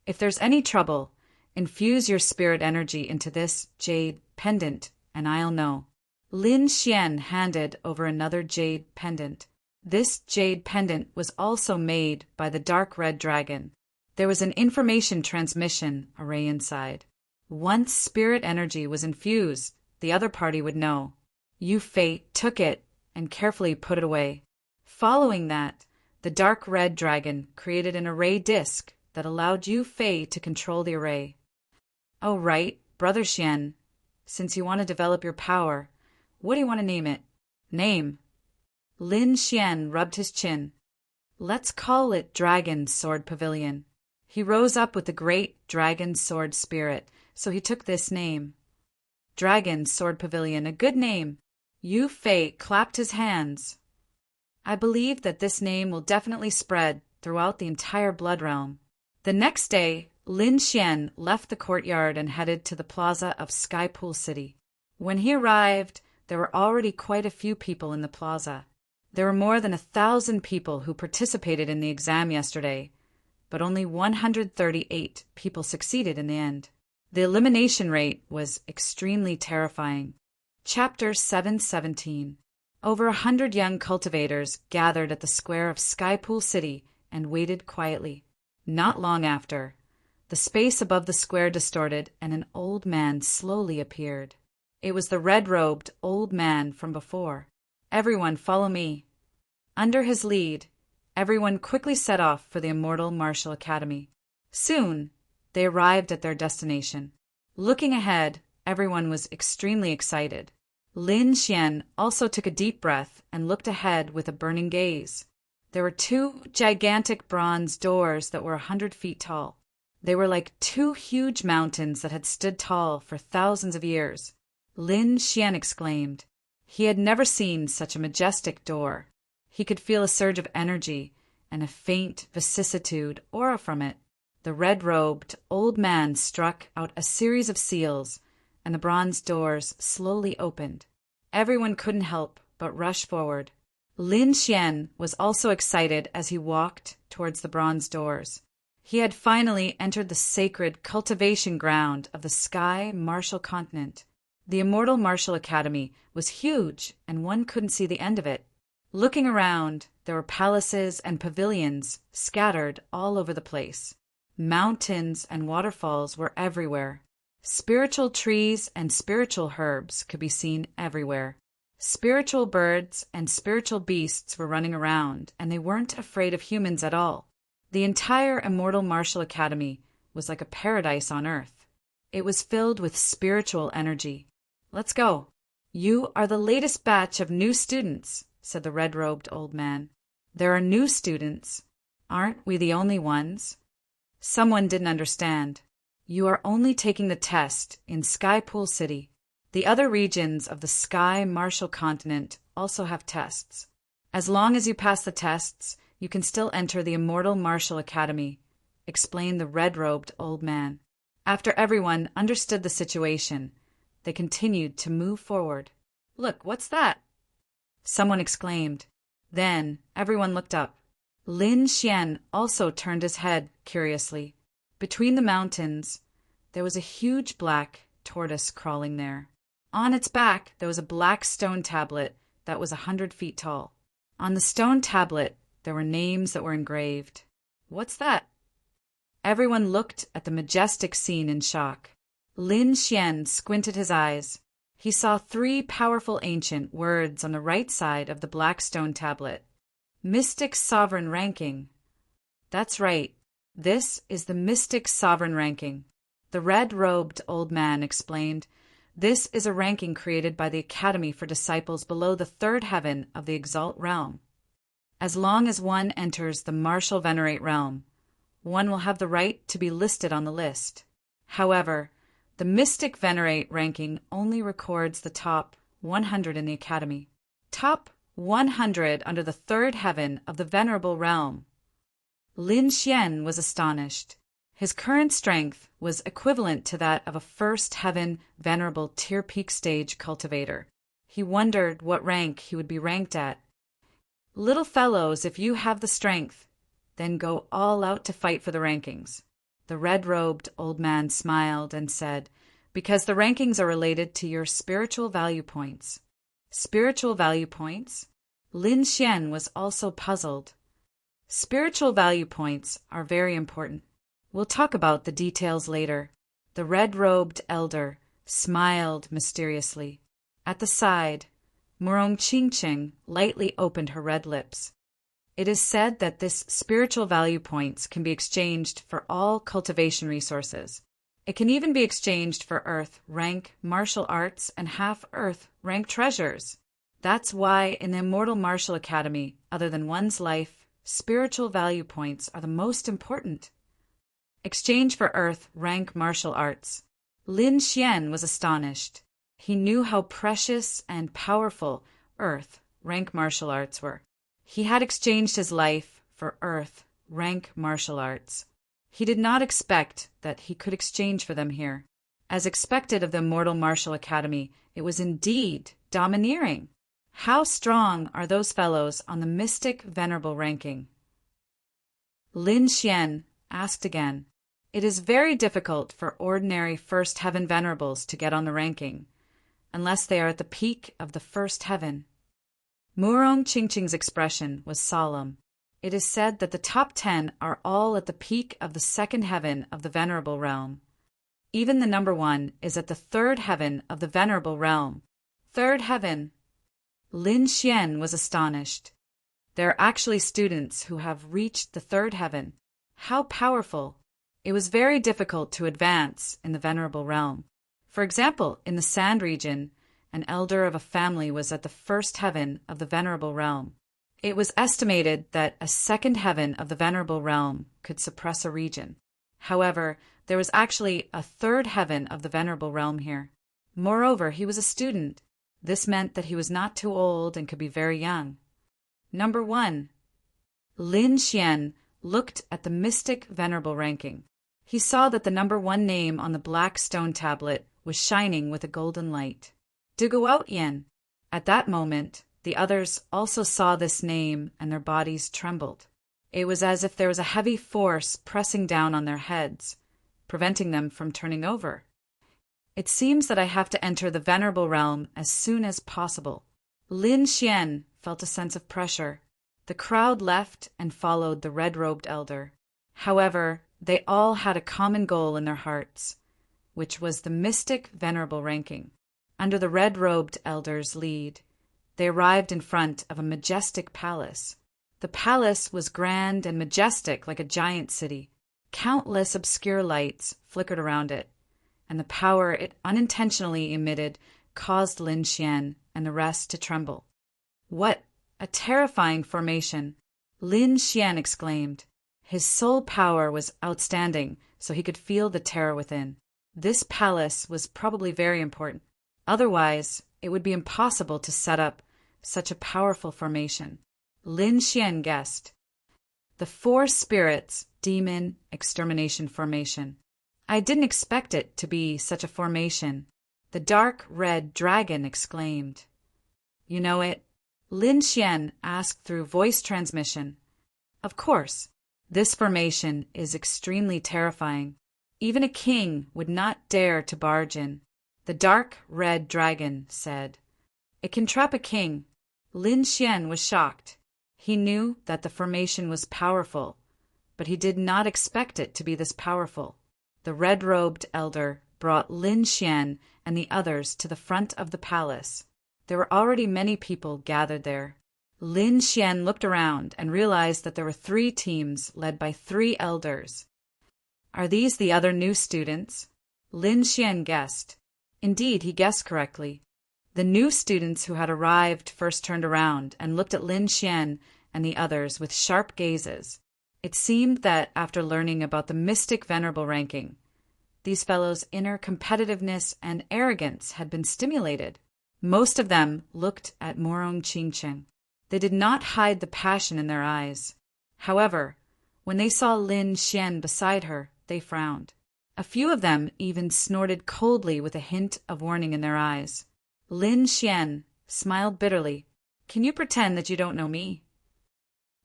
If there's any trouble, infuse your spirit energy into this jade pendant, and I'll know." Lin Xian handed over another jade pendant. This jade pendant was also made by the dark red dragon. There was an information transmission array inside. Once spirit energy was infused, the other party would know. Yu Fei took it and carefully put it away. Following that, the dark red dragon created an array disk that allowed Yu Fei to control the array. "Oh, right, Brother Xian. Since you want to develop your power, what do you want to name it?" "Name?" Lin Xian rubbed his chin. "Let's call it Dragon Sword Pavilion." He rose up with the great dragon sword spirit, so he took this name. Dragon Sword Pavilion, a good name. Yu Fei clapped his hands. "I believe that this name will definitely spread throughout the entire blood realm." The next day, Lin Xian left the courtyard and headed to the plaza of Skypool City. When he arrived, there were already quite a few people in the plaza. There were more than 1,000 people who participated in the exam yesterday, but only 138 people succeeded in the end. The elimination rate was extremely terrifying. Chapter 717. Over 100 young cultivators gathered at the square of Skypool City and waited quietly. Not long after, the space above the square distorted and an old man slowly appeared. It was the red-robed old man from before. "Everyone, follow me." Under his lead, everyone quickly set off for the Immortal Martial Academy. Soon, they arrived at their destination. Looking ahead, everyone was extremely excited. Lin Xian also took a deep breath and looked ahead with a burning gaze. There were 2 gigantic bronze doors that were 100 feet tall. They were like 2 huge mountains that had stood tall for thousands of years. Lin Xian exclaimed. He had never seen such a majestic door. He could feel a surge of energy, and a faint vicissitude aura from it. The red-robed old man struck out a series of seals, and the bronze doors slowly opened. Everyone couldn't help but rush forward. Lin Xian was also excited as he walked towards the bronze doors. He had finally entered the sacred cultivation ground of the Sky Martial Continent. The Immortal Martial Academy was huge, and one couldn't see the end of it. Looking around, there were palaces and pavilions scattered all over the place. Mountains and waterfalls were everywhere. Spiritual trees and spiritual herbs could be seen everywhere. Spiritual birds and spiritual beasts were running around, and they weren't afraid of humans at all. The entire Immortal Martial Academy was like a paradise on earth. It was filled with spiritual energy. "Let's go. You are the latest batch of new students," said the red-robed old man. "There are new students. Aren't we the only ones?" Someone didn't understand. "You are only taking the test in Sky Pool City. The other regions of the Sky Martial Continent also have tests. As long as you pass the tests, you can still enter the Immortal Martial Academy," explained the red-robed old man. After everyone understood the situation, they continued to move forward. "Look, what's that?" someone exclaimed. Then everyone looked up. Lin Xian also turned his head curiously. Between the mountains, there was a huge black tortoise crawling there. On its back, there was a black stone tablet that was 100 feet tall. On the stone tablet, there were names that were engraved. "What's that?" Everyone looked at the majestic scene in shock. Lin Xian squinted his eyes. He saw 3 powerful ancient words on the right side of the black stone tablet. Mystic Sovereign Ranking. That's right. This is the Mystic Sovereign Ranking. The red-robed old man explained. This is a ranking created by the Academy for disciples below the 3rd heaven of the Exalt realm. As long as one enters the Martial Venerate realm, one will have the right to be listed on the list. However, the Mystic Venerate ranking only records the top 100 in the Academy. Top 100 under the 3rd heaven of the Venerable realm. Lin Xian was astonished. His current strength was equivalent to that of a 1st heaven Venerable Tier Peak stage cultivator. He wondered what rank he would be ranked at. "Little fellows, if you have the strength, then go all out to fight for the rankings." The red-robed old man smiled and said, "Because the rankings are related to your spiritual value points." Spiritual value points? Lin Xian was also puzzled. Spiritual value points are very important. We'll talk about the details later. The red-robed elder smiled mysteriously. At the side, Murong Qingqing lightly opened her red lips. It is said that this spiritual value points can be exchanged for all cultivation resources. It can even be exchanged for Earth rank martial arts and half-Earth rank treasures. That's why in the Immortal Martial Academy, other than one's life, spiritual value points are the most important. Exchange for Earth rank martial arts. Lin Xian was astonished. He knew how precious and powerful Earth rank martial arts were. He had exchanged his life for Earth rank martial arts. He did not expect that he could exchange for them here. As expected of the Immortal Martial Academy, it was indeed domineering. How strong are those fellows on the Mystic Venerable ranking? Lin Xian asked again. It is very difficult for ordinary First Heaven Venerables to get on the ranking, unless they are at the peak of the First Heaven. Murong Qingqing's expression was solemn. It is said that the top 10 are all at the peak of the 2nd heaven of the Venerable realm. Even the number 1 is at the 3rd heaven of the Venerable realm. 3rd heaven. Lin Xian was astonished. There are actually students who have reached the 3rd heaven. How powerful! It was very difficult to advance in the Venerable realm. For example, in the Sand region, an elder of a family was at the 1st heaven of the Venerable realm. It was estimated that a 2nd heaven of the Venerable realm could suppress a region. However, there was actually a 3rd heaven of the Venerable realm here. Moreover, he was a student. This meant that he was not too old and could be very young. Number 1. Lin Xian looked at the mystic venerable ranking. He saw that the number 1 name on the black stone tablet was shining with a golden light. Duguout Yen. At that moment, the others also saw this name and their bodies trembled. It was as if there was a heavy force pressing down on their heads, preventing them from turning over. It seems that I have to enter the venerable realm as soon as possible. Lin Xian felt a sense of pressure. The crowd left and followed the red-robed elder. However, they all had a common goal in their hearts, which was the mystic venerable ranking. Under the red-robed elder's lead, they arrived in front of a majestic palace. The palace was grand and majestic like a giant city. Countless obscure lights flickered around it, and the power it unintentionally emitted caused Lin Xian and the rest to tremble. "What a terrifying formation!" Lin Xian exclaimed. His soul power was outstanding, so he could feel the terror within. This palace was probably very important. Otherwise, it would be impossible to set up such a powerful formation. Lin Xian guessed. The 4 spirits demon extermination formation. I didn't expect it to be such a formation. The dark red dragon exclaimed. You know it? Lin Xian asked through voice transmission. Of course. This formation is extremely terrifying. Even a king would not dare to barge in. The dark red dragon said. It can trap a king. Lin Xian was shocked. He knew that the formation was powerful, but he did not expect it to be this powerful. The red-robed elder brought Lin Xian and the others to the front of the palace. There were already many people gathered there. Lin Xian looked around and realized that there were 3 teams led by 3 elders. Are these the other new students? Lin Xian guessed. Indeed, he guessed correctly. The new students who had arrived first turned around and looked at Lin Xian and the others with sharp gazes. It seemed that after learning about the mystic venerable ranking, these fellows' inner competitiveness and arrogance had been stimulated. Most of them looked at Morong Qingqing. They did not hide the passion in their eyes. However, when they saw Lin Xian beside her, they frowned. A few of them even snorted coldly with a hint of warning in their eyes. Lin Xian smiled bitterly. Can you pretend that you don't know me?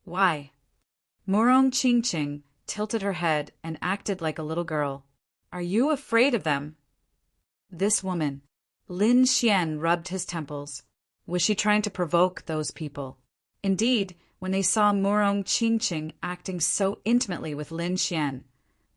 Why? Morong Qingqing tilted her head and acted like a little girl. Are you afraid of them? This woman. Lin Xian rubbed his temples. Was she trying to provoke those people? Indeed, when they saw Morong Qingqing acting so intimately with Lin Xian,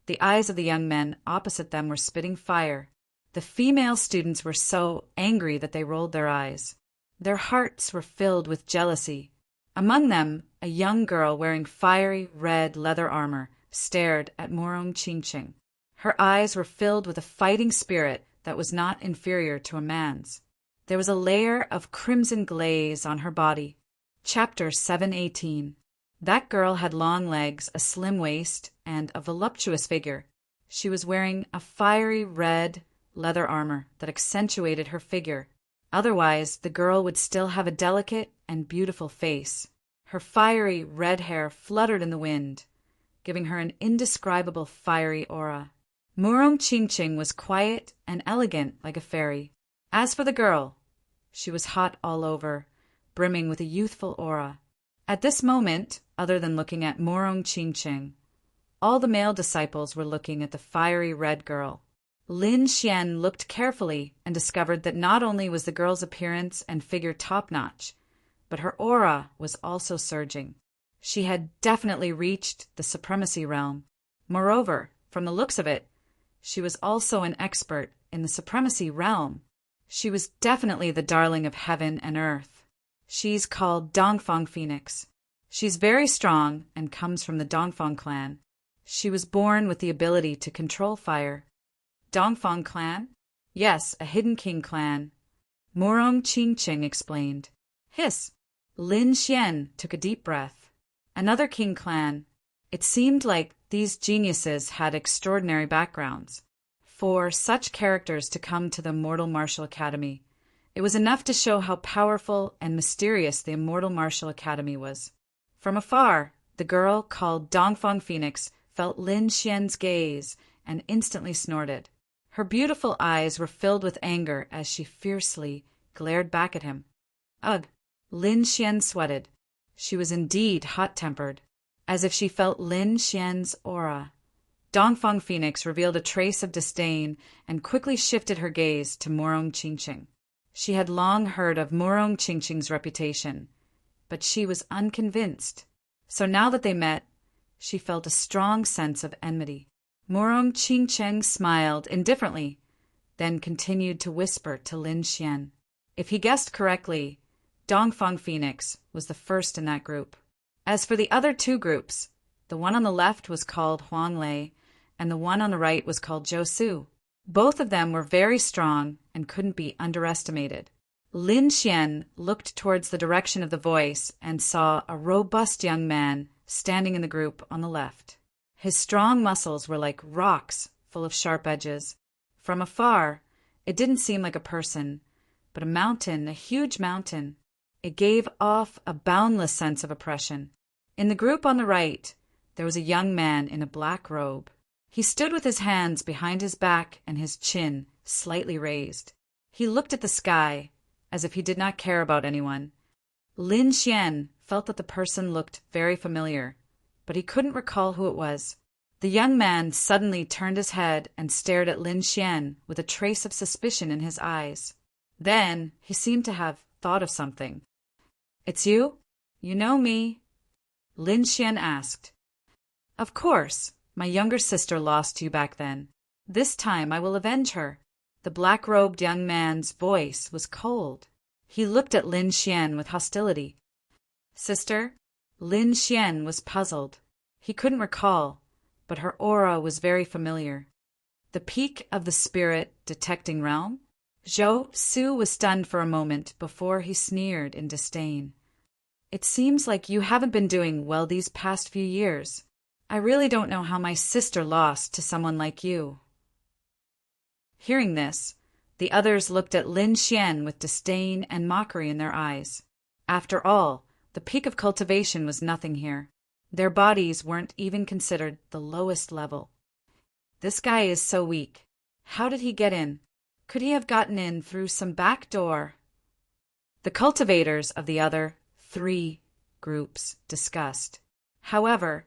the eyes of the young men opposite them were spitting fire. The female students were so angry that they rolled their eyes. Their hearts were filled with jealousy. Among them, a young girl wearing fiery red leather armor stared at Morong Qingqing. Her eyes were filled with a fighting spirit that was not inferior to a man's. There was a layer of crimson glaze on her body. Chapter 718. That girl had long legs, a slim waist, and a voluptuous figure. She was wearing a fiery red leather armor that accentuated her figure. Otherwise, the girl would still have a delicate and beautiful face. Her fiery red hair fluttered in the wind, giving her an indescribable fiery aura. Morong Qingqing was quiet and elegant like a fairy. As for the girl, she was hot all over, brimming with a youthful aura. At this moment, other than looking at Morong Qingqing, all the male disciples were looking at the fiery red girl. Lin Xian looked carefully and discovered that not only was the girl's appearance and figure top-notch, but her aura was also surging. She had definitely reached the supremacy realm. Moreover, from the looks of it, she was also an expert in the supremacy realm. She was definitely the darling of heaven and earth. She's called Dongfang Phoenix. She's very strong and comes from the Dongfang clan. She was born with the ability to control fire. Dongfang clan? Yes, a hidden king clan. Morong Qingqing explained. Hiss! Lin Xian took a deep breath. Another king clan. It seemed like these geniuses had extraordinary backgrounds. For such characters to come to the Immortal Martial Academy, it was enough to show how powerful and mysterious the Immortal Martial Academy was. From afar, The girl, called Dongfang Phoenix, felt Lin Xian's gaze and instantly snorted. Her beautiful eyes were filled with anger as she fiercely glared back at him. Ugh! Lin Xian sweated. She was indeed hot-tempered, as if she felt Lin Xian's aura. Dongfang Phoenix revealed a trace of disdain and quickly shifted her gaze to Murong Qingqing. She had long heard of Murong Qingqing's reputation, but she was unconvinced. So now that they met, she felt a strong sense of enmity. Murong Qingqing smiled indifferently, then continued to whisper to Lin Xian. If he guessed correctly, Dongfang Phoenix was the first in that group. As for the other two groups, the one on the left was called Huang Lei, and the one on the right was called Zhou Su. Both of them were very strong and couldn't be underestimated. Lin Xian looked towards the direction of the voice and saw a robust young man standing in the group on the left. His strong muscles were like rocks full of sharp edges. From afar, it didn't seem like a person, but a mountain, a huge mountain. It gave off a boundless sense of oppression. In the group on the right, there was a young man in a black robe. He stood with his hands behind his back and his chin slightly raised. He looked at the sky, as if he did not care about anyone. Lin Xian felt that the person looked very familiar, but he couldn't recall who it was. The young man suddenly turned his head and stared at Lin Xian with a trace of suspicion in his eyes. Then he seemed to have thought of something. "It's you? You know me?" Lin Xian asked. "Of course. My younger sister lost you back then. This time I will avenge her." The black-robed young man's voice was cold. He looked at Lin Xian with hostility. "Sister?" Lin Xian was puzzled. He couldn't recall, but her aura was very familiar. The peak of the spirit detecting realm? Zhou Su was stunned for a moment before he sneered in disdain. "It seems like you haven't been doing well these past few years. I really don't know how my sister lost to someone like you." Hearing this, the others looked at Lin Xian with disdain and mockery in their eyes. After all, the peak of cultivation was nothing here. Their bodies weren't even considered the lowest level. "This guy is so weak. How did he get in? Could he have gotten in through some back door?" The cultivators of the other 3 groups discussed. However,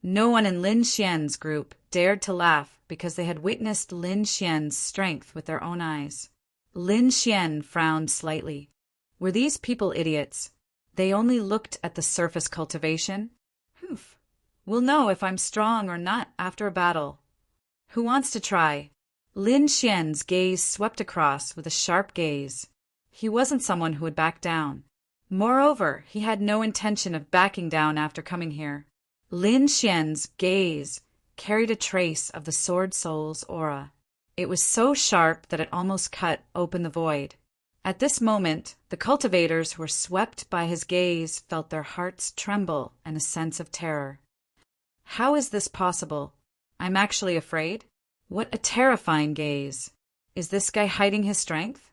no one in Lin Xian's group dared to laugh because they had witnessed Lin Xian's strength with their own eyes. Lin Xian frowned slightly. Were these people idiots? They only looked at the surface cultivation? Humph. We'll know if I'm strong or not after a battle. Who wants to try? Lin Xian's gaze swept across with a sharp gaze. He wasn't someone who would back down. Moreover, he had no intention of backing down after coming here. Lin Xian's gaze carried a trace of the Sword Soul's aura. It was so sharp that it almost cut open the void. At this moment, the cultivators who were swept by his gaze felt their hearts tremble and a sense of terror. How is this possible? I'm actually afraid? What a terrifying gaze! Is this guy hiding his strength?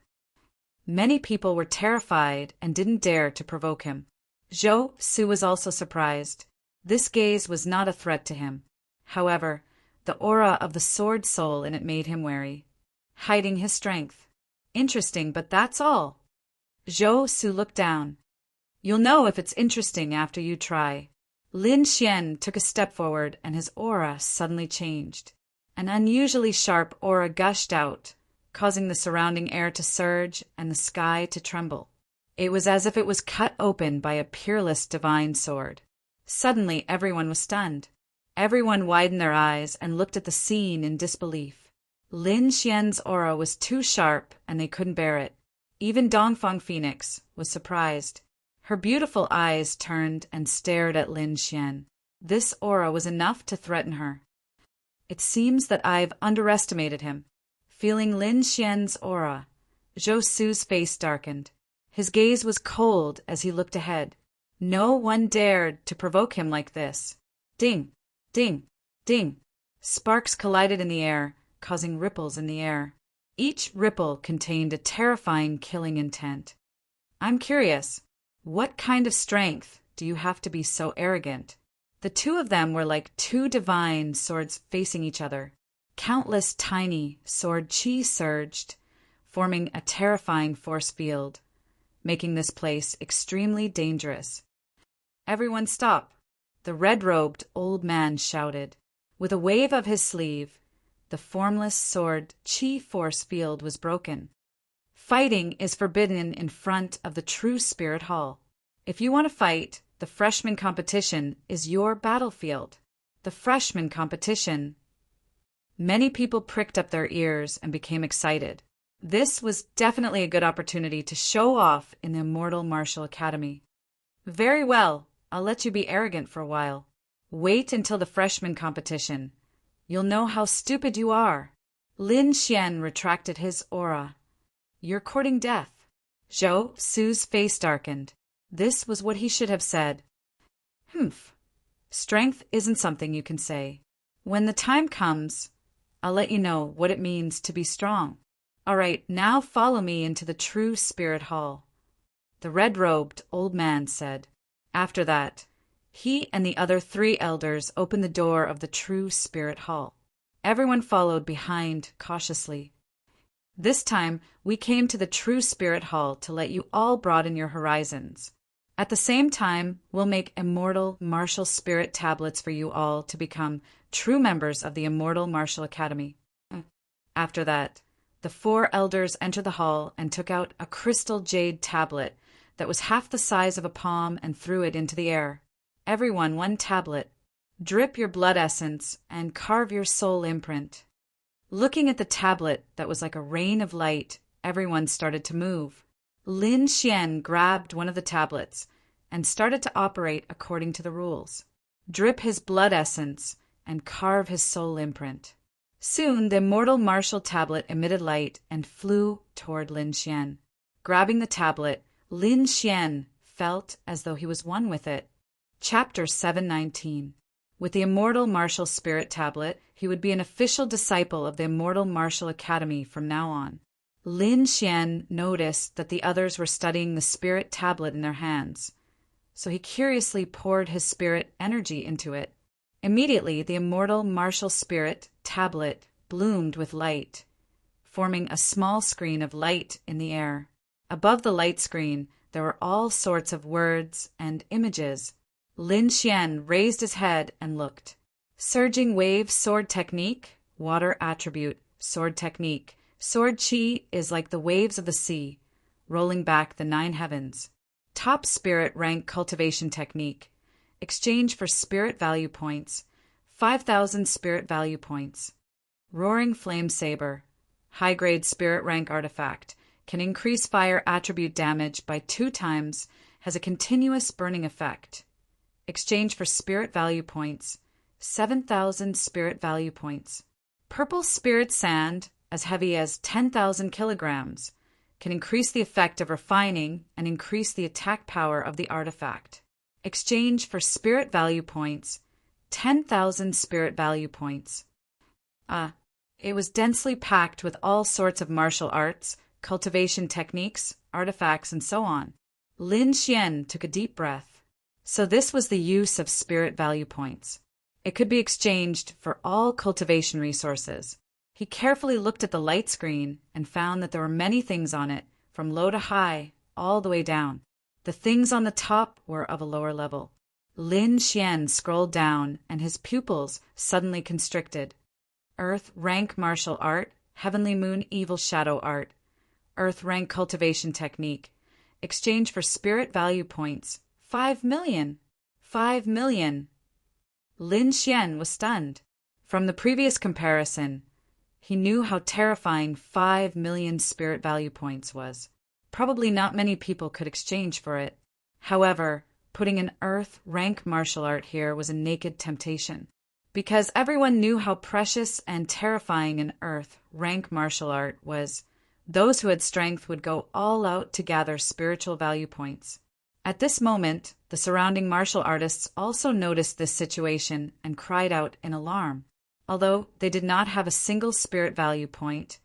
Many people were terrified and didn't dare to provoke him. Zhou Su was also surprised. This gaze was not a threat to him. However, the aura of the Sword Soul in it made him wary. Hiding his strength. Interesting, but that's all. Zhou Su looked down. You'll know if it's interesting after you try. Lin Xian took a step forward and his aura suddenly changed. An unusually sharp aura gushed out, causing the surrounding air to surge and the sky to tremble. It was as if it was cut open by a peerless divine sword. Suddenly everyone was stunned. Everyone widened their eyes and looked at the scene in disbelief. Lin Xian's aura was too sharp and they couldn't bear it. Even Dongfang Phoenix was surprised. Her beautiful eyes turned and stared at Lin Xian. This aura was enough to threaten her. It seems that I've underestimated him. Feeling Lin Xian's aura, Zhou Su's face darkened. His gaze was cold as he looked ahead. No one dared to provoke him like this. Ding, ding, ding. Sparks collided in the air, causing ripples in the air. Each ripple contained a terrifying killing intent. I'm curious, what kind of strength do you have to be so arrogant? The two of them were like two divine swords facing each other. Countless tiny sword chi surged, forming a terrifying force field, making this place extremely dangerous. "Everyone stop!" the red-robed old man shouted. With a wave of his sleeve, the formless sword chi force field was broken. Fighting is forbidden in front of the true spirit hall. If you want to fight, the freshman competition is your battlefield. The freshman competition. Many people pricked up their ears and became excited. This was definitely a good opportunity to show off in the Immortal Martial Academy. "Very well, I'll let you be arrogant for a while. Wait until the freshman competition. You'll know how stupid you are." Lin Xian retracted his aura. "You're courting death." Zhou Su's face darkened. This was what he should have said. "Humph. Strength isn't something you can say. When the time comes, I'll let you know what it means to be strong. All right, now follow me into the true spirit hall," the red-robed old man said. After that, he and the other 3 elders opened the door of the true spirit hall. Everyone followed behind cautiously. "This time, we came to the true spirit hall to let you all broaden your horizons. At the same time, we'll make immortal martial spirit tablets for you all to become true members of the Immortal Martial Academy." After that, the 4 elders entered the hall and took out a crystal jade tablet that was half the size of a palm and threw it into the air. "Everyone 1 tablet. Drip your blood essence and carve your soul imprint." Looking at the tablet that was like a rain of light, everyone started to move. Lin Xian grabbed one of the tablets and started to operate according to the rules. Drip his blood essence and carve his soul imprint. Soon the immortal martial tablet emitted light and flew toward Lin Xian. Grabbing the tablet, Lin Xian felt as though he was one with it. Chapter 719. With the Immortal Martial Spirit Tablet, he would be an official disciple of the Immortal Martial Academy from now on. Lin Xian noticed that the others were studying the spirit tablet in their hands, so he curiously poured his spirit energy into it. Immediately, the Immortal Martial Spirit Tablet bloomed with light, forming a small screen of light in the air. Above the light screen, there were all sorts of words and images. Lin Xian raised his head and looked. Surging Wave Sword Technique, Water Attribute, Sword Technique. Sword Chi is like the waves of the sea, rolling back the 9 heavens. Top Spirit Rank Cultivation Technique. Exchange for Spirit Value Points, 5,000 Spirit Value Points. Roaring Flame Saber. High-grade Spirit Rank Artifact. Can increase fire attribute damage by 2 times, has a continuous burning effect. Exchange for Spirit Value Points, 7,000 Spirit Value Points. Purple Spirit Sand, as heavy as 10,000 kilograms, can increase the effect of refining and increase the attack power of the artifact. Exchange for Spirit Value Points, 10,000 Spirit Value Points. It was densely packed with all sorts of martial arts, cultivation techniques, artifacts, and so on. Lin Xian took a deep breath. So this was the use of Spirit Value Points. It could be exchanged for all cultivation resources. He carefully looked at the light screen and found that there were many things on it, from low to high, all the way down. The things on the top were of a lower level. Lin Xian scrolled down, and his pupils suddenly constricted. Earth Rank Martial Art, Heavenly Moon Evil Shadow Art, Earth Rank Cultivation Technique. Exchange for Spirit Value Points, 5 million. 5 million. Lin Xian was stunned. From the previous comparison, he knew how terrifying 5 million Spirit Value Points was. Probably not many people could exchange for it. However, putting an Earth Rank Martial Art here was a naked temptation. Because everyone knew how precious and terrifying an Earth Rank Martial Art was, those who had strength would go all out to gather spiritual value points. At this moment, the surrounding martial artists also noticed this situation and cried out in alarm. Although they did not have a single spirit value point,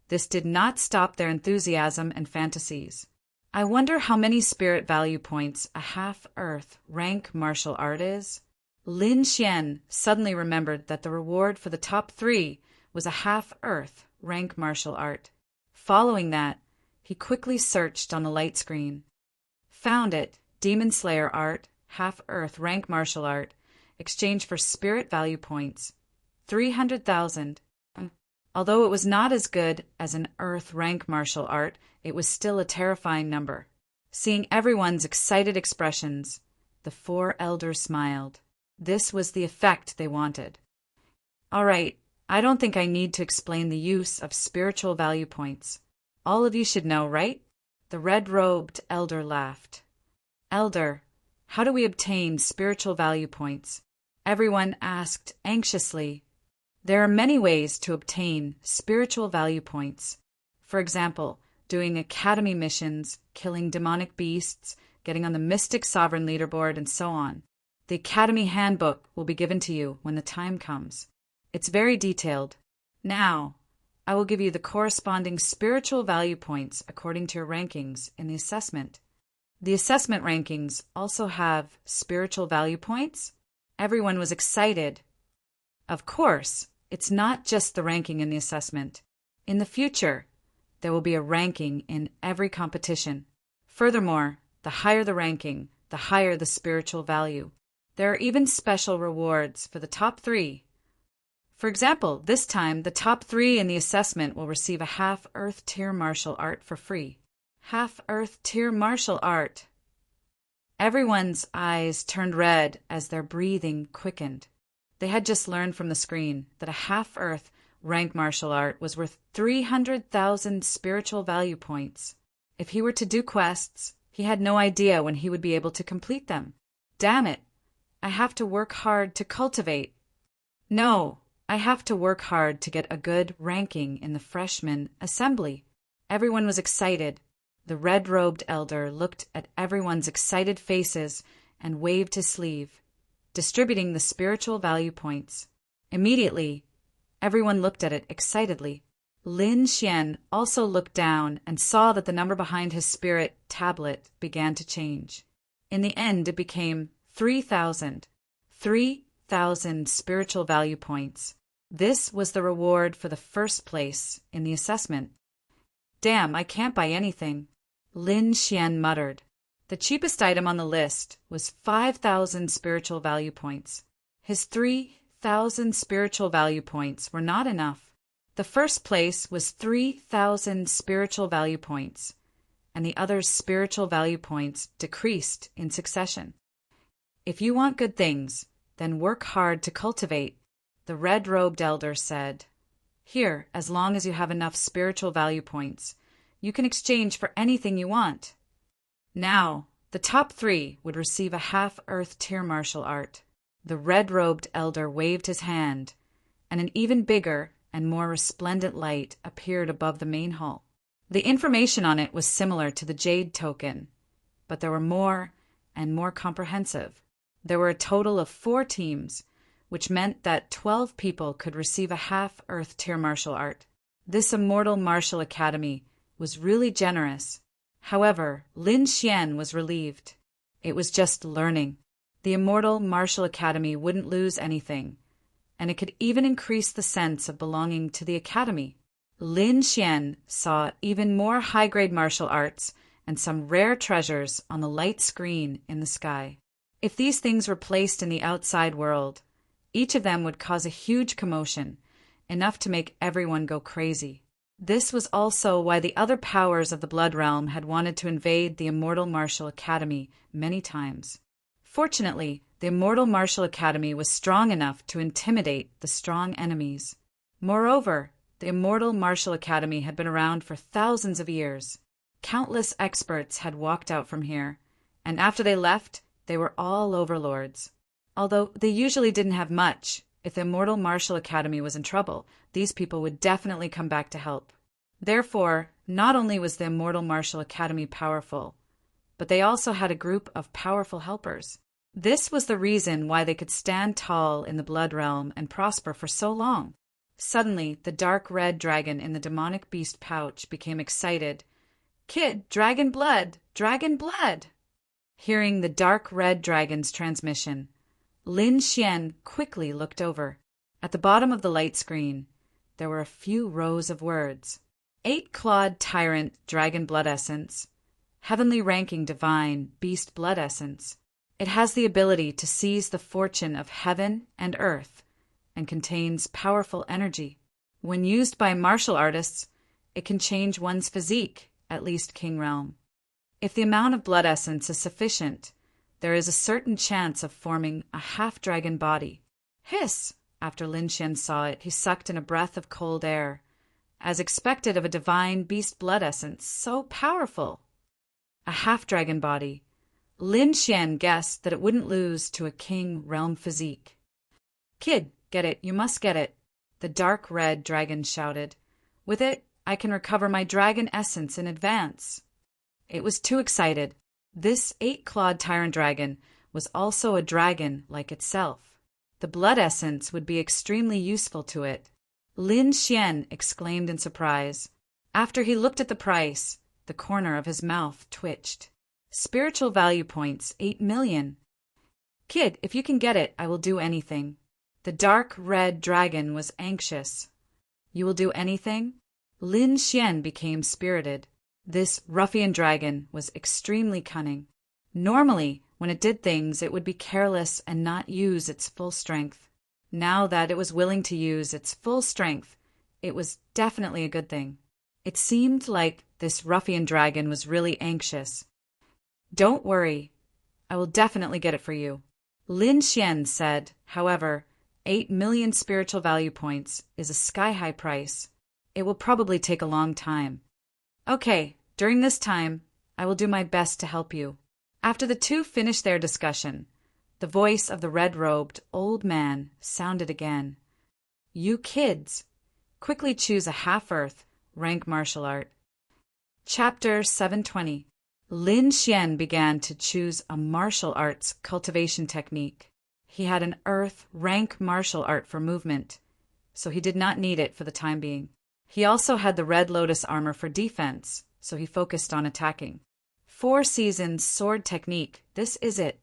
this did not stop their enthusiasm and fantasies. I wonder how many spirit value points a half-Earth rank martial art is? Lin Xian suddenly remembered that the reward for the top 3 was a half-Earth rank martial art. Following that, he quickly searched on the light screen. Found it, Demon Slayer art, half-Earth rank martial art, exchange for spirit value points, 300,000. Although it was not as good as an Earth rank martial art, it was still a terrifying number. Seeing everyone's excited expressions, the 4 elders smiled. This was the effect they wanted. All right, I don't think I need to explain the use of spiritual value points. All of you should know, right? The red-robed elder laughed. Elder, how do we obtain spiritual value points? Everyone asked anxiously. There are many ways to obtain spiritual value points. For example, doing academy missions, killing demonic beasts, getting on the Mystic Sovereign leaderboard, and so on. The Academy Handbook will be given to you when the time comes. It's very detailed. Now, I will give you the corresponding spiritual value points according to your rankings in the assessment. The assessment rankings also have spiritual value points. Everyone was excited. Of course, it's not just the ranking in the assessment. In the future, there will be a ranking in every competition. Furthermore, the higher the ranking, the higher the spiritual value. There are even special rewards for the top 3. For example, this time, the top 3 in the assessment will receive a half-Earth tier martial art for free. Half-Earth tier martial art. Everyone's eyes turned red as their breathing quickened. They had just learned from the screen that a half-Earth rank martial art was worth 300,000 spiritual value points. If he were to do quests, he had no idea when he would be able to complete them. Damn it! I have to work hard to cultivate. No, I have to work hard to get a good ranking in the freshman assembly. Everyone was excited. The red-robed elder looked at everyone's excited faces and waved his sleeve, distributing the spiritual value points. Immediately, everyone looked at it excitedly. Lin Xian also looked down and saw that the number behind his spirit tablet began to change. In the end, it became 3,000. 3,000 spiritual value points. This was the reward for the first place in the assessment. Damn, I can't buy anything, Lin Xian muttered. The cheapest item on the list was 5,000 spiritual value points. His 3,000 spiritual value points were not enough. The first place was 3,000 spiritual value points, and the other spiritual value points decreased in succession. If you want good things, then work hard to cultivate, the red-robed elder said. Here, as long as you have enough spiritual value points, you can exchange for anything you want. Now, the top 3 would receive a half-Earth tier martial art. The red-robed elder waved his hand, and an even bigger and more resplendent light appeared above the main hall. The information on it was similar to the Jade token, but there were more and more comprehensive. There were a total of 4 teams, which meant that 12 people could receive a half-Earth tier martial art. This immortal martial academy was really generous. However, Lin Xian was relieved. It was just learning. The immortal martial academy wouldn't lose anything, and it could even increase the sense of belonging to the academy. Lin Xian saw even more high-grade martial arts and some rare treasures on the light screen in the sky. If these things were placed in the outside world, each of them would cause a huge commotion, enough to make everyone go crazy. This was also why the other powers of the Blood Realm had wanted to invade the Immortal Martial Academy many times. Fortunately, the Immortal Martial Academy was strong enough to intimidate the strong enemies. Moreover, the Immortal Martial Academy had been around for thousands of years. Countless experts had walked out from here, and after they left, they were all overlords. Although they usually didn't have much, if the Immortal Martial Academy was in trouble, these people would definitely come back to help. Therefore, not only was the Immortal Martial Academy powerful, but they also had a group of powerful helpers. This was the reason why they could stand tall in the Blood Realm and prosper for so long. Suddenly, the dark red dragon in the demonic beast pouch became excited. "Kid, dragon blood! Dragon blood!" Hearing the dark red dragon's transmission, Lin Xian quickly looked over. At the bottom of the light screen, there were a few rows of words. 8-clawed tyrant dragon blood essence. Heavenly ranking divine beast blood essence. It has the ability to seize the fortune of heaven and earth and contains powerful energy. When used by martial artists, it can change one's physique, at least King Realm. If the amount of blood essence is sufficient, there is a certain chance of forming a half-dragon body. Hiss! After Lin Xian saw it, he sucked in a breath of cold air. As expected of a divine beast blood essence, so powerful. A half-dragon body. Lin Xian guessed that it wouldn't lose to a King Realm physique. Kid, get it, you must get it, the dark red dragon shouted. With it, I can recover my dragon essence in advance. It was too excited. This 8-clawed tyrant dragon was also a dragon like itself. The blood essence would be extremely useful to it. Lin Xian exclaimed in surprise. After he looked at the price, the corner of his mouth twitched. Spiritual value points, 8 million. Kid, if you can get it, I will do anything. The dark red dragon was anxious. You will do anything? Lin Xian became spirited. This ruffian dragon was extremely cunning. Normally, when it did things, it would be careless and not use its full strength. Now that it was willing to use its full strength, it was definitely a good thing. It seemed like this ruffian dragon was really anxious. Don't worry. I will definitely get it for you. Lin Xian said, however, 8 million spiritual value points is a sky-high price. It will probably take a long time. Okay, during this time, I will do my best to help you. After the two finished their discussion, the voice of the red-robed old man sounded again. You kids, quickly choose a half-earth rank martial art. Chapter 720. Lin Xian began to choose a martial arts cultivation technique. He had an earth rank martial art for movement, so he did not need it for the time being. He also had the red lotus armor for defense, so he focused on attacking. 4 seasons sword technique, this is it.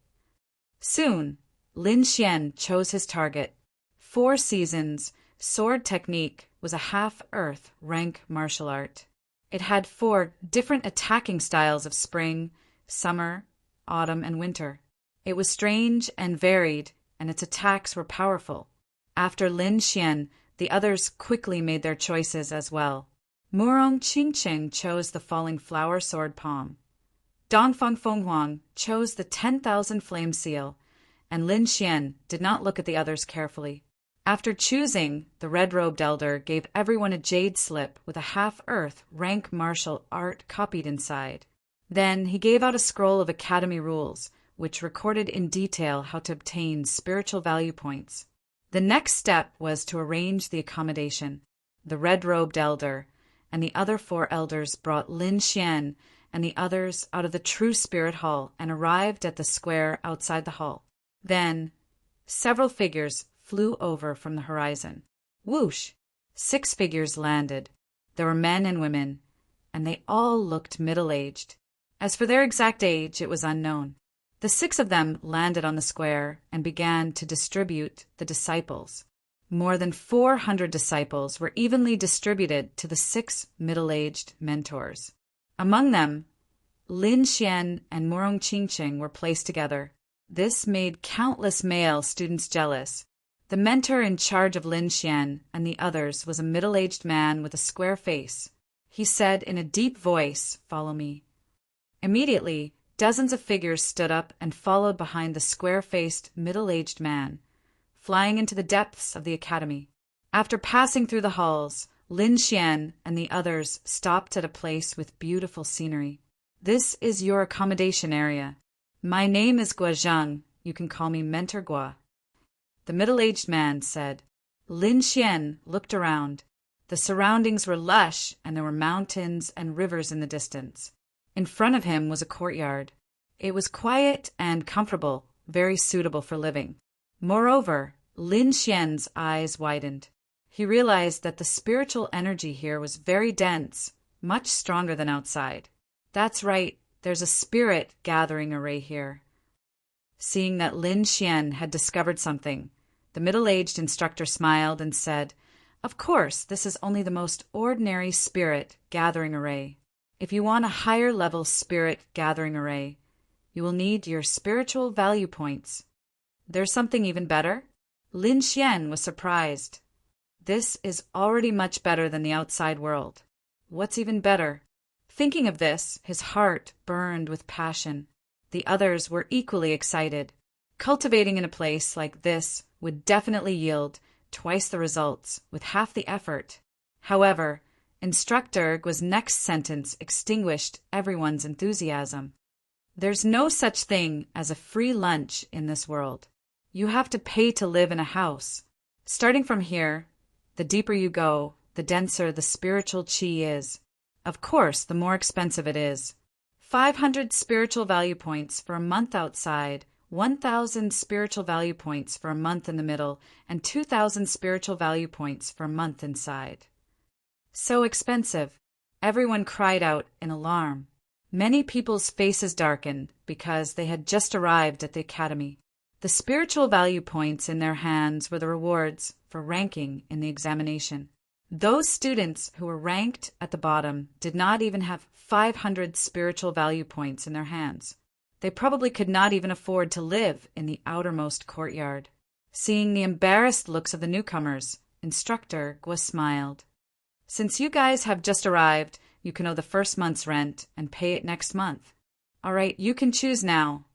Soon, Lin Xian chose his target. 4 seasons sword technique was a half-earth rank martial art. It had 4 different attacking styles of spring, summer, autumn, and winter. It was strange and varied, and its attacks were powerful. After Lin Xian, the others quickly made their choices as well. Murong Qingqing chose the falling flower sword palm. Dongfang Fenghuang chose the 10,000 flame seal, and Lin Xian did not look at the others carefully. After choosing, the red-robed elder gave everyone a jade slip with a half-earth rank martial art copied inside. Then he gave out a scroll of academy rules, which recorded in detail how to obtain spiritual value points. The next step was to arrange the accommodation. The red-robed elder and the other 4 elders brought Lin Xian and the others out of the True Spirit Hall and arrived at the square outside the hall. Then, several figures flew over from the horizon. Whoosh! 6 figures landed. There were men and women, and they all looked middle-aged. As for their exact age, it was unknown. The 6 of them landed on the square and began to distribute the disciples. More than 400 disciples were evenly distributed to the 6 middle-aged mentors. Among them, Lin Xian and Murong Qingqing were placed together. This made countless male students jealous. The mentor in charge of Lin Xian and the others was a middle-aged man with a square face. He said in a deep voice, "Follow me." Immediately, dozens of figures stood up and followed behind the square-faced, middle-aged man, flying into the depths of the academy. After passing through the halls, Lin Xian and the others stopped at a place with beautiful scenery. This is your accommodation area. My name is Guozhang. You can call me Mentor Gua. The middle-aged man said. Lin Xian looked around. The surroundings were lush, and there were mountains and rivers in the distance. In front of him was a courtyard. It was quiet and comfortable, very suitable for living. Moreover, Lin Xian's eyes widened. He realized that the spiritual energy here was very dense, much stronger than outside. That's right, there's a spirit gathering array here. Seeing that Lin Xian had discovered something, the middle-aged instructor smiled and said, "Of course, this is only the most ordinary spirit gathering array. If you want a higher-level spirit gathering array, you will need your spiritual value points." "There's something even better?" Lin Xian was surprised. "This is already much better than the outside world." "What's even better?" Thinking of this, his heart burned with passion. The others were equally excited. Cultivating in a place like this would definitely yield twice the results with half the effort. However, Instructor Guo's next sentence extinguished everyone's enthusiasm. "There's no such thing as a free lunch in this world. You have to pay to live in a house. Starting from here, the deeper you go, the denser the spiritual qi is. Of course, the more expensive it is. 500 spiritual value points for a month outside, 1,000 spiritual value points for a month in the middle, and 2,000 spiritual value points for a month inside." "So expensive!" Everyone cried out in alarm. Many people's faces darkened because they had just arrived at the academy. The spiritual value points in their hands were the rewards for ranking in the examination. Those students who were ranked at the bottom did not even have 500 spiritual value points in their hands. They probably could not even afford to live in the outermost courtyard. Seeing the embarrassed looks of the newcomers, Instructor Guo smiled. "Since you guys have just arrived, you can owe the first month's rent and pay it next month. All right, you can choose now."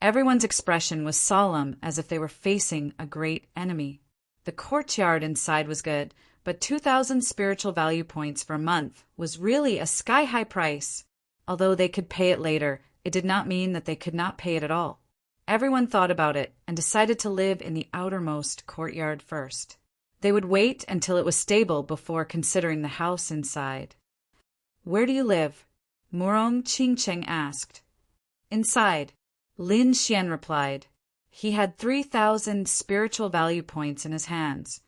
Everyone's expression was solemn, as if they were facing a great enemy. The courtyard inside was good, but 2,000 spiritual value points for a month was really a sky-high price. Although they could pay it later, it did not mean that they could not pay it at all. Everyone thought about it and decided to live in the outermost courtyard first. They would wait until it was stable before considering the house inside. "Where do you live?" Murong Qingcheng asked. "Inside," Lin Xian replied. He had 3,000 spiritual value points in his hands,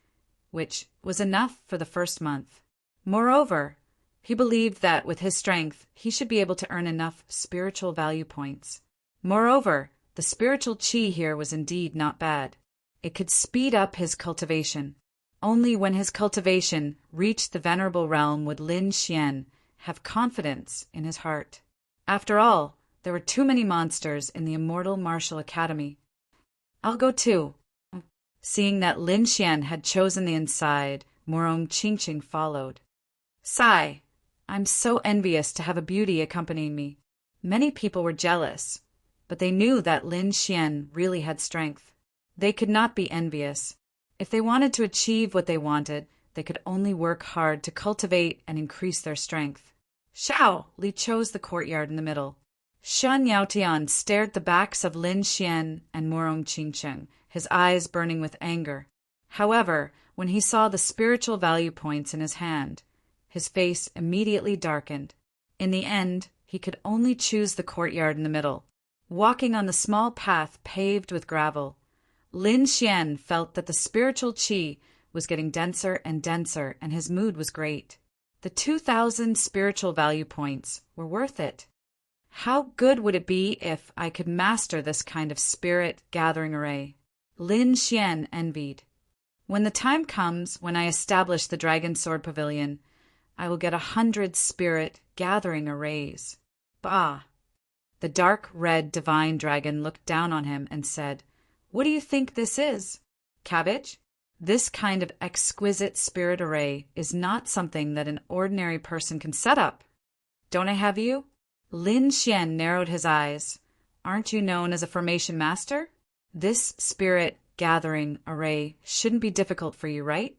which was enough for the first month. Moreover, he believed that with his strength, he should be able to earn enough spiritual value points. Moreover, the spiritual qi here was indeed not bad. It could speed up his cultivation. Only when his cultivation reached the venerable realm would Lin Xian have confidence in his heart. After all, there were too many monsters in the Immortal Martial Academy. "I'll go too." Seeing that Lin Xian had chosen the inside, Murong Qingqing followed. "Sigh, I'm so envious to have a beauty accompanying me." Many people were jealous, but they knew that Lin Xian really had strength. They could not be envious. If they wanted to achieve what they wanted, they could only work hard to cultivate and increase their strength. Xiao Li chose the courtyard in the middle. Shan Yaotian stared at the backs of Lin Xian and Murong Qingcheng, his eyes burning with anger. However, when he saw the spiritual value points in his hand, his face immediately darkened. In the end, he could only choose the courtyard in the middle. Walking on the small path paved with gravel, Lin Xian felt that the spiritual qi was getting denser and denser, and his mood was great. The 2,000 spiritual value points were worth it. How good would it be if I could master this kind of spirit gathering array? Lin Xian envied. When the time comes when I establish the Dragon Sword Pavilion, I will get 100 spirit gathering arrays. Bah! The dark red divine dragon looked down on him and said, "What do you think this is? Cabbage? This kind of exquisite spirit array is not something that an ordinary person can set up. Don't I have you?" Lin Xian narrowed his eyes. "Aren't you known as a formation master? This spirit gathering array shouldn't be difficult for you, right?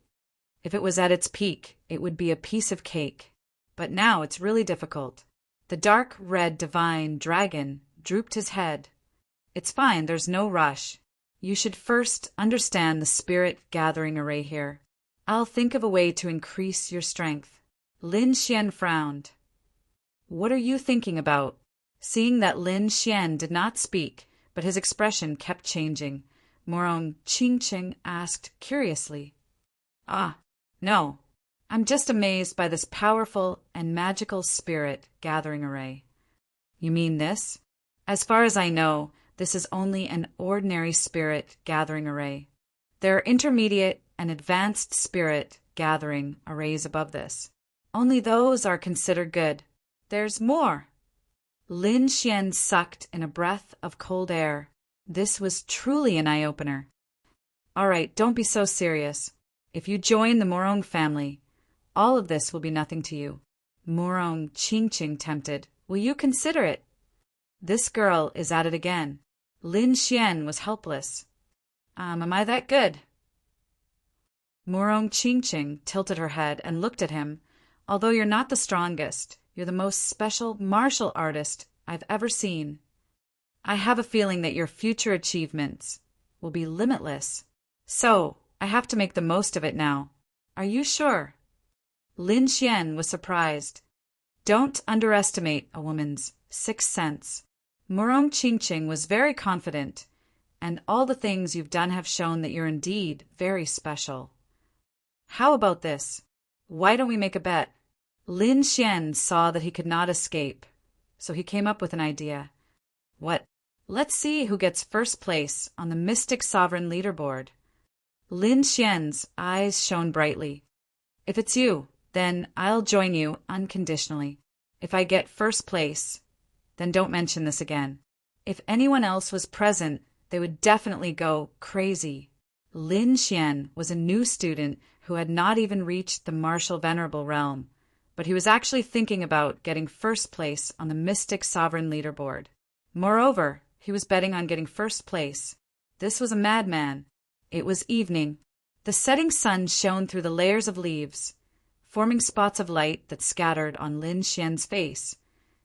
If it was at its peak, it would be a piece of cake. But now it's really difficult." The dark red divine dragon drooped his head. "It's fine, there's no rush. You should first understand the spirit gathering array here. I'll think of a way to increase your strength." Lin Xian frowned. "What are you thinking about?" Seeing that Lin Xian did not speak, but his expression kept changing, Murong Qingqing asked curiously. "Ah, no. I'm just amazed by this powerful and magical spirit gathering array." "You mean this?" "As far as I know, This is only an ordinary spirit gathering array. There are intermediate and advanced spirit gathering arrays above this. Only those are considered good. There's more. Lin Xian sucked in a breath of cold air. This was truly an eye-opener. All right, don't be so serious. If you join the Morong family, all of this will be nothing to you. Morong Qingqing tempted. Will you consider it? This girl is at it again. Lin Xian was helpless. Am I that good? Morong Qingqing tilted her head and looked at him. Although you're not the strongest, you're the most special martial artist I've ever seen. I have a feeling that your future achievements will be limitless. So, I have to make the most of it now. Are you sure? Lin Xian was surprised. Don't underestimate a woman's sixth sense. Morong Qingqing was very confident, and all the things you've done have shown that you're indeed very special. How about this? Why don't we make a bet? Lin Xian saw that he could not escape, so he came up with an idea. What? Let's see who gets first place on the Mystic Sovereign leaderboard. Lin Xian's eyes shone brightly. If it's you, then I'll join you unconditionally. If I get first place, then don't mention this again. If anyone else was present, they would definitely go crazy. Lin Xian was a new student who had not even reached the martial venerable realm, but he was actually thinking about getting first place on the Mystic Sovereign leaderboard. Moreover, he was betting on getting first place. This was a madman. It was evening. The setting sun shone through the layers of leaves, forming spots of light that scattered on Lin Xian's face,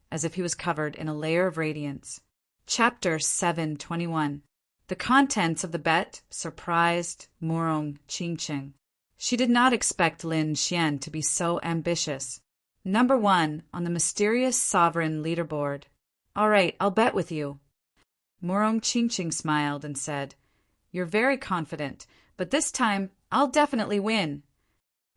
as if he was covered in a layer of radiance. Chapter 721. The contents of the bet surprised Morong Qingqing. She did not expect Lin Xian to be so ambitious. Number 1 on the mysterious sovereign leaderboard. All right, I'll bet with you. Morong Qingqing smiled and said, You're very confident, but this time I'll definitely win.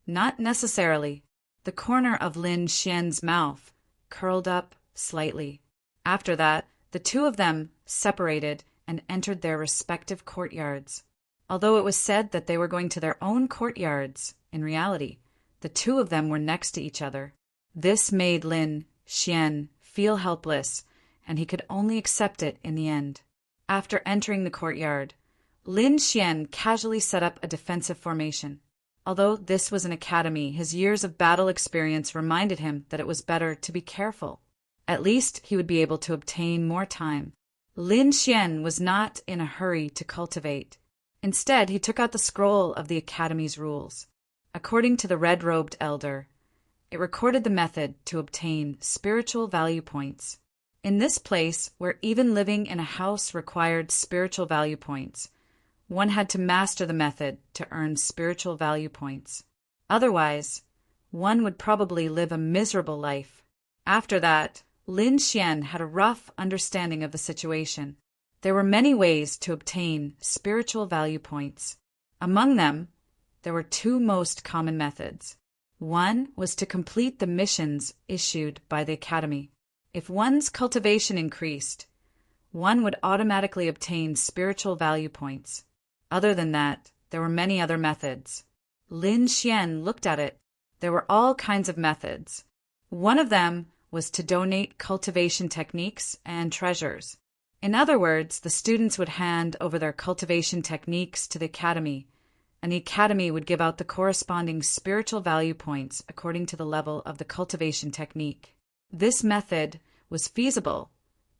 Not necessarily. The corner of Lin Xian's mouth curled up slightly. After that, the two of them separated and entered their respective courtyards. Although it was said that they were going to their own courtyards, in reality, the two of them were next to each other. This made Lin Xian feel helpless, and he could only accept it in the end. After entering the courtyard, Lin Xian casually set up a defensive formation. Although this was an academy, his years of battle experience reminded him that it was better to be careful. At least he would be able to obtain more time. Lin Xian was not in a hurry to cultivate. Instead, he took out the scroll of the academy's rules. According to the red-robed elder, it recorded the method to obtain spiritual value points. In this place, where even living in a house required spiritual value points, one had to master the method to earn spiritual value points. Otherwise, one would probably live a miserable life. After that, Lin Xian had a rough understanding of the situation. There were many ways to obtain spiritual value points. Among them, there were two most common methods. One was to complete the missions issued by the academy. If one's cultivation increased, one would automatically obtain spiritual value points. Other than that, there were many other methods. Lin Xian looked at it. There were all kinds of methods. One of them was to donate cultivation techniques and treasures. In other words, the students would hand over their cultivation techniques to the academy, and the academy would give out the corresponding spiritual value points according to the level of the cultivation technique. This method was feasible,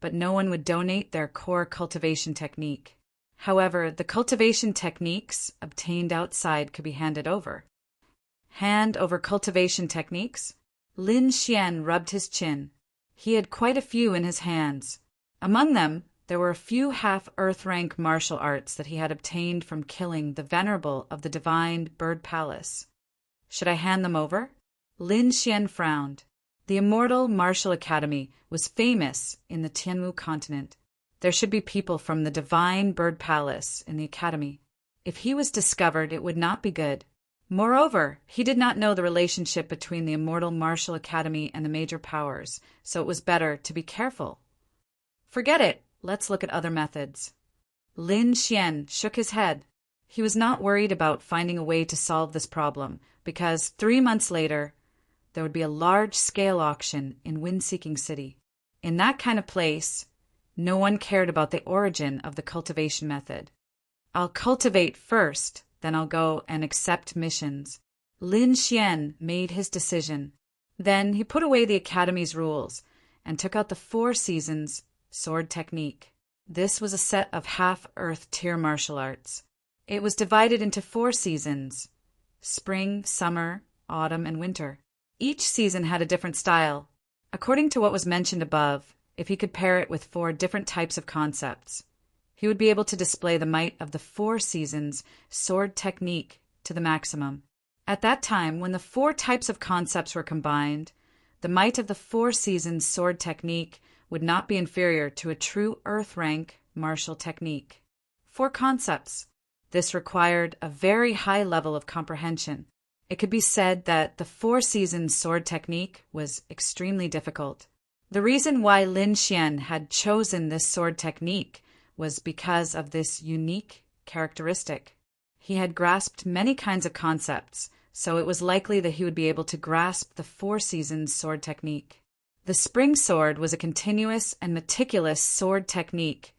but no one would donate their core cultivation technique. However, the cultivation techniques obtained outside could be handed over. Hand over cultivation techniques? Lin Xian rubbed his chin. He had quite a few in his hands. Among them, there were a few half-earth rank martial arts that he had obtained from killing the venerable of the divine bird palace. Should I hand them over? Lin Xian frowned. The Immortal Martial Academy was famous in the Tianmu continent. There should be people from the divine bird palace in the academy. If he was discovered, it would not be good. Moreover, he did not know the relationship between the Immortal Martial Academy and the major powers, so it was better to be careful. Forget it. let's look at other methods. Lin Xian shook his head. He was not worried about finding a way to solve this problem because 3 months later, there would be a large-scale auction in Wind-Seeking City. In that kind of place, no one cared about the origin of the cultivation method. I'll cultivate first, then I'll go and accept missions. Lin Xian made his decision. Then he put away the Academy's rules and took out the 4 seasons sword technique. This was a set of half-earth tier martial arts. It was divided into 4 seasons: spring, summer, autumn, and winter. Each season had a different style. According to what was mentioned above, if he could pair it with 4 different types of concepts, he would be able to display the might of the 4 seasons sword technique to the maximum. At that time, when the 4 types of concepts were combined, the might of the 4 seasons sword technique would not be inferior to a true earth rank martial technique. 4 concepts. This required a very high level of comprehension. It could be said that the 4 seasons sword technique was extremely difficult. The reason why Lin Xian had chosen this sword technique was because of this unique characteristic. He had grasped many kinds of concepts, so it was likely that he would be able to grasp the 4 seasons sword technique. The spring sword was a continuous and meticulous sword technique,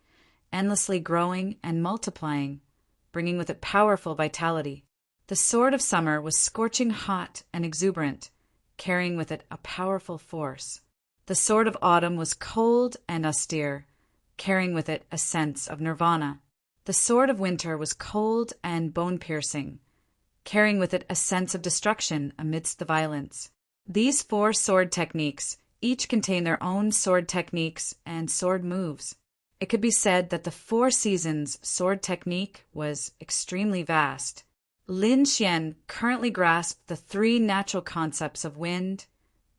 endlessly growing and multiplying, bringing with it powerful vitality. The sword of summer was scorching hot and exuberant, carrying with it a powerful force. The sword of autumn was cold and austere, carrying with it a sense of nirvana. The sword of winter was cold and bone-piercing, carrying with it a sense of destruction amidst the violence. These 4 sword techniques each contain their own sword techniques and sword moves. It could be said that the 4 seasons sword technique was extremely vast. Lin Xian currently grasped the 3 natural concepts of wind,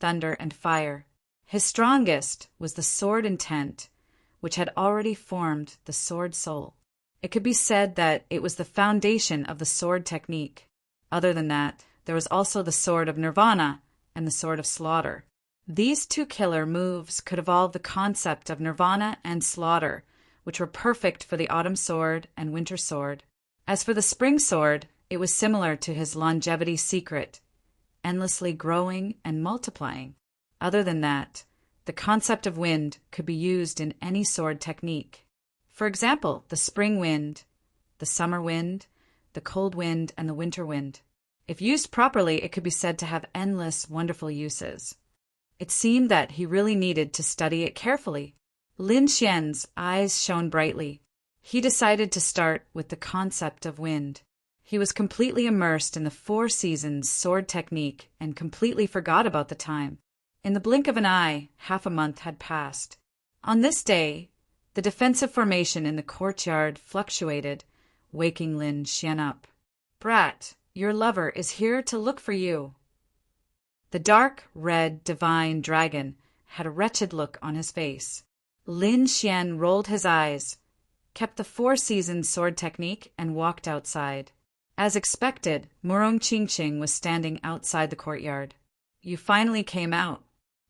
thunder, and fire. His strongest was the sword intent, which had already formed the sword soul. It could be said that it was the foundation of the sword technique. Other than that, there was also the sword of nirvana and the sword of slaughter. These 2 killer moves could evolve the concept of nirvana and slaughter, which were perfect for the autumn sword and winter sword. As for the spring sword, it was similar to his longevity secret, endlessly growing and multiplying. Other than that, the concept of wind could be used in any sword technique. For example, the spring wind, the summer wind, the cold wind, and the winter wind. If used properly, it could be said to have endless, wonderful uses. It seemed that he really needed to study it carefully. Lin Xian's eyes shone brightly. He decided to start with the concept of wind. He was completely immersed in the 4 seasons sword technique and completely forgot about the time. In the blink of an eye, half a month had passed. On this day, the defensive formation in the courtyard fluctuated, waking Lin Xian up. "Brat, your lover is here to look for you." The dark, red, divine dragon had a wretched look on his face. Lin Xian rolled his eyes, kept the 4 seasons sword technique, and walked outside. As expected, Murong Qingqing was standing outside the courtyard. "You finally came out.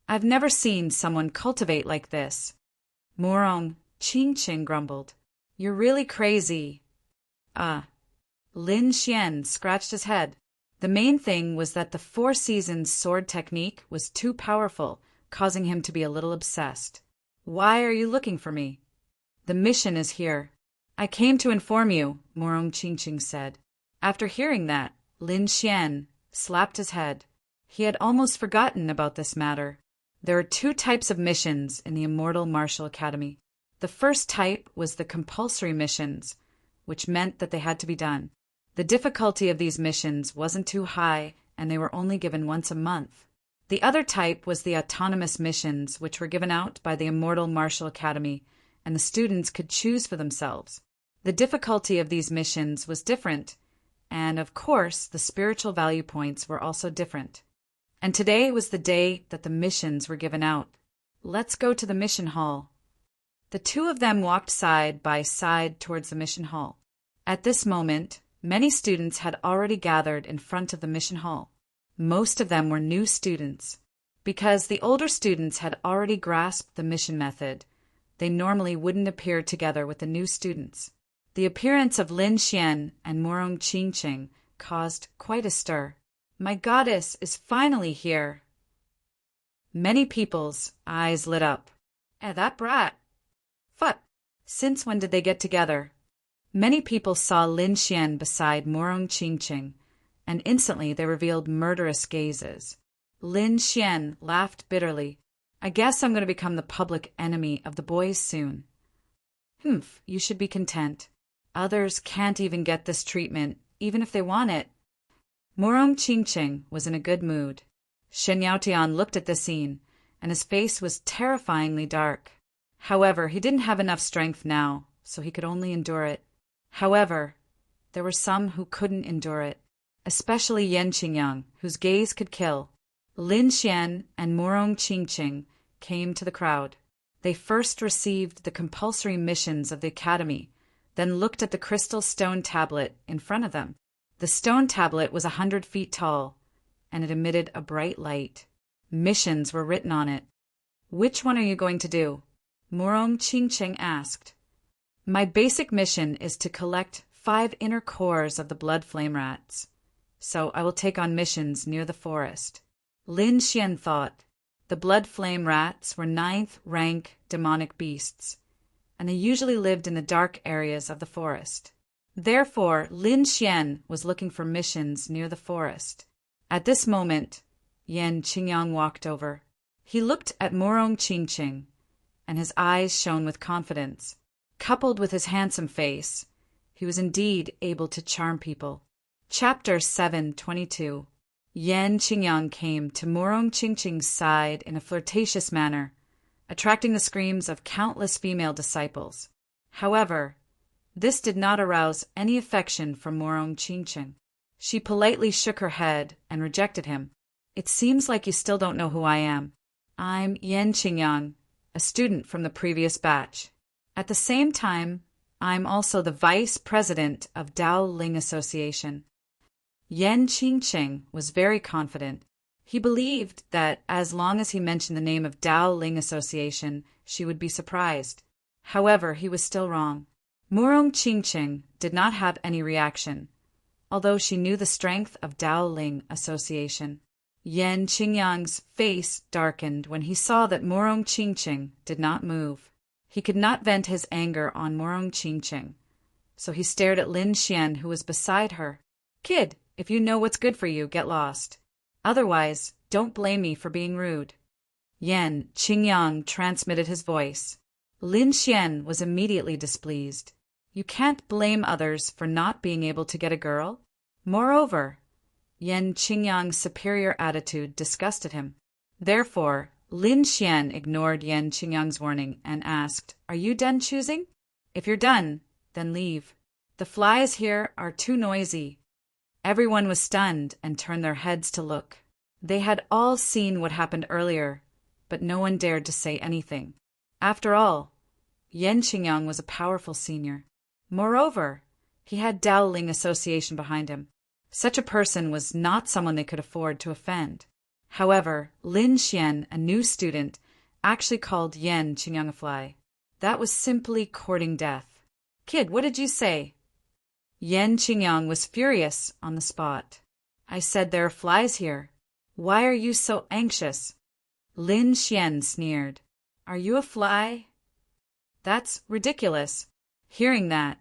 I've never seen someone cultivate like this." Murong Qingqing grumbled. "You're really crazy." Lin Xian scratched his head. The main thing was that the 4 seasons sword technique was too powerful, causing him to be a little obsessed. "Why are you looking for me?" "The mission is here." "I came to inform you," Murong Qingqing said. After hearing that, Lin Xian slapped his head. He had almost forgotten about this matter. There are 2 types of missions in the Immortal Martial Academy. The first type was the compulsory missions, which meant that they had to be done. The difficulty of these missions wasn't too high, and they were only given once a month. The other type was the autonomous missions, which were given out by the Immortal Martial Academy, and the students could choose for themselves. The difficulty of these missions was different, and of course, the spiritual value points were also different. And today was the day that the missions were given out. "Let's go to the mission hall." The 2 of them walked side by side towards the mission hall. At this moment, many students had already gathered in front of the mission hall. Most of them were new students. Because the older students had already grasped the mission method, They normally wouldn't appear together with the new students. The appearance of Lin Xian and Morong Qingqing caused quite a stir. My goddess is finally here. Many people's eyes lit up. That brat. Phut! Since when did they get together? Many people saw Lin Xian beside Morong Qingqing, and instantly they revealed murderous gazes. Lin Xian laughed bitterly. I guess I'm going to become the public enemy of the boys soon. Humph, you should be content. Others can't even get this treatment, even if they want it. Morong Qingqing was in a good mood. Shen Yaotian looked at the scene, and his face was terrifyingly dark. However, he didn't have enough strength now, so he could only endure it. However, there were some who couldn't endure it, especially Yan Qingyang, whose gaze could kill. Lin Xian and Morong Qingqing came to the crowd. They first received the compulsory missions of the academy, then looked at the crystal stone tablet in front of them. The stone tablet was 100 feet tall, and it emitted a bright light. Missions were written on it. Which one are you going to do? Morong Qingqing asked. My basic mission is to collect 5 inner cores of the blood flame rats, so I will take on missions near the forest. Lin Xian thought. The blood flame rats were 9th rank demonic beasts, and they usually lived in the dark areas of the forest. Therefore, Lin Xian was looking for missions near the forest. At this moment, Yan Qingyang walked over. He looked at Morong Qingqing, and his eyes shone with confidence. Coupled with his handsome face, he was indeed able to charm people. Chapter 722. Yan Qingyang came to Morong Qingqing's side in a flirtatious manner, attracting the screams of countless female disciples. However, this did not arouse any affection from Morong Qingqing. She politely shook her head and rejected him. It seems like you still don't know who I am. I'm Yan Qingyang, a student from the previous batch. At the same time, I'm also the vice president of Dao Ling Association. Yan Qingqing was very confident. He believed that as long as he mentioned the name of Dao Ling Association, she would be surprised. However, he was still wrong. Morong Qingqing did not have any reaction, although she knew the strength of Dao Ling Association. Yan Qingyang's face darkened when he saw that Morong Qingqing did not move. He could not vent his anger on Morong Qingqing, so he stared at Lin Xian, who was beside her. Kid, if you know what's good for you, get lost. Otherwise, don't blame me for being rude. Yan Qingyang transmitted his voice. Lin Xian was immediately displeased. You can't blame others for not being able to get a girl. Moreover, Yan Qingyang's superior attitude disgusted him. Therefore, Lin Xian ignored Yan Qingyang's warning and asked, Are you done choosing? If you're done, then leave. The flies here are too noisy. Everyone was stunned and turned their heads to look. They had all seen what happened earlier, but no one dared to say anything. After all, Yan Qingyang was a powerful senior. Moreover, he had Dao Ling Association behind him. Such a person was not someone they could afford to offend. However, Lin Xian, a new student, actually called Yan Qingyang a fly. That was simply courting death. Kid, what did you say? Yan Qingyang was furious on the spot. I said there are flies here. Why are you so anxious? Lin Xian sneered. Are you a fly? That's ridiculous. Hearing that,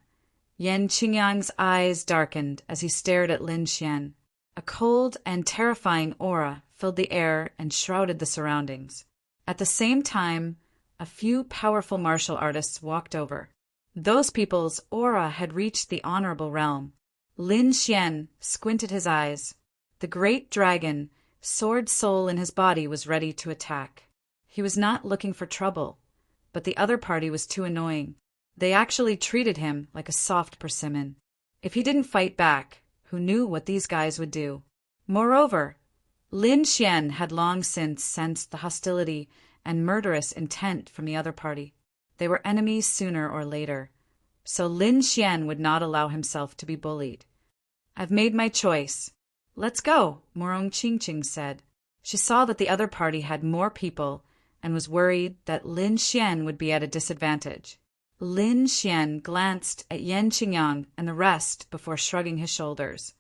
Yan Qingyang's eyes darkened as he stared at Lin Xian. A cold and terrifying aura filled the air and shrouded the surroundings. At the same time, a few powerful martial artists walked over. Those people's aura had reached the honorable realm. Lin Xian squinted his eyes. The great dragon, sword soul in his body, was ready to attack. He was not looking for trouble, but the other party was too annoying. They actually treated him like a soft persimmon. If he didn't fight back, who knew what these guys would do? Moreover, Lin Xian had long since sensed the hostility and murderous intent from the other party. They were enemies sooner or later, so Lin Xian would not allow himself to be bullied. I've made my choice. Let's go, Morong Qingqing said. She saw that the other party had more people and was worried that Lin Xian would be at a disadvantage. Lin Xian glanced at Yan Qingyang and the rest before shrugging his shoulders.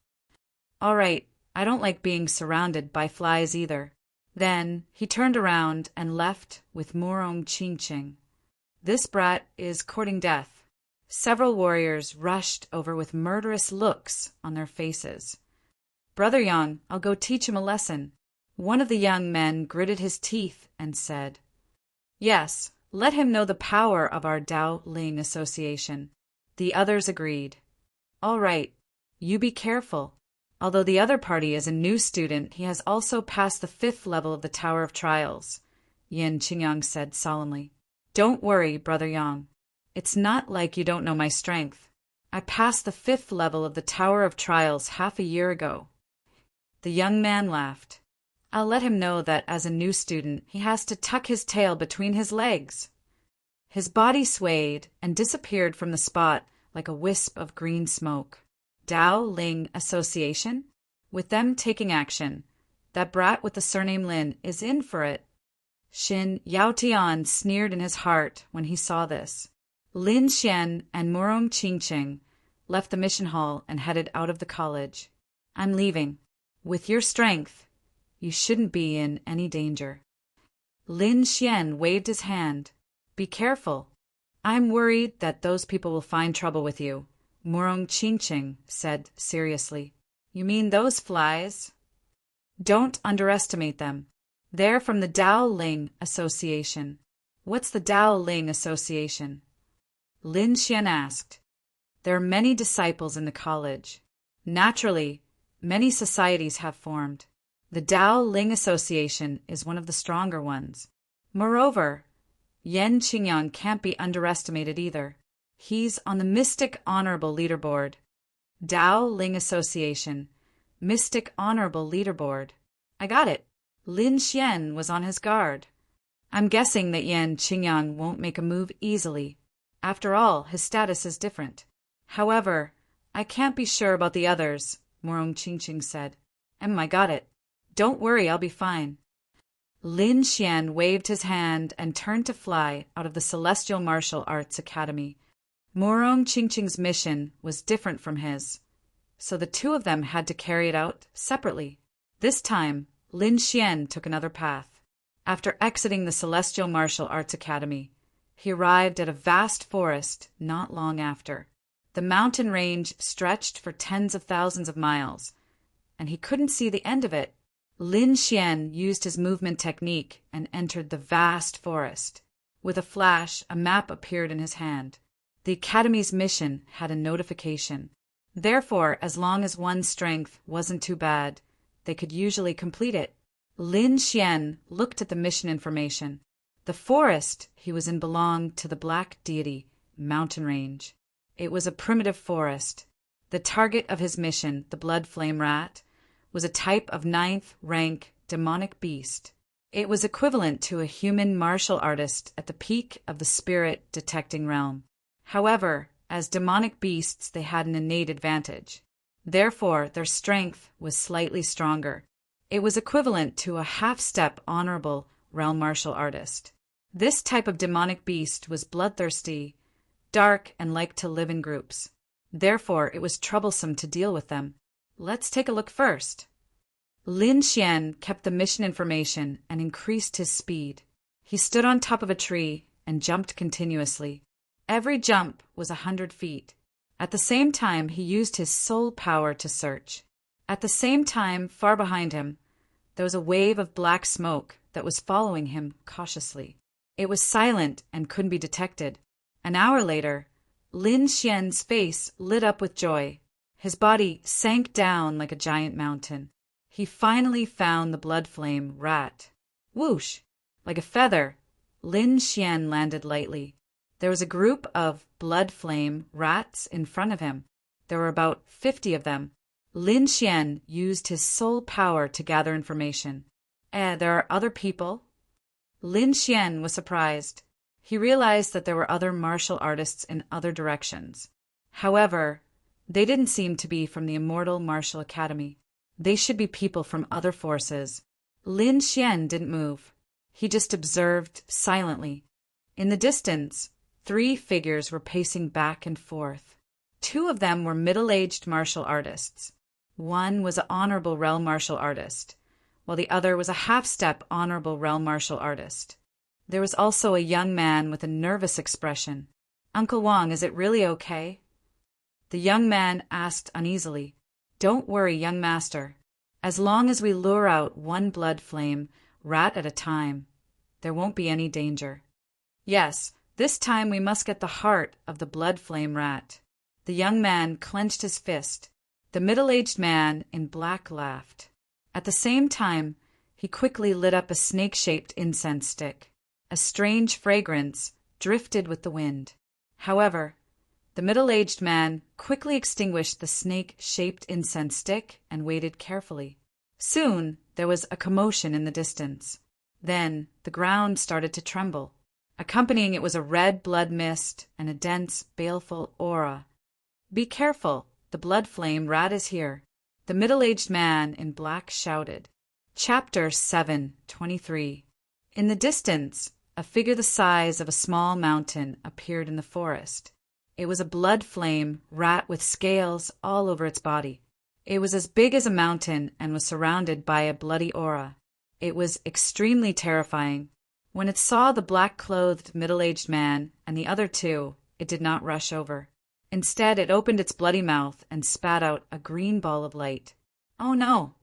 All right, I don't like being surrounded by flies either. Then he turned around and left with Morong Qingqing. This brat is courting death. Several warriors rushed over with murderous looks on their faces. Brother Yang, I'll go teach him a lesson. One of the young men gritted his teeth and said, Yes, let him know the power of our Dao Ling Association. The others agreed. All right, you be careful. Although the other party is a new student, he has also passed the 5th level of the Tower of Trials, Yan Qingyang said solemnly. Don't worry, Brother Yang. It's not like you don't know my strength. I passed the 5th level of the Tower of Trials half a year ago. The young man laughed. I'll let him know that as a new student, he has to tuck his tail between his legs. His body swayed and disappeared from the spot like a wisp of green smoke. Dao Ling Association? With them taking action, that brat with the surname Lin is in for it. Xin Yaotian sneered in his heart when he saw this. Lin Xian and Morong Qingqing left the mission hall and headed out of the college. I'm leaving. With your strength, you shouldn't be in any danger. Lin Xian waved his hand. Be careful. I'm worried that those people will find trouble with you, Morong Qingqing said seriously. You mean those flies? Don't underestimate them. They're from the Dao Ling Association. What's the Dao Ling Association? Lin Xian asked. There are many disciples in the college. Naturally, many societies have formed. The Dao Ling Association is one of the stronger ones. Moreover, Yan Qingyang can't be underestimated either. He's on the Mystic Honorable Leaderboard. Dao Ling Association, Mystic Honorable Leaderboard. I got it. Lin Xian was on his guard. I'm guessing that Yan Qingyang won't make a move easily. After all, his status is different. However, I can't be sure about the others, Morong Qingqing said. I got it. Don't worry, I'll be fine. Lin Xian waved his hand and turned to fly out of the Celestial Martial Arts Academy. Morong Qingqing's mission was different from his, so the two of them had to carry it out separately. This time, Lin Xian took another path. After exiting the Celestial Martial Arts Academy, he arrived at a vast forest not long after. The mountain range stretched for tens of thousands of miles, and he couldn't see the end of it. Lin Xian used his movement technique and entered the vast forest. With a flash, a map appeared in his hand. The Academy's mission had a notification. Therefore, as long as one's strength wasn't too bad, they could usually complete it. Lin Xian looked at the mission information. The forest he was in belonged to the Black Deity mountain range. It was a primitive forest. The target of his mission, the Blood Flame Rat, was a type of 9th rank demonic beast. It was equivalent to a human martial artist at the peak of the spirit detecting realm. However, as demonic beasts, they had an innate advantage. Therefore, their strength was slightly stronger. It was equivalent to a half-step honorable realm martial artist. This type of demonic beast was bloodthirsty, dark, and liked to live in groups. Therefore, it was troublesome to deal with them. Let's take a look first. Lin Xian kept the mission information and increased his speed. He stood on top of a tree and jumped continuously. Every jump was 100 feet. At the same time, he used his soul power to search. At the same time, far behind him, there was a wave of black smoke that was following him cautiously. It was silent and couldn't be detected. An hour later, Lin Xian's face lit up with joy. His body sank down like a giant mountain. He finally found the blood flame rat. Whoosh! Like a feather, Lin Xian landed lightly. There was a group of blood flame rats in front of him. There were about 50 of them. Lin Xian used his soul power to gather information. There are other people? Lin Xian was surprised. He realized that there were other martial artists in other directions. However, they didn't seem to be from the Immortal Martial Academy. They should be people from other forces. Lin Xian didn't move. He just observed silently. In the distance, 3 figures were pacing back and forth. 2 of them were middle-aged martial artists. One was an honorable realm martial artist, while the other was a half-step honorable realm martial artist. There was also a young man with a nervous expression. "Uncle Wong, is it really okay?" The young man asked uneasily. "Don't worry, young master. As long as we lure out one blood flame, rat at a time, there won't be any danger. Yes, this time we must get the heart of the blood flame rat." The young man clenched his fist. The middle-aged man in black laughed. At the same time, he quickly lit up a snake-shaped incense stick. A strange fragrance drifted with the wind. However, the middle-aged man quickly extinguished the snake-shaped incense stick and waited carefully. Soon there was a commotion in the distance. Then the ground started to tremble. Accompanying it was a red blood mist and a dense, baleful aura. "Be careful, the blood flame rat is here," the middle-aged man in black shouted. Chapter 7:23. In the distance, a figure the size of a small mountain appeared in the forest. It was a blood flame rat with scales all over its body. It was as big as a mountain and was surrounded by a bloody aura. It was extremely terrifying. When it saw the black-clothed middle-aged man and the other 2, it did not rush over. Instead, it opened its bloody mouth and spat out a green ball of light. "Oh no!"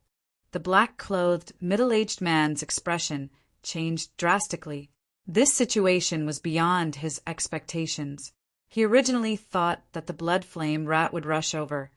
The black-clothed middle-aged man's expression changed drastically. This situation was beyond his expectations. He originally thought that the blood flame rat would rush over,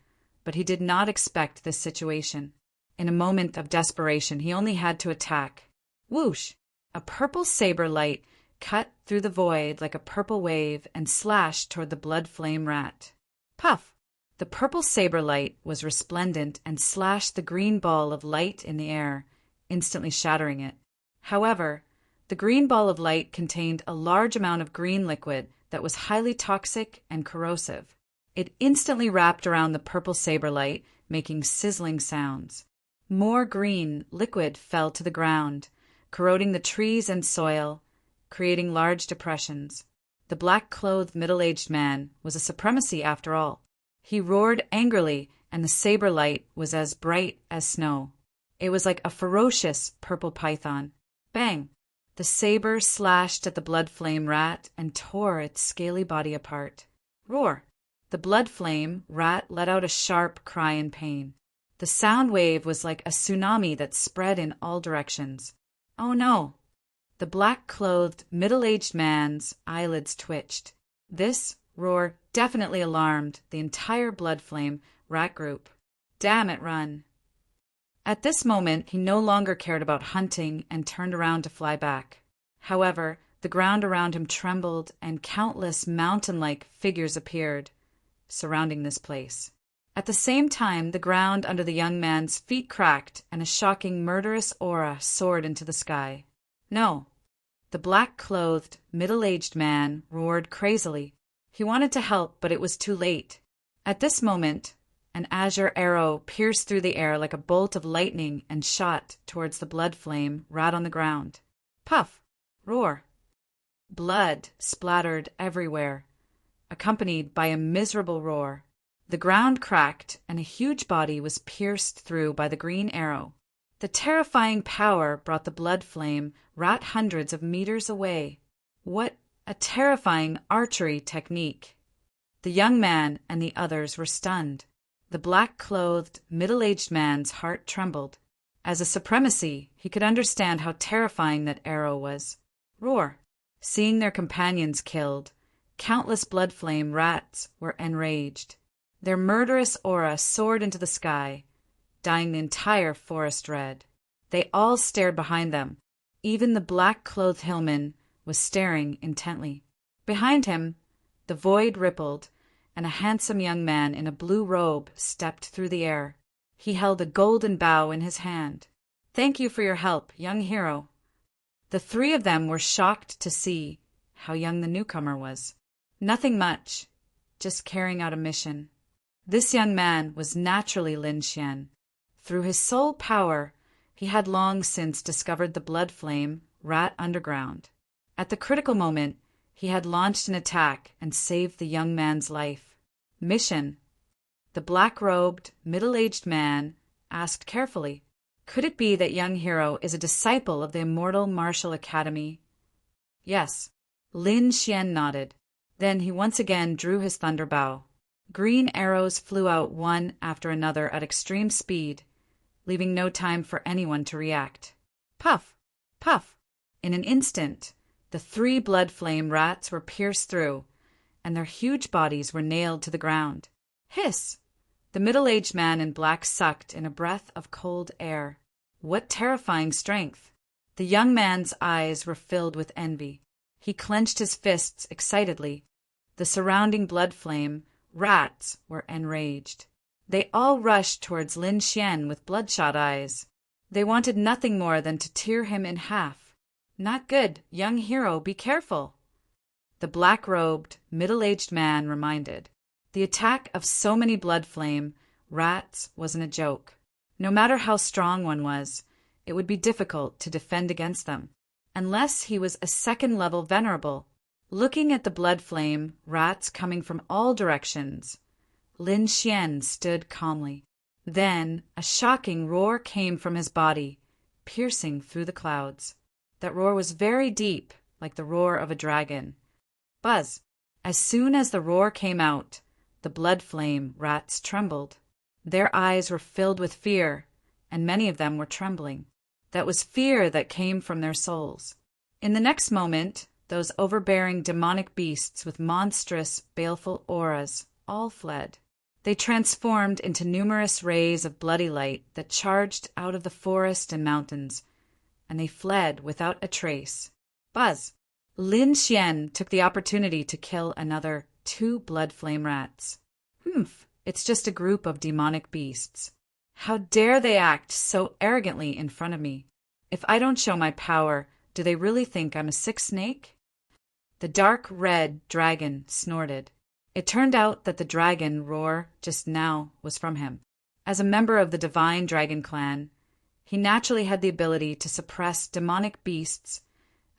but he did not expect this situation. In a moment of desperation, he only had to attack. Whoosh! A purple saber light cut through the void like a purple wave and slashed toward the blood flame rat. Puff! The purple saber light was resplendent and slashed the green ball of light in the air, instantly shattering it. However, the green ball of light contained a large amount of green liquid that was highly toxic and corrosive. It instantly wrapped around the purple saber light, making sizzling sounds. More green liquid fell to the ground, corroding the trees and soil, creating large depressions. The black-clothed middle-aged man was a supremacy after all. He roared angrily, and the saber light was as bright as snow. It was like a ferocious purple python. Bang! The saber slashed at the blood flame rat and tore its scaly body apart. Roar! The blood flame rat let out a sharp cry in pain. The sound wave was like a tsunami that spread in all directions. Oh no! The black-clothed, middle-aged man's eyelids twitched. This roar definitely alarmed the entire blood flame rat group. Damn it, run! At this moment, he no longer cared about hunting and turned around to fly back. However, the ground around him trembled and countless mountain-like figures appeared, surrounding this place. At the same time, the ground under the young man's feet cracked and a shocking murderous aura soared into the sky. No! The black-clothed, middle-aged man roared crazily. He wanted to help, but it was too late. At this moment, an azure arrow pierced through the air like a bolt of lightning and shot towards the blood flame rat on the ground. Puff! Roar! Blood splattered everywhere, accompanied by a miserable roar. The ground cracked, and a huge body was pierced through by the green arrow. The terrifying power brought the blood flame rat hundreds of meters away. What a terrifying archery technique! The young man and the others were stunned. The black-clothed, middle-aged man's heart trembled. As a supremacy, he could understand how terrifying that arrow was. Roar! Seeing their companions killed, countless blood flame rats were enraged. Their murderous aura soared into the sky, dyeing the entire forest red. They all stared behind them. Even the black-clothed hillman was staring intently. Behind him, the void rippled, and a handsome young man in a blue robe stepped through the air. He held a golden bow in his hand. "Thank you for your help, young hero." The 3 of them were shocked to see how young the newcomer was. Nothing much, just carrying out a mission. This young man was naturally Lin Xian. Through his soul power, he had long since discovered the blood flame rat underground. At the critical moment, he had launched an attack and saved the young man's life. Mission? The black-robed, middle-aged man asked carefully. Could it be that young hero is a disciple of the immortal martial academy? Yes. Lin Xian nodded. Then he once again drew his thunder bow. Green arrows flew out one after another at extreme speed, leaving no time for anyone to react. Puff! Puff! In an instant, the 3 blood flame rats were pierced through, and their huge bodies were nailed to the ground. Hiss! The middle-aged man in black sucked in a breath of cold air. What terrifying strength! The young man's eyes were filled with envy. He clenched his fists excitedly. The surrounding blood flame rats were enraged. They all rushed towards Lin Xian with bloodshot eyes. They wanted nothing more than to tear him in half. Not good, young hero, be careful. The black-robed, middle-aged man reminded. The attack of so many blood flame rats wasn't a joke. No matter how strong one was, it would be difficult to defend against them, unless he was a second-level venerable. Looking at the blood flame rats coming from all directions, Lin Xian stood calmly. Then a shocking roar came from his body, piercing through the clouds. That roar was very deep, like the roar of a dragon. Buzz! As soon as the roar came out, the blood flame rats trembled. Their eyes were filled with fear, and many of them were trembling. That was fear that came from their souls. In the next moment, those overbearing demonic beasts with monstrous, baleful auras all fled. They transformed into numerous rays of bloody light that charged out of the forest and mountains, and they fled without a trace. Buzz! Lin Xian took the opportunity to kill another 2 blood flame rats. Humph, it's just a group of demonic beasts. How dare they act so arrogantly in front of me? If I don't show my power, do they really think I'm a sick snake? The dark red dragon snorted. It turned out that the dragon roar just now was from him. As a member of the divine dragon clan, he naturally had the ability to suppress demonic beasts,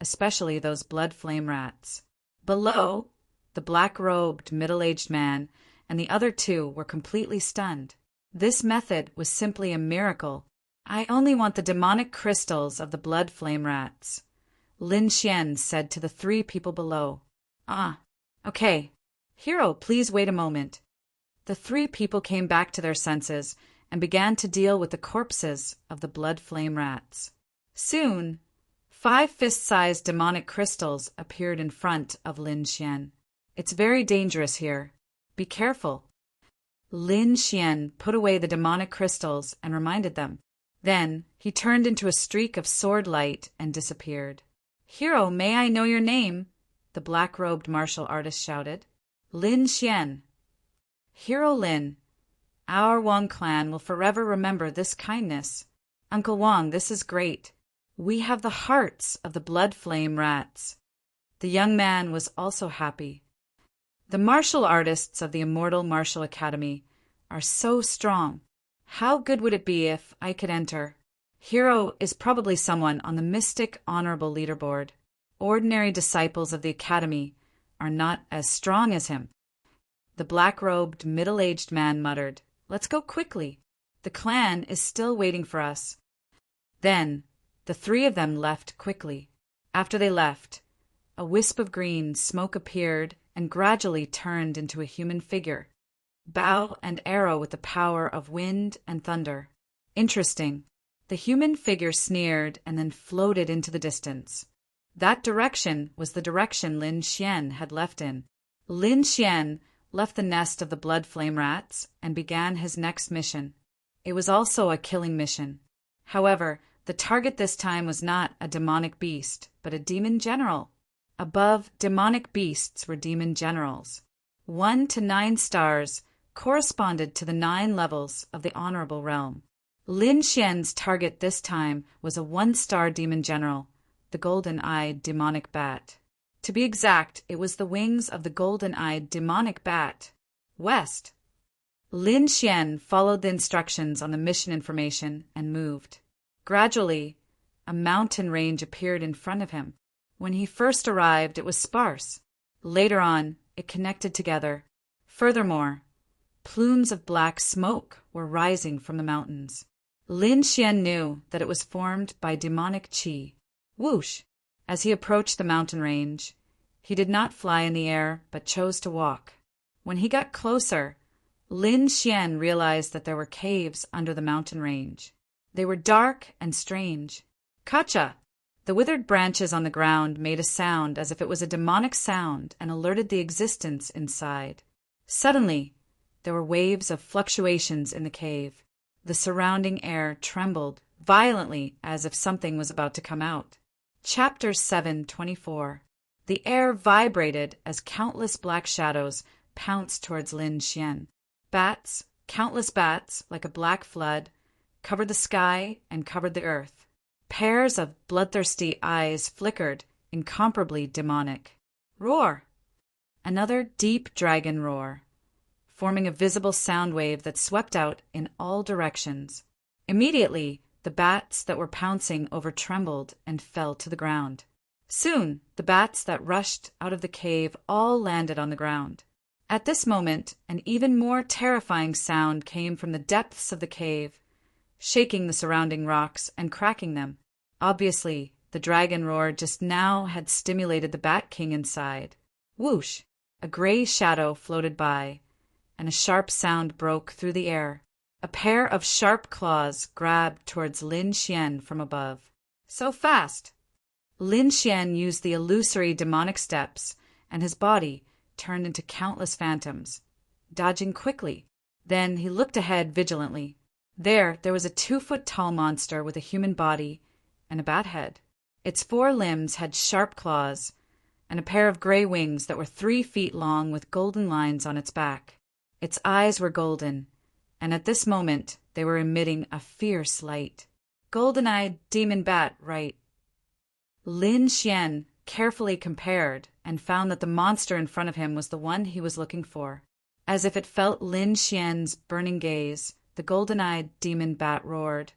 especially those blood flame rats. Below, the black-robed middle-aged man and the other 2 were completely stunned. This method was simply a miracle. I only want the demonic crystals of the blood flame rats, Lin Xian said to the 3 people below. Okay. Hero, please wait a moment. The 3 people came back to their senses and began to deal with the corpses of the blood flame rats. Soon, 5 fist-sized demonic crystals appeared in front of Lin Xian. It's very dangerous here. Be careful. Lin Xian put away the demonic crystals and reminded them. Then he turned into a streak of sword light and disappeared. Hero, may I know your name? The black-robed martial artist shouted. Lin Xian. Hero Lin, our Wang clan will forever remember this kindness. Uncle Wang, this is great. We have the hearts of the blood flame rats. The young man was also happy. The martial artists of the Immortal Martial Academy are so strong. How good would it be if I could enter? Hero is probably someone on the Mystic Honorable Leaderboard. Ordinary disciples of the Academy are not as strong as him. The black-robed, middle-aged man muttered, Let's go quickly. The clan is still waiting for us. Then the 3 of them left quickly. After they left, a wisp of green smoke appeared and gradually turned into a human figure. Bow and arrow with the power of wind and thunder. Interesting. The human figure sneered and then floated into the distance. That direction was the direction Lin Xian had left in. Lin Xian left the nest of the blood flame rats and began his next mission. It was also a killing mission. However, the target this time was not a demonic beast, but a demon general. Above demonic beasts were demon generals. 1 to 9 stars corresponded to the 9 levels of the honorable realm. Lin Xian's target this time was a 1-star demon general, the golden-eyed demonic bat. To be exact, it was the wings of the golden-eyed demonic bat. West. Lin Xian followed the instructions on the mission information and moved. Gradually, a mountain range appeared in front of him. When he first arrived, it was sparse. Later on, it connected together. Furthermore, plumes of black smoke were rising from the mountains. Lin Xian knew that it was formed by demonic qi. Whoosh! As he approached the mountain range, he did not fly in the air, but chose to walk. When he got closer, Lin Xian realized that there were caves under the mountain range. They were dark and strange. Kacha! The withered branches on the ground made a sound as if it was a demonic sound and alerted the existence inside. Suddenly, there were waves of fluctuations in the cave. The surrounding air trembled violently as if something was about to come out. Chapter 7:24. The air vibrated as countless black shadows pounced towards Lin Xian. Bats, countless bats, like a black flood, covered the sky and covered the earth. Pairs of bloodthirsty eyes flickered, incomparably demonic. Roar! Another deep dragon roar, forming a visible sound wave that swept out in all directions. Immediately, the bats that were pouncing over trembled and fell to the ground. Soon, the bats that rushed out of the cave all landed on the ground. At this moment, an even more terrifying sound came from the depths of the cave, shaking the surrounding rocks and cracking them. Obviously, the dragon roar just now had stimulated the Bat King inside. Whoosh! A gray shadow floated by, and a sharp sound broke through the air. A pair of sharp claws grabbed towards Lin Xian from above. So fast! Lin Xian used the illusory demonic steps, and his body turned into countless phantoms, dodging quickly. Then he looked ahead vigilantly. There was a 2-foot-tall monster with a human body and a bat head. Its 4 limbs had sharp claws and a pair of gray wings that were 3 feet long with golden lines on its back. Its eyes were golden, and at this moment they were emitting a fierce light. Golden-eyed demon bat, right? Lin Xian carefully compared and found that the monster in front of him was the one he was looking for. As if it felt Lin Xian's burning gaze, the golden-eyed demon bat roared,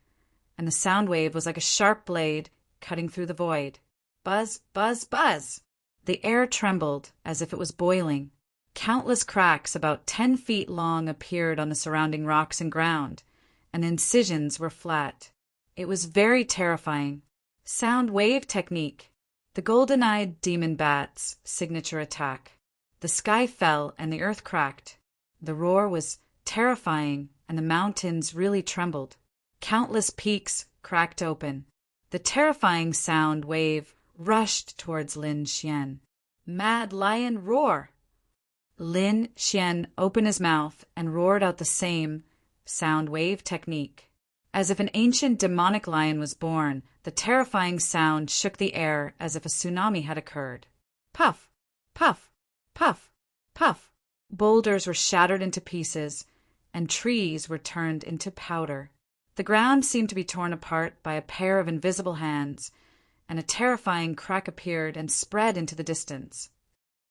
and the sound wave was like a sharp blade cutting through the void. Buzz, buzz, buzz! The air trembled as if it was boiling. Countless cracks about 10 feet long appeared on the surrounding rocks and ground, and incisions were flat. It was very terrifying. Sound wave technique. The golden-eyed demon bat's signature attack. The sky fell and the earth cracked. The roar was terrifying, and the mountains really trembled. Countless peaks cracked open. The terrifying sound wave rushed towards Lin Xian. Mad lion roar! Lin Xian opened his mouth and roared out the same sound wave technique. As if an ancient demonic lion was born, the terrifying sound shook the air as if a tsunami had occurred. Puff! Puff! Puff! Puff! Boulders were shattered into pieces, and trees were turned into powder. The ground seemed to be torn apart by a pair of invisible hands, and a terrifying crack appeared and spread into the distance.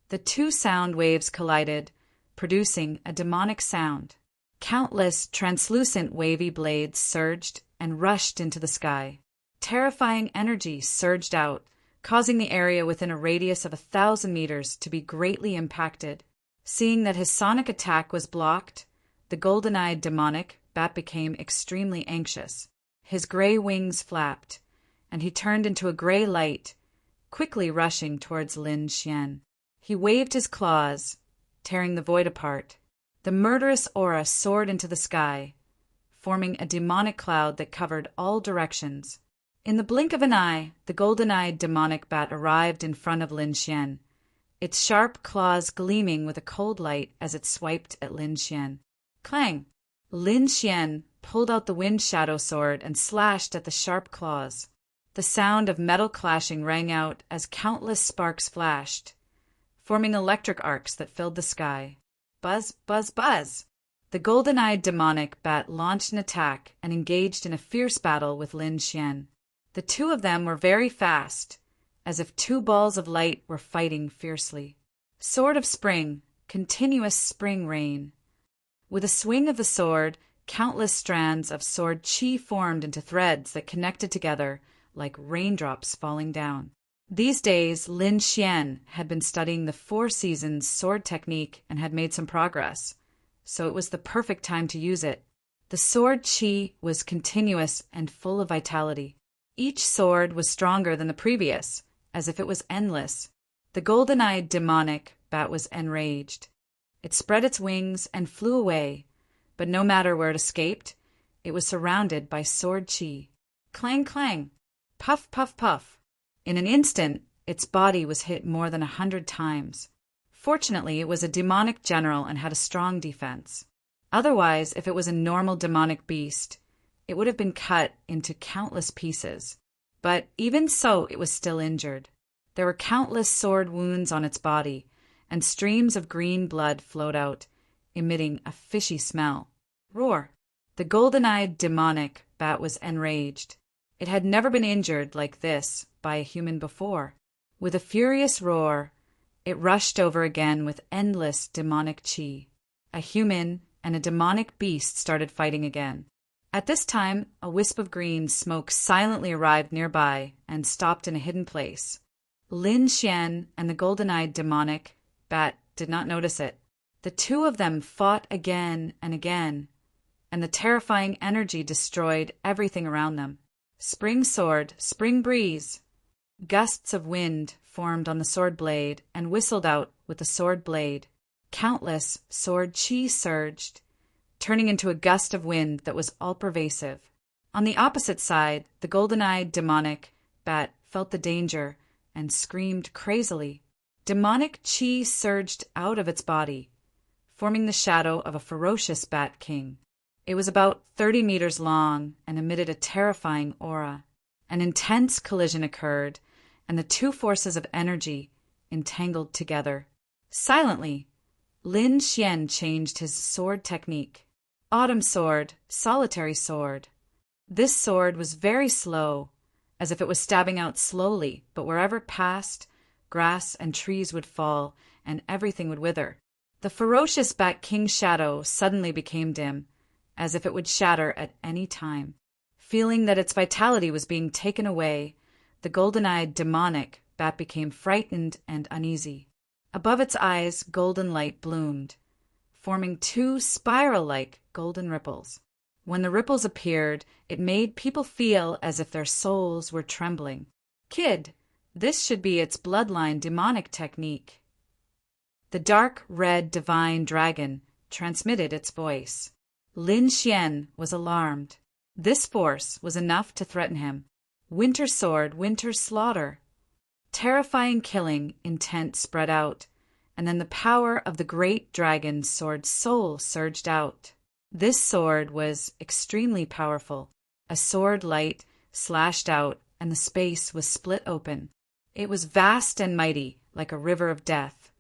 The 2 sound waves collided, producing a demonic sound. Countless translucent wavy blades surged and rushed into the sky. Terrifying energy surged out, causing the area within a radius of 1,000 meters to be greatly impacted. Seeing that his sonic attack was blocked, the golden-eyed demonic bat became extremely anxious. His gray wings flapped, and he turned into a gray light, quickly rushing towards Lin Xian. He waved his claws, tearing the void apart. The murderous aura soared into the sky, forming a demonic cloud that covered all directions. In the blink of an eye, the golden-eyed demonic bat arrived in front of Lin Xian, its sharp claws gleaming with a cold light as it swiped at Lin Xian. Clang! Lin Xian pulled out the wind shadow sword and slashed at the sharp claws. The sound of metal clashing rang out as countless sparks flashed, forming electric arcs that filled the sky. Buzz, buzz, buzz! The golden-eyed demonic bat launched an attack and engaged in a fierce battle with Lin Xian. The 2 of them were very fast, as if 2 balls of light were fighting fiercely. Sword of spring, continuous spring rain. With a swing of the sword, countless strands of sword chi formed into threads that connected together like raindrops falling down. These days, Lin Xian had been studying the 4 seasons sword technique and had made some progress, so it was the perfect time to use it. The sword qi was continuous and full of vitality. Each sword was stronger than the previous, as if it was endless. The golden-eyed demonic bat was enraged. It spread its wings and flew away, but no matter where it escaped, it was surrounded by sword qi. Clang, clang, puff, puff, puff. In an instant, its body was hit more than 100 times. Fortunately, it was a demonic general and had a strong defense. Otherwise, if it was a normal demonic beast, it would have been cut into countless pieces. But even so, it was still injured. There were countless sword wounds on its body, and streams of green blood flowed out, emitting a fishy smell. Roar! The golden-eyed demonic bat was enraged. It had never been injured like this by a human before. With a furious roar, it rushed over again with endless demonic qi. A human and a demonic beast started fighting again. At this time, a wisp of green smoke silently arrived nearby and stopped in a hidden place. Lin Xian and the golden-eyed demonic bat did not notice it. The two of them fought again and again, and the terrifying energy destroyed everything around them. Spring sword, spring breeze. Gusts of wind formed on the sword blade and whistled out with the sword blade. Countless sword qi surged, turning into a gust of wind that was all-pervasive. On the opposite side, the golden-eyed demonic bat felt the danger and screamed crazily. Demonic qi surged out of its body, forming the shadow of a ferocious bat king. It was about 30 meters long and emitted a terrifying aura. An intense collision occurred, and the two forces of energy entangled together. Silently, Lin Xian changed his sword technique. Autumn sword, solitary sword. This sword was very slow, as if it was stabbing out slowly, but wherever it passed, grass and trees would fall, and everything would wither. The ferocious Bat King's shadow suddenly became dim, as if it would shatter at any time. Feeling that its vitality was being taken away, the golden-eyed demonic bat became frightened and uneasy. Above its eyes, golden light bloomed, forming 2 spiral-like golden ripples. When the ripples appeared, it made people feel as if their souls were trembling. Kid, this should be its bloodline demonic technique. The dark red divine dragon transmitted its voice. Lin Xian was alarmed. This force was enough to threaten him. Winter sword, winter slaughter. Terrifying killing intent spread out, and then the power of the great dragon's sword soul surged out. This sword was extremely powerful. A sword light slashed out, and the space was split open. It was vast and mighty, like a river of death,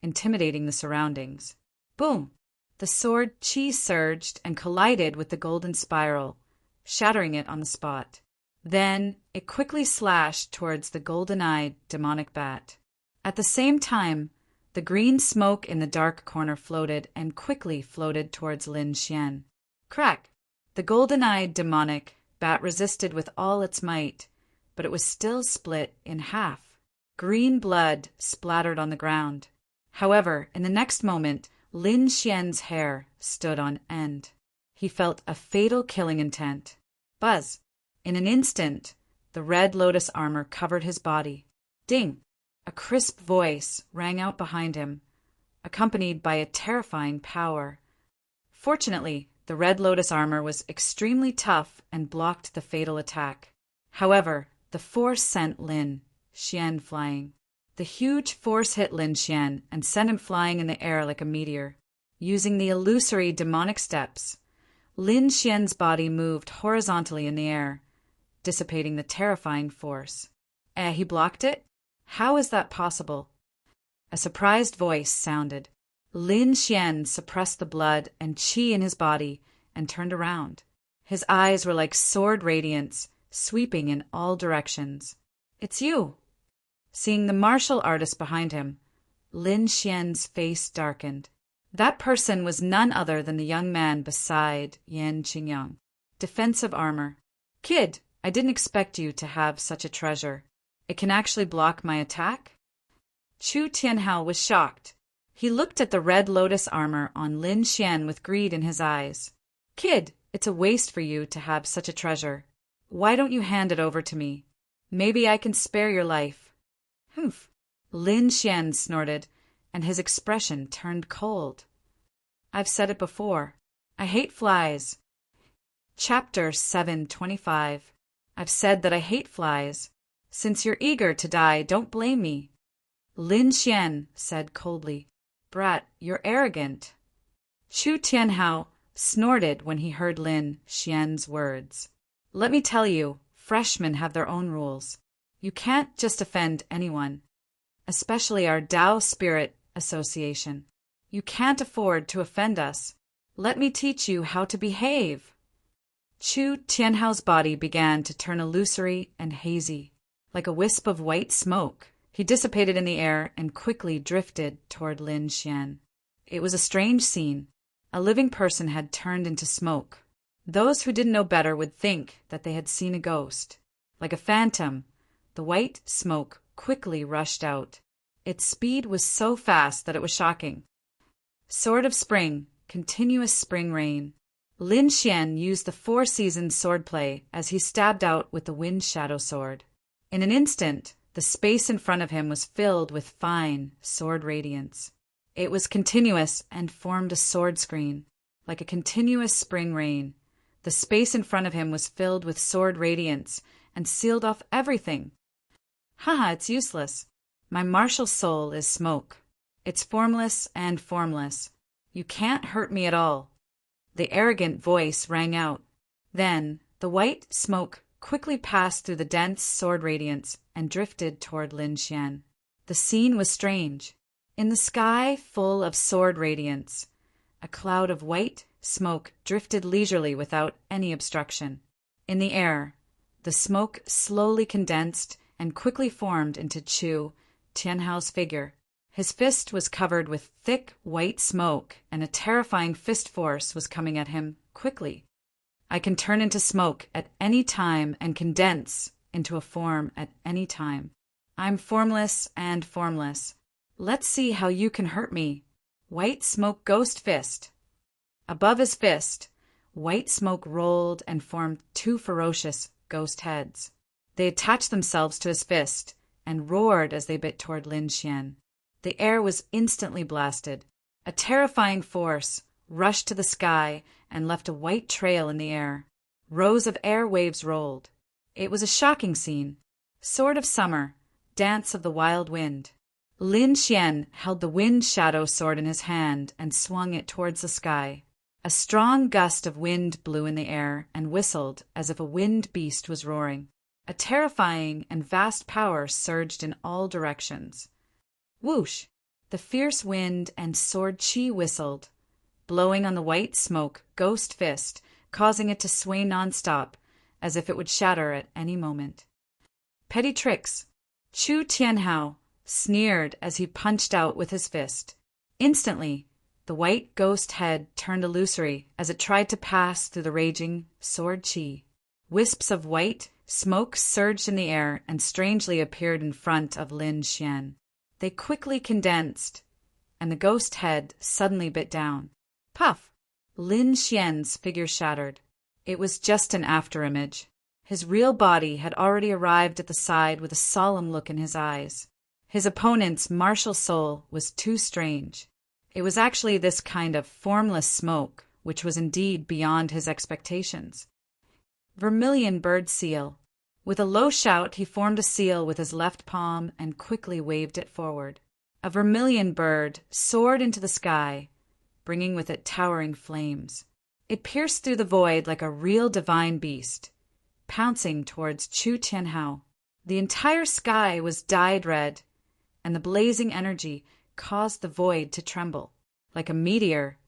intimidating the surroundings. Boom! The sword qi surged and collided with the golden spiral, shattering it on the spot. Then it quickly slashed towards the golden-eyed demonic bat. At the same time, the green smoke in the dark corner floated and quickly floated towards Lin Xian. Crack! The golden-eyed demonic bat resisted with all its might, but it was still split in half. Green blood splattered on the ground. However, in the next moment, Lin Xian's hair stood on end. He felt a fatal killing intent. Buzz! In an instant, the red lotus armor covered his body. Ding! A crisp voice rang out behind him, accompanied by a terrifying power. Fortunately, the red lotus armor was extremely tough and blocked the fatal attack. However, the force sent Lin Xian flying. The huge force hit Lin Xian and sent him flying in the air like a meteor. Using the illusory demonic steps, Lin Xian's body moved horizontally in the air, dissipating the terrifying force. He blocked it? How is that possible? A surprised voice sounded. Lin Xian suppressed the blood and qi in his body and turned around. His eyes were like sword radiance, sweeping in all directions. It's you! Seeing the martial artist behind him, Lin Xian's face darkened. That person was none other than the young man beside Yan Qingyang. Defensive armor. Kid, I didn't expect you to have such a treasure. It can actually block my attack? Chu Tianhao was shocked. He looked at the red lotus armor on Lin Xian with greed in his eyes. Kid, it's a waste for you to have such a treasure. Why don't you hand it over to me? Maybe I can spare your life. Humph. Lin Xian snorted, and his expression turned cold. I've said it before. I hate flies. Chapter 725. I've said that I hate flies. Since you're eager to die, don't blame me. Lin Xian said coldly. Brat, you're arrogant. Chu Tianhao snorted when he heard Lin Xian's words. Let me tell you, freshmen have their own rules. You can't just offend anyone, especially our Tao Spirit Association. You can't afford to offend us. Let me teach you how to behave. Chu Tianhao's body began to turn illusory and hazy. Like a wisp of white smoke, he dissipated in the air and quickly drifted toward Lin Xian. It was a strange scene. A living person had turned into smoke. Those who didn't know better would think that they had seen a ghost. Like a phantom, the white smoke quickly rushed out. Its speed was so fast that it was shocking. Sword of Spring, continuous spring rain. Lin Xian used the four-season swordplay as he stabbed out with the wind shadow sword. In an instant, the space in front of him was filled with fine sword radiance. It was continuous and formed a sword screen. Like a continuous spring rain, the space in front of him was filled with sword radiance and sealed off everything. Haha, it's useless. My martial soul is smoke. It's formless and formless. You can't hurt me at all. The arrogant voice rang out. Then, the white smoke quickly passed through the dense sword radiance and drifted toward Lin Xian. The scene was strange. In the sky full of sword radiance, a cloud of white smoke drifted leisurely without any obstruction. In the air, the smoke slowly condensed and quickly formed into Chu Tianhao's figure. His fist was covered with thick white smoke, and a terrifying fist force was coming at him quickly. I can turn into smoke at any time and condense into a form at any time. I'm formless and formless. Let's see how you can hurt me. White smoke ghost fist. Above his fist, white smoke rolled and formed two ferocious ghost heads. They attached themselves to his fist and roared as they bit toward Lin Xian. The air was instantly blasted. A terrifying force rushed to the sky and left a white trail in the air. Rows of air waves rolled. It was a shocking scene. Sword of Summer, Dance of the Wild Wind. Lin Xian held the wind shadow sword in his hand and swung it towards the sky. A strong gust of wind blew in the air and whistled as if a wind beast was roaring. A terrifying and vast power surged in all directions. Whoosh! The fierce wind and sword chi whistled, blowing on the white smoke ghost fist, causing it to sway nonstop, as if it would shatter at any moment. Petty tricks! Chu Tianhao sneered as he punched out with his fist. Instantly, the white ghost head turned illusory as it tried to pass through the raging sword chi. Wisps of white smoke surged in the air and strangely appeared in front of Lin Xian. They quickly condensed, and the ghost head suddenly bit down. Puff! Lin Xian's figure shattered. It was just an afterimage. His real body had already arrived at the side with a solemn look in his eyes. His opponent's martial soul was too strange. It was actually this kind of formless smoke which was indeed beyond his expectations. Vermilion bird seal. With a low shout, he formed a seal with his left palm and quickly waved it forward. A vermilion bird soared into the sky, bringing with it towering flames. It pierced through the void like a real divine beast, pouncing towards Chu Tianhao. The entire sky was dyed red, and the blazing energy caused the void to tremble. Like a meteor,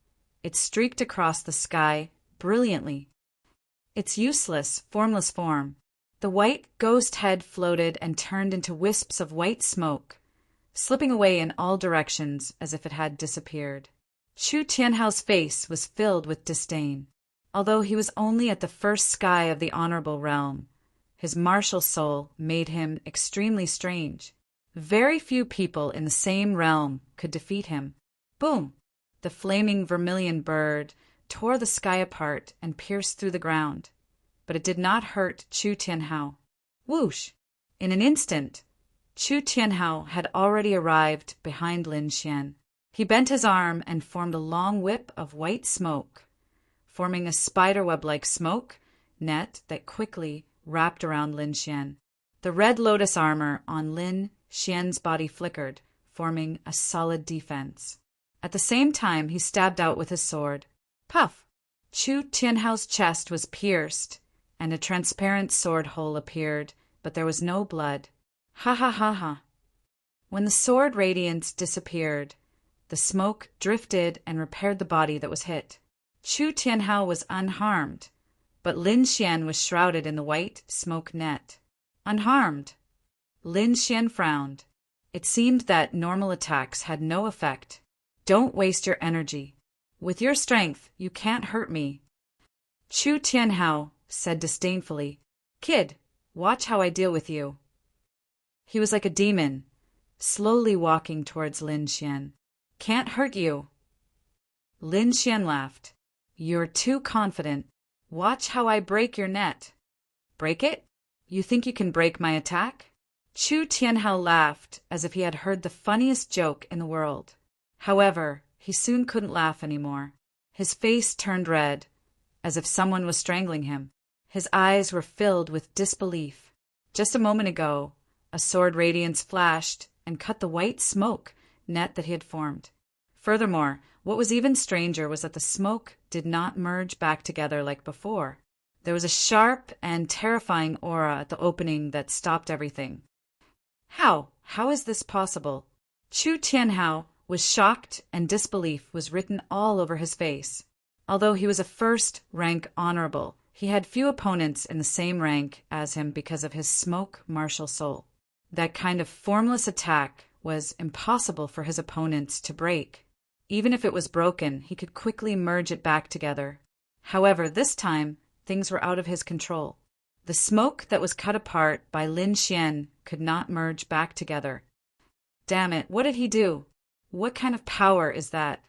it streaked across the sky brilliantly. Its useless, formless form, the white ghost head floated and turned into wisps of white smoke, slipping away in all directions as if it had disappeared. Chu Tianhao's face was filled with disdain. Although he was only at the first sky of the honorable realm, His martial soul made him extremely strange. Very few people in the same realm could defeat him. Boom! The flaming vermilion bird tore the sky apart and pierced through the ground. But it did not hurt Chu Tianhao. Whoosh! In an instant, Chu Tianhao had already arrived behind Lin Xian. He bent his arm and formed a long whip of white smoke, forming a spiderweb-like smoke net that quickly wrapped around Lin Xian. The red lotus armor on Lin Xian's body flickered, forming a solid defense. At the same time, he stabbed out with his sword. Puff! Chu Tianhao's chest was pierced, and a transparent sword hole appeared, but there was no blood. Ha ha ha ha! When the sword radiance disappeared, the smoke drifted and repaired the body that was hit. Chu Tianhao was unharmed, but Lin Xian was shrouded in the white smoke net. Unharmed! Lin Xian frowned. It seemed that normal attacks had no effect. Don't waste your energy. With your strength, you can't hurt me. Chu Tianhao said disdainfully, Kid, watch how I deal with you. He was like a demon, slowly walking towards Lin Xian. Can't hurt you. Lin Xian laughed. You're too confident. Watch how I break your net. Break it? You think you can break my attack? Chu Tianhao laughed as if he had heard the funniest joke in the world. However, he soon couldn't laugh anymore. His face turned red, as if someone was strangling him. His eyes were filled with disbelief. Just a moment ago, a sword radiance flashed and cut the white smoke net that he had formed. Furthermore, what was even stranger was that the smoke did not merge back together like before. There was a sharp and terrifying aura at the opening that stopped everything. How? How is this possible? Chu Tianhao was shocked, and disbelief was written all over his face. Although he was a first-rank honorable, he had few opponents in the same rank as him because of his smoke martial soul. That kind of formless attack was impossible for his opponents to break. Even if it was broken, he could quickly merge it back together. However, this time, things were out of his control. The smoke that was cut apart by Lin Xian could not merge back together. Damn it, what did he do? What kind of power is that?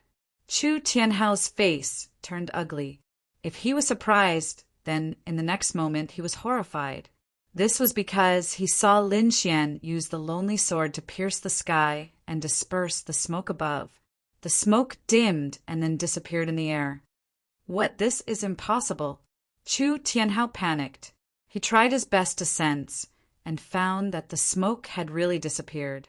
Chu Tianhao's face turned ugly. If he was surprised, then in the next moment he was horrified. This was because he saw Lin Xian use the lonely sword to pierce the sky and disperse the smoke above. The smoke dimmed and then disappeared in the air. What? This is impossible. Chu Tianhao panicked. He tried his best to sense and found that the smoke had really disappeared.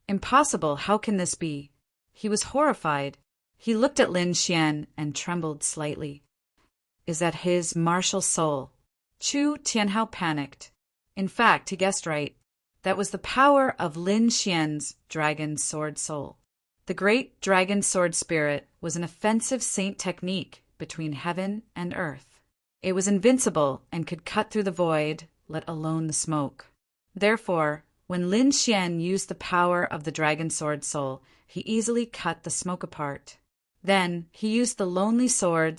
Impossible, how can this be? He was horrified. He looked at Lin Xian and trembled slightly. Is that his martial soul? Chu Tianhao panicked. In fact, he guessed right. That was the power of Lin Xian's dragon sword soul. The great dragon sword spirit was an offensive saint technique between heaven and earth. It was invincible and could cut through the void, let alone the smoke. Therefore, when Lin Xian used the power of the dragon sword soul, he easily cut the smoke apart. Then he used the lonely sword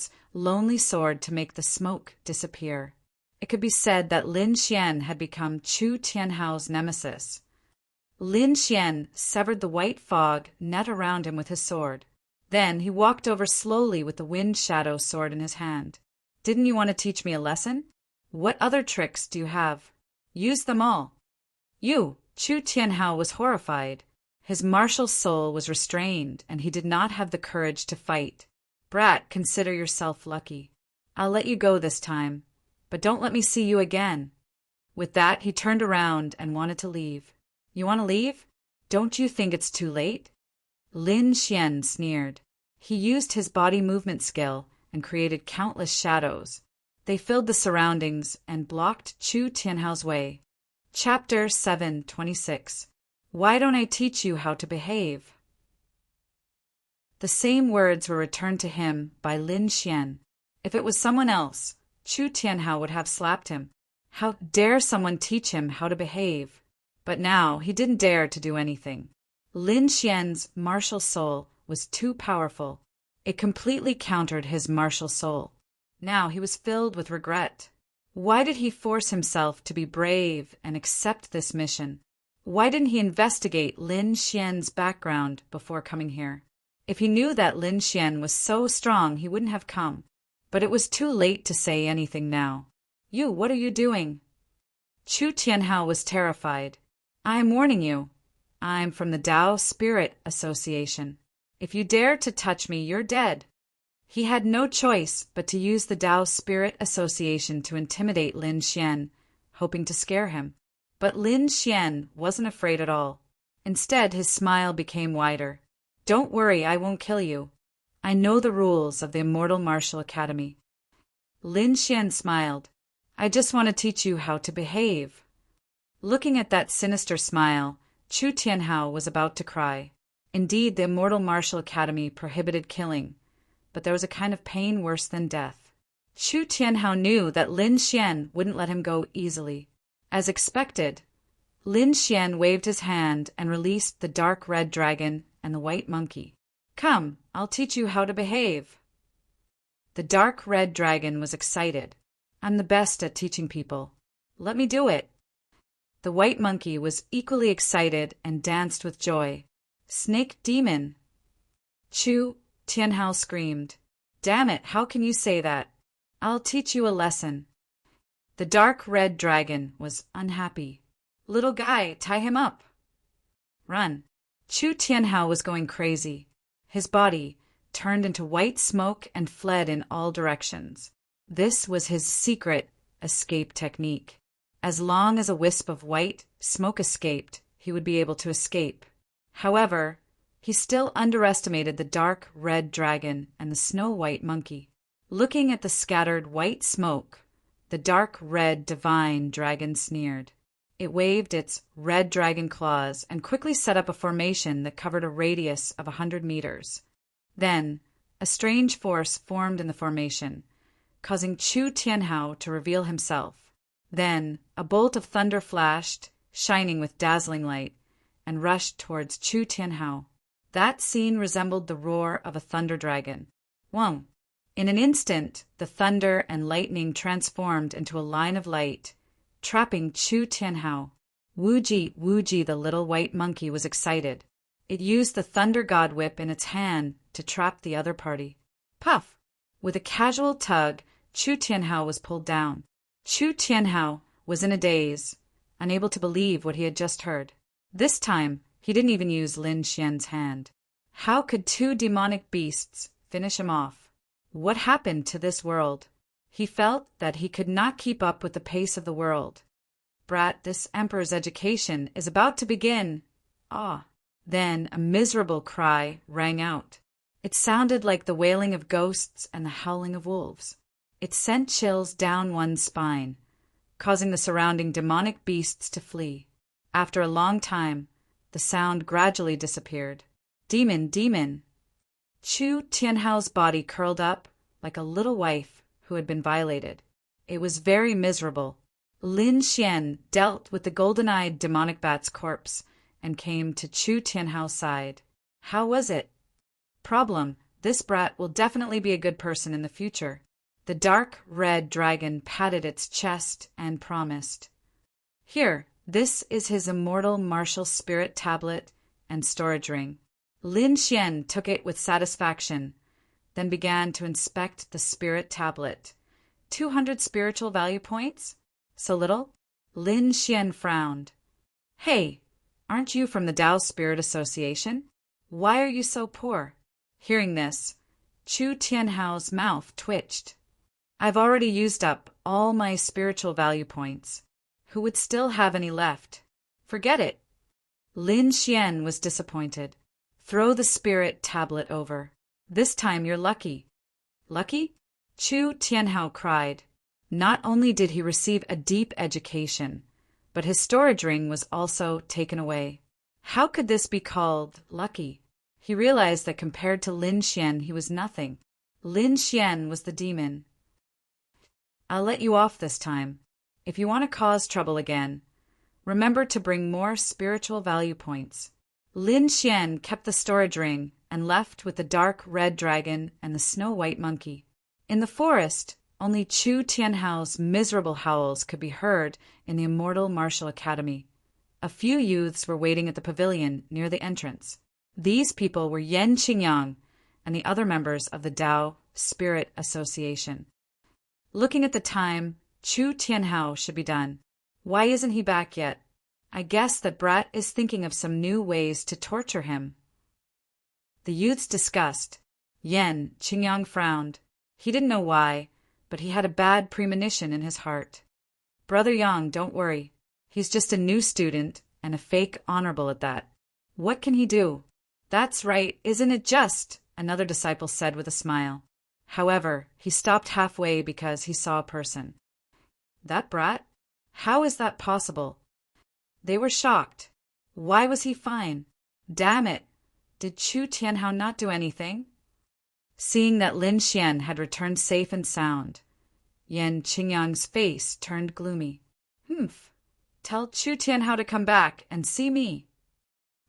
to make the smoke disappear. It could be said that Lin Xian had become Chu Tianhao's nemesis. Lin Xian severed the white fog net around him with his sword. Then he walked over slowly with the wind shadow sword in his hand. Didn't you want to teach me a lesson? What other tricks do you have? Use them all. You, Chu Tianhao was horrified. His martial soul was restrained, and he did not have the courage to fight. Brat, consider yourself lucky. I'll let you go this time, but don't let me see you again. With that, he turned around and wanted to leave. You want to leave? Don't you think it's too late? Lin Xian sneered. He used his body movement skill and created countless shadows. They filled the surroundings and blocked Chu Tianhao's way. Chapter 7:26. Why don't I teach you how to behave? The same words were returned to him by Lin Xian. If it was someone else, Chu Tianhao would have slapped him. How dare someone teach him how to behave? But now he didn't dare to do anything. Lin Xian's martial soul was too powerful. It completely countered his martial soul. Now he was filled with regret. Why did he force himself to be brave and accept this mission? Why didn't he investigate Lin Xian's background before coming here? If he knew that Lin Xian was so strong, he wouldn't have come. But it was too late to say anything now. You, what are you doing? Chu Tianhao was terrified. I'm warning you. I'm from the Tao Spirit Association. If you dare to touch me, you're dead. He had no choice but to use the Tao Spirit Association to intimidate Lin Xian, hoping to scare him. But Lin Xian wasn't afraid at all. Instead, his smile became wider. Don't worry, I won't kill you. I know the rules of the Immortal Martial Academy. Lin Xian smiled. I just want to teach you how to behave. Looking at that sinister smile, Chu Tianhao was about to cry. Indeed, the Immortal Martial Academy prohibited killing, but there was a kind of pain worse than death. Chu Tianhao knew that Lin Xian wouldn't let him go easily. As expected, Lin Xian waved his hand and released the dark red dragon and the white monkey. Come, I'll teach you how to behave. The dark red dragon was excited. I'm the best at teaching people. Let me do it. The white monkey was equally excited and danced with joy. Snake demon! Chu Tianhao screamed. Damn it, how can you say that? I'll teach you a lesson. The dark red dragon was unhappy. Little guy, tie him up. Run. Chu Tianhao was going crazy. His body turned into white smoke and fled in all directions. This was his secret escape technique. As long as a wisp of white smoke escaped, he would be able to escape. However, he still underestimated the dark red dragon and the snow-white monkey. Looking at the scattered white smoke, the dark red divine dragon sneered. It waved its red dragon claws and quickly set up a formation that covered a radius of 100 meters. Then, a strange force formed in the formation, causing Chu Tianhao to reveal himself. Then, a bolt of thunder flashed, shining with dazzling light, and rushed towards Chu Tianhao. That scene resembled the roar of a thunder dragon. Whoa! In an instant, the thunder and lightning transformed into a line of light, trapping Chu Tianhao. Wuji, the little white monkey, was excited. It used the thunder god whip in its hand to trap the other party. Puff! With a casual tug, Chu Tianhao was pulled down. Chu Tianhao was in a daze, unable to believe what he had just heard. This time, he didn't even use Lin Xian's hand. How could two demonic beasts finish him off? What happened to this world? He felt that he could not keep up with the pace of the world. Brat, this emperor's education is about to begin. Ah! Then a miserable cry rang out. It sounded like the wailing of ghosts and the howling of wolves. It sent chills down one's spine, causing the surrounding demonic beasts to flee. After a long time, the sound gradually disappeared. Demon, demon! Chu Tianhao's body curled up like a little wife who had been violated. It was very miserable. Lin Xian dealt with the golden-eyed demonic bat's corpse and came to Chu Tianhao's side. How was it? Problem, this brat will definitely be a good person in the future. The dark red dragon patted its chest and promised. Here, this is his immortal martial spirit tablet and storage ring. Lin Xian took it with satisfaction, then began to inspect the spirit tablet. 200 spiritual value points? So little? Lin Xian frowned. Hey, aren't you from the Tao Spirit Association? Why are you so poor? Hearing this, Chu Tianhao's mouth twitched. I've already used up all my spiritual value points. Who would still have any left? Forget it. Lin Xian was disappointed. Throw the spirit tablet over. This time you're lucky. Lucky? Chu Tianhao cried. Not only did he receive a deep education, but his storage ring was also taken away. How could this be called lucky? He realized that compared to Lin Xian, he was nothing. Lin Xian was the demon. I'll let you off this time. If you want to cause trouble again, remember to bring more spiritual value points. Lin Xian kept the storage ring and left with the dark red dragon and the snow-white monkey. In the forest, Only Chu Tianhao's miserable howls could be heard in the immortal martial academy. A few youths were waiting at the pavilion near the entrance. These people were Yan Qingyang and the other members of the Tao Spirit Association. Looking at the time, Chu Tianhao should be done. Why isn't he back yet? I guess that brat is thinking of some new ways to torture him. The youths discussed. Yan Qingyang frowned. He didn't know why, but he had a bad premonition in his heart. Brother Yang, don't worry. He's just a new student, and a fake honorable at that. What can he do? That's right, isn't it just? Another disciple said with a smile. However, he stopped halfway because he saw a person. That brat? How is that possible? They were shocked. Why was he fine? Damn it! Did Chu Tianhao not do anything? Seeing that Lin Xian had returned safe and sound, Yan Qingyang's face turned gloomy. Humph. Tell Chu Tianhao to come back and see me.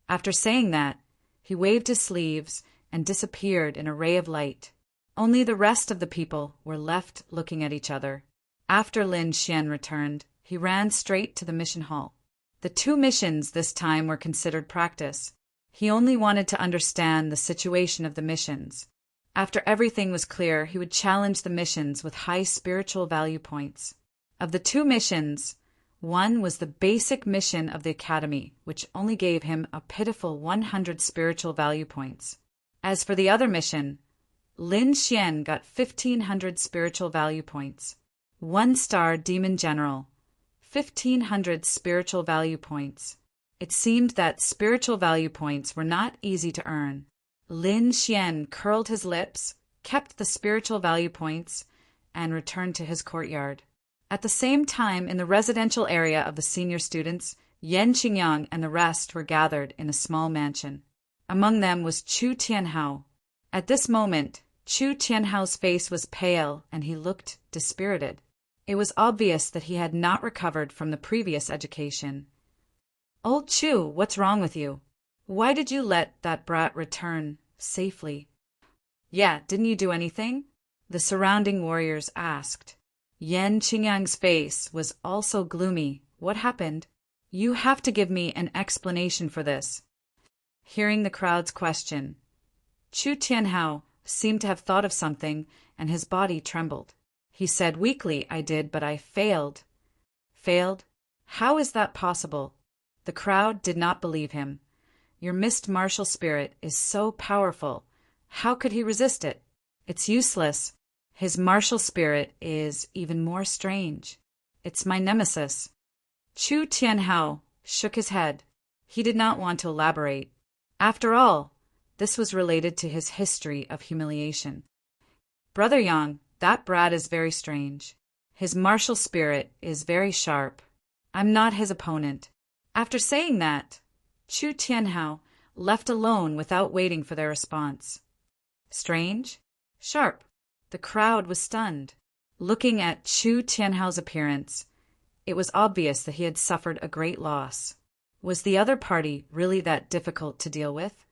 After saying that, he waved his sleeves and disappeared in a ray of light. Only the rest of the people were left looking at each other. After Lin Xian returned, he ran straight to the mission hall. The 2 missions this time were considered practice. He only wanted to understand the situation of the missions. After everything was clear, he would challenge the missions with high spiritual value points. Of the 2 missions, one was the basic mission of the academy, which only gave him a pitiful 100 spiritual value points. As for the other mission, Lin Xian got 1,500 spiritual value points. 1-star Demon General, 1,500 spiritual value points. It seemed that spiritual value points were not easy to earn. Lin Xian curled his lips, kept the spiritual value points, and returned to his courtyard. At the same time, in the residential area of the senior students, Yan Qingyang and the rest were gathered in a small mansion. Among them was Chu Tianhao. At this moment, Chu Tianhao's face was pale and he looked dispirited. It was obvious that he had not recovered from the previous education. Old Chu, what's wrong with you? Why did you let that brat return safely? Yeah, didn't you do anything? The surrounding warriors asked. Yan Qingyang's face was also gloomy. What happened? You have to give me an explanation for this. Hearing the crowd's question, Chu Tianhao seemed to have thought of something, and his body trembled. He said weakly, I did, but I failed. Failed? How is that possible? The crowd did not believe him. Your mist martial spirit is so powerful. How could he resist it? It's useless. His martial spirit is even more strange. It's my nemesis. Chu Tianhao shook his head. He did not want to elaborate. After all, this was related to his history of humiliation. Brother Yang, that brat is very strange. His martial spirit is very sharp. I'm not his opponent. After saying that, Chu Tianhao left alone without waiting for their response. Strange? Sharp. The crowd was stunned. Looking at Chu Tianhao's appearance, it was obvious that he had suffered a great loss. Was the other party really that difficult to deal with?